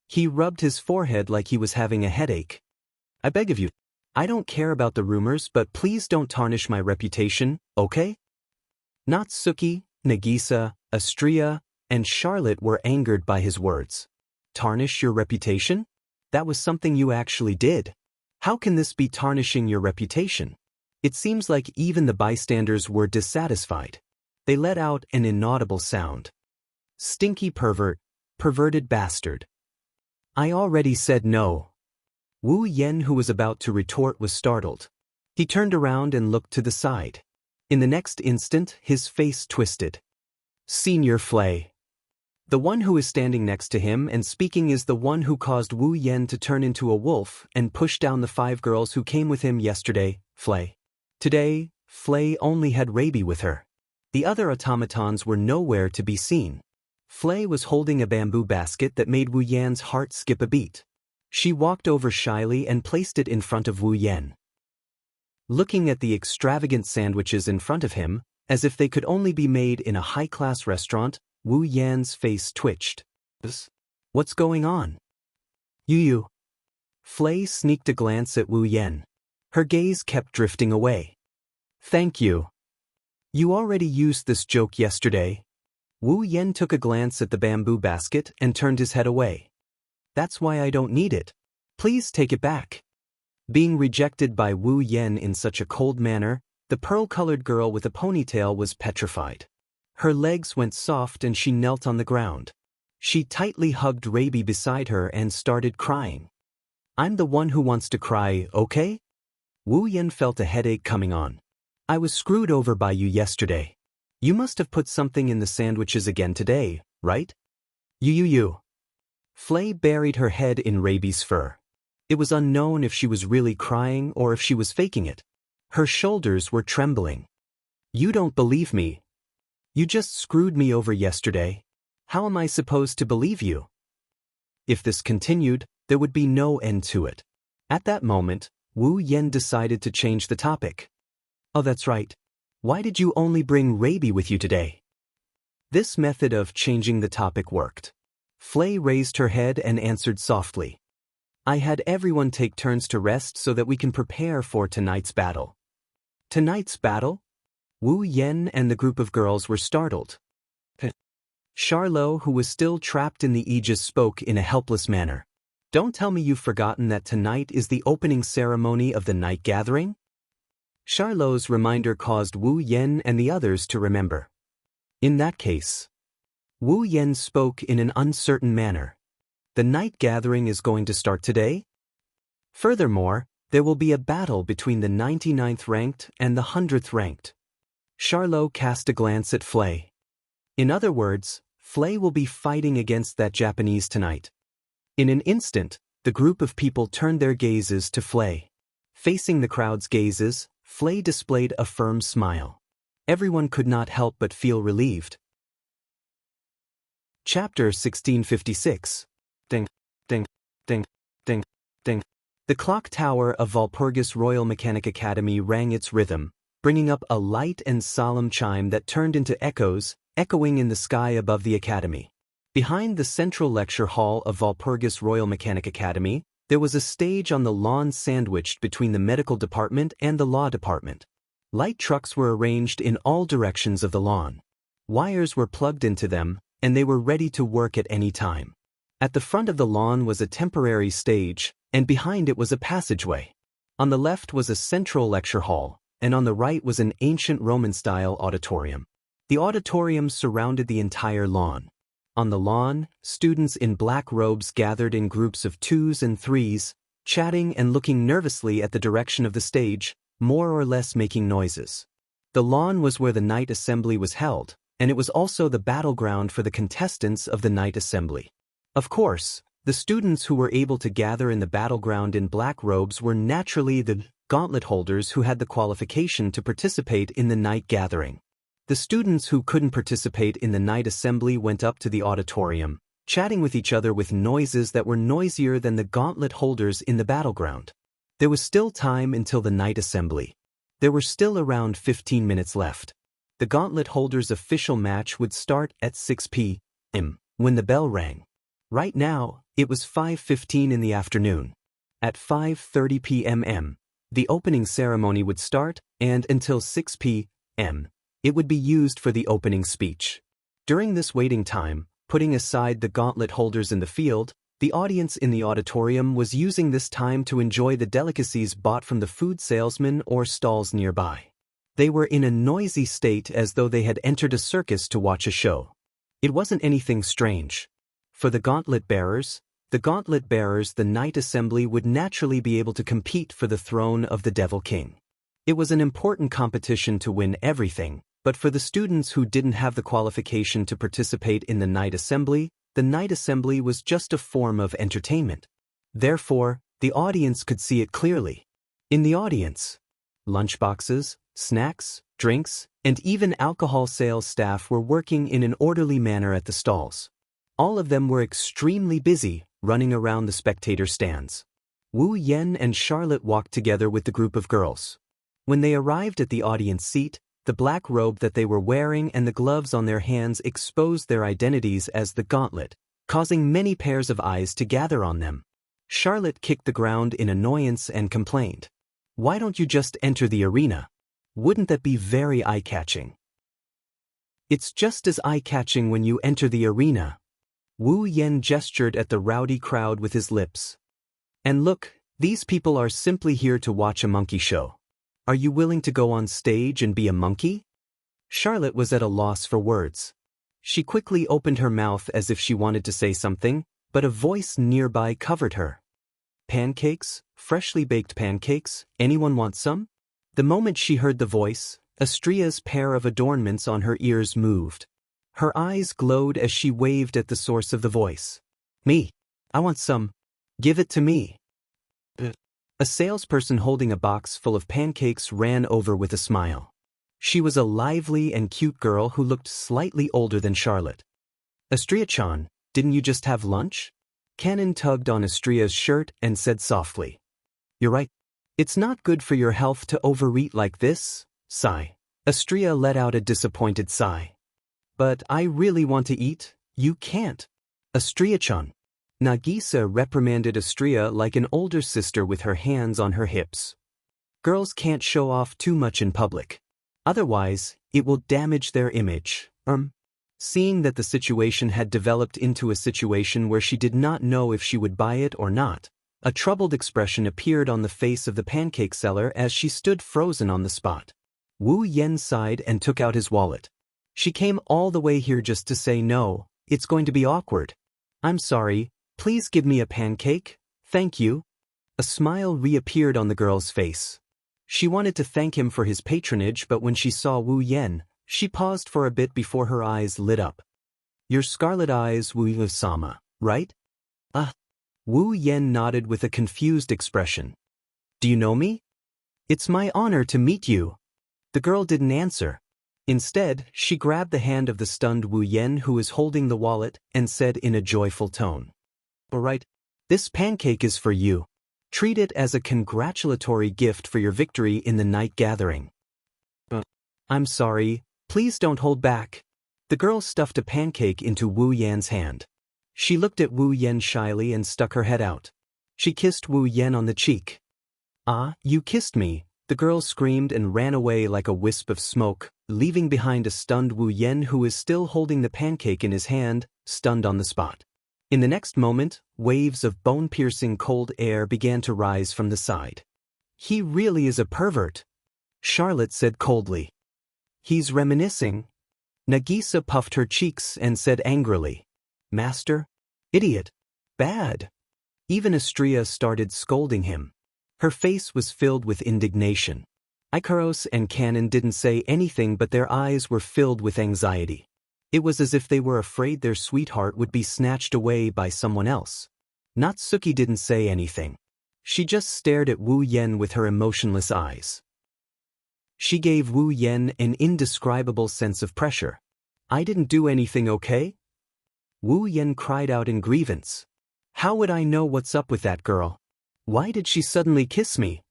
Speaker 1: He rubbed his forehead like he was having a headache. "I beg of you. I don't care about the rumors, but please don't tarnish my reputation, okay?" Natsuki, Nagisa, Astria, and Charlotte were angered by his words. "Tarnish your reputation? That was something you actually did. How can this be tarnishing your reputation?" It seems like even the bystanders were dissatisfied. They let out an inaudible sound. "Stinky pervert, perverted bastard." "I already said no." Wu Yen, who was about to retort, was startled. He turned around and looked to the side. In the next instant, his face twisted. "Senior Flay." The one who is standing next to him and speaking is the one who caused Wu Yen to turn into a wolf and push down the 5 girls who came with him yesterday, Flay. Today, Flay only had Raby with her. The other automatons were nowhere to be seen. Flay was holding a bamboo basket that made Wu Yan's heart skip a beat. She walked over shyly and placed it in front of Wu Yan. Looking at the extravagant sandwiches in front of him, as if they could only be made in a high-class restaurant, Wu Yan's face twitched. What's going on? You. Flay sneaked a glance at Wu Yan. Her gaze kept drifting away. Thank you. You already used this joke yesterday. Wu Yan took a glance at the bamboo basket and turned his head away. That's why I don't need it. Please take it back. Being rejected by Wu Yan in such a cold manner, the pearl-colored girl with a ponytail was petrified. Her legs went soft and she knelt on the ground. She tightly hugged Raby beside her and started crying. I'm the one who wants to cry, okay? Wu Yan felt a headache coming on. I was screwed over by you yesterday. You must have put something in the sandwiches again today, right? You. Flay buried her head in Raby's fur. It was unknown if she was really crying or if she was faking it. Her shoulders were trembling. You don't believe me. You just screwed me over yesterday. How am I supposed to believe you? If this continued, there would be no end to it. At that moment, Wu Yan decided to change the topic. Oh, that's right. Why did you only bring Raby with you today? This method of changing the topic worked. Flay raised her head and answered softly. I had everyone take turns to rest so that we can prepare for tonight's battle. Tonight's battle? Wu Yan and the group of girls were startled. Charlot, who was still trapped in the Aegis, spoke in a helpless manner. Don't tell me you've forgotten that tonight is the opening ceremony of the night gathering? Charlot's reminder caused Wu Yan and the others to remember. In that case, Wu Yan spoke in an uncertain manner. The night gathering is going to start today? Furthermore, there will be a battle between the 99th ranked and the 100th ranked. Charlot cast a glance at Flay. In other words, Flay will be fighting against that Japanese tonight. In an instant, the group of people turned their gazes to Flay. Facing the crowd's gazes, Flay displayed a firm smile. Everyone could not help but feel relieved. Chapter 1656. Ding, ding, ding, ding, ding. The clock tower of Walpurgis Royal Mechanic Academy rang its rhythm, bringing up a light and solemn chime that turned into echoes, echoing in the sky above the academy. Behind the central lecture hall of Walpurgis Royal Mechanic Academy, there was a stage on the lawn sandwiched between the medical department and the law department. Light trucks were arranged in all directions of the lawn. Wires were plugged into them, and they were ready to work at any time. At the front of the lawn was a temporary stage, and behind it was a passageway. On the left was a central lecture hall, and on the right was an ancient Roman-style auditorium. The auditorium surrounded the entire lawn. On the lawn, students in black robes gathered in groups of 2s and 3s, chatting and looking nervously at the direction of the stage, more or less making noises. The lawn was where the night assembly was held, and it was also the battleground for the contestants of the night assembly. Of course, the students who were able to gather in the battleground in black robes were naturally the gauntlet holders who had the qualification to participate in the night gathering. The students who couldn't participate in the night assembly went up to the auditorium, chatting with each other with noises that were noisier than the gauntlet holders in the battleground. There was still time until the night assembly. There were still around 15 minutes left. The gauntlet holders' official match would start at 6 p.m. when the bell rang. Right now, it was 5:15 in the afternoon. At 5:30 p.m., the opening ceremony would start, and until 6 p.m., it would be used for the opening speech. During this waiting time, putting aside the gauntlet holders in the field, the audience in the auditorium was using this time to enjoy the delicacies bought from the food salesmen or stalls nearby. They were in a noisy state as though they had entered a circus to watch a show. It wasn't anything strange. For the gauntlet bearers, the night assembly would naturally be able to compete for the throne of the Devil King. It was an important competition to win everything, but for the students who didn't have the qualification to participate in the night assembly was just a form of entertainment. Therefore, the audience could see it clearly. In the audience, lunchboxes, snacks, drinks, and even alcohol sales staff were working in an orderly manner at the stalls. All of them were extremely busy, running around the spectator stands. Wu Yan and Charlotte walked together with the group of girls. When they arrived at the audience seat, the black robe that they were wearing and the gloves on their hands exposed their identities as the Gauntlet, causing many pairs of eyes to gather on them. Charlotte kicked the ground in annoyance and complained, "Why don't you just enter the arena? Wouldn't that be very eye-catching?" "It's just as eye-catching when you enter the arena." Wu Yan gestured at the rowdy crowd with his lips. "And look, these people are simply here to watch a monkey show. Are you willing to go on stage and be a monkey?" Charlotte was at a loss for words. She quickly opened her mouth as if she wanted to say something, but a voice nearby covered her. "Pancakes, freshly baked pancakes, anyone want some?" The moment she heard the voice, Astria's pair of adornments on her ears moved. Her eyes glowed as she waved at the source of the voice. "Me. I want some. Give it to me." A salesperson holding a box full of pancakes ran over with a smile. She was a lively and cute girl who looked slightly older than Charlotte. "Astria-chan, didn't you just have lunch?" Cannon tugged on Astria's shirt and said softly. "You're right. It's not good for your health to overeat like this." Sigh. Astria let out a disappointed sigh. "But I really want to eat." "You can't." "Astria-chan." Nagisa reprimanded Astria like an older sister with her hands on her hips. "Girls can't show off too much in public. Otherwise, it will damage their image." Seeing that the situation had developed into a situation where she did not know if she would buy it or not, a troubled expression appeared on the face of the pancake seller as she stood frozen on the spot. Wu Yan sighed and took out his wallet. "She came all the way here just to say no. It's going to be awkward. I'm sorry. Please give me a pancake. Thank you." A smile reappeared on the girl's face. She wanted to thank him for his patronage, but when she saw Wu Yan, she paused for a bit before her eyes lit up. "Your scarlet eyes, Wu-sama, right?" Wu Yan nodded with a confused expression. "Do you know me?" "It's my honor to meet you." The girl didn't answer. Instead, she grabbed the hand of the stunned Wu Yan who was holding the wallet and said in a joyful tone, "All right, this pancake is for you. Treat it as a congratulatory gift for your victory in the night gathering." "I'm sorry, please don't hold back." The girl stuffed a pancake into Wu Yan's hand. She looked at Wu Yan shyly and stuck her head out. She kissed Wu Yan on the cheek. "Ah, you kissed me," the girl screamed and ran away like a wisp of smoke, leaving behind a stunned Wu Yan who was still holding the pancake in his hand, stunned on the spot. In the next moment, waves of bone-piercing cold air began to rise from the side. "He really is a pervert," Charlotte said coldly. "He's reminiscing." Nagisa puffed her cheeks and said angrily, "Master? Idiot. Bad." Even Astria started scolding him. Her face was filled with indignation. Ikaros and Cannon didn't say anything, but their eyes were filled with anxiety. It was as if they were afraid their sweetheart would be snatched away by someone else. Natsuki didn't say anything. She just stared at Wu Yan with her emotionless eyes. She gave Wu Yan an indescribable sense of pressure. "I didn't do anything, okay?" Wu Yan cried out in grievance. "How would I know what's up with that girl? Why did she suddenly kiss me?"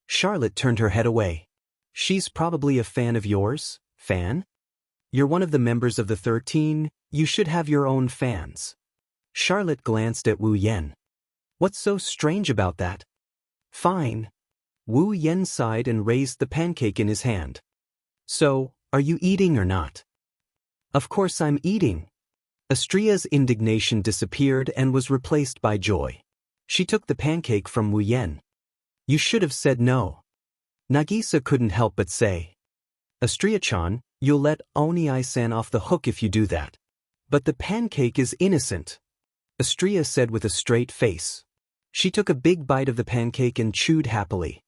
Speaker 1: Charlotte turned her head away. "She's probably a fan of yours." "Fan? You're one of the members of the 13, you should have your own fans." Charlotte glanced at Wu Yan. "What's so strange about that?" "Fine." Wu Yan sighed and raised the pancake in his hand. "So, are you eating or not?" "Of course I'm eating." Astria's indignation disappeared and was replaced by joy. She took the pancake from Wu Yan. "You should have said no." Nagisa couldn't help but say, "Astria-chan, you'll let Oni-san off the hook if you do that." "But the pancake is innocent," Astria said with a straight face. She took a big bite of the pancake and chewed happily.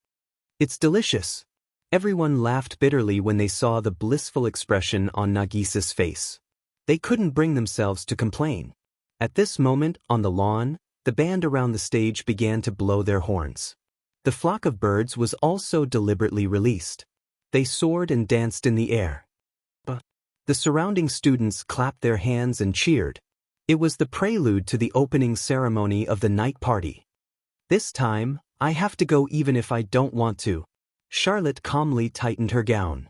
Speaker 1: "It's delicious." Everyone laughed bitterly when they saw the blissful expression on Nagisa's face. They couldn't bring themselves to complain. At this moment, on the lawn, the band around the stage began to blow their horns. The flock of birds was also deliberately released. They soared and danced in the air. The surrounding students clapped their hands and cheered. It was the prelude to the opening ceremony of the night party. This time, I have to go even if I don't want to. Charlotte calmly tightened her gown.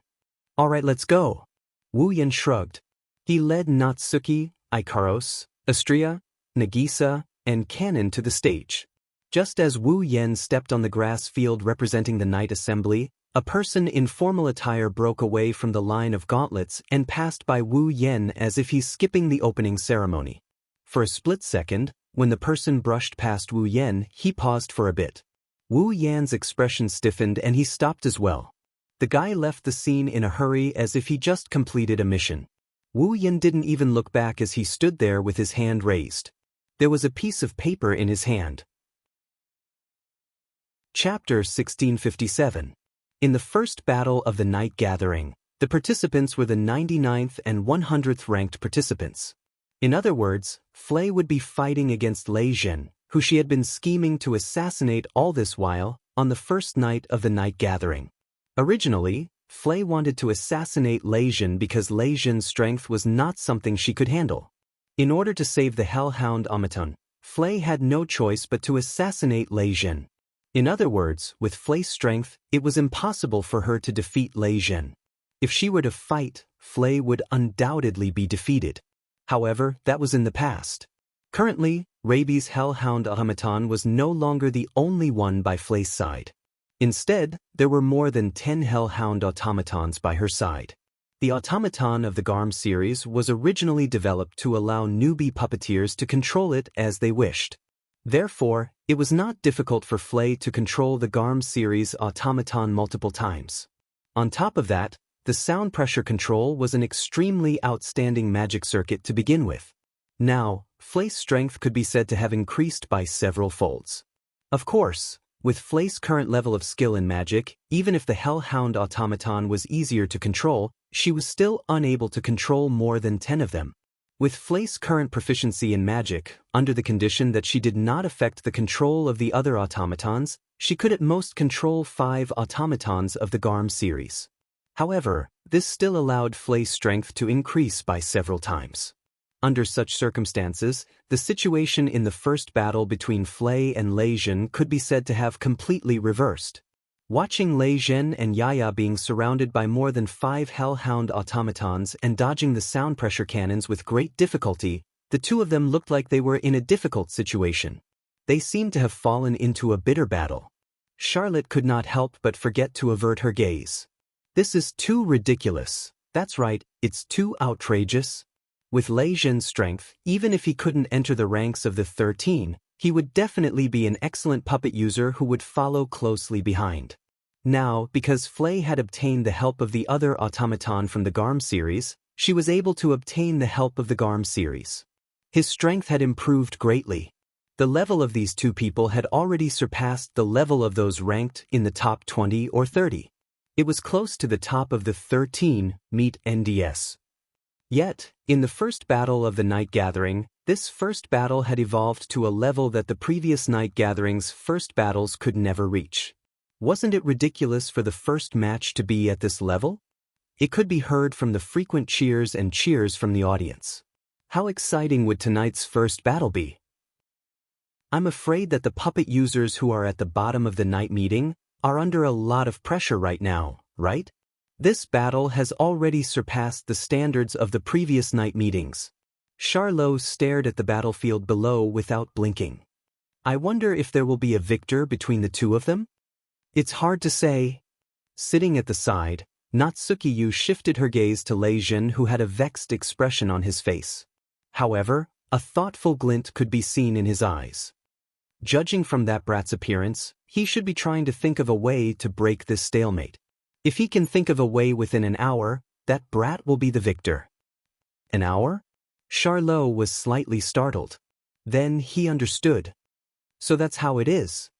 Speaker 1: All right, let's go. Wu Yan shrugged. He led Natsuki, Ikaros, Astria, Nagisa, and Kanon to the stage. Just as Wu Yan stepped on the grass field representing the night assembly, a person in formal attire broke away from the line of gauntlets and passed by Wu Yan as if he's skipping the opening ceremony. For a split second, when the person brushed past Wu Yan, he paused for a bit. Wu Yan's expression stiffened and he stopped as well. The guy left the scene in a hurry as if he just completed a mission. Wu Yan didn't even look back as he stood there with his hand raised. There was a piece of paper in his hand. Chapter 1657. In the first battle of the night gathering, the participants were the 99th and 100th ranked participants. In other words, Flay would be fighting against Lei Zhen, who she had been scheming to assassinate all this while, on the first night of the night gathering. Originally, Flay wanted to assassinate Lei Zhen because Lei Zhen's strength was not something she could handle. In order to save the Hellhound automaton, Flay had no choice but to assassinate Lei Zhen. In other words, with Flay's strength, it was impossible for her to defeat Lei Zhen. If she were to fight, Flay would undoubtedly be defeated. However, that was in the past. Currently, Rabi's Hellhound automaton was no longer the only one by Flay's side. Instead, there were more than 10 Hellhound automatons by her side. The automaton of the Garm series was originally developed to allow newbie puppeteers to control it as they wished. Therefore, it was not difficult for Flay to control the Garm series automaton multiple times. On top of that, the sound pressure control was an extremely outstanding magic circuit to begin with. Now, Flay's strength could be said to have increased by several folds. Of course, with Flay's current level of skill in magic, even if the Hellhound automaton was easier to control, she was still unable to control more than 10 of them. With Flay's current proficiency in magic, under the condition that she did not affect the control of the other automatons, she could at most control 5 automatons of the Garm series. However, this still allowed Flay's strength to increase by several times. Under such circumstances, the situation in the first battle between Flay and Lei Zhen could be said to have completely reversed. Watching Lei Zhen and Yaya being surrounded by more than 5 Hellhound automatons and dodging the sound pressure cannons with great difficulty, the two of them looked like they were in a difficult situation. They seemed to have fallen into a bitter battle. Charlotte could not help but forget to avert her gaze. This is too ridiculous. That's right, it's too outrageous. With Lei Zhen's strength, even if he couldn't enter the ranks of the 13, he would definitely be an excellent puppet user who would follow closely behind. Now, because Flay had obtained the help of the other automaton from the Garm series, she was able to obtain the help of the Garm series. His strength had improved greatly. The level of these two people had already surpassed the level of those ranked in the top 20 or 30. It was close to the top of the 13, meet NDS. Yet, in the first battle of the night gathering, this first battle had evolved to a level that the previous night gatherings' first battles could never reach. Wasn't it ridiculous for the first match to be at this level? It could be heard from the frequent cheers and cheers from the audience. How exciting would tonight's first battle be? I'm afraid that the puppet users who are at the bottom of the night meeting are under a lot of pressure right now, right? This battle has already surpassed the standards of the previous night meetings. Charlot stared at the battlefield below without blinking. I wonder if there will be a victor between the two of them? It's hard to say. Sitting at the side, Natsuki shifted her gaze to Lei Zhen, who had a vexed expression on his face. However, a thoughtful glint could be seen in his eyes. Judging from that brat's appearance, he should be trying to think of a way to break this stalemate. If he can think of a way within an hour, that brat will be the victor. An hour? Charlot was slightly startled. Then he understood. So that's how it is.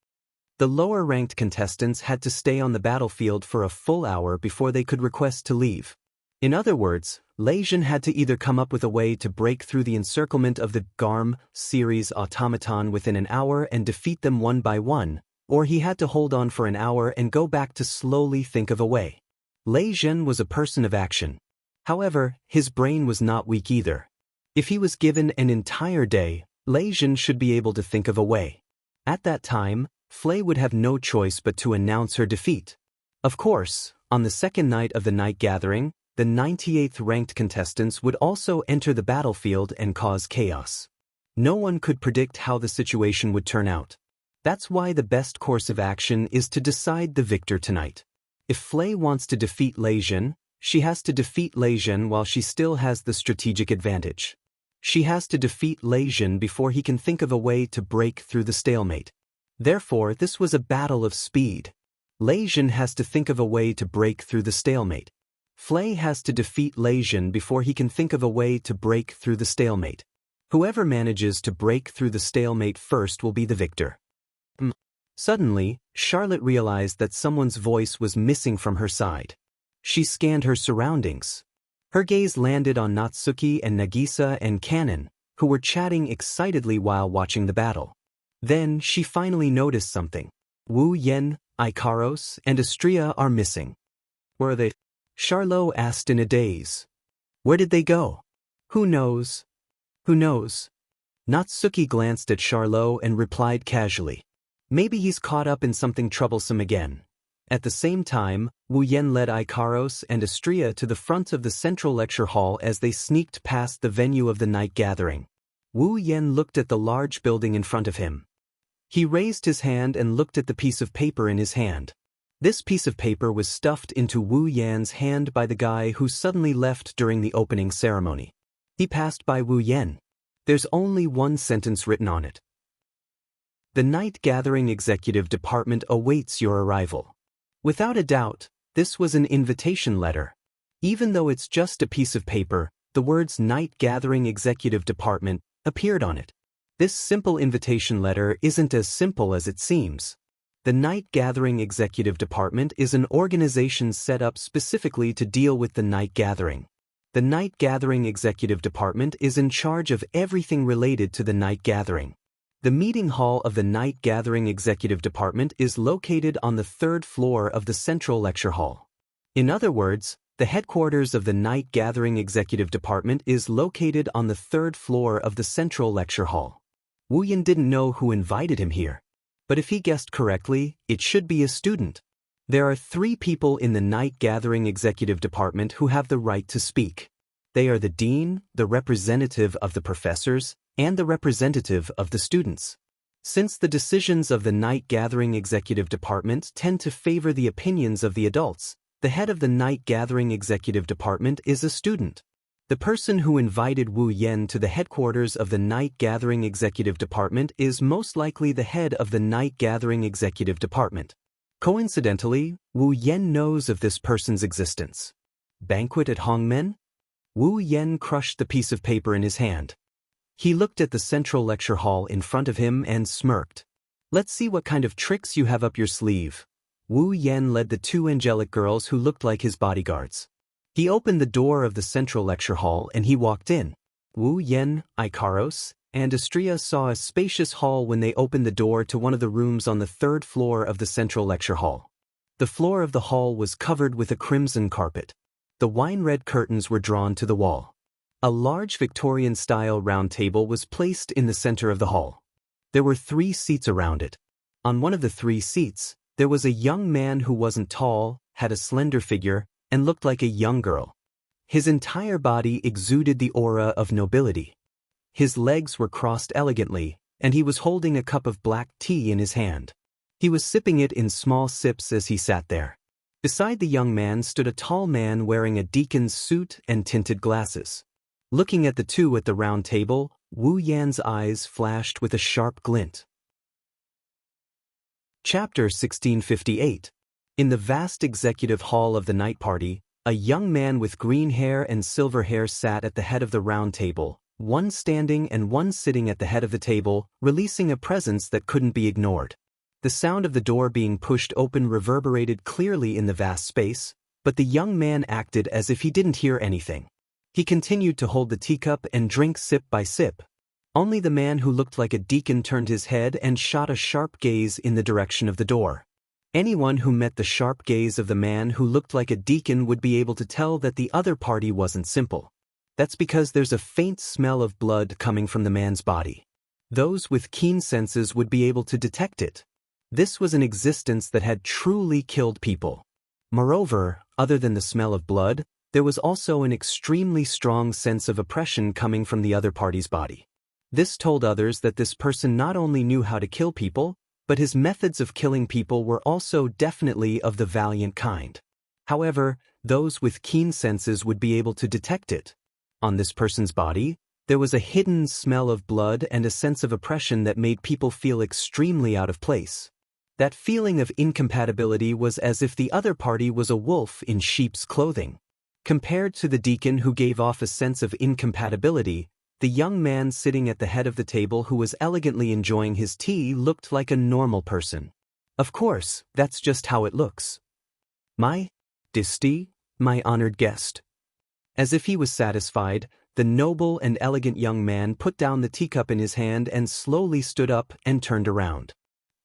Speaker 1: The lower-ranked contestants had to stay on the battlefield for a full hour before they could request to leave. In other words, Lei Zhen had to either come up with a way to break through the encirclement of the Garm series automaton within an hour and defeat them one by one, or he had to hold on for an hour and go back to slowly think of a way. Lei Zhen was a person of action. However, his brain was not weak either. If he was given an entire day, Lei Zhen should be able to think of a way. At that time, Flay would have no choice but to announce her defeat. Of course, on the second night of the night gathering, the 98th ranked contestants would also enter the battlefield and cause chaos. No one could predict how the situation would turn out. That's why the best course of action is to decide the victor tonight. If Flay wants to defeat Lei Zhen, she has to defeat Lei Zhen while she still has the strategic advantage. She has to defeat Lei Zhen before he can think of a way to break through the stalemate. Therefore, this was a battle of speed. Lei Zhen has to think of a way to break through the stalemate. Flay has to defeat Lei Zhen before he can think of a way to break through the stalemate. Whoever manages to break through the stalemate first will be the victor. Suddenly, Charlotte realized that someone's voice was missing from her side. She scanned her surroundings. Her gaze landed on Natsuki and Nagisa and Kanon, who were chatting excitedly while watching the battle. Then she finally noticed something. Wu Yen, Ikaros, and Astria are missing. Where are they? Charlot asked in a daze. Where did they go? Who knows? Who knows? Natsuki glanced at Charlot and replied casually. Maybe he's caught up in something troublesome again. At the same time, Wu Yen led Ikaros and Astria to the front of the central lecture hall as they sneaked past the venue of the night gathering. Wu Yen looked at the large building in front of him. He raised his hand and looked at the piece of paper in his hand. This piece of paper was stuffed into Wu Yan's hand by the guy who suddenly left during the opening ceremony. He passed by Wu Yan. There's only one sentence written on it. The Night Gathering Executive Department awaits your arrival. Without a doubt, this was an invitation letter. Even though it's just a piece of paper, the words Night Gathering Executive Department appeared on it. This simple invitation letter isn't as simple as it seems. The Night Gathering Executive Department is an organization set up specifically to deal with the night gathering. The Night Gathering Executive Department is in charge of everything related to the night gathering. The meeting hall of the Night Gathering Executive Department is located on the third floor of the central lecture hall. In other words, the headquarters of the Night Gathering Executive Department is located on the third floor of the central lecture hall. Wu Yan didn't know who invited him here. But if he guessed correctly, it should be a student. There are 3 people in the Night Gathering Executive Department who have the right to speak. They are the dean, the representative of the professors, and the representative of the students. Since the decisions of the Night Gathering Executive Department tend to favor the opinions of the adults, the head of the Night Gathering Executive Department is a student. The person who invited Wu Yan to the headquarters of the Night Gathering Executive Department is most likely the head of the Night Gathering Executive Department. Coincidentally, Wu Yan knows of this person's existence. Banquet at Hongmen? Wu Yan crushed the piece of paper in his hand. He looked at the central lecture hall in front of him and smirked. Let's see what kind of tricks you have up your sleeve. Wu Yan led the 2 angelic girls who looked like his bodyguards. He opened the door of the central lecture hall and he walked in. Wu Yan, Ikaros, and Astria saw a spacious hall when they opened the door to one of the rooms on the 3rd floor of the central lecture hall. The floor of the hall was covered with a crimson carpet. The wine-red curtains were drawn to the wall. A large Victorian-style round table was placed in the center of the hall. There were 3 seats around it. On one of the 3 seats, there was a young man who wasn't tall, had a slender figure, and looked like a young girl. His entire body exuded the aura of nobility. His legs were crossed elegantly, and he was holding a cup of black tea in his hand. He was sipping it in small sips as he sat there. Beside the young man stood a tall man wearing a deacon's suit and tinted glasses. Looking at the 2 at the round table, Wu Yan's eyes flashed with a sharp glint. Chapter 1658. In the vast executive hall of the night party, a young man with green hair and silver hair sat at the head of the round table, one standing and one sitting at the head of the table, releasing a presence that couldn't be ignored. The sound of the door being pushed open reverberated clearly in the vast space, but the young man acted as if he didn't hear anything. He continued to hold the teacup and drink sip by sip. Only the man who looked like a deacon turned his head and shot a sharp gaze in the direction of the door. Anyone who met the sharp gaze of the man who looked like a deacon would be able to tell that the other party wasn't simple. That's because there's a faint smell of blood coming from the man's body. Those with keen senses would be able to detect it. This was an existence that had truly killed people. Moreover, other than the smell of blood, there was also an extremely strong sense of oppression coming from the other party's body. This told others that this person not only knew how to kill people, but his methods of killing people were also definitely of the valiant kind. However, those with keen senses would be able to detect it. On this person's body, there was a hidden smell of blood and a sense of oppression that made people feel extremely out of place. That feeling of incompatibility was as if the other party was a wolf in sheep's clothing. Compared to the deacon who gave off a sense of incompatibility, the young man sitting at the head of the table who was elegantly enjoying his tea looked like a normal person. Of course, that's just how it looks. My Disty, my honored guest. As if he was satisfied, the noble and elegant young man put down the teacup in his hand and slowly stood up and turned around.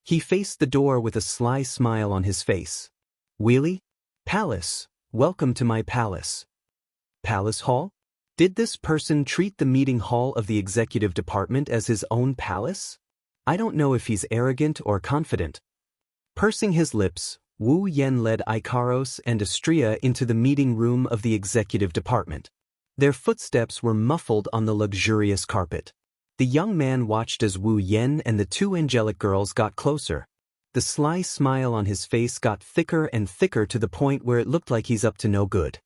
Speaker 1: He faced the door with a sly smile on his face. Wheelie? Palace, welcome to my palace. Palace Hall? Did this person treat the meeting hall of the executive department as his own palace? I don't know if he's arrogant or confident. Pursing his lips, Wu Yen led Ikaros and Astria into the meeting room of the executive department. Their footsteps were muffled on the luxurious carpet. The young man watched as Wu Yen and the two angelic girls got closer. The sly smile on his face got thicker and thicker to the point where it looked like he's up to no good.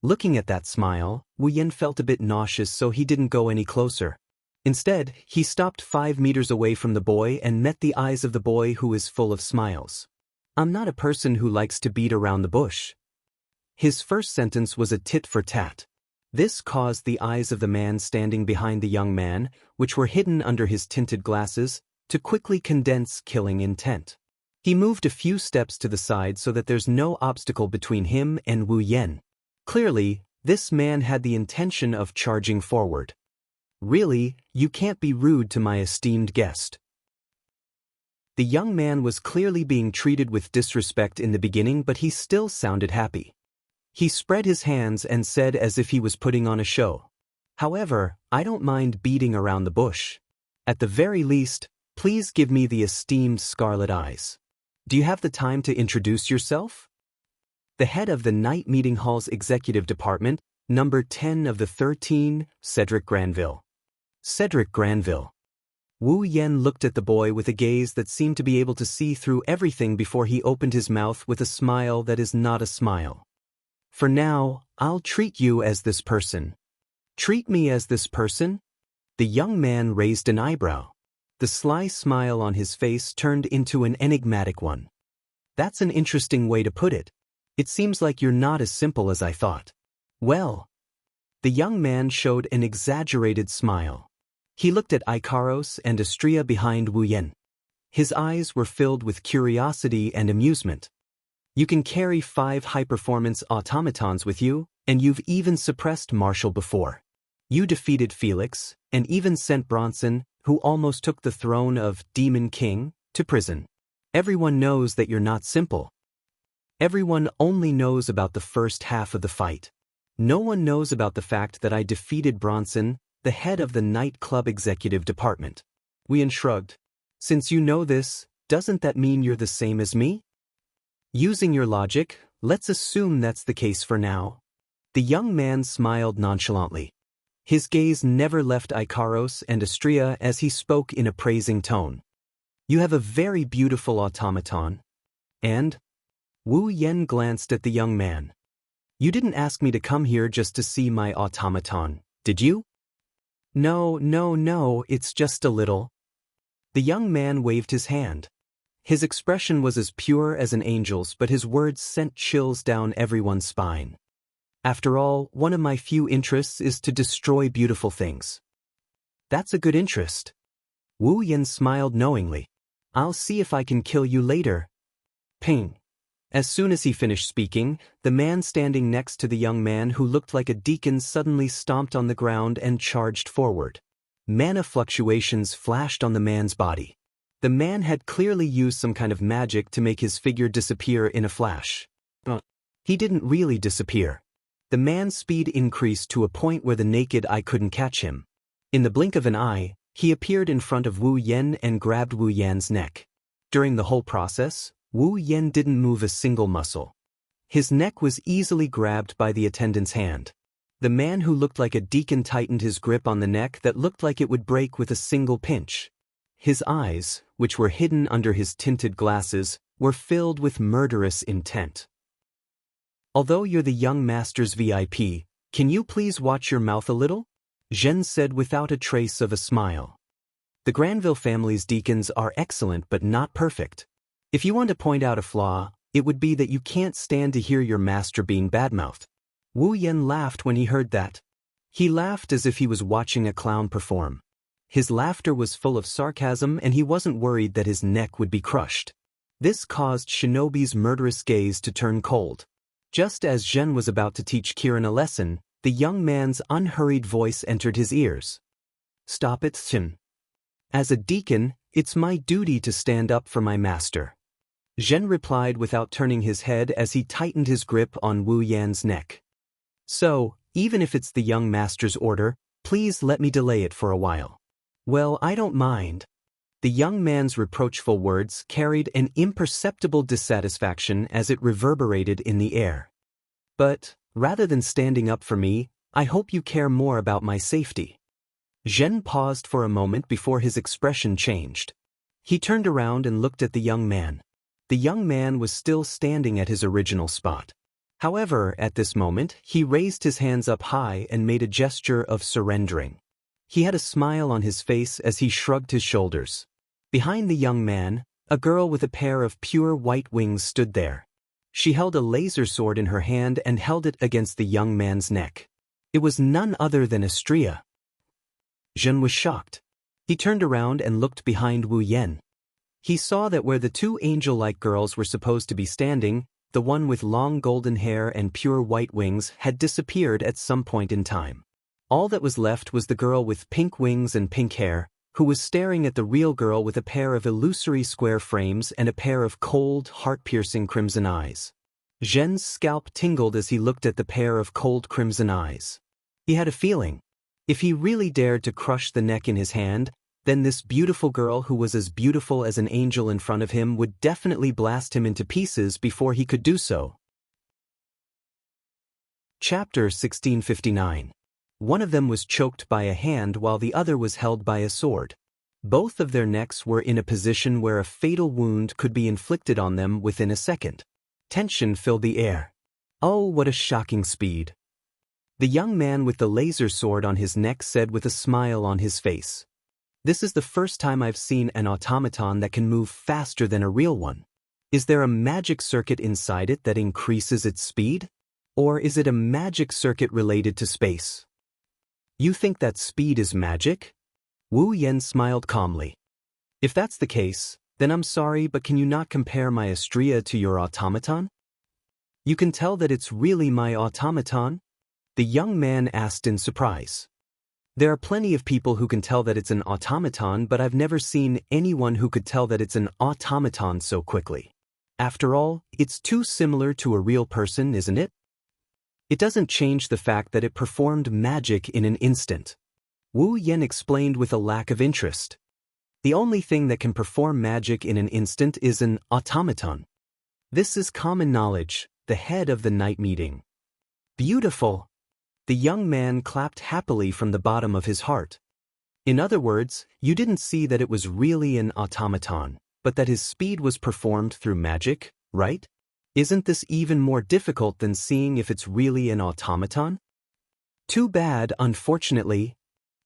Speaker 1: Looking at that smile, Wu Yen felt a bit nauseous, so he didn't go any closer. Instead, he stopped 5 meters away from the boy and met the eyes of the boy, who is full of smiles. I'm not a person who likes to beat around the bush. His first sentence was a tit for tat. This caused the eyes of the man standing behind the young man, which were hidden under his tinted glasses, to quickly condense killing intent. He moved a few steps to the side so that there's no obstacle between him and Wu Yen. Clearly, this man had the intention of charging forward. Really, you can't be rude to my esteemed guest. The young man was clearly being treated with disrespect in the beginning, but he still sounded happy. He spread his hands and said as if he was putting on a show. However, I don't mind beating around the bush. At the very least, please give me the esteemed Scarlet Eyes. Do you have the time to introduce yourself? The head of the night meeting hall's executive department, number 10 of the 13, Cedric Granville. Cedric Granville. Wu Yen looked at the boy with a gaze that seemed to be able to see through everything before he opened his mouth with a smile that is not a smile. For now, I'll treat you as this person. Treat me as this person? The young man raised an eyebrow. The sly smile on his face turned into an enigmatic one. That's an interesting way to put it. It seems like you're not as simple as I thought. Well. The young man showed an exaggerated smile. He looked at Ikaros and Astria behind Wu Yen. His eyes were filled with curiosity and amusement. You can carry 5 high-performance automatons with you, and you've even suppressed Marshall before. You defeated Felix, and even sent Bronson, who almost took the throne of Demon King, to prison. Everyone knows that you're not simple. Everyone only knows about the first half of the fight. No one knows about the fact that I defeated Bronson, the head of the nightclub executive department. Wu Yen shrugged. Since you know this, doesn't that mean you're the same as me? Using your logic, let's assume that's the case for now. The young man smiled nonchalantly. His gaze never left Ikaros and Astria as he spoke in a praising tone. You have a very beautiful automaton. And? Wu Yen glanced at the young man. You didn't ask me to come here just to see my automaton, did you? No, it's just a little. The young man waved his hand. His expression was as pure as an angel's, but his words sent chills down everyone's spine. After all, one of my few interests is to destroy beautiful things. That's a good interest. Wu Yen smiled knowingly. I'll see if I can kill you later. Ping. As soon as he finished speaking, the man standing next to the young man who looked like a deacon suddenly stomped on the ground and charged forward. Mana fluctuations flashed on the man's body. The man had clearly used some kind of magic to make his figure disappear in a flash. But he didn't really disappear. The man's speed increased to a point where the naked eye couldn't catch him. In the blink of an eye, he appeared in front of Wu Yan and grabbed Wu Yan's neck. During the whole process, Wu Yan didn't move a single muscle. His neck was easily grabbed by the attendant's hand. The man who looked like a deacon tightened his grip on the neck that looked like it would break with a single pinch. His eyes, which were hidden under his tinted glasses, were filled with murderous intent. "Although you're the young master's VIP, can you please watch your mouth a little?" Zhen said without a trace of a smile. The Granville family's deacons are excellent but not perfect. If you want to point out a flaw, it would be that you can't stand to hear your master being badmouthed. Wu Yan laughed when he heard that. He laughed as if he was watching a clown perform. His laughter was full of sarcasm and he wasn't worried that his neck would be crushed. This caused Shinobi's murderous gaze to turn cold. Just as Zhen was about to teach Kirin a lesson, the young man's unhurried voice entered his ears. "Stop it, Zhen. As a deacon, it's my duty to stand up for my master." Zhen replied without turning his head as he tightened his grip on Wu Yan's neck. "So, even if it's the young master's order, please let me delay it for a while." "Well, I don't mind." The young man's reproachful words carried an imperceptible dissatisfaction as it reverberated in the air. "But, rather than standing up for me, I hope you care more about my safety." Zhen paused for a moment before his expression changed. He turned around and looked at the young man. The young man was still standing at his original spot. However, at this moment, he raised his hands up high and made a gesture of surrendering. He had a smile on his face as he shrugged his shoulders. Behind the young man, a girl with a pair of pure white wings stood there. She held a laser sword in her hand and held it against the young man's neck. It was none other than Astria. Zhen was shocked. He turned around and looked behind Wu Yan. He saw that where the two angel-like girls were supposed to be standing, the one with long golden hair and pure white wings had disappeared at some point in time. All that was left was the girl with pink wings and pink hair, who was staring at the real girl with a pair of illusory square frames and a pair of cold, heart-piercing crimson eyes. Zhen's scalp tingled as he looked at the pair of cold crimson eyes. He had a feeling. If he really dared to crush the neck in his hand, then this beautiful girl who was as beautiful as an angel in front of him would definitely blast him into pieces before he could do so. Chapter 1659. One of them was choked by a hand while the other was held by a sword. Both of their necks were in a position where a fatal wound could be inflicted on them within a second. Tension filled the air. Oh, what a shocking speed. The young man with the laser sword on his neck said with a smile on his face. "This is the first time I've seen an automaton that can move faster than a real one. Is there a magic circuit inside it that increases its speed? Or is it a magic circuit related to space?" "You think that speed is magic?" Wu Yan smiled calmly. "If that's the case, then I'm sorry, but can you not compare my Astria to your automaton?" "You can tell that it's really my automaton?" the young man asked in surprise. "There are plenty of people who can tell that it's an automaton, but I've never seen anyone who could tell that it's an automaton so quickly. After all, it's too similar to a real person, isn't it? It doesn't change the fact that it performed magic in an instant." Wu Yan explained with a lack of interest. "The only thing that can perform magic in an instant is an automaton. This is common knowledge, the head of the night meeting." "Beautiful." The young man clapped happily from the bottom of his heart. "In other words, you didn't see that it was really an automaton, but that his speed was performed through magic, right? Isn't this even more difficult than seeing if it's really an automaton?" "Too bad, unfortunately."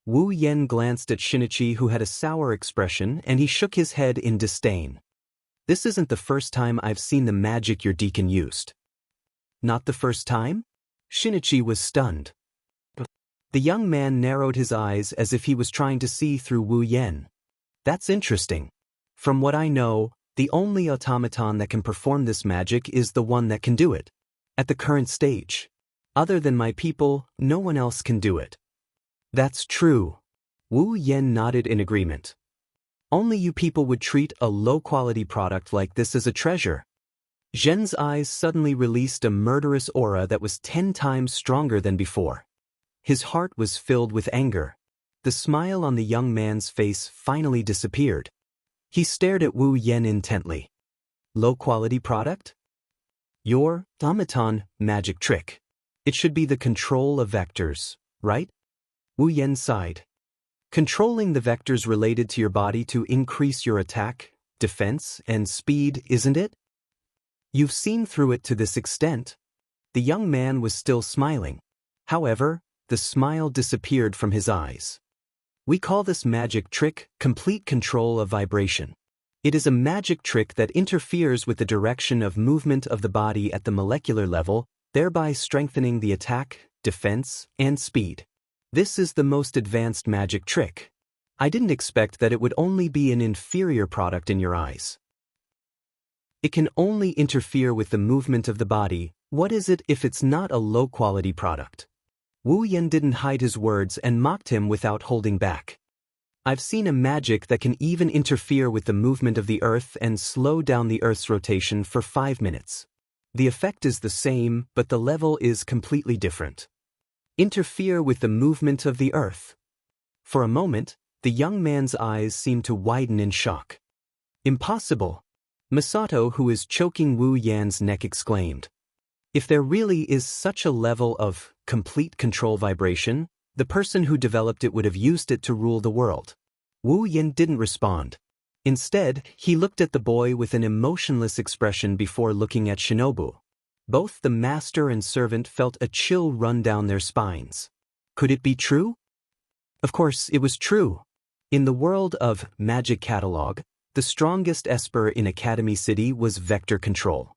Speaker 1: Wu Yan glanced at Shinichi, who had a sour expression, and he shook his head in disdain. "This isn't the first time I've seen the magic your deacon used." "Not the first time?" Shinichi was stunned. The young man narrowed his eyes as if he was trying to see through Wu Yan. "That's interesting. From what I know, the only automaton that can perform this magic is the one that can do it. At the current stage. Other than my people, no one else can do it." "That's true." Wu Yan nodded in agreement. Only you people would treat a low-quality product like this as a treasure. Zhen's eyes suddenly released a murderous aura that was 10 times stronger than before. His heart was filled with anger. The smile on the young man's face finally disappeared. He stared at Wu Yan intently. Low-quality product? Your automaton magic trick. It should be the control of vectors, right? Wu Yan sighed. Controlling the vectors related to your body to increase your attack, defense, and speed, isn't it? You've seen through it to this extent. The young man was still smiling. However, the smile disappeared from his eyes. We call this magic trick complete control of vibration. It is a magic trick that interferes with the direction of movement of the body at the molecular level, thereby strengthening the attack, defense, and speed. This is the most advanced magic trick. I didn't expect that it would only be an inferior product in your eyes. It can only interfere with the movement of the body. What is it if it's not a low-quality product? Wu Yan didn't hide his words and mocked him without holding back. I've seen a magic that can even interfere with the movement of the Earth and slow down the Earth's rotation for 5 minutes. The effect is the same, but the level is completely different. Interfere with the movement of the Earth. For a moment, the young man's eyes seemed to widen in shock. Impossible! Masato, who is choking Wu Yan's neck, exclaimed. If there really is such a level of complete control vibration, the person who developed it would have used it to rule the world. Wu Yan didn't respond. Instead, he looked at the boy with an emotionless expression before looking at Shinobu. Both the master and servant felt a chill run down their spines. Could it be true? Of course, it was true. In the world of Magic Catalog, the strongest esper in Academy City was vector control.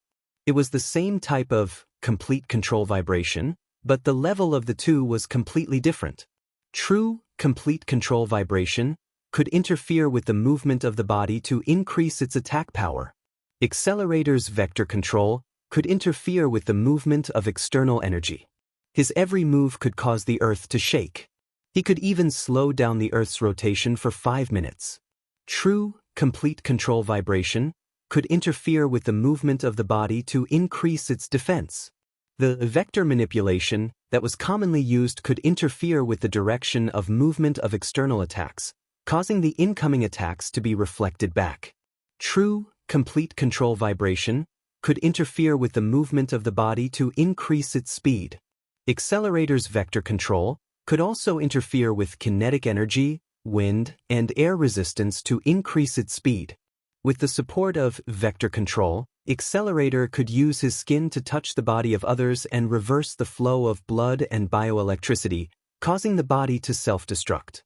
Speaker 1: It was the same type of complete control vibration, but the level of the two was completely different. True complete control vibration could interfere with the movement of the body to increase its attack power. Accelerator's vector control could interfere with the movement of external energy. His every move could cause the Earth to shake. He could even slow down the Earth's rotation for 5 minutes. True complete control vibration could interfere with the movement of the body to increase its defense. The vector manipulation that was commonly used could interfere with the direction of movement of external attacks, causing the incoming attacks to be reflected back. True complete control vibration could interfere with the movement of the body to increase its speed. Accelerator's vector control could also interfere with kinetic energy, wind, and air resistance to increase its speed. With the support of vector control, Accelerator could use his skin to touch the body of others and reverse the flow of blood and bioelectricity, causing the body to self-destruct.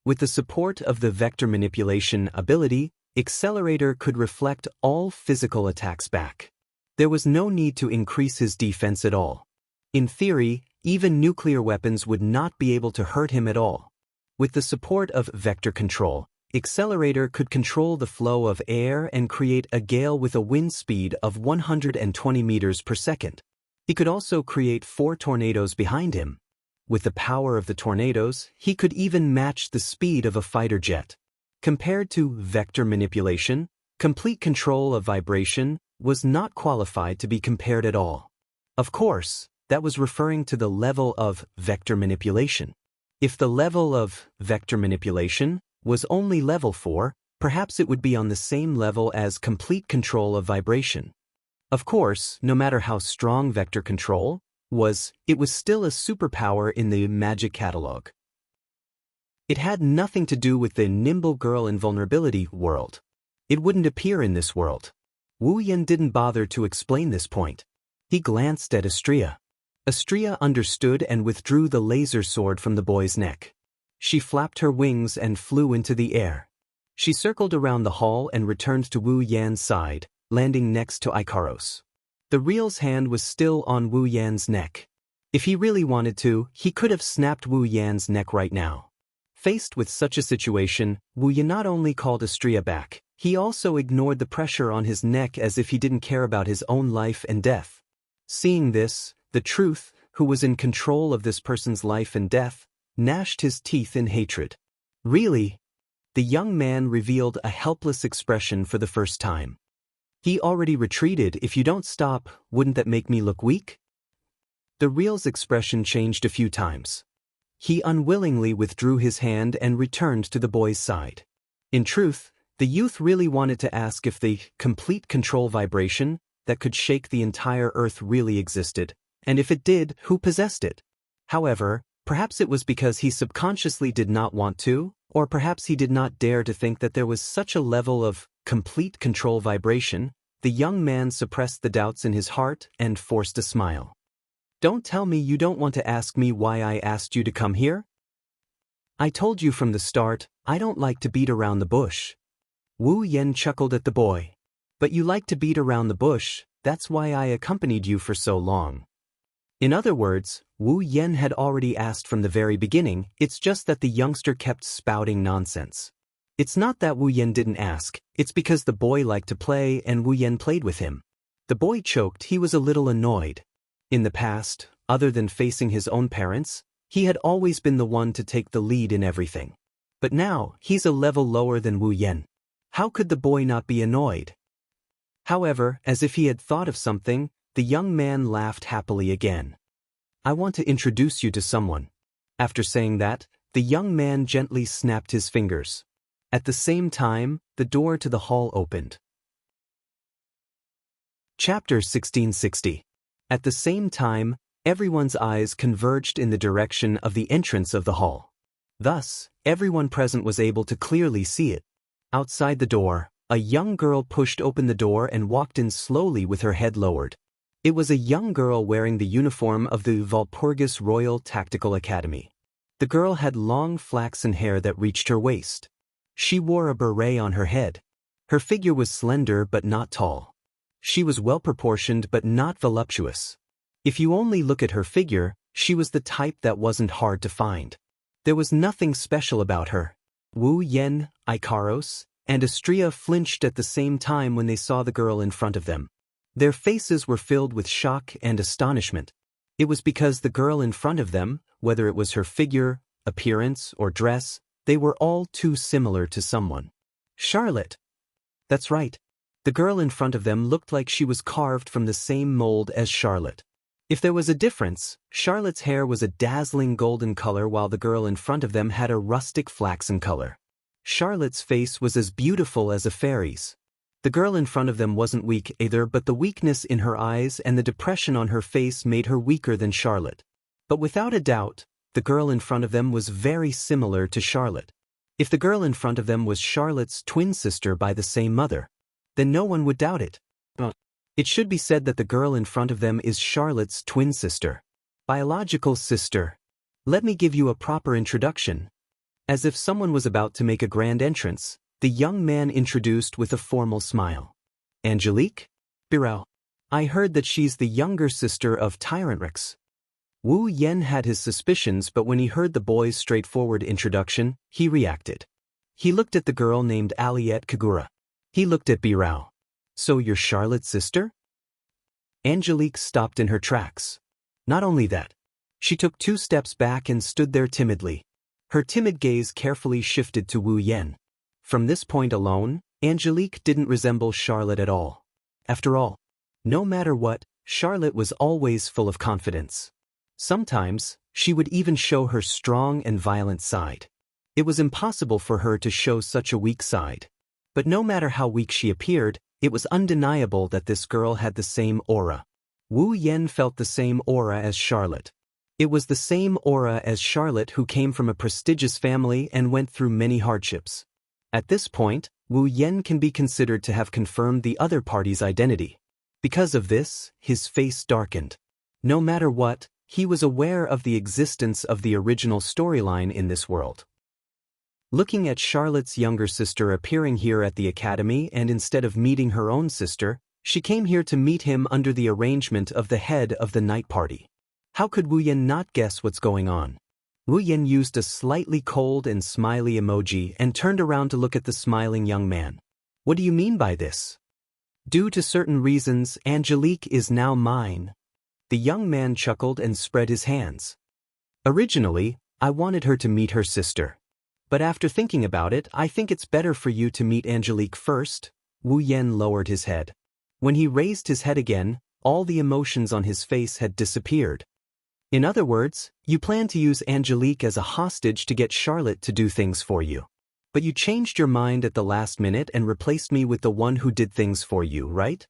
Speaker 1: With the support of the vector manipulation ability, Accelerator could reflect all physical attacks back. There was no need to increase his defense at all. In theory, even nuclear weapons would not be able to hurt him at all. With the support of vector control, Accelerator could control the flow of air and create a gale with a wind speed of 120 meters per second. He could also create 4 tornadoes behind him. With the power of the tornadoes, he could even match the speed of a fighter jet. Compared to vector manipulation, complete control of vibration was not qualified to be compared at all. Of course, that was referring to the level of vector manipulation. If the level of vector manipulation was only level 4, perhaps it would be on the same level as complete control of vibration. Of course, no matter how strong vector control was, it was still a superpower in the Magic Catalog. It had nothing to do with the nimble girl invulnerability world. It wouldn't appear in this world. Wu Yan didn't bother to explain this point. He glanced at Astria. Astria understood and withdrew the laser sword from the boy's neck. She flapped her wings and flew into the air. She circled around the hall and returned to Wu Yan's side, landing next to Ikaros. The real's hand was still on Wu Yan's neck. If he really wanted to, he could have snapped Wu Yan's neck right now. Faced with such a situation, Wu Yan not only called Astria back, he also ignored the pressure on his neck as if he didn't care about his own life and death. Seeing this, the truth, who was in control of this person's life and death, gnashed his teeth in hatred. Really? the young man revealed a helpless expression for the first time. He already retreated. If you don't stop, wouldn't that make me look weak? The real's expression changed a few times. He unwillingly withdrew his hand and returned to the boy's side. In truth, the youth really wanted to ask if the complete control vibration that could shake the entire earth really existed, and if it did, who possessed it? However, perhaps it was because he subconsciously did not want to, or perhaps he did not dare to think that there was such a level of complete control vibration. The young man suppressed the doubts in his heart and forced a smile. Don't tell me you don't want to ask me why I asked you to come here? I told you from the start, I don't like to beat around the bush. Wu Yan chuckled at the boy. But you like to beat around the bush, that's why I accompanied you for so long. In other words, Wu Yan had already asked from the very beginning, it's just that the youngster kept spouting nonsense. It's not that Wu Yan didn't ask, it's because the boy liked to play and Wu Yan played with him. The boy choked. He was a little annoyed. In the past, other than facing his own parents, he had always been the one to take the lead in everything. But now, he's a level lower than Wu Yan. How could the boy not be annoyed? However, as if he had thought of something, the young man laughed happily again. I want to introduce you to someone. After saying that, the young man gently snapped his fingers. At the same time, the door to the hall opened. Chapter 1660. At the same time, everyone's eyes converged in the direction of the entrance of the hall. Thus, everyone present was able to clearly see it. Outside the door, a young girl pushed open the door and walked in slowly with her head lowered. It was a young girl wearing the uniform of the Walpurgis Royal Tactical Academy. The girl had long flaxen hair that reached her waist. She wore a beret on her head. Her figure was slender but not tall. She was well-proportioned but not voluptuous. If you only look at her figure, she was the type that wasn't hard to find. There was nothing special about her. Wu Yan, Ikaros, and Astria flinched at the same time when they saw the girl in front of them. Their faces were filled with shock and astonishment. It was because the girl in front of them, whether it was her figure, appearance, or dress, they were all too similar to someone. Charlotte. That's right. The girl in front of them looked like she was carved from the same mold as Charlotte. If there was a difference, Charlotte's hair was a dazzling golden color while the girl in front of them had a rustic flaxen color. Charlotte's face was as beautiful as a fairy's. The girl in front of them wasn't weak either, but the weakness in her eyes and the depression on her face made her weaker than Charlotte. But without a doubt, the girl in front of them was very similar to Charlotte. If the girl in front of them was Charlotte's twin sister by the same mother, then no one would doubt it. It should be said that the girl in front of them is Charlotte's twin sister. Biological sister. Let me give you a proper introduction. As if someone was about to make a grand entrance, the young man introduced with a formal smile. Angelique? Birao. I heard that she's the younger sister of Tyrant Rex. Wu Yan had his suspicions, but when he heard the boy's straightforward introduction, he reacted. He looked at the girl named Aliette Kagura. He looked at Birao. So you're Charlotte's sister? Angelique stopped in her tracks. Not only that, she took 2 steps back and stood there timidly. Her timid gaze carefully shifted to Wu Yan. From this point alone, Angelique didn't resemble Charlotte at all. After all, no matter what, Charlotte was always full of confidence. Sometimes, she would even show her strong and violent side. It was impossible for her to show such a weak side. But no matter how weak she appeared, it was undeniable that this girl had the same aura. Wu Yan felt the same aura as Charlotte. It was the same aura as Charlotte, who came from a prestigious family and went through many hardships. At this point, Wu Yan can be considered to have confirmed the other party's identity. Because of this, his face darkened. No matter what, he was aware of the existence of the original storyline in this world. Looking at Charlotte's younger sister appearing here at the academy, and instead of meeting her own sister, she came here to meet him under the arrangement of the head of the night party. How could Wu Yan not guess what's going on? Wu Yan used a slightly cold and smiley emoji and turned around to look at the smiling young man. What do you mean by this? Due to certain reasons, Angelique is now mine. The young man chuckled and spread his hands. Originally, I wanted her to meet her sister. But after thinking about it, I think it's better for you to meet Angelique first. Wu Yan lowered his head. When he raised his head again, all the emotions on his face had disappeared. In other words, you plan to use Angelique as a hostage to get Charlotte to do things for you. But you changed your mind at the last minute and replaced me with the one who did things for you, right?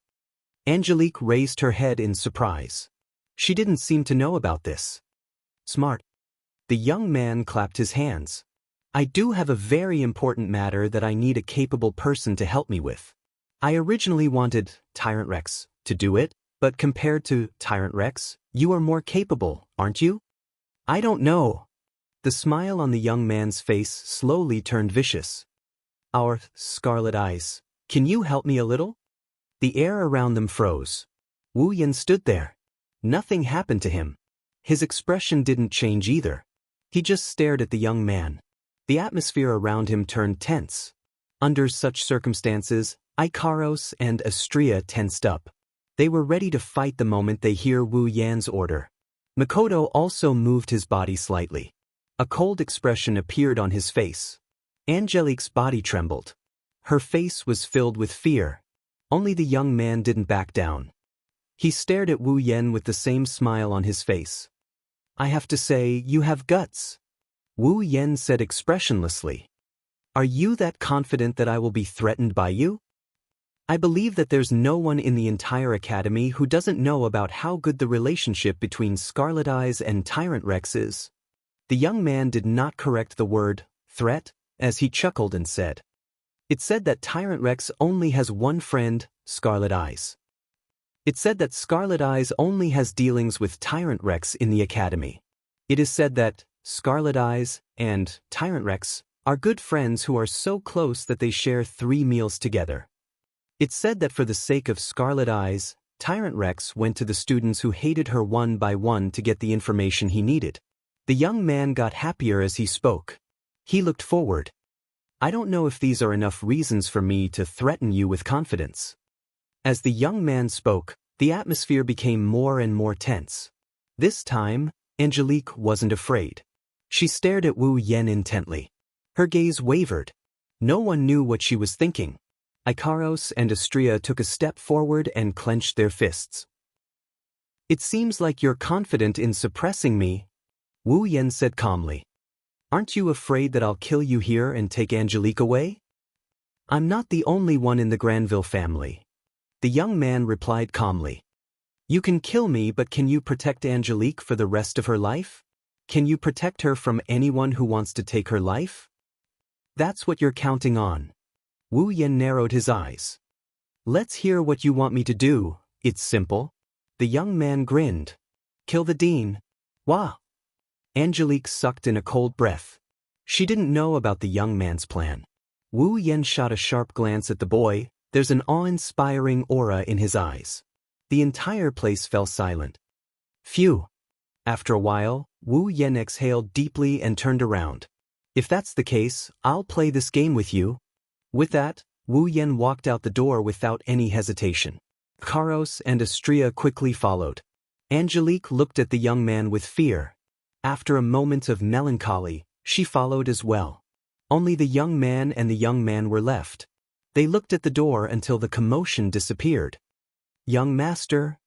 Speaker 1: Angelique raised her head in surprise. She didn't seem to know about this. Smart. The young man clapped his hands. I do have a very important matter that I need a capable person to help me with. I originally wanted Tyrant Rex to do it, but compared to Tyrant Rex, you are more capable, aren't you? I don't know. The smile on the young man's face slowly turned vicious. Our scarlet eyes. Can you help me a little? The air around them froze. Wu Yan stood there. Nothing happened to him. His expression didn't change either. He just stared at the young man. The atmosphere around him turned tense. Under such circumstances, Ikaros and Astria tensed up. They were ready to fight the moment they hear Wu Yan's order. Makoto also moved his body slightly. A cold expression appeared on his face. Angelique's body trembled. Her face was filled with fear. Only the young man didn't back down. He stared at Wu Yan with the same smile on his face. I have to say, you have guts. Wu Yan said expressionlessly. Are you that confident that I will be threatened by you? I believe that there's no one in the entire academy who doesn't know about how good the relationship between Scarlet Eyes and Tyrant Rex is. The young man did not correct the word, threat, as he chuckled and said. It said that Tyrant Rex only has one friend, Scarlet Eyes. It said that Scarlet Eyes only has dealings with Tyrant Rex in the academy. It is said that Scarlet Eyes and Tyrant Rex are good friends who are so close that they share 3 meals together. It said that for the sake of Scarlet Eyes, Tyrant Rex went to the students who hated her one by one to get the information he needed. The young man got happier as he spoke. He looked forward. I don't know if these are enough reasons for me to threaten you with confidence. As the young man spoke, the atmosphere became more and more tense. This time, Angelique wasn't afraid. She stared at Wu Yan intently. Her gaze wavered. No one knew what she was thinking. Ikaros and Astria took a step forward and clenched their fists. It seems like you're confident in suppressing me, Wu Yan said calmly. Aren't you afraid that I'll kill you here and take Angelique away? I'm not the only one in the Granville family. The young man replied calmly. You can kill me, but can you protect Angelique for the rest of her life? Can you protect her from anyone who wants to take her life? That's what you're counting on. Wu Yan narrowed his eyes. Let's hear what you want me to do, it's simple. The young man grinned. Kill the dean. Wah! Angelique sucked in a cold breath. She didn't know about the young man's plan. Wu Yan shot a sharp glance at the boy. There's an awe-inspiring aura in his eyes. The entire place fell silent. Phew. After a while, Wu Yan exhaled deeply and turned around. If that's the case, I'll play this game with you. With that, Wu Yan walked out the door without any hesitation. Karos and Astria quickly followed. Angelique looked at the young man with fear. After a moment of melancholy, she followed as well. Only the young man and the young man were left. They looked at the door until the commotion disappeared. Young master?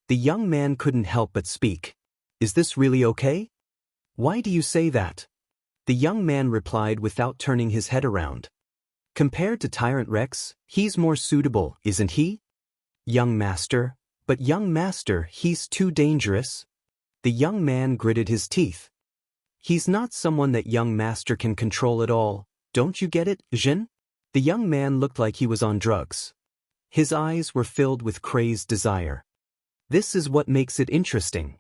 Speaker 1: The young man couldn't help but speak. Is this really okay? Why do you say that? The young man replied without turning his head around. Compared to Tyrant Rex, he's more suitable, isn't he? Young master, but young master, he's too dangerous. The young man gritted his teeth. He's not someone that young master can control at all, don't you get it, Jin? The young man looked like he was on drugs. His eyes were filled with crazed desire. This is what makes it interesting.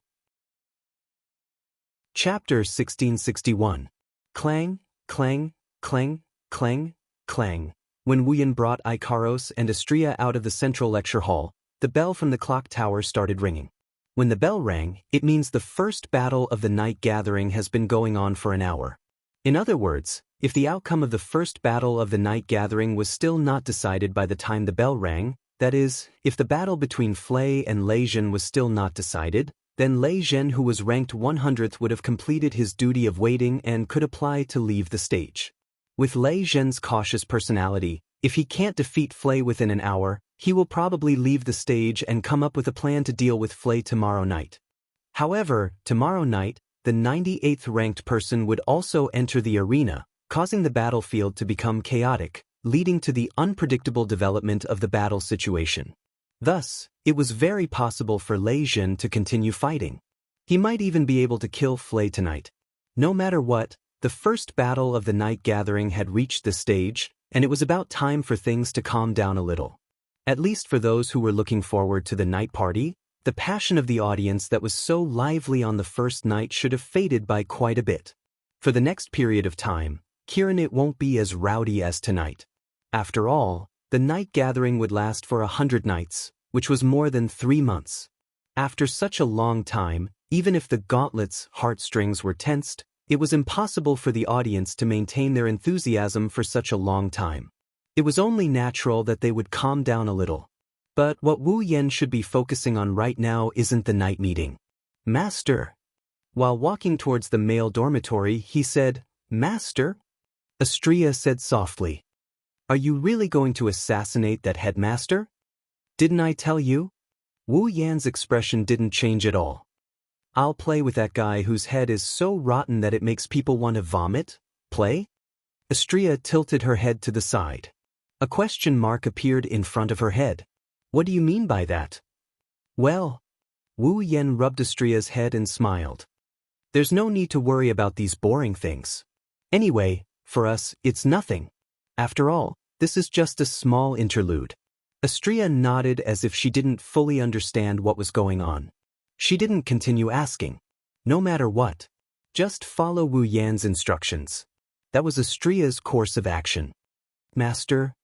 Speaker 1: Chapter 1661. Clang, clang, clang, clang, clang. When Wu Yan brought Ikaros and Astria out of the central lecture hall, the bell from the clock tower started ringing. When the bell rang, it means the first battle of the night gathering has been going on for an hour. In other words, if the outcome of the first battle of the night gathering was still not decided by the time the bell rang, that is, if the battle between Flay and Lei Zhen was still not decided, then Lei Zhen, who was ranked 100th, would have completed his duty of waiting and could apply to leave the stage. With Lei Zhen's cautious personality, if he can't defeat Flay within an hour, he will probably leave the stage and come up with a plan to deal with Flay tomorrow night. However, tomorrow night, the 98th ranked person would also enter the arena, causing the battlefield to become chaotic, leading to the unpredictable development of the battle situation. Thus, it was very possible for Lei Zhen to continue fighting. He might even be able to kill Flay tonight. No matter what, the first battle of the night gathering had reached the stage, and it was about time for things to calm down a little. At least for those who were looking forward to the night party, the passion of the audience that was so lively on the first night should have faded by quite a bit. For the next period of time, Kiran, it won't be as rowdy as tonight. After all, the night gathering would last for 100 nights, which was more than 3 months. After such a long time, even if the gauntlet's heartstrings were tensed, it was impossible for the audience to maintain their enthusiasm for such a long time. It was only natural that they would calm down a little. But what Wu Yan should be focusing on right now isn't the night meeting. Master. While walking towards the male dormitory, he said, Master? Astria said softly. Are you really going to assassinate that headmaster? Didn't I tell you? Wu Yan's expression didn't change at all. I'll play with that guy whose head is so rotten that it makes people want to vomit? Play? Astria tilted her head to the side. A question mark appeared in front of her head. What do you mean by that? Well, Wu Yan rubbed Astria's head and smiled. There's no need to worry about these boring things. Anyway, for us, it's nothing. After all, this is just a small interlude. Astria nodded as if she didn't fully understand what was going on. She didn't continue asking. No matter what. Just follow Wu Yan's instructions. That was Astria's course of action. Master?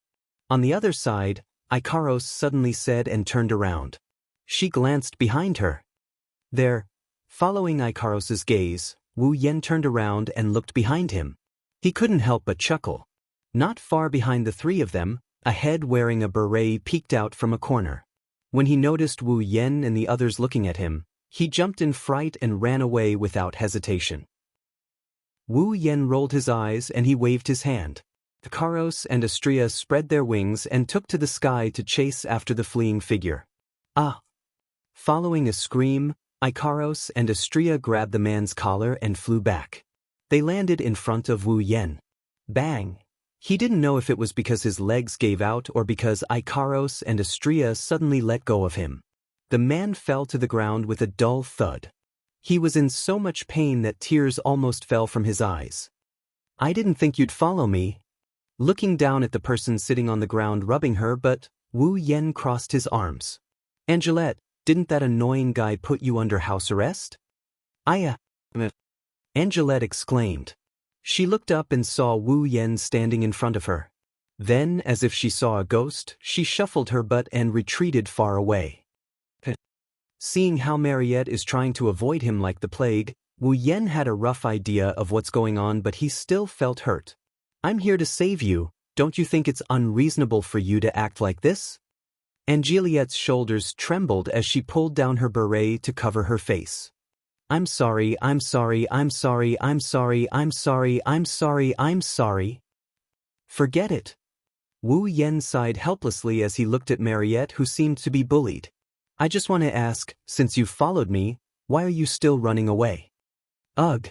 Speaker 1: On the other side, Ikaros suddenly said and turned around. She glanced behind her. There, following Ikaros's gaze, Wu Yan turned around and looked behind him. He couldn't help but chuckle. Not far behind the three of them, a head wearing a beret peeked out from a corner. When he noticed Wu Yan and the others looking at him, he jumped in fright and ran away without hesitation. Wu Yan rolled his eyes and he waved his hand. Ikaros and Astria spread their wings and took to the sky to chase after the fleeing figure. Ah! Following a scream, Ikaros and Astria grabbed the man's collar and flew back. They landed in front of Wu Yan. Bang! He didn't know if it was because his legs gave out or because Ikaros and Astria suddenly let go of him. The man fell to the ground with a dull thud. He was in so much pain that tears almost fell from his eyes. I didn't think you'd follow me. Looking down at the person sitting on the ground rubbing her, but Wu Yan crossed his arms. Angelette, didn't that annoying guy put you under house arrest? Angelette exclaimed. She looked up and saw Wu Yan standing in front of her. Then, as if she saw a ghost, she shuffled her butt and retreated far away. Seeing how Mariette is trying to avoid him like the plague, Wu Yan had a rough idea of what's going on, but he still felt hurt. I'm here to save you. Don't you think it's unreasonable for you to act like this? Angeliette's shoulders trembled as she pulled down her beret to cover her face. I'm sorry, I'm sorry, I'm sorry, I'm sorry, I'm sorry, I'm sorry, I'm sorry. Forget it. Wu Yan sighed helplessly as he looked at Mariette, who seemed to be bullied. I just want to ask, since you've followed me, why are you still running away? Ugh.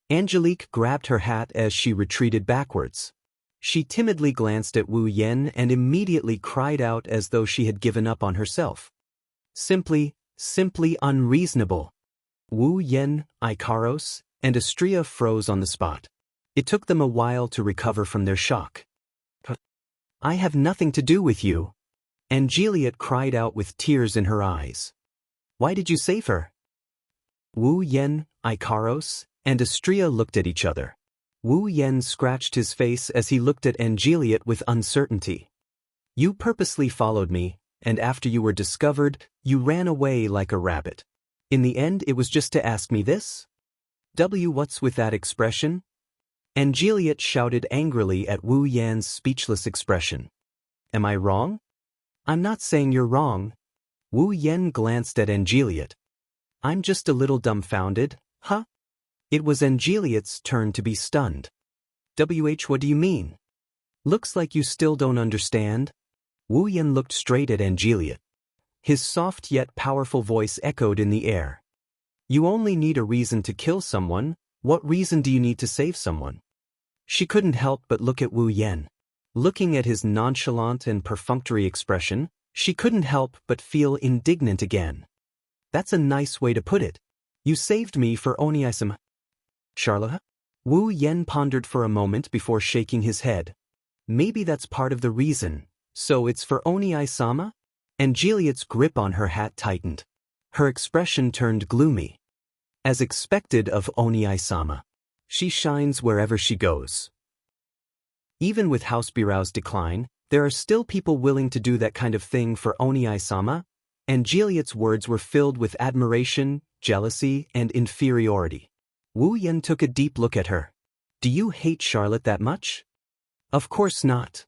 Speaker 1: Angelique grabbed her hat as she retreated backwards. She timidly glanced at Wu Yan and immediately cried out as though she had given up on herself. Simply unreasonable. Wu Yan, Ikaros, and Astria froze on the spot. It took them a while to recover from their shock. I have nothing to do with you. Angeliette cried out with tears in her eyes. Why did you save her? Wu Yan, Ikaros, and Astria looked at each other. Wu Yan scratched his face as he looked at Angeliette with uncertainty. You purposely followed me, and after you were discovered, you ran away like a rabbit. In the end, it was just to ask me this? What's with that expression? Angeliette shouted angrily at Wu Yan's speechless expression. Am I wrong? I'm not saying you're wrong. Wu Yan glanced at Angeliette. I'm just a little dumbfounded, huh? It was Angeliette's turn to be stunned. What do you mean? Looks like you still don't understand. Wu Yan looked straight at Angeliot. His soft yet powerful voice echoed in the air. You only need a reason to kill someone. What reason do you need to save someone? She couldn't help but look at Wu Yan. Looking at his nonchalant and perfunctory expression, she couldn't help but feel indignant again. That's a nice way to put it. You saved me for Oni-sama. Charlotte? Wu Yan pondered for a moment before shaking his head. Maybe that's part of the reason. So it's for Oni-sama? Angeliot's grip on her hat tightened. Her expression turned gloomy. As expected of Oni-sama. She shines wherever she goes. Even with House Birau's decline, there are still people willing to do that kind of thing for Oni-sama. Angeliot's words were filled with admiration, jealousy, and inferiority. Wu Yan took a deep look at her. Do you hate Charlotte that much? Of course not.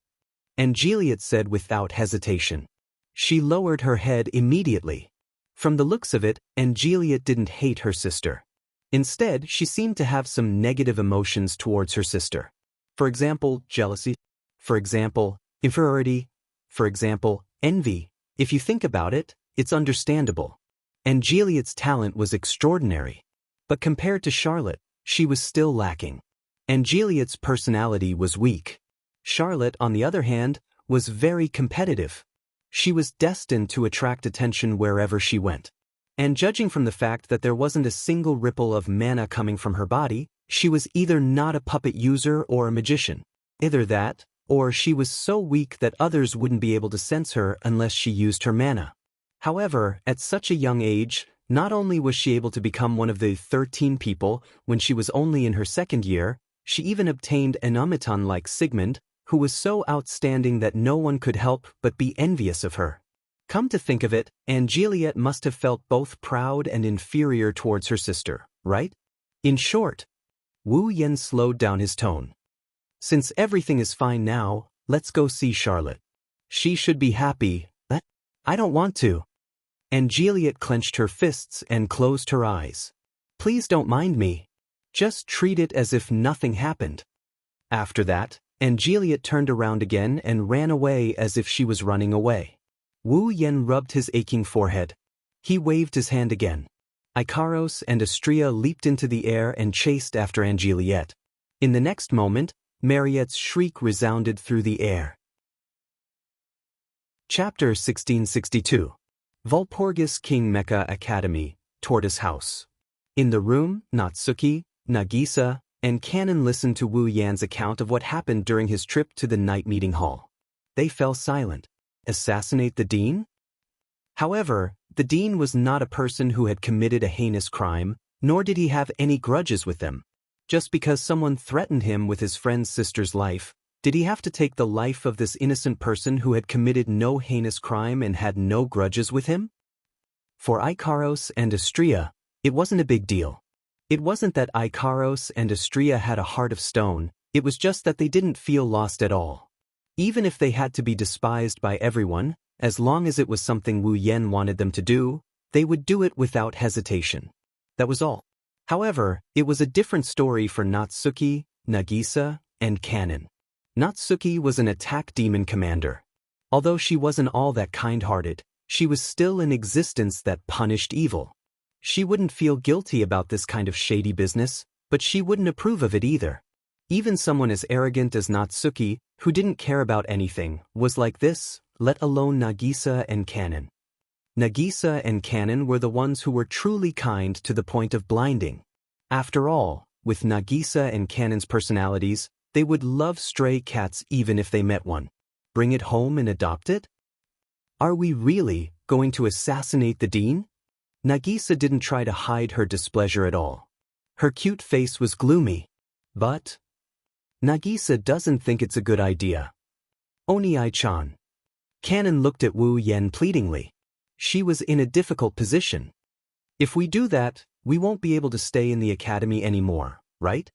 Speaker 1: Angeliot said without hesitation. She lowered her head immediately. From the looks of it, Angeliot didn't hate her sister. Instead, she seemed to have some negative emotions towards her sister. For example, jealousy. For example, inferiority. For example, envy. If you think about it, it's understandable. Angeliot's talent was extraordinary. But compared to Charlotte, she was still lacking. Angeliot's personality was weak. Charlotte, on the other hand, was very competitive. She was destined to attract attention wherever she went. And judging from the fact that there wasn't a single ripple of mana coming from her body, she was either not a puppet user or a magician. Either that, or she was so weak that others wouldn't be able to sense her unless she used her mana. However, at such a young age, not only was she able to become one of the 13 people when she was only in her second year, she even obtained an automaton like Sigmund, who was so outstanding that no one could help but be envious of her. Come to think of it, Angeliot must have felt both proud and inferior towards her sister, right? In short, Wu Yan slowed down his tone. Since everything is fine now, let's go see Charlotte. She should be happy. I don't want to. Angeliot clenched her fists and closed her eyes. Please don't mind me. Just treat it as if nothing happened. After that, Angeliot turned around again and ran away as if she was running away. Wu Yan rubbed his aching forehead. He waved his hand again. Icaros and Astrea leaped into the air and chased after Angeliot. In the next moment, Mariette's shriek resounded through the air. Chapter 1662. Walpurgis King Mecha Academy, Tortoise House. In the room, Natsuki, Nagisa, and Kanon listened to Wu Yan's account of what happened during his trip to the night meeting hall. They fell silent. Assassinate the dean? However, the dean was not a person who had committed a heinous crime, nor did he have any grudges with them. Just because someone threatened him with his friend's sister's life, did he have to take the life of this innocent person who had committed no heinous crime and had no grudges with him? For Icaros and Astrea, it wasn't a big deal. It wasn't that Icaros and Astrea had a heart of stone, it was just that they didn't feel lost at all. Even if they had to be despised by everyone, as long as it was something Wu Yan wanted them to do, they would do it without hesitation. That was all. However, it was a different story for Natsuki, Nagisa, and Kanon. Natsuki was an attack demon commander. Although she wasn't all that kind-hearted, she was still an existence that punished evil. She wouldn't feel guilty about this kind of shady business, but she wouldn't approve of it either. Even someone as arrogant as Natsuki, who didn't care about anything, was like this, let alone Nagisa and Kanon. Nagisa and Kanon were the ones who were truly kind to the point of blinding. After all, with Nagisa and Kanon's personalities, they would love stray cats even if they met one. Bring it home and adopt it? Are we really going to assassinate the dean? Nagisa didn't try to hide her displeasure at all. Her cute face was gloomy. But Nagisa doesn't think it's a good idea. Oni-chan. Kanon looked at Wu Yan pleadingly. She was in a difficult position. If we do that, we won't be able to stay in the academy anymore, right?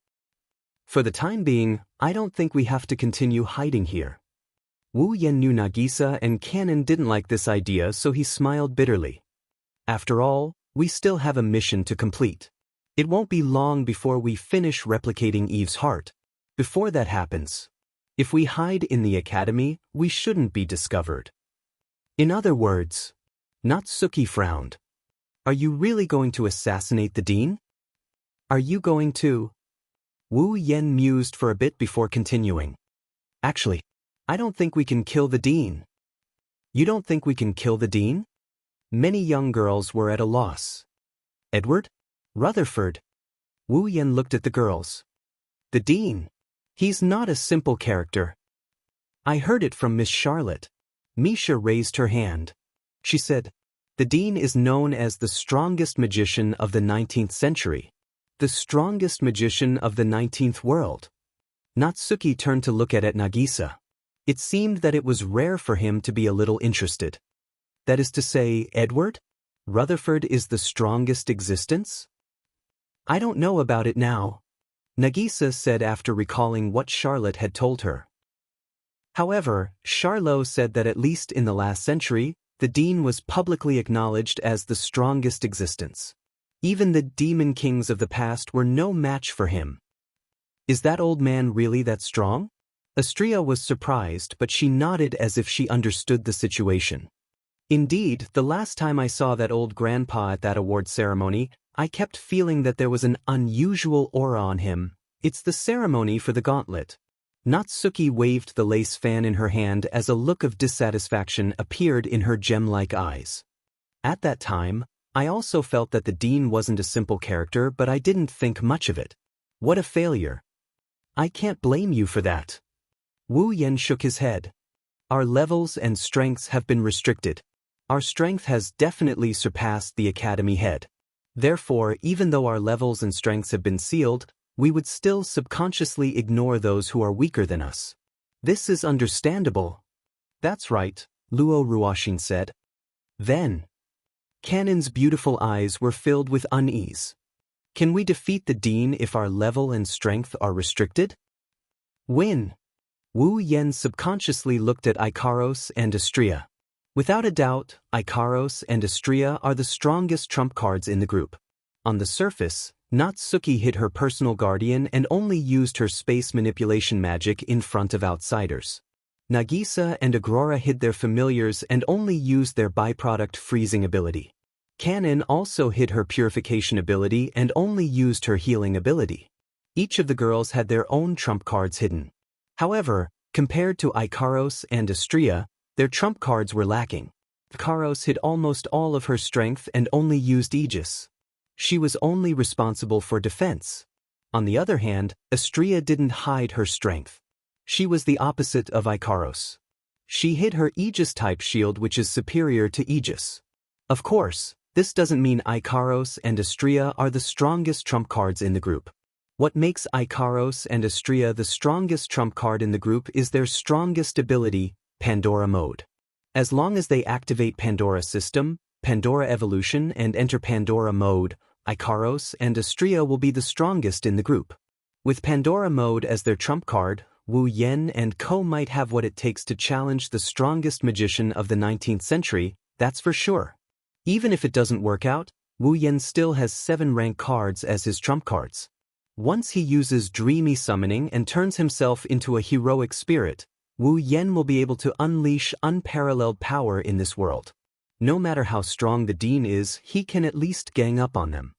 Speaker 1: For the time being, I don't think we have to continue hiding here. Wu Yan knew Nagisa and Kanon didn't like this idea, so he smiled bitterly. After all, we still have a mission to complete. It won't be long before we finish replicating Eve's heart. Before that happens, if we hide in the academy, we shouldn't be discovered. In other words, Natsuki frowned. Are you really going to assassinate the dean? Are you going to? Wu Yen mused for a bit before continuing. Actually, I don't think we can kill the dean. You don't think we can kill the dean? Many young girls were at a loss. Edward? Rutherford? Wu Yen looked at the girls. The dean. He's not a simple character. I heard it from Miss Charlotte. Misha raised her hand. She said, the dean is known as the strongest magician of the 19th century. The strongest magician of the 19th world. Natsuki turned to look at Nagisa. It seemed that it was rare for him to be a little interested. That is to say, Edward? Rutherford is the strongest existence? I don't know about it now, Nagisa said after recalling what Charlotte had told her. However, Charlot said that at least in the last century, the dean was publicly acknowledged as the strongest existence. Even the demon kings of the past were no match for him. Is that old man really that strong? Astria was surprised, but she nodded as if she understood the situation. Indeed, the last time I saw that old grandpa at that award ceremony, I kept feeling that there was an unusual aura on him. It's the ceremony for the gauntlet. Natsuki waved the lace fan in her hand as a look of dissatisfaction appeared in her gem-like eyes. At that time, I also felt that the dean wasn't a simple character, but I didn't think much of it. What a failure. I can't blame you for that. Wu Yen shook his head. Our levels and strengths have been restricted. Our strength has definitely surpassed the academy head. Therefore, even though our levels and strengths have been sealed, we would still subconsciously ignore those who are weaker than us. This is understandable. That's right, Luo Ruoshin said. Then, Canon's beautiful eyes were filled with unease. Can we defeat the dean if our level and strength are restricted? Win. Wu Yen subconsciously looked at Ikaros and Astria. Without a doubt, Ikaros and Astria are the strongest trump cards in the group. On the surface, Natsuki hid her personal guardian and only used her space manipulation magic in front of outsiders. Nagisa and Agrora hid their familiars and only used their byproduct freezing ability. Canon also hid her purification ability and only used her healing ability. Each of the girls had their own trump cards hidden. However, compared to Ikaros and Astria, their trump cards were lacking. Ikaros hid almost all of her strength and only used Aegis. She was only responsible for defense. On the other hand, Astria didn't hide her strength. She was the opposite of Ikaros. She hid her Aegis-type shield, which is superior to Aegis. Of course, this doesn't mean Ikaros and Astria are the strongest trump cards in the group. What makes Ikaros and Astria the strongest trump card in the group is their strongest ability, Pandora Mode. As long as they activate Pandora System, Pandora Evolution and enter Pandora Mode, Ikaros and Astria will be the strongest in the group. With Pandora Mode as their trump card, Wu Yen and Co might have what it takes to challenge the strongest magician of the 19th century, that's for sure. Even if it doesn't work out, Wu Yen still has 7 rank cards as his trump cards. Once he uses Dreamy Summoning and turns himself into a heroic spirit, Wu Yen will be able to unleash unparalleled power in this world. No matter how strong the dean is, he can at least gang up on them.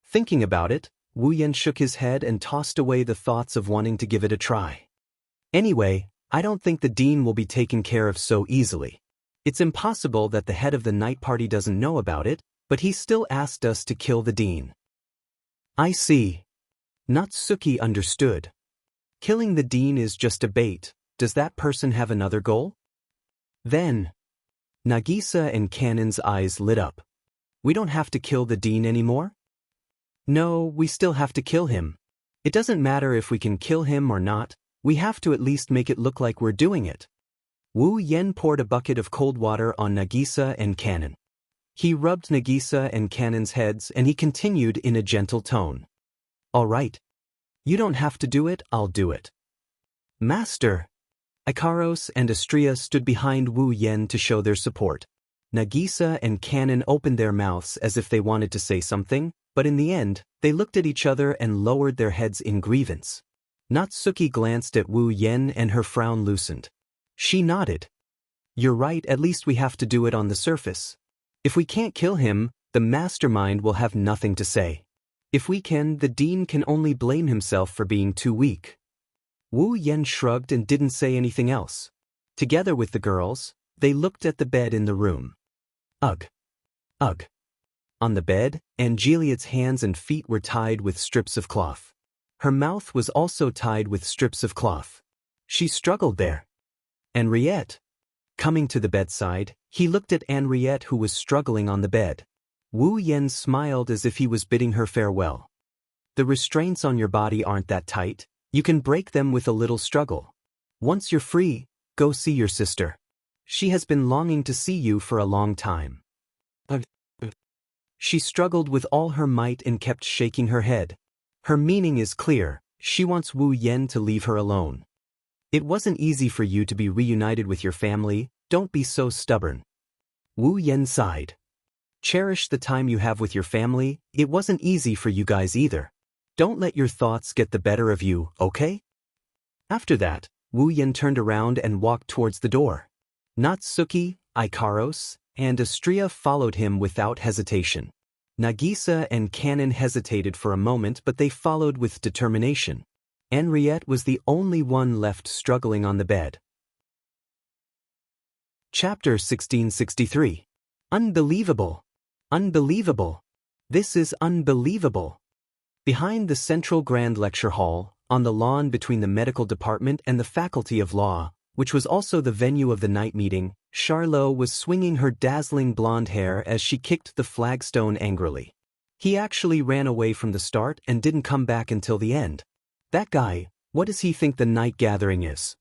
Speaker 1: Thinking about it, Wu Yen shook his head and tossed away the thoughts of wanting to give it a try. Anyway, I don't think the dean will be taken care of so easily. It's impossible that the head of the night party doesn't know about it, but he still asked us to kill the dean. I see. Natsuki understood. Killing the dean is just a bait. Does that person have another goal? Then, Nagisa and Canon's eyes lit up. We don't have to kill the dean anymore? No, we still have to kill him. It doesn't matter if we can kill him or not, we have to at least make it look like we're doing it. Wu Yen poured a bucket of cold water on Nagisa and Canon. He rubbed Nagisa and Canon's heads and he continued in a gentle tone. All right. You don't have to do it, I'll do it. Master! Ikaros and Astria stood behind Wu Yen to show their support. Nagisa and Canon opened their mouths as if they wanted to say something, but in the end, they looked at each other and lowered their heads in grievance. Natsuki glanced at Wu Yen and her frown loosened. She nodded. You're right, at least we have to do it on the surface. If we can't kill him, the mastermind will have nothing to say. If we can, the dean can only blame himself for being too weak. Wu Yen shrugged and didn't say anything else. Together with the girls, they looked at the bed in the room. Ugh. Ugh. On the bed, Angelia's hands and feet were tied with strips of cloth. Her mouth was also tied with strips of cloth. She struggled there. Henriette. Coming to the bedside, he looked at Henriette, who was struggling on the bed. Wu Yen smiled as if he was bidding her farewell. The restraints on your body aren't that tight. You can break them with a little struggle. Once you're free, go see your sister. She has been longing to see you for a long time. She struggled with all her might and kept shaking her head. Her meaning is clear. She wants Wu Yen to leave her alone. It wasn't easy for you to be reunited with your family. Don't be so stubborn. Wu Yen sighed. Cherish the time you have with your family. It wasn't easy for you guys either. Don't let your thoughts get the better of you, okay? After that, Wu Yen turned around and walked towards the door. Natsuki, Ikaros, and Astria followed him without hesitation. Nagisa and Kanon hesitated for a moment, but they followed with determination. Henriette was the only one left struggling on the bed. Chapter 1663. Unbelievable! Unbelievable! This is unbelievable! Behind the central Grand Lecture Hall, on the lawn between the medical department and the Faculty of Law, which was also the venue of the night meeting, Charlot was swinging her dazzling blonde hair as she kicked the flagstone angrily. He actually ran away from the start and didn't come back until the end. That guy, what does he think the night gathering is?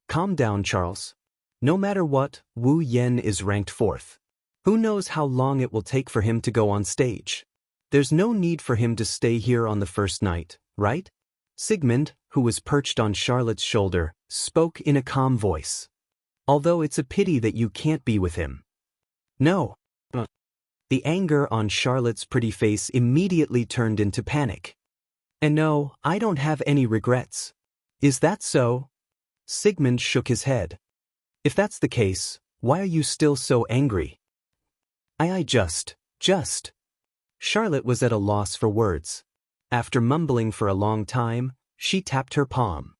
Speaker 1: Calm down, Charles. No matter what, Wu Yen is ranked 4th. Who knows how long it will take for him to go on stage? There's no need for him to stay here on the first night, right? Sigmund, who was perched on Charlotte's shoulder, spoke in a calm voice. Although it's a pity that you can't be with him. No. The anger on Charlotte's pretty face immediately turned into panic. And no, I don't have any regrets. Is that so? Sigmund shook his head. If that's the case, why are you still so angry? I just. Charlotte was at a loss for words. After mumbling for a long time, she tapped her palm.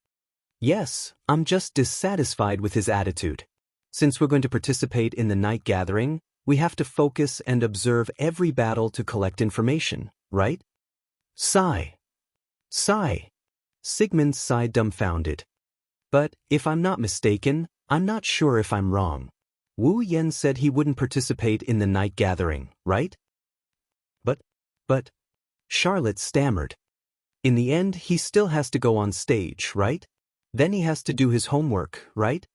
Speaker 1: Yes, I'm just dissatisfied with his attitude. Since we're going to participate in the night gathering, we have to focus and observe every battle to collect information, right? Sigh. Sigmund sighed dumbfounded. But, if I'm not mistaken, I'm not sure if I'm wrong. Wu Yen said he wouldn't participate in the night gathering, right? But, Charlotte stammered. In the end, he still has to go on stage, right? Then he has to do his homework, right?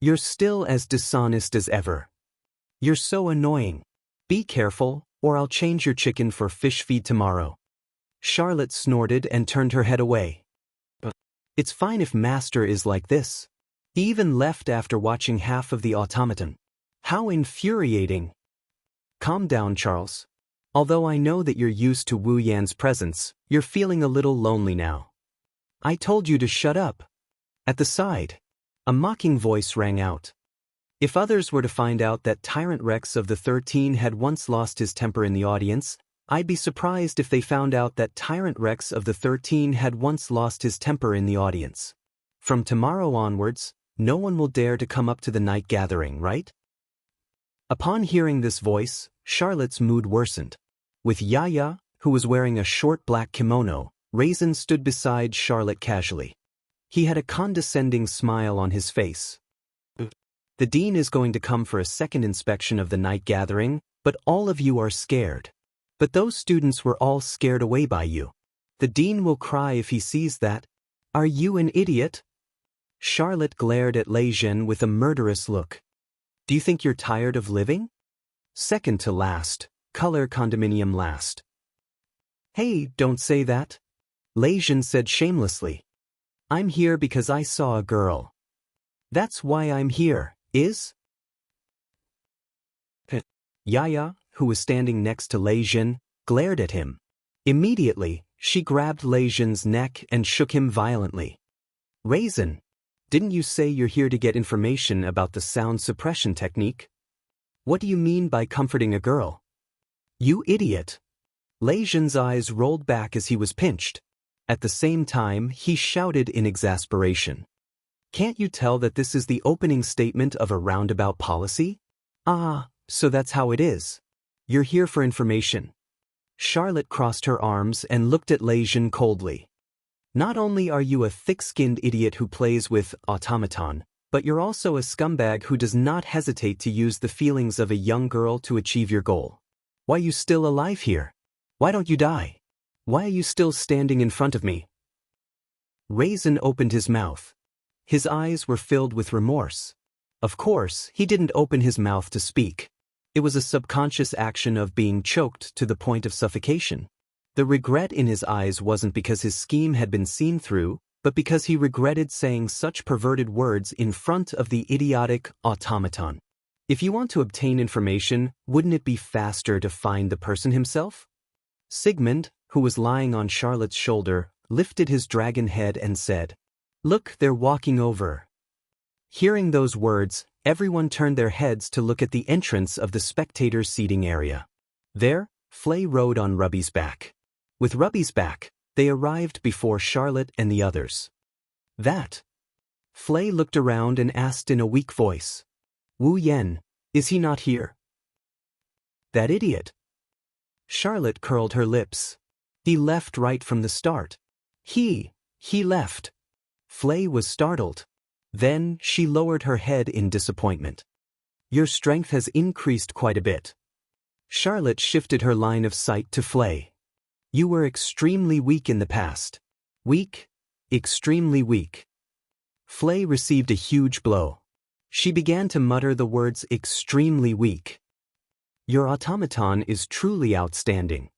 Speaker 1: You're still as dishonest as ever. You're so annoying. Be careful, or I'll change your chicken for fish feed tomorrow. Charlotte snorted and turned her head away. It's fine if Master is like this. He even left after watching half of the automaton. How infuriating. Calm down, Charles. Although I know that you're used to Wu Yan's presence, you're feeling a little lonely now. I told you to shut up. At the side, a mocking voice rang out. If others were to find out that Tyrant Rex of the 13 had once lost his temper in the audience, I'd be surprised if they found out that Tyrant Rex of the 13 had once lost his temper in the audience. From tomorrow onwards, no one will dare to come up to the night gathering, right? Upon hearing this voice, Charlotte's mood worsened. With Yaya, who was wearing a short black kimono, Raisin stood beside Charlotte casually. He had a condescending smile on his face. The dean is going to come for a second inspection of the night gathering, but all of you are scared. But those students were all scared away by you. The dean will cry if he sees that. Are you an idiot? Charlotte glared at Lei Zhen with a murderous look. Do you think you're tired of living? Second to last, color condominium last. Hey, don't say that. Lei Zhen said shamelessly. I'm here because I saw a girl. That's why I'm here, is? Yaya, who was standing next to Lei Zhen, glared at him. Immediately, she grabbed Lei Zhen's neck and shook him violently. Raisin, didn't you say you're here to get information about the sound suppression technique? What do you mean by comforting a girl? You idiot! Lei Zhen's eyes rolled back as he was pinched. At the same time, he shouted in exasperation. Can't you tell that this is the opening statement of a roundabout policy? Ah, so that's how it is. You're here for information. Charlotte crossed her arms and looked at Lei Zhen coldly. Not only are you a thick-skinned idiot who plays with automaton, but you're also a scumbag who does not hesitate to use the feelings of a young girl to achieve your goal. Why are you still alive here? Why don't you die? Why are you still standing in front of me? Raisin opened his mouth. His eyes were filled with remorse. Of course, he didn't open his mouth to speak. It was a subconscious action of being choked to the point of suffocation. The regret in his eyes wasn't because his scheme had been seen through, but because he regretted saying such perverted words in front of the idiotic automaton. If you want to obtain information, wouldn't it be faster to find the person himself? Sigmund, who was lying on Charlotte's shoulder, lifted his dragon head and said, "Look, they're walking over." Hearing those words, everyone turned their heads to look at the entrance of the spectators' seating area. There, Flay rode on Rubby's back. With Rubby's back, they arrived before Charlotte and the others. That. Flay looked around and asked in a weak voice. Wu Yen, is he not here? That idiot. Charlotte curled her lips. He left right from the start. He left. Flay was startled. Then she lowered her head in disappointment. Your strength has increased quite a bit. Charlotte shifted her line of sight to Flay. You were extremely weak in the past. Weak? Extremely weak. Flay received a huge blow. She began to mutter the words extremely weak. Your automaton is truly outstanding.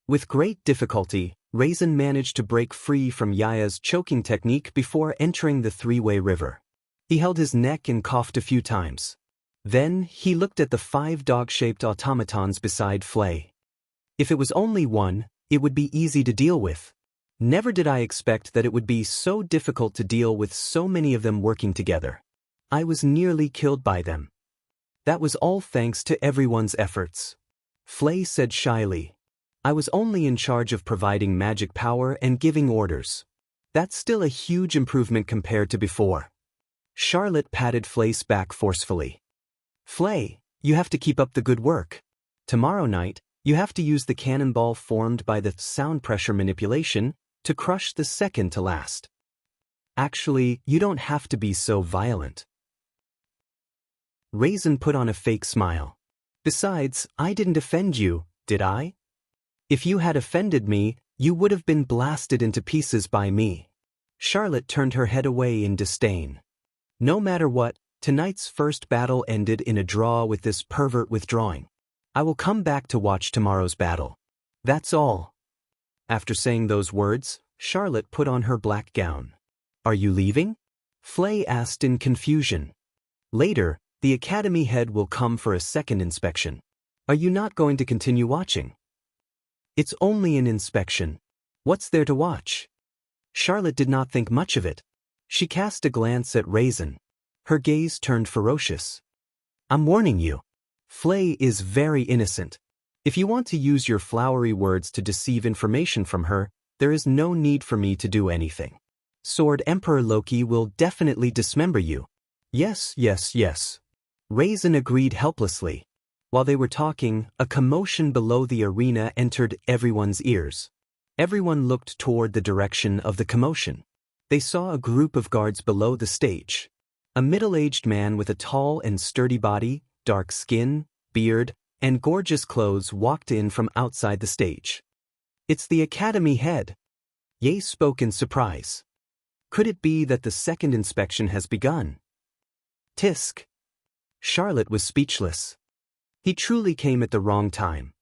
Speaker 1: With great difficulty, Raisin managed to break free from Yaya's choking technique before entering the three-way river. He held his neck and coughed a few times. Then he looked at the 5 dog-shaped automatons beside Flay. If it was only one, it would be easy to deal with. Never did I expect that it would be so difficult to deal with so many of them working together. I was nearly killed by them. That was all thanks to everyone's efforts. Flay said shyly. I was only in charge of providing magic power and giving orders. That's still a huge improvement compared to before. Charlotte patted Flay's back forcefully. Flay, you have to keep up the good work. Tomorrow night, you have to use the cannonball formed by the sound pressure manipulation to crush the second to last. Actually, you don't have to be so violent. Raisin put on a fake smile. Besides, I didn't offend you, did I? If you had offended me, you would have been blasted into pieces by me. Charlotte turned her head away in disdain. No matter what, tonight's first battle ended in a draw with this pervert withdrawing. I will come back to watch tomorrow's battle. That's all. After saying those words, Charlotte put on her black gown. Are you leaving? Flay asked in confusion. Later, the academy head will come for a second inspection. Are you not going to continue watching? It's only an inspection. What's there to watch? Charlotte did not think much of it. She cast a glance at Raisin. Her gaze turned ferocious. I'm warning you. Flay is very innocent. If you want to use your flowery words to deceive information from her, there is no need for me to do anything. Sword Emperor Loki will definitely dismember you. Yes. Raisin agreed helplessly. While they were talking, a commotion below the arena entered everyone's ears. Everyone looked toward the direction of the commotion. They saw a group of guards below the stage. A middle-aged man with a tall and sturdy body, dark skin, beard, and gorgeous clothes walked in from outside the stage. It's the academy head. Ye spoke in surprise. Could it be that the second inspection has begun? Tisk. Charlotte was speechless. He truly came at the wrong time.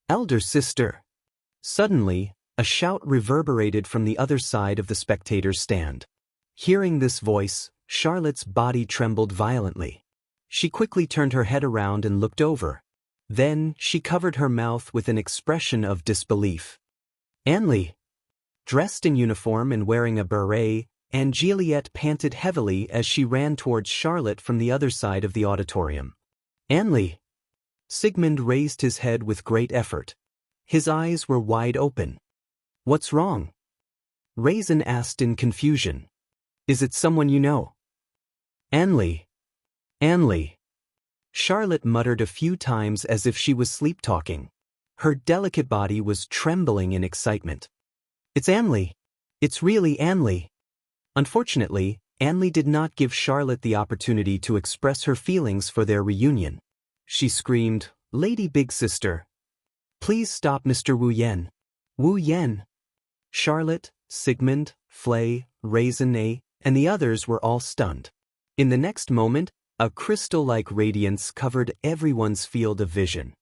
Speaker 1: Elder sister. Suddenly, a shout reverberated from the other side of the spectators' stand. Hearing this voice, Charlotte's body trembled violently. She quickly turned her head around and looked over. Then, she covered her mouth with an expression of disbelief. Anli. Dressed in uniform and wearing a beret, Anne Juliet panted heavily as she ran towards Charlotte from the other side of the auditorium. Anli. Sigmund raised his head with great effort. His eyes were wide open. What's wrong? Raisin asked in confusion. Is it someone you know? Anli. Anli. Charlotte muttered a few times as if she was sleep-talking. Her delicate body was trembling in excitement. It's Anli. It's really Anli. Unfortunately, Anli did not give Charlotte the opportunity to express her feelings for their reunion. She screamed, Lady Big Sister. Please stop Mr. Wu Yen. Wu Yen. Charlotte, Sigmund, Flay, Raisin, and the others were all stunned. In the next moment, a crystal-like radiance covered everyone's field of vision.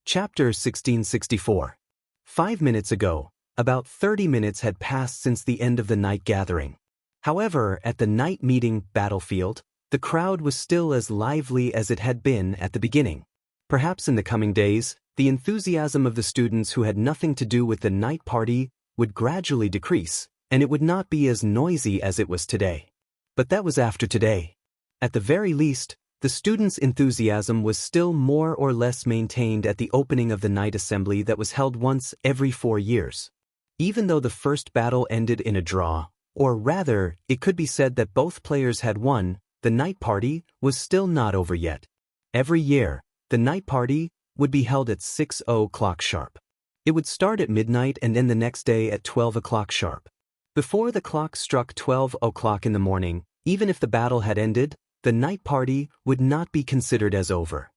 Speaker 1: Chapter 1664. 5 minutes ago, about 30 minutes had passed since the end of the night gathering. However, at the night meeting battlefield, the crowd was still as lively as it had been at the beginning. Perhaps in the coming days, the enthusiasm of the students who had nothing to do with the night party would gradually decrease, and it would not be as noisy as it was today. But that was after today. At the very least, the students' enthusiasm was still more or less maintained at the opening of the night assembly that was held once every 4 years. Even though the first battle ended in a draw, or rather, it could be said that both players had won, the night party was still not over yet. Every year, the night party would be held at 6 o'clock sharp. It would start at midnight and end the next day at 12 o'clock sharp. Before the clock struck 12 o'clock in the morning, even if the battle had ended, the night party would not be considered as over.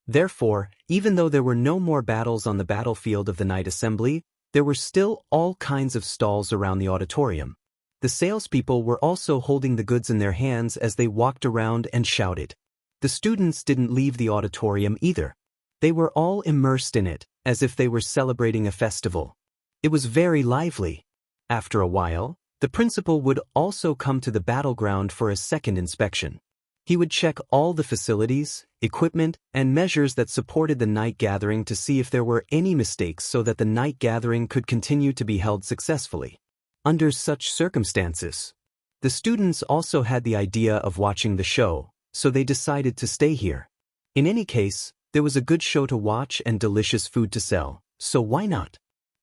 Speaker 1: Therefore, even though there were no more battles on the battlefield of the night assembly, there were still all kinds of stalls around the auditorium. The salespeople were also holding the goods in their hands as they walked around and shouted. The students didn't leave the auditorium either. They were all immersed in it, as if they were celebrating a festival. It was very lively. After a while, the principal would also come to the battleground for a second inspection. He would check all the facilities, equipment, and measures that supported the night gathering to see if there were any mistakes so that the night gathering could continue to be held successfully. Under such circumstances, the students also had the idea of watching the show, so they decided to stay here. In any case, there was a good show to watch and delicious food to sell, so why not?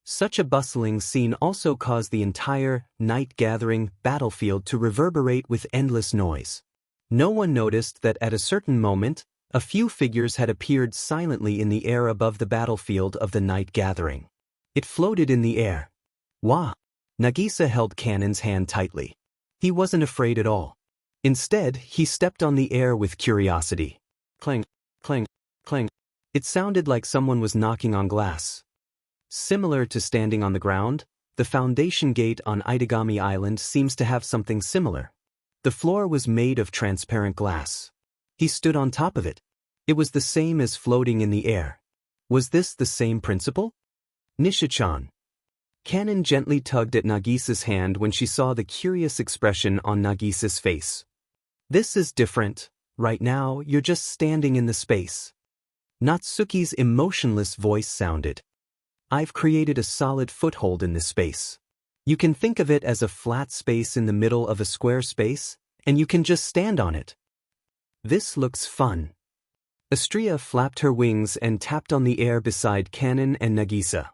Speaker 1: Such a bustling scene also caused the entire night-gathering battlefield to reverberate with endless noise. No one noticed that at a certain moment, a few figures had appeared silently in the air above the battlefield of the night gathering. It floated in the air. Wah! Nagisa held Cannon's hand tightly. He wasn't afraid at all. Instead, he stepped on the air with curiosity. Clang, clang, clang. It sounded like someone was knocking on glass. Similar to standing on the ground, the foundation gate on Itagami Island seems to have something similar. The floor was made of transparent glass. He stood on top of it. It was the same as floating in the air. Was this the same principle? Nisha-chan. Cannon gently tugged at Nagisa's hand when she saw the curious expression on Nagisa's face. This is different. Right now, you're just standing in the space. Natsuki's emotionless voice sounded. I've created a solid foothold in this space. You can think of it as a flat space in the middle of a square space, and you can just stand on it. This looks fun. Astria flapped her wings and tapped on the air beside Cannon and Nagisa.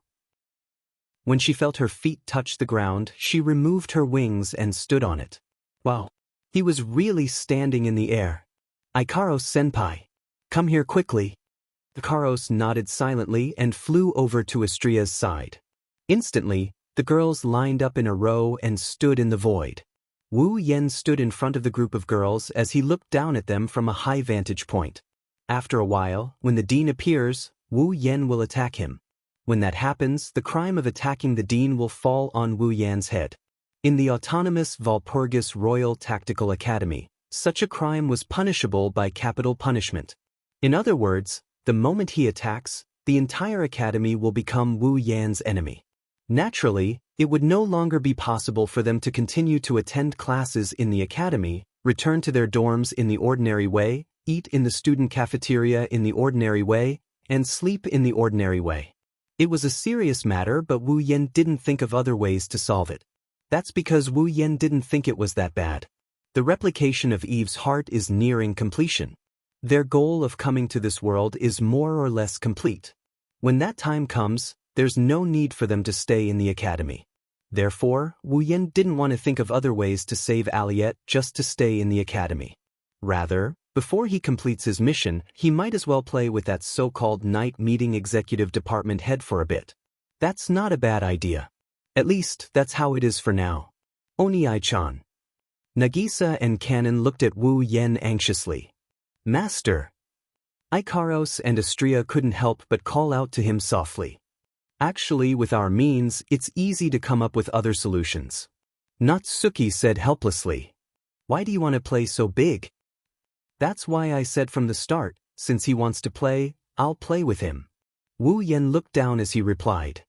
Speaker 1: When she felt her feet touch the ground, she removed her wings and stood on it. Wow! He was really standing in the air. Ikaros-senpai, come here quickly. Ikaros nodded silently and flew over to Astria's side. Instantly, the girls lined up in a row and stood in the void. Wu Yen stood in front of the group of girls as he looked down at them from a high vantage point. After a while, when the dean appears, Wu Yen will attack him. When that happens, the crime of attacking the dean will fall on Wu Yan's head. In the autonomous Walpurgis Royal Tactical Academy, such a crime was punishable by capital punishment. In other words, the moment he attacks, the entire academy will become Wu Yan's enemy. Naturally, it would no longer be possible for them to continue to attend classes in the academy, return to their dorms in the ordinary way, eat in the student cafeteria in the ordinary way, and sleep in the ordinary way. It was a serious matter, but Wu Yan didn't think of other ways to solve it. That's because Wu Yan didn't think it was that bad. The replication of Eve's heart is nearing completion. Their goal of coming to this world is more or less complete. When that time comes, there's no need for them to stay in the academy. Therefore, Wu Yan didn't want to think of other ways to save Aliette just to stay in the academy. Rather, before he completes his mission, he might as well play with that so-called night meeting executive department head for a bit. That's not a bad idea. At least, that's how it is for now. Oni-chan. Nagisa and Kanon looked at Wu Yan anxiously. Master. Ikaros and Astria couldn't help but call out to him softly. Actually, with our means, it's easy to come up with other solutions. Natsuki said helplessly. Why do you want to play so big? That's why I said from the start, since he wants to play, I'll play with him. Wu Yan looked down as he replied.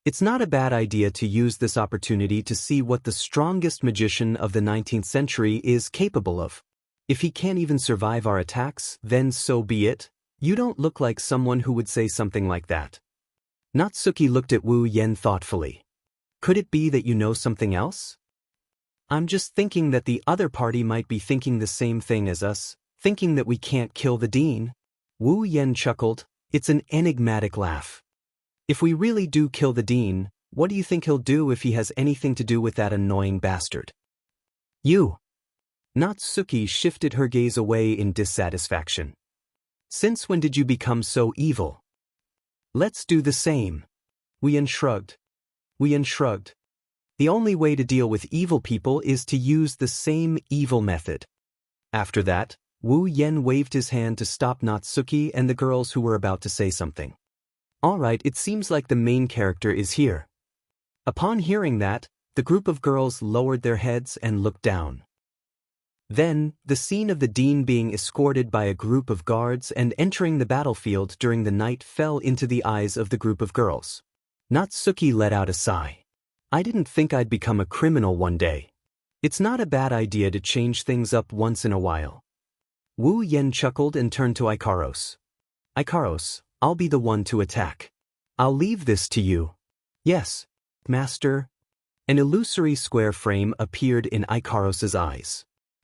Speaker 1: It's not a bad idea to use this opportunity to see what the strongest magician of the 19th century is capable of. If he can't even survive our attacks, then so be it. You don't look like someone who would say something like that. Natsuki looked at Wu Yan thoughtfully. Could it be that you know something else? I'm just thinking that the other party might be thinking the same thing as us, thinking that we can't kill the dean. Wu Yan chuckled. It's an enigmatic laugh. If we really do kill the dean, what do you think he'll do if he has anything to do with that annoying bastard? You. Natsuki shifted her gaze away in dissatisfaction. Since when did you become so evil? Let's do the same. Wu Yan shrugged. The only way to deal with evil people is to use the same evil method. After that, Wu Yan waved his hand to stop Natsuki and the girls who were about to say something. All right, it seems like the main character is here. Upon hearing that, the group of girls lowered their heads and looked down. Then, the scene of the dean being escorted by a group of guards and entering the battlefield during the night fell into the eyes of the group of girls. Natsuki let out a sigh. I didn't think I'd become a criminal one day. It's not a bad idea to change things up once in a while. Wu Yan chuckled and turned to Ikaros. Ikaros, I'll be the one to attack. I'll leave this to you. Yes, master. An illusory square frame appeared in Ikaros's eyes.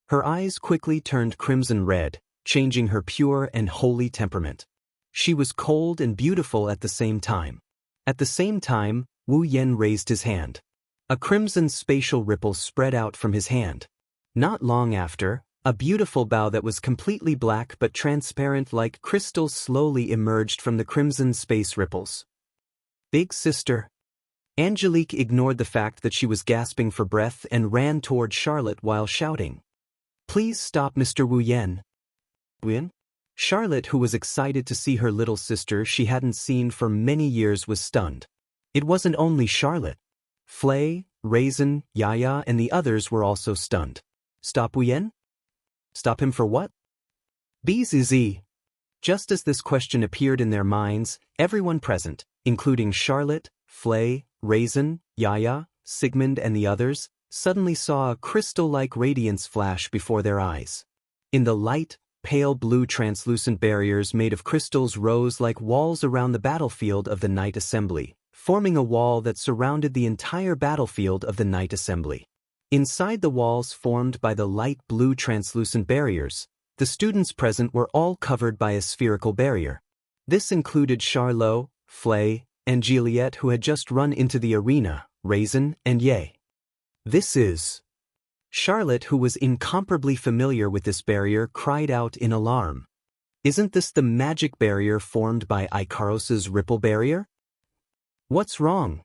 Speaker 1: Her eyes quickly turned crimson red, changing her pure and holy temperament. She was cold and beautiful at the same time. At the same time, Wu Yan raised his hand. A crimson spatial ripple spread out from his hand. Not long after, a beautiful bow that was completely black but transparent like crystal slowly emerged from the crimson space ripples. Big sister. Angelique ignored the fact that she was gasping for breath and ran toward Charlotte while shouting. Please stop, Mr. Wu Yan. Charlotte, who was excited to see her little sister she hadn't seen for many years, was stunned. It wasn't only Charlotte. Flay, Raisin, Yaya, and the others were also stunned. Stop Wu Yan? Stop him for what? BZZ. Just as this question appeared in their minds, everyone present, including Charlotte, Flay, Raisin, Yaya, Sigmund, and the others, suddenly saw a crystal-like radiance flash before their eyes. In the light, pale blue translucent barriers made of crystals rose like walls around the battlefield of the Night Assembly, forming a wall that surrounded the entire battlefield of the Night Assembly. Inside the walls formed by the light blue translucent barriers, the students present were all covered by a spherical barrier. This included Charlot, Flay, and Juliet, who had just run into the arena, Raisin, and Ye. This is... Charlotte, who was incomparably familiar with this barrier, cried out in alarm. Isn't this the magic barrier formed by Ikaros's ripple barrier? What's wrong?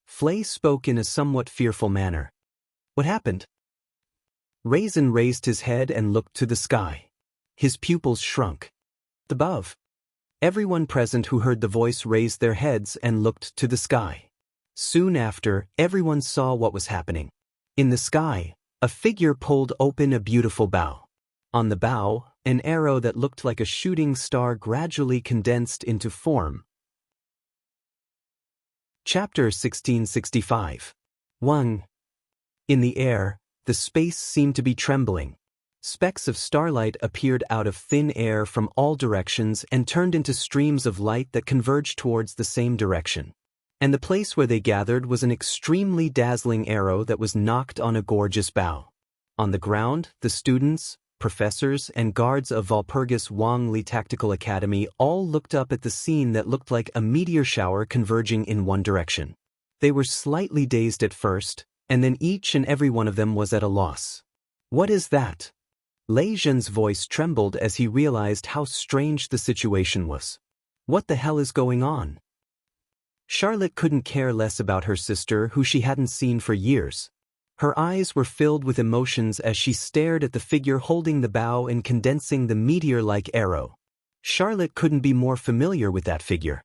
Speaker 1: Flay spoke in a somewhat fearful manner. What happened? Raisin raised his head and looked to the sky. His pupils shrunk. Above. Everyone present who heard the voice raised their heads and looked to the sky. Soon after, everyone saw what was happening. In the sky, a figure pulled open a beautiful bow. On the bow, an arrow that looked like a shooting star gradually condensed into form. Chapter 1665. 1. In the air, the space seemed to be trembling. Specks of starlight appeared out of thin air from all directions and turned into streams of light that converged towards the same direction. And the place where they gathered was an extremely dazzling arrow that was nocked on a gorgeous bow. On the ground, the students, professors, and guards of Walpurgis Wangli Tactical Academy all looked up at the scene that looked like a meteor shower converging in one direction. They were slightly dazed at first, and then each and every one of them was at a loss. What is that? Lei Zhen's voice trembled as he realized how strange the situation was. What the hell is going on? Charlotte couldn't care less about her sister, who she hadn't seen for years. Her eyes were filled with emotions as she stared at the figure holding the bow and condensing the meteor-like arrow. Charlotte couldn't be more familiar with that figure.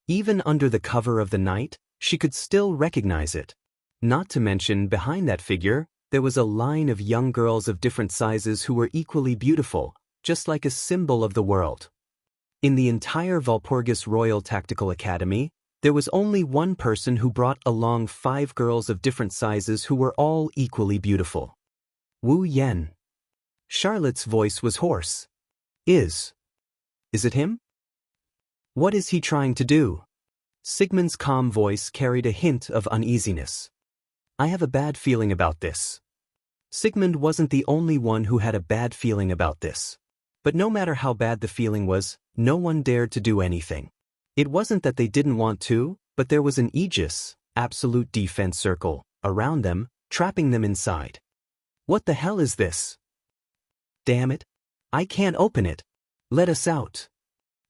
Speaker 1: Even under the cover of the night, she could still recognize it. Not to mention, behind that figure, there was a line of young girls of different sizes who were equally beautiful, just like a symbol of the world. In the entire Walpurgis Royal Tactical Academy, there was only one person who brought along 5 girls of different sizes who were all equally beautiful. Wu Yan. Charlotte's voice was hoarse. Is it him? What is he trying to do? Sigmund's calm voice carried a hint of uneasiness. I have a bad feeling about this. Sigmund wasn't the only one who had a bad feeling about this. But no matter how bad the feeling was, no one dared to do anything. It wasn't that they didn't want to, but there was an aegis, absolute defense circle, around them, trapping them inside. What the hell is this? Damn it. I can't open it. Let us out.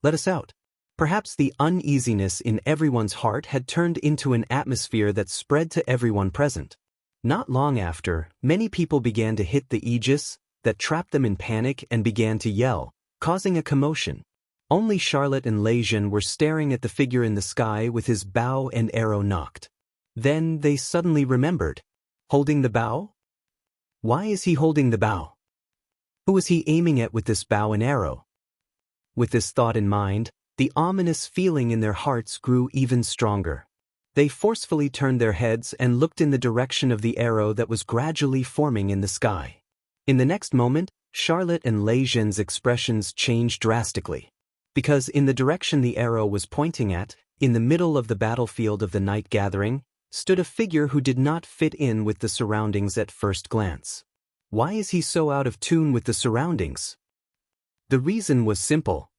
Speaker 1: Let us out. Perhaps the uneasiness in everyone's heart had turned into an atmosphere that spread to everyone present. Not long after, many people began to hit the aegis that trapped them in panic and began to yell, causing a commotion. Only Charlotte and Lei Zhen were staring at the figure in the sky with his bow and arrow knocked. Then they suddenly remembered. Holding the bow? Why is he holding the bow? Who is he aiming at with this bow and arrow? With this thought in mind, the ominous feeling in their hearts grew even stronger. They forcefully turned their heads and looked in the direction of the arrow that was gradually forming in the sky. In the next moment, Charlotte and Lei Zhen's expressions changed drastically. Because in the direction the arrow was pointing at, in the middle of the battlefield of the night gathering, stood a figure who did not fit in with the surroundings at first glance. Why is he so out of tune with the surroundings? The reason was simple.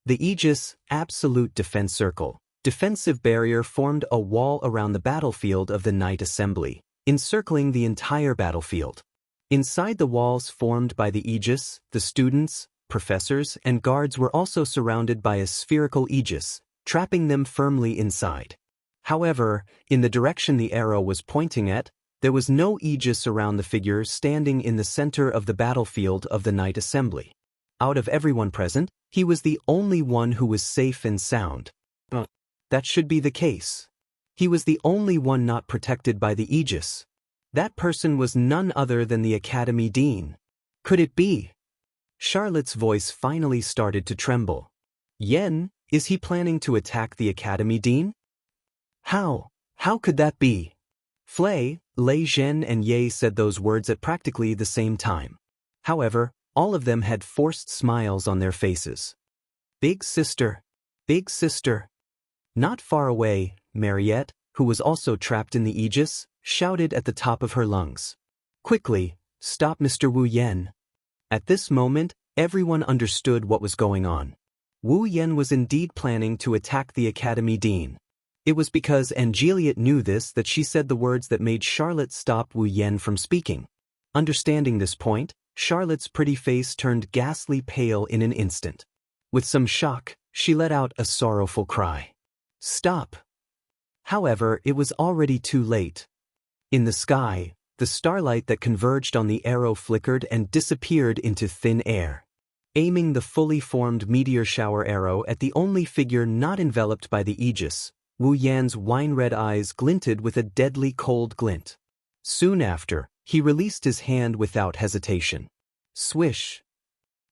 Speaker 1: The aegis, absolute defense circle, defensive barrier formed a wall around the battlefield of the night assembly, encircling the entire battlefield. Inside the walls formed by the aegis, the students, professors, and guards were also surrounded by a spherical aegis, trapping them firmly inside. However, in the direction the arrow was pointing at, there was no aegis around the figure standing in the center of the battlefield of the night assembly. Out of everyone present, he was the only one who was safe and sound. That should be the case. He was the only one not protected by the aegis. That person was none other than the Academy Dean. Could it be? Charlotte's voice finally started to tremble. Yen, is he planning to attack the Academy Dean? How? How could that be? Lei Zhen and Ye said those words at practically the same time. However, all of them had forced smiles on their faces. Big sister. Big sister. Not far away, Mariette, who was also trapped in the aegis, shouted at the top of her lungs. Quickly, stop Mr. Wu Yan. At this moment, everyone understood what was going on. Wu Yan was indeed planning to attack the Academy Dean. It was because Angeliette knew this that she said the words that made Charlotte stop Wu Yan from speaking. Understanding this point, Charlotte's pretty face turned ghastly pale in an instant. With some shock, she let out a sorrowful cry. Stop! However, it was already too late. In the sky, the starlight that converged on the arrow flickered and disappeared into thin air. Aiming the fully formed meteor shower arrow at the only figure not enveloped by the aegis, Wu Yan's wine-red eyes glinted with a deadly cold glint. Soon after, he released his hand without hesitation. Swish!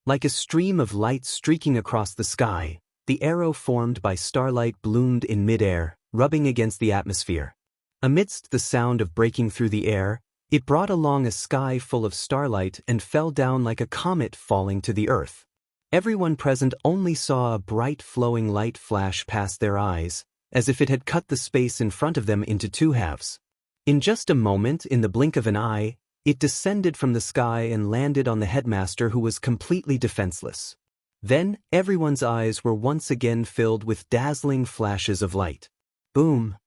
Speaker 1: Like a stream of light streaking across the sky, the arrow formed by starlight bloomed in midair, rubbing against the atmosphere. Amidst the sound of breaking through the air, It brought along a sky full of starlight and fell down like a comet falling to the earth. Everyone present only saw a bright flowing light flash past their eyes, as if it had cut the space in front of them into two halves. In just a moment, in the blink of an eye, it descended from the sky and landed on the headmaster, who was completely defenseless. Then, everyone's eyes were once again filled with dazzling flashes of light. Boom!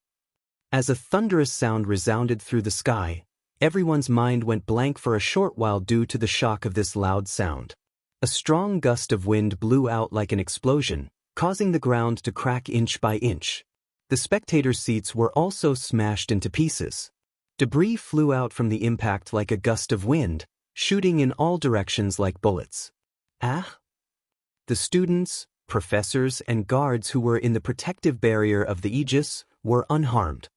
Speaker 1: As a thunderous sound resounded through the sky, everyone's mind went blank for a short while due to the shock of this loud sound. A strong gust of wind blew out like an explosion, causing the ground to crack inch by inch. The spectators' seats were also smashed into pieces. Debris flew out from the impact like a gust of wind, shooting in all directions like bullets. Ah! The students, professors, and guards who were in the protective barrier of the Aegis were unharmed.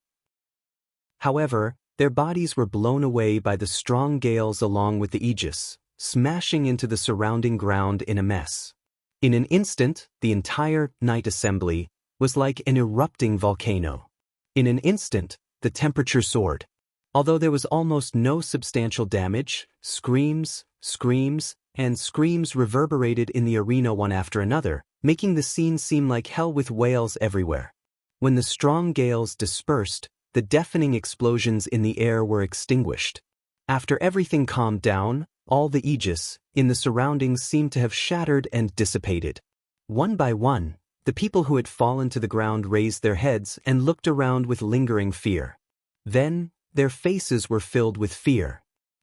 Speaker 1: However, their bodies were blown away by the strong gales along with the Aegis, smashing into the surrounding ground in a mess. In an instant, the entire night assembly was like an erupting volcano. In an instant, the temperature soared. Although there was almost no substantial damage, screams, and screams reverberated in the arena one after another, making the scene seem like hell with wails everywhere. When the strong gales dispersed, the deafening explosions in the air were extinguished. After everything calmed down, all the Aegis in the surroundings seemed to have shattered and dissipated. One by one, the people who had fallen to the ground raised their heads and looked around with lingering fear. Then, their faces were filled with fear.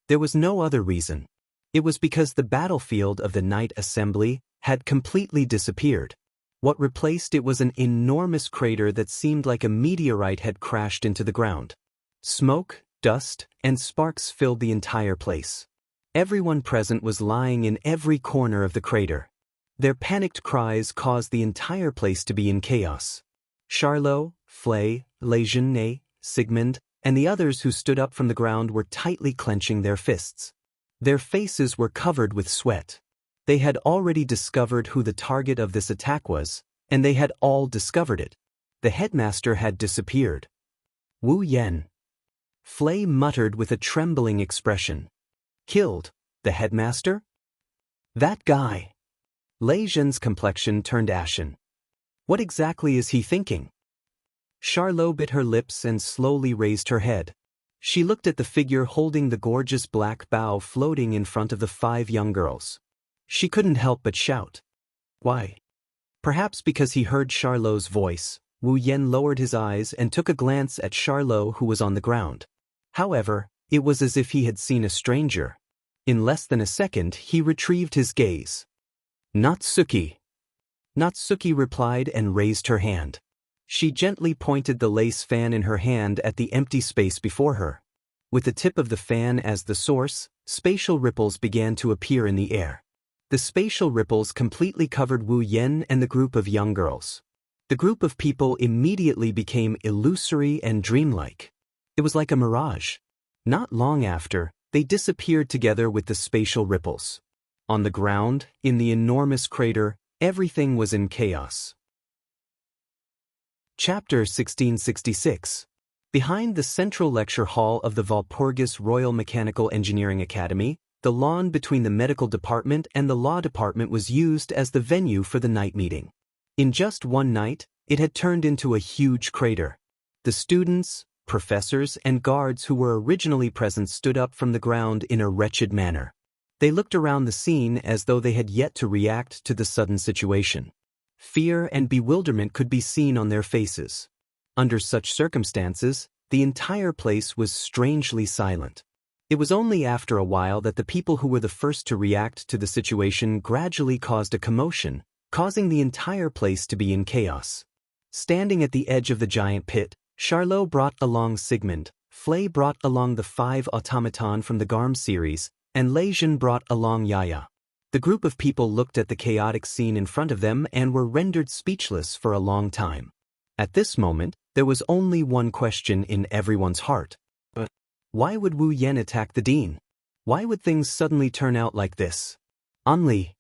Speaker 1: There was no other reason. It was because the battlefield of the night assembly had completely disappeared. What replaced it was an enormous crater that seemed like a meteorite had crashed into the ground. Smoke, dust, and sparks filled the entire place. Everyone present was lying in every corner of the crater. Their panicked cries caused the entire place to be in chaos. Charlot, Flay, Lejeune, Sigmund, and the others who stood up from the ground were tightly clenching their fists. Their faces were covered with sweat. They had already discovered who the target of this attack was, and they had all discovered it. The headmaster had disappeared. Wu Yan. Flay muttered with a trembling expression. Killed? The headmaster? That guy. Lei Zhen's complexion turned ashen. What exactly is he thinking? Charlot bit her lips and slowly raised her head. She looked at the figure holding the gorgeous black bow floating in front of the 5 young girls. She couldn't help but shout. Why? Perhaps because he heard Charlot's voice, Wu Yan lowered his eyes and took a glance at Charlot, who was on the ground. However, it was as if he had seen a stranger. In less than a second, he retrieved his gaze. Natsuki. Natsuki replied and raised her hand. She gently pointed the lace fan in her hand at the empty space before her. With the tip of the fan as the source, spatial ripples began to appear in the air. The spatial ripples completely covered Wu Yan and the group of young girls. The group of people immediately became illusory and dreamlike. It was like a mirage. Not long after, they disappeared together with the spatial ripples. On the ground, in the enormous crater, everything was in chaos. Chapter 1666. Behind the central lecture hall of the Walpurgis Royal Mechanical Engineering Academy, the lawn between the medical department and the law department was used as the venue for the night meeting. In just one night, it had turned into a huge crater. The students, professors, and guards who were originally present stood up from the ground in a wretched manner. They looked around the scene as though they had yet to react to the sudden situation. Fear and bewilderment could be seen on their faces. Under such circumstances, the entire place was strangely silent. It was only after a while that the people who were the first to react to the situation gradually caused a commotion, causing the entire place to be in chaos. Standing at the edge of the giant pit, Charlot brought along Sigmund, Flay brought along the 5 automaton from the Garm series, and Lejeune brought along Yaya. The group of people looked at the chaotic scene in front of them and were rendered speechless for a long time. At this moment, there was only one question in everyone's heart. But why would Wu Yan attack the dean? Why would things suddenly turn out like this? Anli.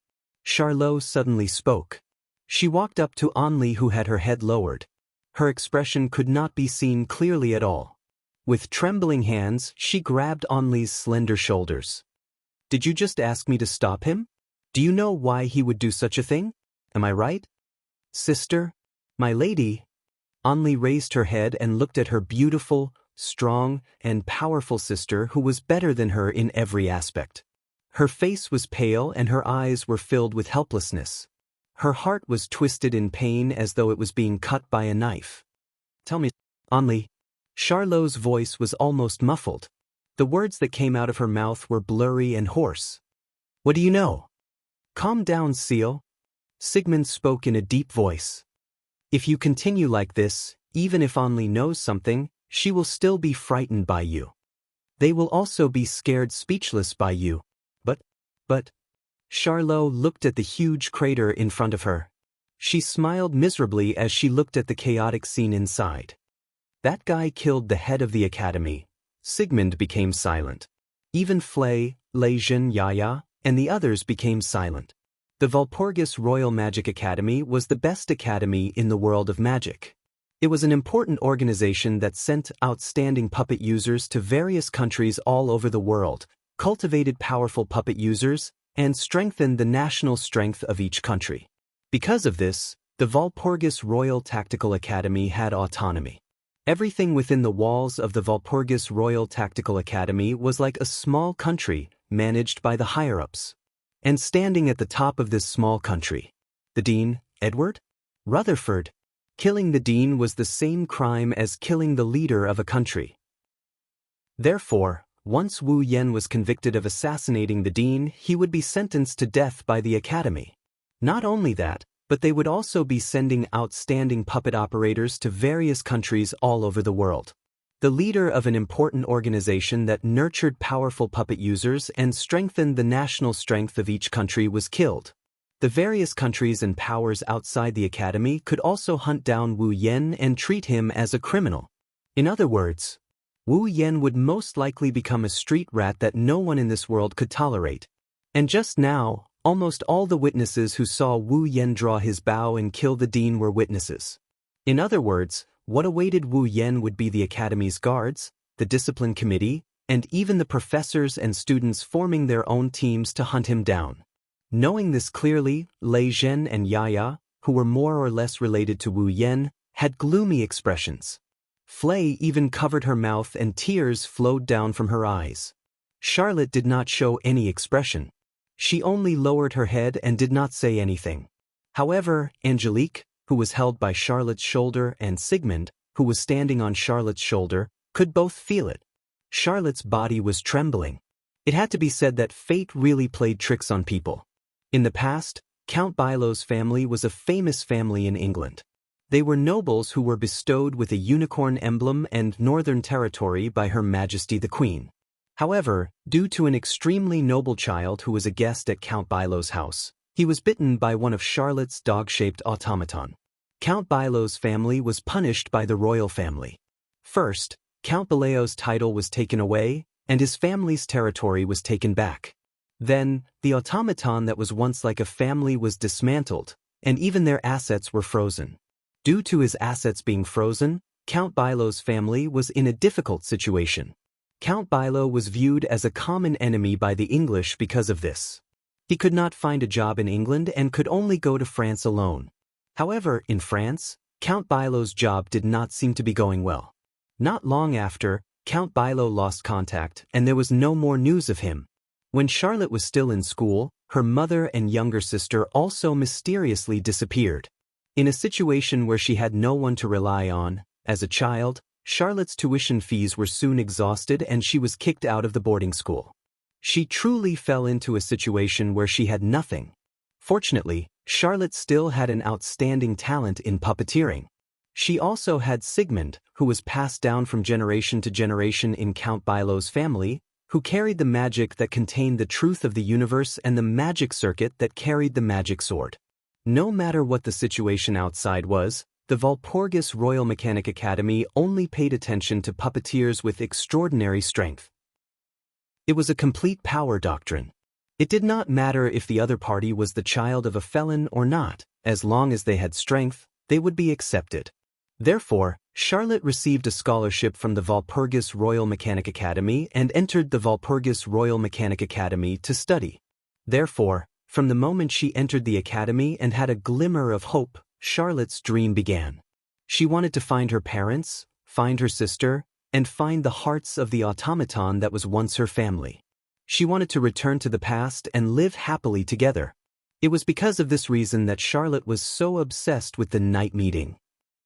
Speaker 1: Charlot suddenly spoke. She walked up to Anli, who had her head lowered. Her expression could not be seen clearly at all. With trembling hands, she grabbed Onli's slender shoulders. Did you just ask me to stop him? Do you know why he would do such a thing? Am I right? Sister? My lady? Onli raised her head and looked at her beautiful, strong, and powerful sister who was better than her in every aspect. Her face was pale and her eyes were filled with helplessness. Her heart was twisted in pain as though it was being cut by a knife. Tell me, Onli. Charlot's voice was almost muffled. The words that came out of her mouth were blurry and hoarse. What do you know? Calm down, Seal. Sigmund spoke in a deep voice. If you continue like this, even if Onli knows something, she will still be frightened by you. They will also be scared speechless by you. But, Charlot looked at the huge crater in front of her. She smiled miserably as she looked at the chaotic scene inside. That guy killed the head of the academy. Sigmund became silent. Even Flay, Leijin, Yaya, and the others became silent. The Walpurgis Royal Magic Academy was the best academy in the world of magic. It was an important organization that sent outstanding puppet users to various countries all over the world, cultivated powerful puppet users, and strengthened the national strength of each country. Because of this, the Walpurgis Royal Tactical Academy had autonomy. Everything within the walls of the Walpurgis Royal Tactical Academy was like a small country managed by the higher-ups. And standing at the top of this small country, the Dean, Edward Rutherford. Killing the Dean was the same crime as killing the leader of a country. Therefore, once Wu Yen was convicted of assassinating the Dean, he would be sentenced to death by the Academy. Not only that, but they would also be sending outstanding puppet operators to various countries all over the world. The leader of an important organization that nurtured powerful puppet users and strengthened the national strength of each country was killed. The various countries and powers outside the academy could also hunt down Wu Yen and treat him as a criminal. In other words, Wu Yen would most likely become a street rat that no one in this world could tolerate. And just now, almost all the witnesses who saw Wu Yen draw his bow and kill the Dean were witnesses. In other words, what awaited Wu Yen would be the Academy's guards, the discipline committee, and even the professors and students forming their own teams to hunt him down. Knowing this clearly, Lei Zhen and Yaya, who were more or less related to Wu Yen, had gloomy expressions. Flay even covered her mouth and tears flowed down from her eyes. Charlotte did not show any expression. She only lowered her head and did not say anything. However, Angelique, who was held by Charlotte's shoulder, and Sigmund, who was standing on Charlotte's shoulder, could both feel it. Charlotte's body was trembling. It had to be said that fate really played tricks on people. In the past, Count Bilo's family was a famous family in England. They were nobles who were bestowed with a unicorn emblem and northern territory by Her Majesty the Queen. However, due to an extremely noble child who was a guest at Count Bilo's house, he was bitten by one of Charlotte's dog-shaped automaton. Count Bilo's family was punished by the royal family. First, Count Bileo's title was taken away, and his family's territory was taken back. Then, the automaton that was once like a family was dismantled, and even their assets were frozen. Due to his assets being frozen, Count Bilo's family was in a difficult situation. Count Bilo was viewed as a common enemy by the English because of this. He could not find a job in England and could only go to France alone. However, in France, Count Bilo's job did not seem to be going well. Not long after, Count Bilo lost contact and there was no more news of him. When Charlotte was still in school, her mother and younger sister also mysteriously disappeared. In a situation where she had no one to rely on, as a child, Charlotte's tuition fees were soon exhausted and she was kicked out of the boarding school. She truly fell into a situation where she had nothing. Fortunately, Charlotte still had an outstanding talent in puppeteering. She also had Sigmund, who was passed down from generation to generation in Count Bilo's family, who carried the magic that contained the truth of the universe and the magic circuit that carried the magic sword. No matter what the situation outside was, the Walpurgis Royal Mechanic Academy only paid attention to puppeteers with extraordinary strength. It was a complete power doctrine. It did not matter if the other party was the child of a felon or not, as long as they had strength, they would be accepted. Therefore, Charlotte received a scholarship from the Walpurgis Royal Mechanic Academy and entered the Walpurgis Royal Mechanic Academy to study. Therefore, from the moment she entered the academy and had a glimmer of hope, Charlotte's dream began. She wanted to find her parents, find her sister, and find the hearts of the automaton that was once her family. She wanted to return to the past and live happily together. It was because of this reason that Charlotte was so obsessed with the night meeting.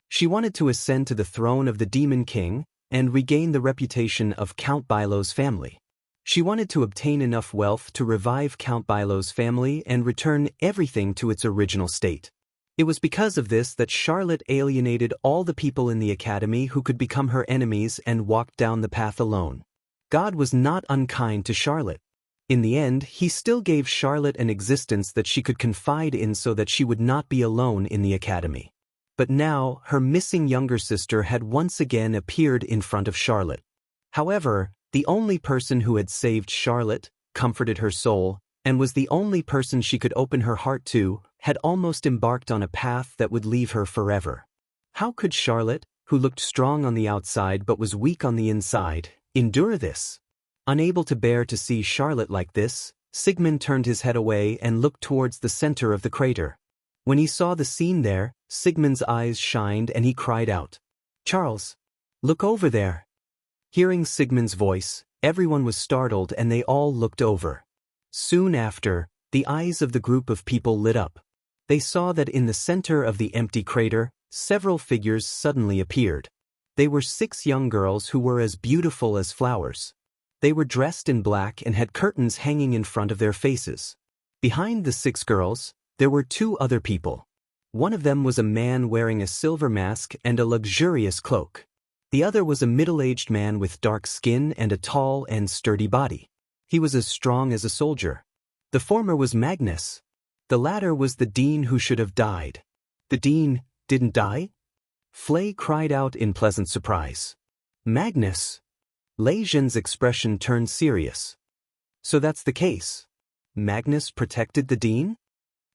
Speaker 1: She wanted to ascend to the throne of the Demon King and regain the reputation of Count Bilo's family. She wanted to obtain enough wealth to revive Count Bilo's family and return everything to its original state. It was because of this that Charlotte alienated all the people in the academy who could become her enemies and walked down the path alone. God was not unkind to Charlotte. In the end, he still gave Charlotte an existence that she could confide in so that she would not be alone in the academy. But now, her missing younger sister had once again appeared in front of Charlotte. However, the only person who had saved Charlotte, comforted her soul, and was the only person she could open her heart to, had almost embarked on a path that would leave her forever. How could Charlotte, who looked strong on the outside but was weak on the inside, endure this? Unable to bear to see Charlotte like this, Sigmund turned his head away and looked towards the center of the crater. When he saw the scene there, Sigmund's eyes shined and he cried out, "Charles, look over there." Hearing Sigmund's voice, everyone was startled and they all looked over. Soon after, the eyes of the group of people lit up. They saw that in the center of the empty crater, several figures suddenly appeared. They were 6 young girls who were as beautiful as flowers. They were dressed in black and had curtains hanging in front of their faces. Behind the 6 girls, there were 2 other people. One of them was a man wearing a silver mask and a luxurious cloak. The other was a middle-aged man with dark skin and a tall and sturdy body. He was as strong as a soldier. The former was Magnus. The latter was the dean who should have died. The dean didn't die? Flay cried out in pleasant surprise. Magnus? Lei Zhen's expression turned serious. So that's the case. Magnus protected the dean?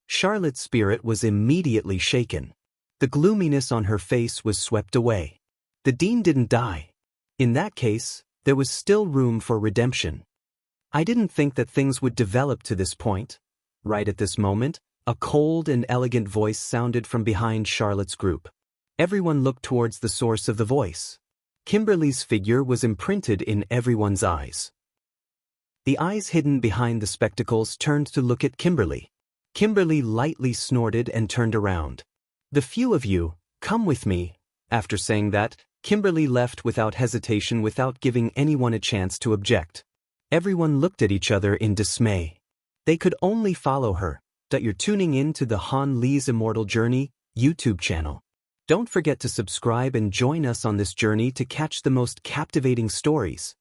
Speaker 1: Charlotte's spirit was immediately shaken. The gloominess on her face was swept away. The dean didn't die. In that case, there was still room for redemption. I didn't think that things would develop to this point. Right at this moment, a cold and elegant voice sounded from behind Charlotte's group. Everyone looked towards the source of the voice. Kimberly's figure was imprinted in everyone's eyes. The eyes hidden behind the spectacles turned to look at Kimberly. Kimberly lightly snorted and turned around. "The few of you, come with me." After saying that, Kimberly left without hesitation, without giving anyone a chance to object. Everyone looked at each other in dismay. They could only follow her. You're tuning in to the Han Li's Immortal Journey YouTube channel. Don't forget to subscribe and join us on this journey to catch the most captivating stories.